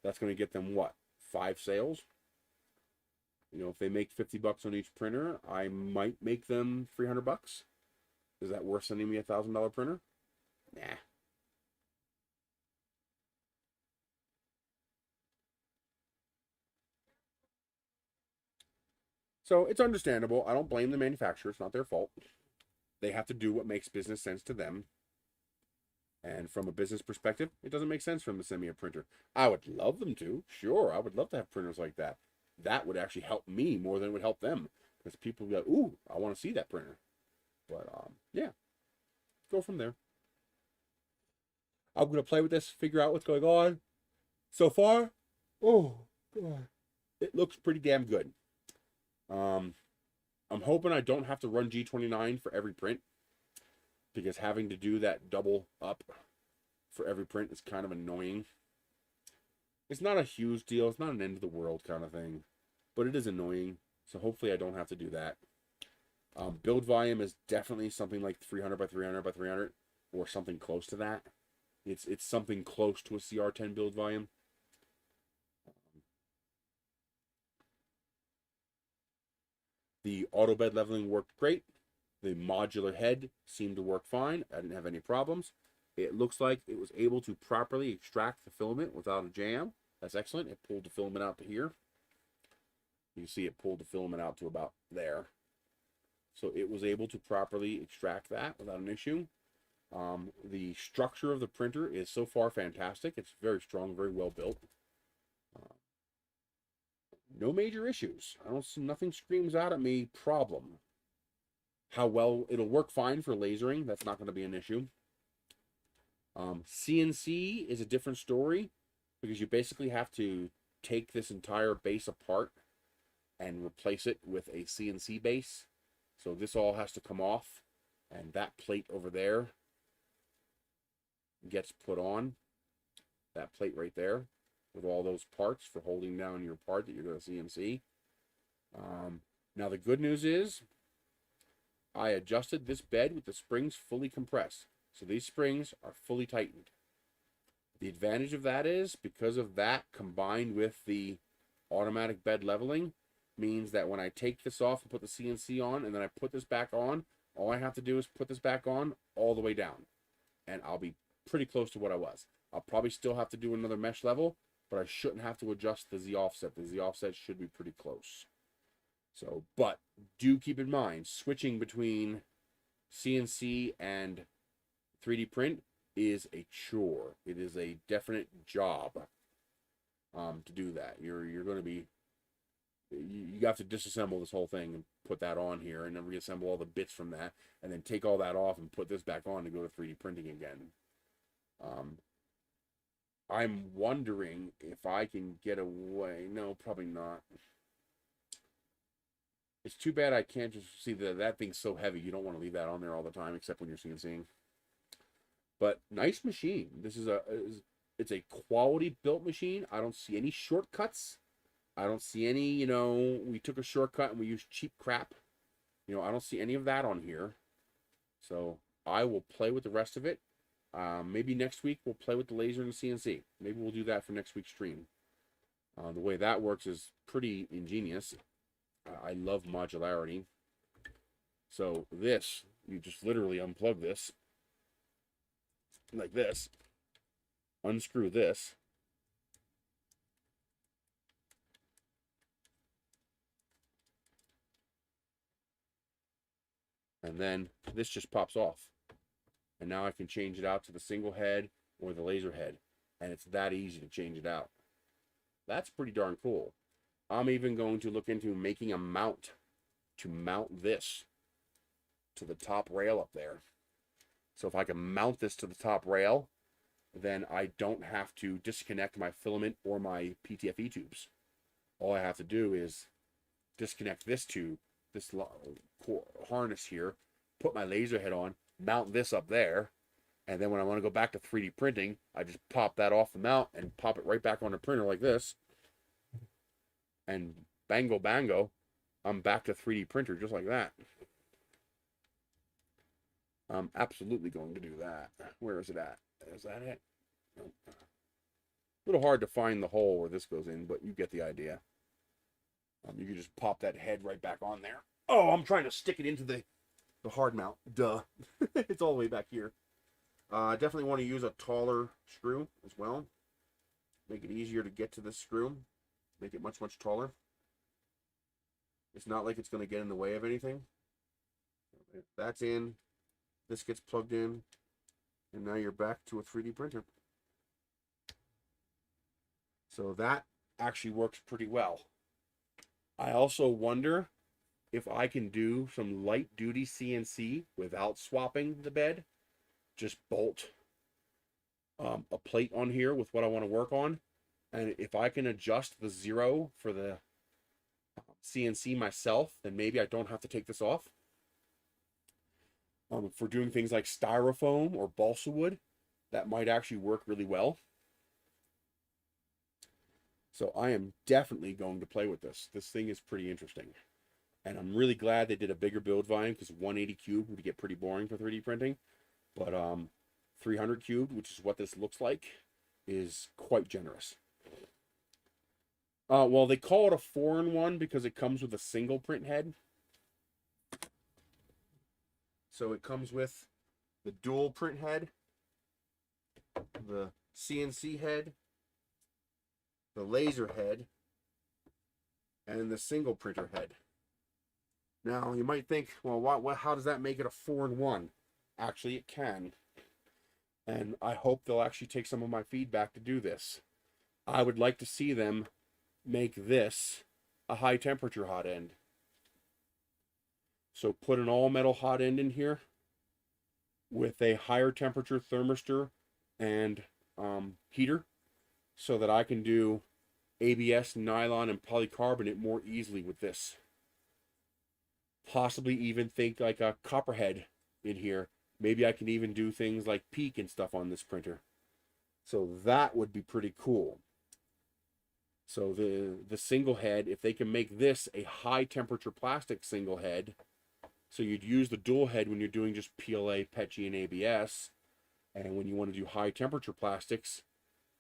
that's going to get them what? 5 sales? If they make $50 on each printer, I might make them $300. Is that worth sending me $1,000 printer? Nah. So it's understandable. I don't blame the manufacturer. It's not their fault. They have to do what makes business sense to them. And from a business perspective, it doesn't make sense for them to send me a printer. I would love them to. Sure, I would love to have printers like that. That would actually help me more than it would help them. Because people would be like, ooh, I want to see that printer. But, yeah. Go from there. I'm going to play with this, figure out what's going on. So far, oh, God. It looks pretty damn good. I'm hoping I don't have to run G29 for every print, because having to do that double up for every print is kind of annoying. It's not a huge deal. It's not an end of the world kind of thing, but it is annoying. So hopefully I don't have to do that. Build volume is definitely something like 300 by 300 by 300 or something close to that. It's something close to a CR10 build volume. The auto bed leveling worked great. The modular head seemed to work fine. I didn't have any problems. It looks like it was able to properly extract the filament without a jam. That's excellent. It pulled the filament out to here. You see it pulled the filament out to about there. So it was able to properly extract that without an issue. The structure of the printer is so far fantastic. It's very strong, very well built. No major issues. I don't see, nothing screams out at me problem. How well it'll work fine for lasering. That's not going to be an issue. CNC is a different story, because you basically have to take this entire base apart and replace it with a CNC base. So this all has to come off, and that plate over there gets put on. That plate right there with all those parts for holding down your part that you're going to CNC. Now the good news is I adjusted this bed with the springs fully compressed. So these springs are fully tightened. The advantage of that is, because of that combined with the automatic bed leveling, means that when I take this off and put the CNC on, and then I put this back on, all I have to do is put this back on all the way down, and I'll be pretty close to what I was. I'll probably still have to do another mesh level, but I shouldn't have to adjust the Z offset. The Z offset should be pretty close. So, but do keep in mind, switching between CNC and 3D print is a chore. It is a definite job to do that. You're going to be, you have to disassemble this whole thing and put that on here, and then reassemble all the bits from that, and then take all that off and put this back on to go to 3D printing again. I'm wondering if I can get away. No, probably not. It's too bad I can't just see that thing's so heavy. You don't want to leave that on there all the time, except when you're CNCing. But nice machine. This is it's a quality built machine. I don't see any shortcuts. I don't see any, we took a shortcut and we used cheap crap. I don't see any of that on here. So I will play with the rest of it. Maybe next week we'll play with the laser and the CNC. Maybe we'll do that for next week's stream. The way that works is pretty ingenious. I love modularity. So this, you just literally unplug this, like this, unscrew this, and then this just pops off. And now I can change it out to the single head or the laser head. And it's that easy to change it out. That's pretty darn cool. I'm even going to look into making a mount to mount this to the top rail up there. So if I can mount this to the top rail, then I don't have to disconnect my filament or my PTFE tubes. All I have to do is disconnect this tube, this harness here, put my laser head on, mount this up there, and then when I want to go back to 3D printing, I just pop that off the mount and pop it right back on the printer like this, and bango bango, I'm back to 3D printer just like that. I'm absolutely going to do that. Where is it at? Is that it? Nope. A little hard to find the hole where this goes in, but you get the idea. You can just pop that head right back on there. Oh, I'm trying to stick it into the hard mount. Duh. It's all the way back here. I definitely want to use a taller screw as well. Make it easier to get to this screw. Make it much, much taller. It's not like it's going to get in the way of anything. That's in. This gets plugged in. And now you're back to a 3D printer. So that actually works pretty well. I also wonder if I can do some light duty CNC without swapping the bed. Just bolt a plate on here with what I want to work on. And if I can adjust the 0 for the CNC myself, then maybe I don't have to take this off. For doing things like styrofoam or balsa wood, that might actually work really well. So I am definitely going to play with this. This thing is pretty interesting. And I'm really glad they did a bigger build volume, because 180 cube would get pretty boring for 3D printing. But 300 cube, which is what this looks like, is quite generous. Well, they call it a 4-in-1 because it comes with a single print head. So it comes with the dual print head, the CNC head, the laser head, and the single printer head. Now, you might think, well, how does that make it a 4-in-1? Actually, it can. And I hope they'll actually take some of my feedback to do this. I would like to see them make this a high temperature hot end. So put an all metal hot end in here with a higher temperature thermistor and heater, so that I can do ABS, nylon, and polycarbonate more easily with this. Possibly even think like a copperhead in here. Maybe I can even do things like peak and stuff on this printer. So that would be pretty cool. So the single head, if they can make this a high temperature plastic single head, so you'd use the dual head when you're doing just PLA, PETG, and ABS, and when you want to do high temperature plastics,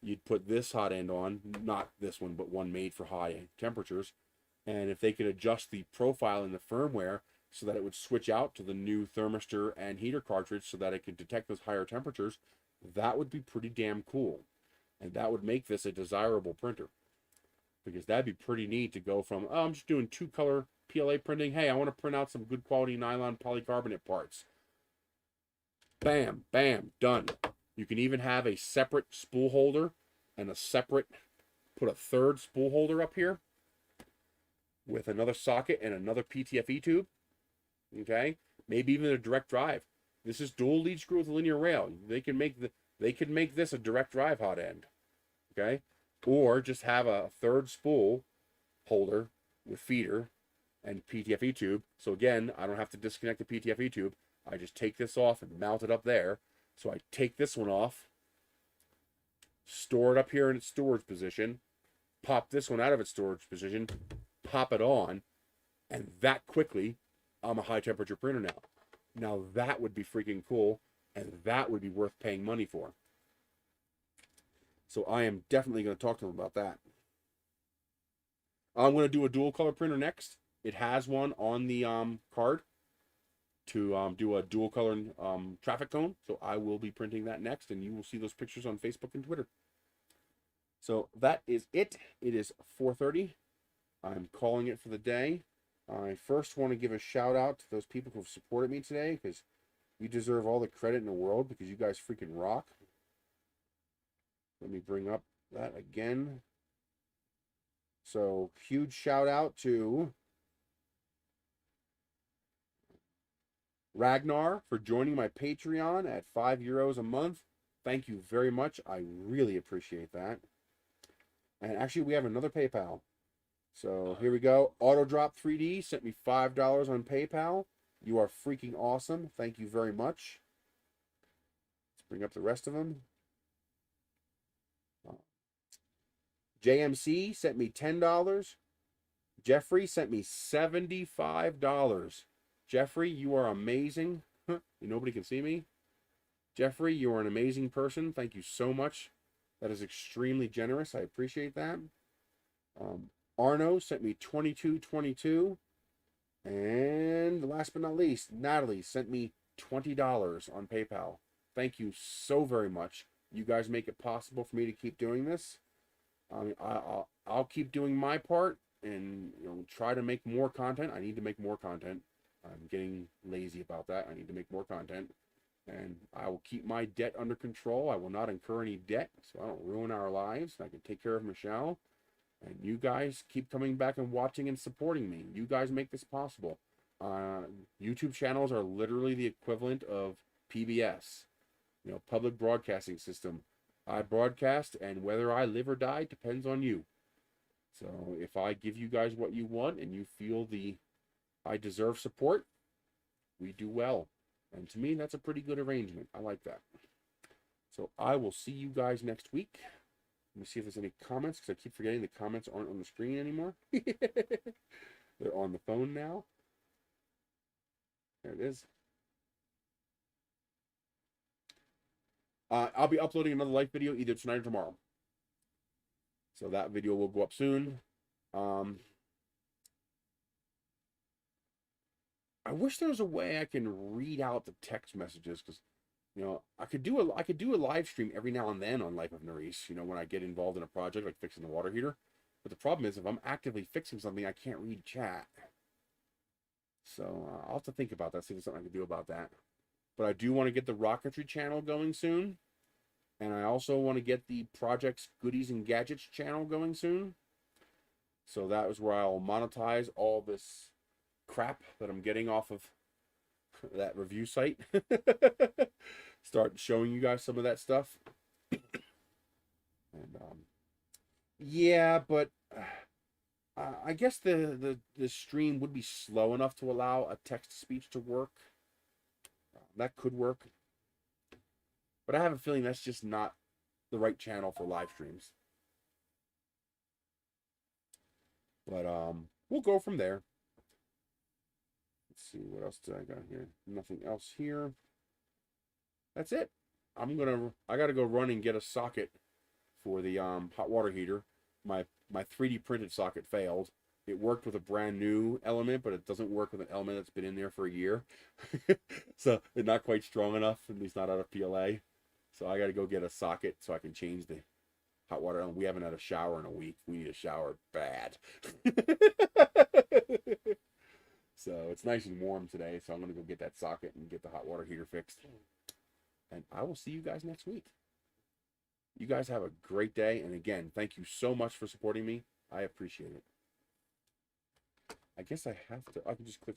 you'd put this hot end on, not this one, but one made for high temperatures. And if they could adjust the profile in the firmware so that it would switch out to the new thermistor and heater cartridge so that it could detect those higher temperatures, that would be pretty damn cool. And that would make this a desirable printer. Because that'd be pretty neat to go from, oh, I'm just doing 2-color PLA printing. Hey, I want to print out some good quality nylon polycarbonate parts. Bam, bam, done. You can even have a separate spool holder and put a third spool holder up here with another socket and another PTFE tube. Okay, maybe even a direct drive. This is dual lead screw with a linear rail. They can make this a direct drive hot end. Okay, or just have a third spool holder with feeder and PTFE tube. So again, I don't have to disconnect the PTFE tube. I just take this off and mount it up there. So I take this one off, store it up here in its storage position, pop this one out of its storage position, pop it on, and that quickly, I'm a high temperature printer now. Now that would be freaking cool, and that would be worth paying money for. So I am definitely going to talk to them about that. I'm going to do a dual color printer next. It has one on the card to do a dual color traffic cone. So I will be printing that next, and you will see those pictures on Facebook and Twitter. So that is it. It is 4:30. I'm calling it for the day. I first want to give a shout out to those people who have supported me today, because you deserve all the credit in the world, because you guys freaking rock. Let me bring up that again. So huge shout out to Ragnar for joining my Patreon at €5 a month. Thank you very much. I really appreciate that. And actually, we have another PayPal. So here we go. AutoDrop3D sent me $5 on PayPal. You are freaking awesome. Thank you very much. Let's bring up the rest of them. JMC sent me $10. Jeffrey sent me $75. Jeffrey, you are amazing. Nobody can see me. Jeffrey, you are an amazing person. Thank you so much. That is extremely generous. I appreciate that. Arno sent me $22.22. And last but not least, Natalie sent me $20 on PayPal. Thank you so very much. You guys make it possible for me to keep doing this. I'll keep doing my part, and try to make more content. I need to make more content. I'm getting lazy about that. I need to make more content, and I will keep my debt under control. I will not incur any debt, so I don't ruin our lives. I can take care of Michelle, and you guys keep coming back and watching and supporting me. You guys make this possible. YouTube channels are literally the equivalent of PBS, public broadcasting system. I broadcast, and whether I live or die depends on you. So if I give you guys what you want and you feel I deserve support, we do well. And to me, that's a pretty good arrangement. I like that. So I will see you guys next week. Let me see if there's any comments, because I keep forgetting the comments aren't on the screen anymore. They're on the phone now. There it is. I'll be uploading another life video either tonight or tomorrow. So that video will go up soon. I wish there was a way I can read out the text messages, because I could do a live stream every now and then on Life of Nerys, when I get involved in a project like fixing the water heater. But the problem is, if I'm actively fixing something, I can't read chat. So I'll have to think about that, see if there's something I can do about that. But I do want to get the rocketry channel going soon. And I also want to get the projects, goodies, and gadgets channel going soon. So that is where I'll monetize all this crap that I'm getting off of that review site. Start showing you guys some of that stuff. And yeah, but I guess the stream would be slow enough to allow a text-to-speech to work. That could work. But I have a feeling that's just not the right channel for live streams. But we'll go from there. Let's see, what else did I got here? Nothing else here. That's it. I gotta go run and get a socket for the hot water heater. My 3D printed socket failed. It worked with a brand new element, but it doesn't work with an element that's been in there for a year. So it's not quite strong enough, at least not out of PLA. So I got to go get a socket so I can change the hot water. We haven't had a shower in a week. We need a shower bad. So it's nice and warm today, so I'm going to go get that socket and get the hot water heater fixed. And I will see you guys next week. You guys have a great day. And again, thank you so much for supporting me. I appreciate it. I guess I can just click